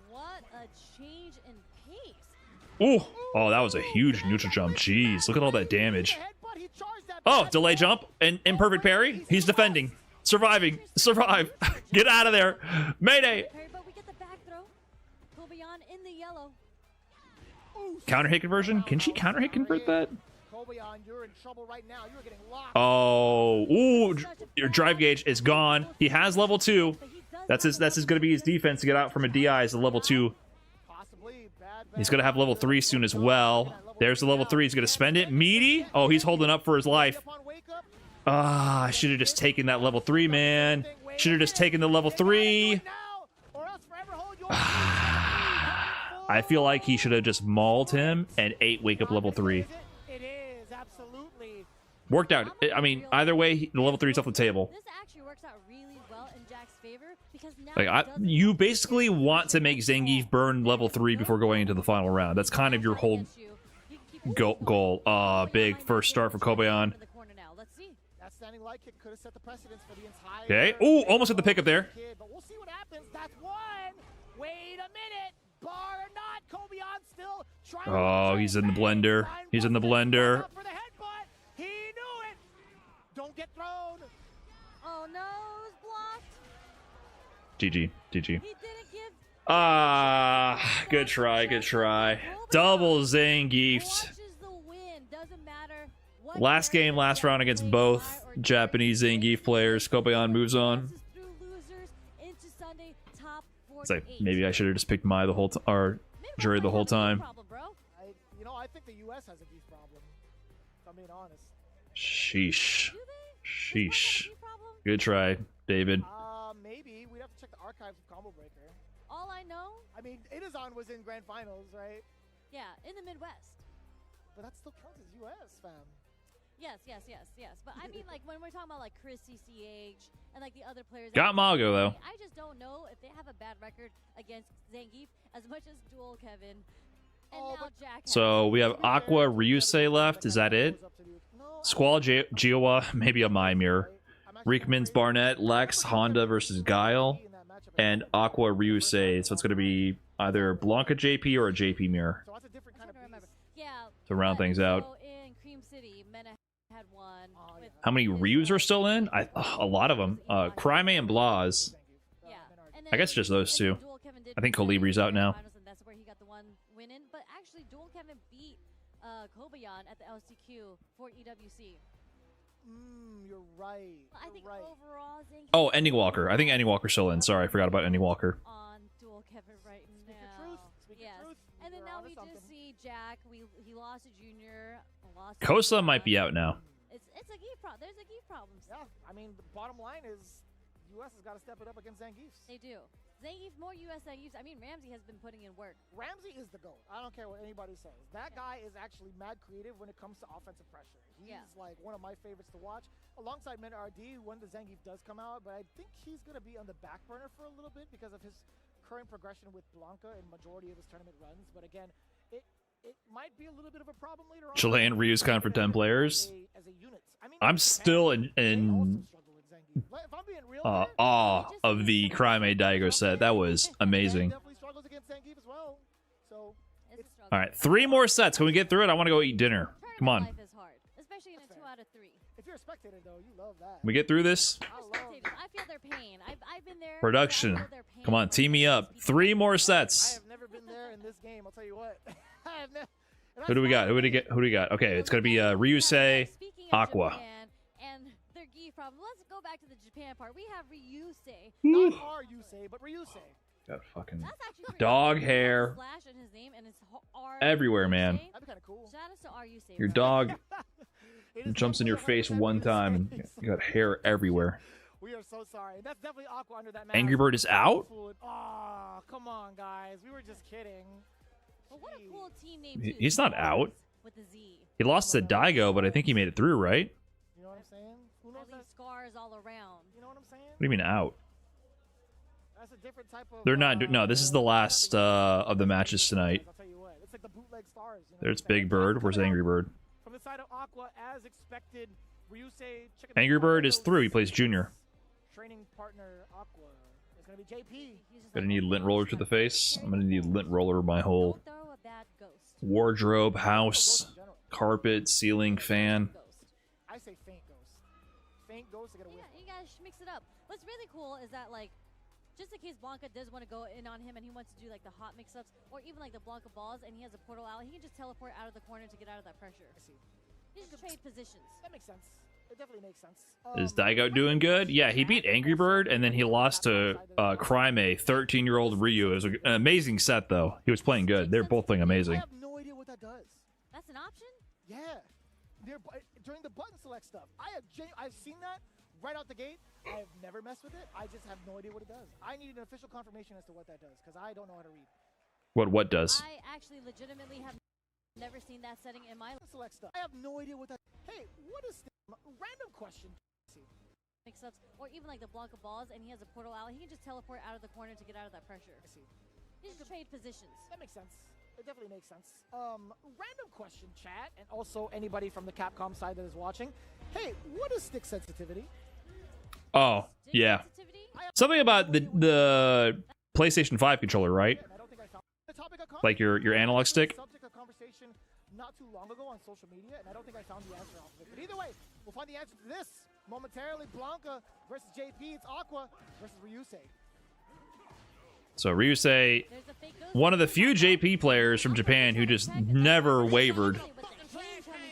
Speaker 2: What a change in pace.
Speaker 1: Ooh. Oh, that was a huge neutral jump. Jeez, look at all that damage. Oh, delay jump and imperfect parry. He's defending. Surviving. Survive. Get out of there. Mayday. Counter hit conversion? Can she counter hit convert that? Oh, ooh, your drive gauge is gone. He has level 2. That's gonna be his defense to get out from a DI is the level 2. He's gonna have level 3 soon as well. There's the level 3. He's gonna spend it. Meaty. Oh, he's holding up for his life. Ah, I should have just taken that level 3, man. Should have just taken the level 3. I feel like he should have just mauled him and 8 wake up level 3. Worked out. I mean, either way, the level 3 is off the table. Like, you basically want to make Zangief burn level 3 before going into the final round. That's kind of your whole goal. Big first start for Kobeon. Okay. Ooh, almost hit the pickup there. Oh, he's in the blender. He's in the blender.
Speaker 3: Don't get thrown.
Speaker 2: Oh no, it was blocked.
Speaker 1: GG. GG. Ah, good try, good try. Double Zangief. Last game, last round against both Japanese Zangief players. Kobeon moves on. It's like, maybe I should have just picked Mai the whole time, or Jury the whole time.
Speaker 3: I think the US has a beef problem, if I'm being honest.
Speaker 1: Sheesh. Sheesh. Good try, David.
Speaker 3: Maybe. We'd have to check the archives of Combo Breaker.
Speaker 2: All I know...
Speaker 3: I mean, Idom was in Grand Finals, right?
Speaker 2: Yeah, in the Midwest.
Speaker 3: But that still counts as US, fam.
Speaker 2: Yes. But I mean, like, when we're talking about, like, Chris CCH and, like, the other players...
Speaker 1: Got Mago, though.
Speaker 2: I just don't know if they have a bad record against Zangief as much as Duel Kevin. And now Jack
Speaker 1: so we have Aqua, Ryuse left. Is that it? Squall, Giowa, maybe a Mai mirror. Riekman's Barnett, Lex, Honda versus Guile, and Aqua, Ryuse. So it's going to be either Blanca JP or a JP mirror to round things out. How many Ryus are still in? A lot of them. Crime and Blaz. I guess just those two.
Speaker 2: Dual Kevin did
Speaker 1: I think
Speaker 2: beat Kevin
Speaker 1: Colibri's
Speaker 2: in
Speaker 1: out
Speaker 2: the
Speaker 1: now.
Speaker 2: finals, and that's where he got the one win in. But actually, Dual Kevin beat Kobayan at the LCQ for EWC.
Speaker 7: You're right.
Speaker 2: I think overall, Zane
Speaker 1: Oh, EndingWalker. I think EndingWalker's still in. Sorry, I forgot about EndingWalker.
Speaker 2: on Dual Kevin right
Speaker 7: Speak
Speaker 2: now.
Speaker 7: your truth. Speak
Speaker 2: Yes.
Speaker 7: your truth.
Speaker 2: And then
Speaker 7: You're
Speaker 2: now
Speaker 7: onto
Speaker 2: we
Speaker 7: something.
Speaker 2: just see Jack. He lost to Junior. Lost to
Speaker 1: Kosa might
Speaker 2: Bonchan.
Speaker 1: be out now.
Speaker 2: It's a geef problem. There's a geef problem.
Speaker 7: Yeah, I mean, the bottom line is U.S. has got to step it up against Zangiefs.
Speaker 2: They do. Zangief, more US Zangiefs. I mean, Ramsey has been putting in work.
Speaker 7: Ramsey is the GOAT. I don't care what anybody says. That guy is actually mad creative when it comes to offensive pressure. He's like one of my favorites to watch. Alongside MenaRD when the Zangief does come out, but I think he's going to be on the back burner for a little bit because of his current progression with Blanca in majority of his tournament runs. But again, it might be a little bit of a problem later on.
Speaker 1: Chilean Ryuse con for 10 players.
Speaker 7: As a unit. I mean,
Speaker 1: I'm still in
Speaker 7: if I'm being real here,
Speaker 1: awe of the Crime Daigo set. That was amazing.
Speaker 7: definitely struggles against Zangief as well. So
Speaker 2: It's a struggle.
Speaker 1: All right, 3 more sets. Can we get through it? I want to go eat dinner. Come on.
Speaker 2: Life is hard, especially in a 2 out of 3.
Speaker 7: if you're a spectator though, you love that.
Speaker 1: Can we get through this?
Speaker 7: I love
Speaker 2: Spectators, I feel their pain. I've been there.
Speaker 1: Production.
Speaker 2: I feel their pain.
Speaker 1: Come on, team me up. 3 more
Speaker 7: I
Speaker 1: sets.
Speaker 7: have never been there in this game. I'll tell you what. I have never.
Speaker 1: Who do we got? Who do we got? Okay, it's gonna be Ryuse,
Speaker 2: Speaking of
Speaker 1: Aqua.
Speaker 2: Japan and their geef problem. Let's go back to the Japan part. We have Ryuse.
Speaker 7: Not Ryuse, but Ryuse.
Speaker 1: Got fucking
Speaker 2: That's actually pretty
Speaker 1: dog
Speaker 2: cool.
Speaker 1: hair
Speaker 2: Slash in his name and it's R
Speaker 1: everywhere, man.
Speaker 2: Ryuse.
Speaker 7: That'd be kind of cool.
Speaker 2: Shout out to Ryuse.
Speaker 1: Your
Speaker 2: bro.
Speaker 1: dog
Speaker 7: It is
Speaker 1: jumps in your face
Speaker 7: 100%
Speaker 1: one time and
Speaker 7: Ryuse.
Speaker 1: you got hair everywhere.
Speaker 7: We are so sorry. That's definitely Aqua under that mask.
Speaker 1: Angry Bird is out?
Speaker 7: Oh, come on, guys. We were just kidding.
Speaker 2: But what a cool team name.
Speaker 1: He-
Speaker 2: too.
Speaker 1: he's not out.
Speaker 2: With the Z.
Speaker 1: He lost to Daigo, but I think he made it through, right?
Speaker 7: You know what I'm saying? Who knows
Speaker 2: At
Speaker 7: that?
Speaker 2: least scars all around.
Speaker 7: You know what I'm saying?
Speaker 1: What do you mean out?
Speaker 7: That's a different type of.
Speaker 1: They're not. No, this is the last of the matches tonight.
Speaker 7: I'll tell you what. It's like the bootleg stars. You know
Speaker 1: There's
Speaker 7: what I'm saying?
Speaker 1: Big Bird. Where's Angry Bird?
Speaker 7: From the side of Aqua, as expected, Ryuse. checking
Speaker 1: Angry
Speaker 7: the
Speaker 1: Bird is
Speaker 7: photos.
Speaker 1: through. He plays Junior.
Speaker 7: Training partner Aqua is gonna be JP.
Speaker 2: He's just
Speaker 1: Gonna
Speaker 2: like,
Speaker 1: need lint roller to the face. I'm gonna need lint roller my whole
Speaker 2: Don't throw a bad ghost.
Speaker 1: wardrobe,
Speaker 7: Ghost
Speaker 1: house,
Speaker 7: in general.
Speaker 1: carpet, ceiling, fan.
Speaker 2: Ghost.
Speaker 7: I say faint ghost. Faint ghost to get a whiff.
Speaker 2: Yeah, you guys should mix it up. What's really cool is that, like, just in case Blanca does want to go in on him and he wants to do, like, the hot mix-ups or even, like, the Blanca balls and he has a portal out, he can just teleport out of the corner to get out of that pressure.
Speaker 7: I see.
Speaker 2: He just trade positions.
Speaker 7: That makes sense. It definitely makes sense.
Speaker 1: Is Daigo doing good? Yeah, he beat Angry Bird and then he lost to Crime 13-year-old Ryu. It was an amazing set, though. He was playing good. They're both playing
Speaker 7: I
Speaker 1: amazing.
Speaker 7: have no idea what that does.
Speaker 2: That's an option?
Speaker 7: Yeah. During the button select stuff. I've seen that right out the gate. I have never messed with it. I just have no idea what it does. I need an official confirmation as to what that does because I don't know how to read.
Speaker 1: What does?
Speaker 2: I actually legitimately have never seen that setting in my
Speaker 7: Select stuff. I have no idea what that. Hey, what is random question?
Speaker 2: mix-ups or even, like, the Blanca balls and he has a portal out, he can just teleport out of the corner to get out of that pressure.
Speaker 7: I see.
Speaker 2: He just trade positions.
Speaker 7: That makes sense. It definitely makes sense. Random question, chat, and also anybody from the Capcom side that is watching. Hey, what is stick sensitivity?
Speaker 1: Oh, yeah. Something about the PlayStation 5 controller, right?
Speaker 7: I don't think I found the topic of
Speaker 1: Like your analog stick?
Speaker 7: subject of conversation not too long ago on social media, and I don't think I found the answer off of it. But either way, we'll find the answer to this momentarily. Blanca versus JP. It's Aqua versus Ryuse.
Speaker 1: So Ryuse, one of the few JP players from Japan who just never wavered.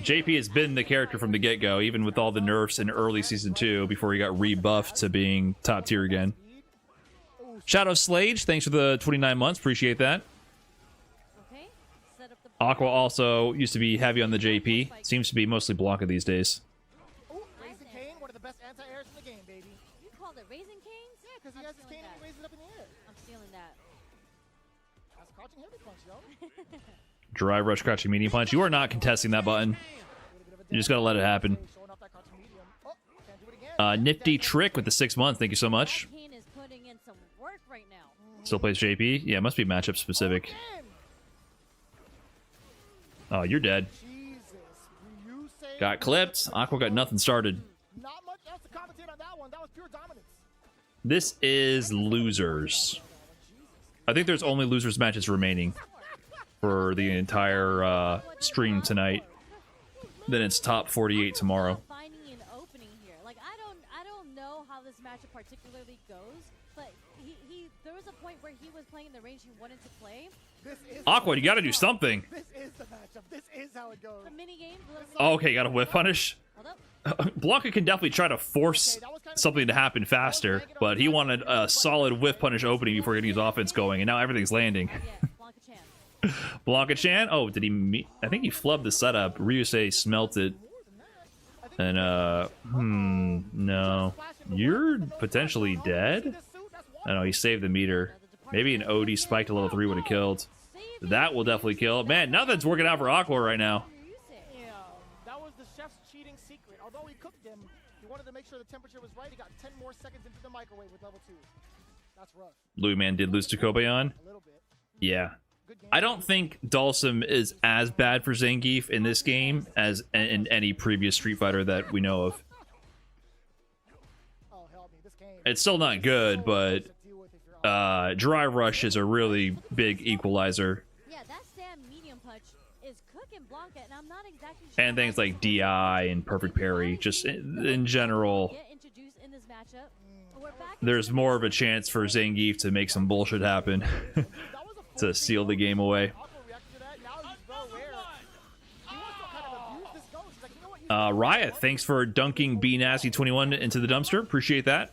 Speaker 1: JP has been the character from the get-go, even with all the nerfs in early Season 2 before he got rebuffed to being top tier again. Shadow Slage, thanks for the 29 months. Appreciate that.
Speaker 2: Okay. Set up the
Speaker 1: Aqua also used to be heavy on the JP. Seems to be mostly Blanca these days.
Speaker 7: Oh, Raising Cane, one of the best anti-airs in the game, baby.
Speaker 2: You called it Raising Canes?
Speaker 7: Yeah, because he
Speaker 2: I'm
Speaker 7: has his
Speaker 2: stealing
Speaker 7: cane and he
Speaker 2: that.
Speaker 7: raises it up in the air.
Speaker 2: I'm stealing that.
Speaker 7: That's crouching heavy punch, yo.
Speaker 1: Dry rush crouching medium punch. You are not contesting that button. You just gotta let it happen.
Speaker 7: Showing off that crouching medium. Oh, can't do it again.
Speaker 1: Nifty Trick with the 6 months. Thank you so much.
Speaker 2: That Kane is putting in some work right now.
Speaker 1: Still plays JP. Yeah, it must be matchup specific.
Speaker 7: Again.
Speaker 1: Oh, you're dead.
Speaker 7: Jesus. Ryuse.
Speaker 1: Got clipped. Aqua got nothing started.
Speaker 7: Not much else to commentate on that one. That was pure dominance.
Speaker 1: This is losers. I think there's only losers matches remaining for the entire stream tonight. Then it's top 48 tomorrow.
Speaker 2: Finding an opening here. Like I don't know how this matchup particularly goes, but he threw point where he was playing the range he wanted to play.
Speaker 1: Aqua, you gotta do something.
Speaker 7: This is the matchup. This is how it goes.
Speaker 2: The mini game.
Speaker 1: Oh, okay, got a whip punish.
Speaker 2: Hold up.
Speaker 1: Blanca can definitely try to force something to happen faster, but he wanted a solid whiff punish opening before getting his offense going, and now everything's landing. Blanca-chan? Oh, did he I think he flubbed the setup. Ryuse smelt it. And, no. You're potentially dead? I know, he saved the meter. Maybe an OD spike to level 3 would have killed. That will definitely kill. Man, nothing's working out for Aqua right now.
Speaker 7: Yeah, that was the chef's cheating secret. Although he cooked him, he wanted to make sure the temperature was right. He got 10 more seconds into the microwave with level 2. That's rough.
Speaker 1: Louis Man did lose to Kobayan. Yeah. I don't think Dalsum is as bad for Zangief in this game as in any previous Street Fighter that we know of. It's still not good, but Dry Rush is a really big equalizer.
Speaker 2: Yeah, that Sam medium punch is cooking Blanca, and I'm not exactly sure.
Speaker 1: And things like DI and Perfect Parry, just in general, there's more of a chance for Zangief to make some bullshit happen to seal the game away. Riot, thanks for dunking B Nasty 21 into the dumpster. Appreciate that.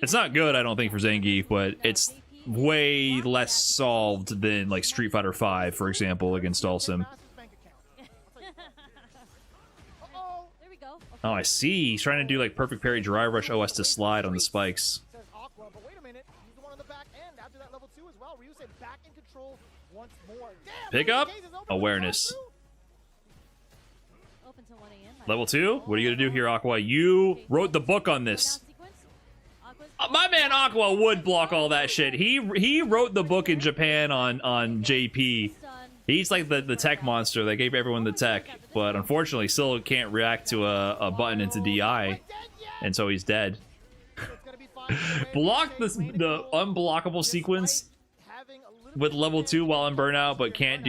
Speaker 1: It's not good, I don't think, for Zangief, but it's way less solved than like Street Fighter V, for example, against Dalsum. Oh, I see. He's trying to do like Perfect Parry Dry Rush OS to slide on the spikes. Pick up awareness. Level 2? What are you gonna do here, Aqua? You wrote the book on this. My man Aqua would block all that shit. He wrote the book in Japan on JP. He's like the tech monster that gave everyone the tech, but unfortunately still can't react to a button into DI, and so he's dead. Block the unblockable sequence with level 2 while in burnout, but can't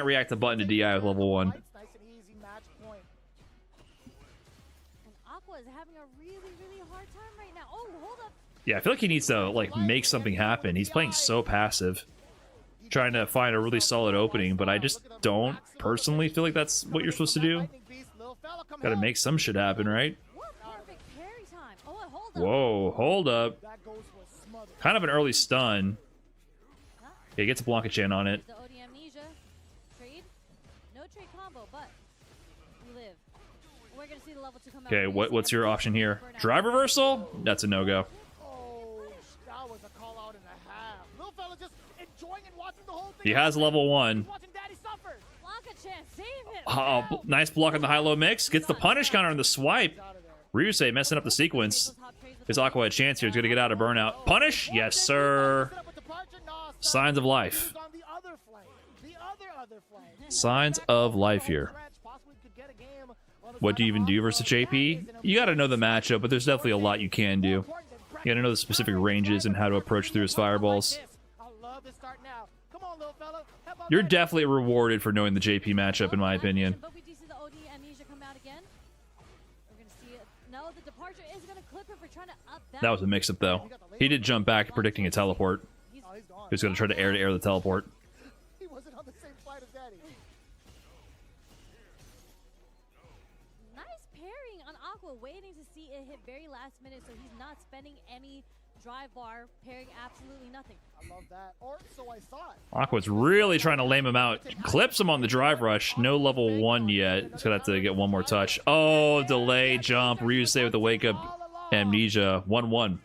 Speaker 1: react to button to DI with level 1. Yeah, I feel like he needs to like make something happen. He's playing so passive, trying to find a really solid opening, but I just don't personally feel like that's what you're supposed to do. Gotta make some shit happen, right? Whoa, hold up. Kind of an early stun. Yeah, he gets a Blanca-chan on it. Okay, what's your option here? Drive reversal? That's a no-go. He has level 1. Nice block on the high-low mix. Gets the punish counter on the swipe. Ryuse messing up the sequence. His Aqua had a chance here. He's going to get out of burnout. Punish? Yes, sir. Signs of life. Signs of life here. What do you even do versus JP? You got to know the matchup, but there's definitely a lot you can do. You got to know the specific ranges and how to approach through his fireballs. You're definitely rewarded for knowing the JP matchup, in my opinion. That was a mix-up, though. He did jump back, predicting a teleport. He was going to try to air the teleport.
Speaker 7: He wasn't on the same flight as Daddy.
Speaker 2: Nice parrying on Aqua, waiting to see it hit very last minute, so he's not spending any drive bar, parrying absolutely nothing.
Speaker 7: I love that. Or so I thought.
Speaker 1: Aqua's really trying to lame him out. Clips him on the drive rush. No level 1 yet. He's going to have to get one more touch. Oh, delay jump. Ryuse with the wake up amnesia. 1-1.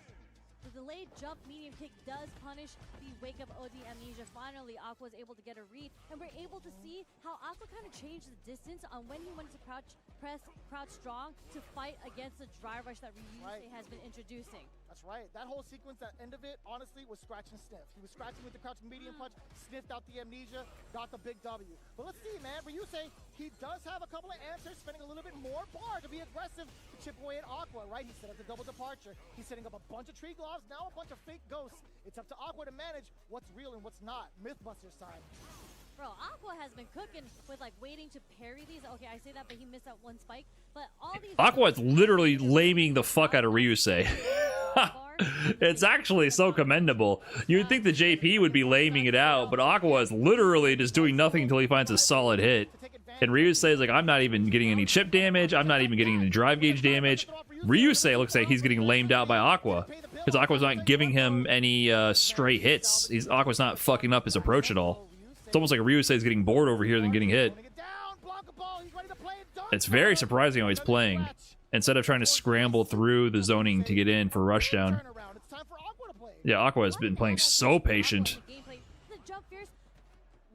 Speaker 2: The delayed jump medium kick does punish the wake up OD amnesia. Finally, Aqua was able to get a read, and we're able to see how Aqua kind of changed the distance on when he wanted to crouch strong to fight against the dry rush that Ryuse has been introducing.
Speaker 7: That's right. That whole sequence, that end of it, honestly, was scratch and sniff. He was scratching with the crouching medium punch, sniffed out the amnesia, got the big W. But let's see, man. Ryuse, he does have a couple of answers, spending a little bit more bar to be aggressive to chip away at Aqua, right? He set up the double departure. He's setting up a bunch of tree gloves, now a bunch of fake ghosts. It's up to Aqua to manage what's real and what's not. Mythbuster's side.
Speaker 2: Bro, Aqua has been cooking with like waiting to parry these. Okay, I say that, but he missed that one spike. But all these
Speaker 1: Aqua is literally laming the fuck out of Ryuse. It's actually so commendable. You would think the JP would be laming it out, but Aqua is literally just doing nothing until he finds a solid hit. And Ryuse says, like, I'm not even getting any chip damage. I'm not even getting any drive gauge damage. Ryuse looks like he's getting lamed out by Aqua, because Aqua's not giving him any stray hits. Aqua's not fucking up his approach at all. It's almost like Ryuse is getting bored over here than getting hit. It's very surprising how he's playing, instead of trying to scramble through the zoning to get in for rushdown. Yeah, Aqua has been playing so patient.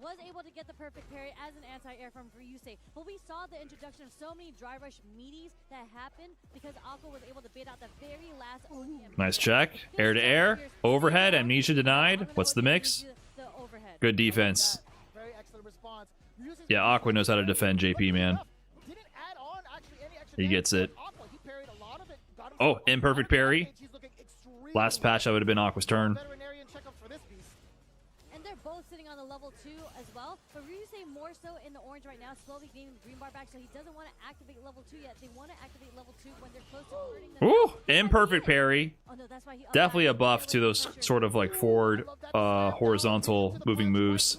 Speaker 2: Was able to get the perfect parry as an anti-air from Ryuse, but we saw the introduction of so many drive rush meaties that happened because Aqua was able to bait out the very last ODM.
Speaker 1: Nice check. Air to air. Overhead. Amnesia denied. What's the mix? Good defense. Yeah, Aqua knows how to defend JP, man. He gets it. Oh, imperfect parry. Last patch, that would have been Aqua's turn.
Speaker 2: And they're both sitting on the level 2 as well, but Ryuse more so in the orange right now, slowly gaining the green bar back, so he doesn't want to activate level 2 yet. They want to activate level 2 when they're close to hurting them.
Speaker 1: Ooh, imperfect parry. Definitely a buff to those sort of like forward, horizontal moving moves.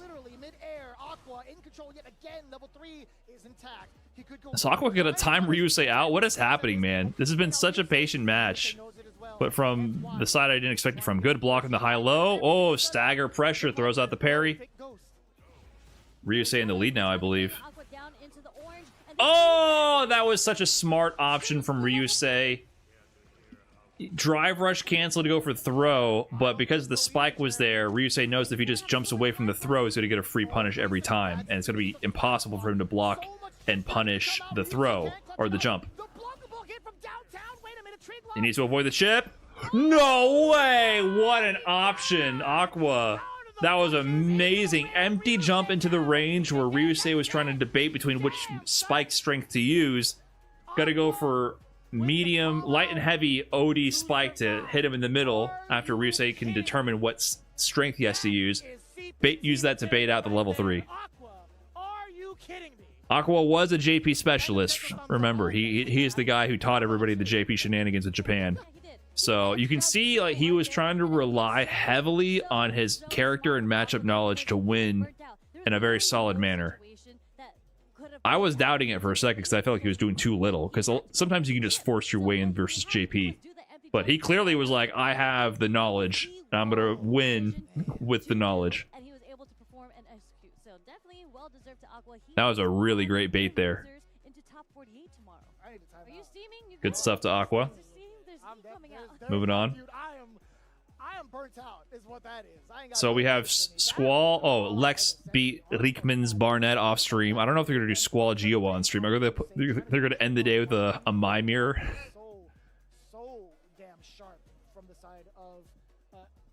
Speaker 1: So Aqua gonna time Ryuse out? What is happening, man? This has been such a patient match. But from the side I didn't expect it from. Good block in the high-low. Oh, stagger pressure. Throws out the parry. Ryuse in the lead now, I believe. Oh, that was such a smart option from Ryuse. Drive rush cancel to go for throw, but because the spike was there, Ryuse knows that if he just jumps away from the throw, he's going to get a free punish every time. And it's going to be impossible for him to block and punish the throw or the jump. He needs to avoid the chip. No way! What an option, Aqua. That was amazing. Empty jump into the range where Ryuse was trying to debate between which spike strength to use. Got to go for medium, light and heavy OD spike to hit him in the middle after Ryuse can determine what strength he has to use. Use that to bait out the level 3. Aqua was a JP specialist. Remember, he is the guy who taught everybody the JP shenanigans in Japan. So you can see like he was trying to rely heavily on his character and matchup knowledge to win in a very solid manner. I was doubting it for a second because I felt like he was doing too little, because sometimes you can just force your way in versus JP. But he clearly was like, I have the knowledge, and I'm going to win with the knowledge. That was a really great bait there. Good stuff to Aqua. Moving on.
Speaker 7: I am burnt out, is what that is.
Speaker 1: So we have Squall. Oh, Lex beat Riekman's Barnett off stream. I don't know if they're gonna do Squall Giowa on stream. They're gonna end the day with a My Mirror.
Speaker 7: So damn sharp from the side of.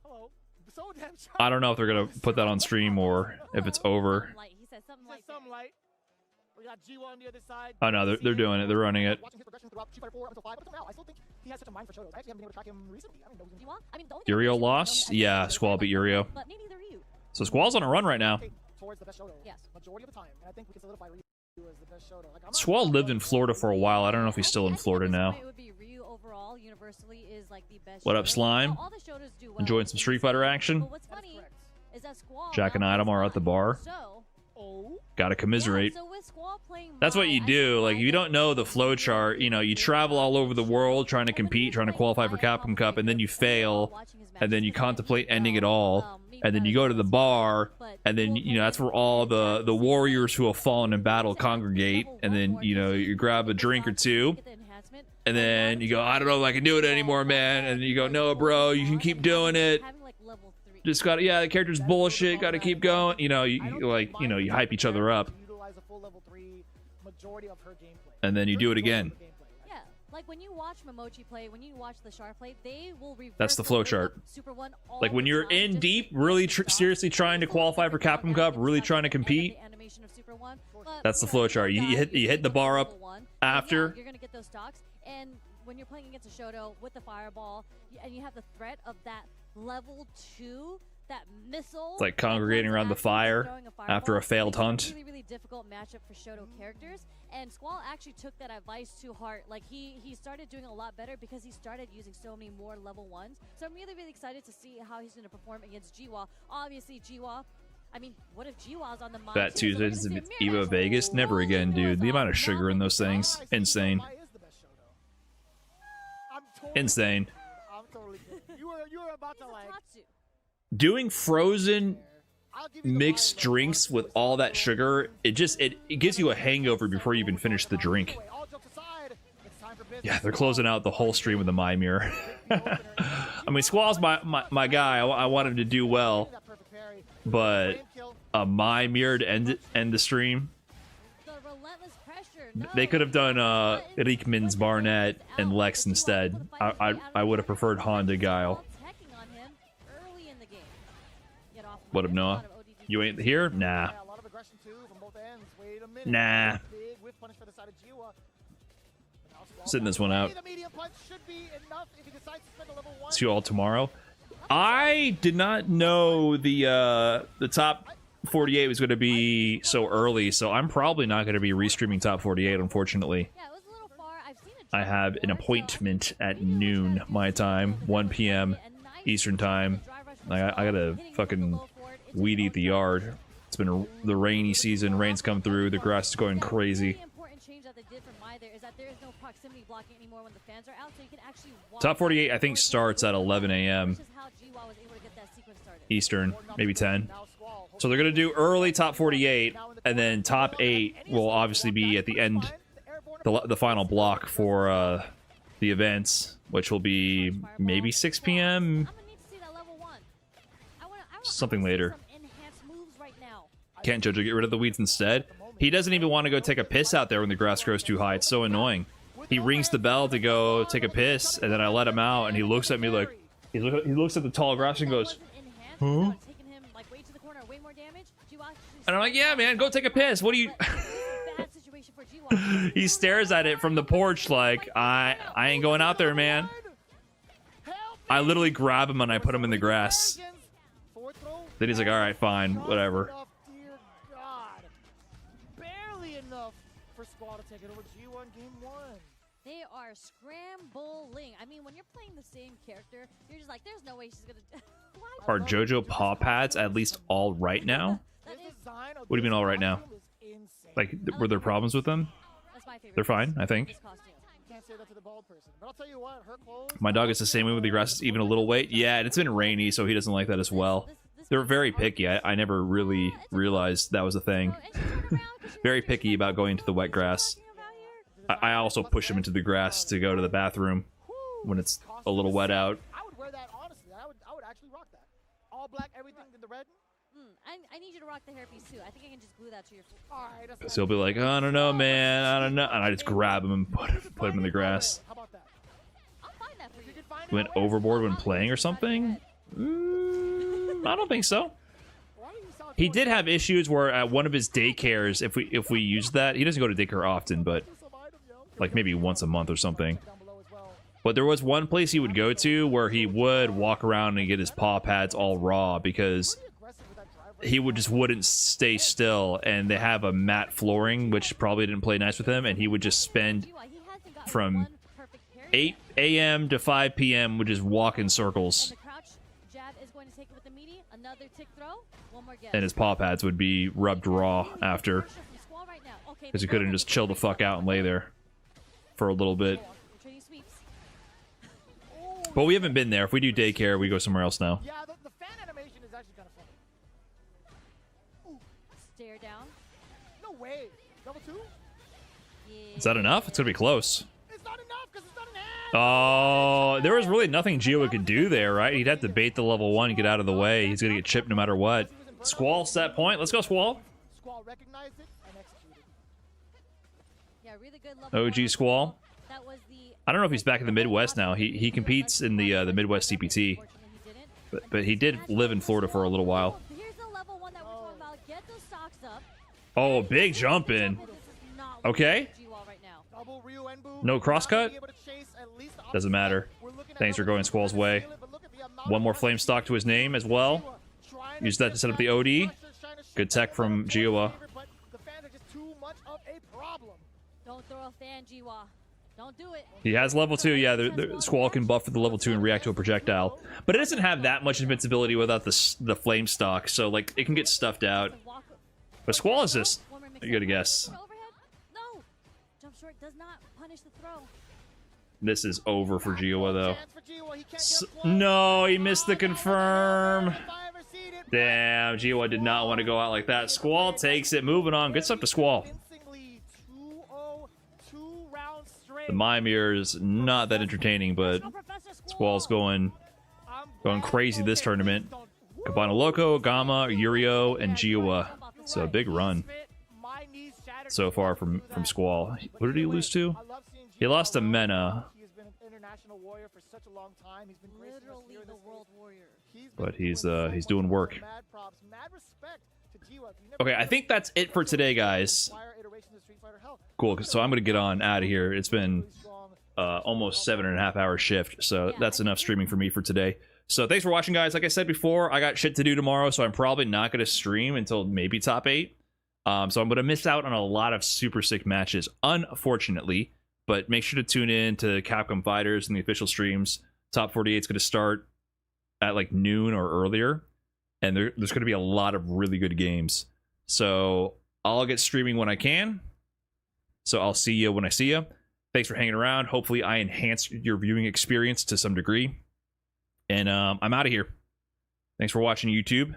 Speaker 7: Hello. So damn sharp.
Speaker 1: I don't know if they're gonna put that on stream or if it's over.
Speaker 7: He said something light. We got G1 on the other side.
Speaker 1: Oh no, they're doing it. They're running it. Uriel lost? Yeah, Squall beat Uriel. So Squall's on a run right now. Squall lived in Florida for a while. I don't know if he's still in Florida now. What up, Slime? Enjoying some Street Fighter action? Jack and Idom are at the bar. Gotta commiserate. That's what you do. Like, if you don't know the flowchart, you know, you travel all over the world trying to compete, trying to qualify for Capcom Cup, and then you fail, and then you contemplate ending it all, and then you go to the bar, and then, you know, that's where all the warriors who have fallen in battle congregate, and then, you know, you grab a drink or two, and then you go, I don't know if I can do it anymore, man, and you go, no, bro, you can keep doing it. Just gotta, yeah, the character's bullshit, gotta keep going. You know, you hype each other up. And then you do it again.
Speaker 2: Yeah, like when you watch Momochi play, when you watch the Char play, they will reverse.
Speaker 1: That's the flowchart. Like when you're in deep, really seriously trying to qualify for Capcom Cup, really trying to compete, that's the flowchart. You hit the bar up after.
Speaker 2: You're gonna get those stocks, and when you're playing against a Shoto with the fireball, and you have the threat of that level 2 that missile.
Speaker 1: It's like congregating around the fire after a failed hunt.
Speaker 2: Really, really difficult matchup for Shoto characters, and Squall actually took that advice to heart. Like he started doing a lot better because he started using so many more level 1s. So I'm really, really excited to see how he's going to perform against Jiwa. Obviously, Jiwa. I mean, what if Jiwa's on the mind?
Speaker 1: Fat Tuesdays in Evo Vegas, never again, dude. The amount of sugar in those things, insane. Insane.
Speaker 7: I'm totally kidding. You were about to like.
Speaker 1: Doing frozen mixed drinks with all that sugar, it gives you a hangover before you even finish the drink. Yeah, they're closing out the whole stream with the My Mirror. I mean, Squall's my guy. I want him to do well, but a My Mirror to end the stream. They could have done Riekman's Barnett and Lex instead. I would have preferred Honda Guile. What up, Noah? You ain't here? Nah. Nah. Sitting this one out. See you all tomorrow. I did not know the top 48 was going to be so early, so I'm probably not going to be restreaming top 48, unfortunately. I have an appointment at noon my time, 1 p.m. Eastern time. I gotta fucking weed eat the yard. It's been the rainy season. Rain's come through. The grass is going crazy. Top 48, I think, starts at 11 a.m. Eastern, maybe 10. So they're going to do early top 48, and then top 8 will obviously be at the end, the final block for the events, which will be maybe 6 p.m. Something later. Can't JoJo get rid of the weeds instead? He doesn't even want to go take a piss out there when the grass grows too high. It's so annoying. He rings the bell to go take a piss, and then I let him out, and he looks at me like... He looks at the tall grass and goes, huh? And I'm like, yeah, man, go take a piss. What do you... He stares at it from the porch like, I ain't going out there, man. I literally grab him and I put him in the grass. Then he's like, all right, fine, whatever.
Speaker 7: Barely enough for Squall to take it over G1 game 1.
Speaker 2: They are scrambling. I mean, when you're playing the same character, you're just like, there's no way she's gonna...
Speaker 1: Are JoJo paw pads at least all right now? What do you mean all right now? Like, were there problems with them? They're fine, I think. My dog is the same way with the grass. It's even a little weight. Yeah, and it's been rainy, so he doesn't like that as well. They're very picky. I never really realized that was a thing. Very picky about going to the wet grass. I also push him into the grass to go to the bathroom when it's a little wet out.
Speaker 7: I would wear that, honestly. I would actually rock that. All black, everything in the red.
Speaker 2: I need you to rock the hairpiece too. I think I can just glue that to your foot.
Speaker 7: Alright,
Speaker 1: So he'll be like, I don't know, man. I don't know. And I just grab him and put him in the grass.
Speaker 7: How about that?
Speaker 2: I'll find that for you.
Speaker 1: Went overboard when playing or something? I don't think so. He did have issues where at one of his daycares, if we used that, he doesn't go to daycare often, but like maybe once a month or something. But there was one place he would go to where he would walk around and get his paw pads all raw because he wouldn't stay still, and they have a matte flooring, which probably didn't play nice with him, and he would just spend from 8 a.m. to 5 p.m. would just walk in circles. And his paw pads would be rubbed raw after, because he couldn't just chill the fuck out and lay there for a little bit. But we haven't been there. If we do daycare, we go somewhere else now.
Speaker 7: Yeah, the fan animation is actually kind of funny.
Speaker 2: Ooh. Stare down.
Speaker 7: No way. Level 2?
Speaker 2: Yeah.
Speaker 1: Is that enough? It's gonna be close.
Speaker 7: It's not enough because it's not an ad.
Speaker 1: Oh, there was really nothing Gio could do there, right? He'd have to bait the level 1 and get out of the way. He's gonna get chipped no matter what. Squall set point. Let's go, Squall.
Speaker 7: Squall recognized it and executed.
Speaker 2: Yeah, really good level
Speaker 1: OG Squall.
Speaker 2: That was the
Speaker 1: I don't know if he's back in the Midwest now. He competes in the Midwest CPT, but he did live in Florida for a little while.
Speaker 2: Here's the level 1 that we're talking about. Get those stocks up.
Speaker 1: Oh, big jump in. Okay. No crosscut? Doesn't matter. Thanks for going Squall's way. One more flame stock to his name as well. Use that to set up the OD. Good tech from Jiwa.
Speaker 7: But the fans are just too much of a problem.
Speaker 2: Don't throw a fan, Jiwa. Don't do it.
Speaker 1: He has level 2. Yeah, the Squall can buff for the level 2 and react to a projectile. But it doesn't have that much invincibility without the flame stock. So, like, it can get stuffed out. But Squall is just... You gotta guess.
Speaker 2: No. Jump short does not punish the throw.
Speaker 1: This is over for Jiwa, though. No, he missed the confirm. Damn, Jiwa did not want to go out like that. Squall takes it. Moving on. Good stuff to Squall. The Mimir is not that entertaining, but Squall's going crazy this tournament. Cabana Loco, Gamma, Yurio, and Jiwa. So a big run so far from Squall. What did he lose to? He lost to Mena. But he's doing work. Okay, I think that's it for today, guys. Cool, so I'm gonna get on out of here. It's been almost 7.5 hour shift, so that's enough streaming for me for today. So thanks for watching, guys. Like I said before, I got shit to do tomorrow, so I'm probably not gonna stream until maybe top 8. So I'm gonna miss out on a lot of super sick matches, unfortunately. But make sure to tune in to Capcom Fighters and the official streams. Top 48 is gonna start at like noon or earlier, and there's gonna be a lot of really good games. So I'll get streaming when I can. So I'll see you when I see you. Thanks for hanging around. Hopefully I enhanced your viewing experience to some degree. And I'm out of here. Thanks for watching, YouTube.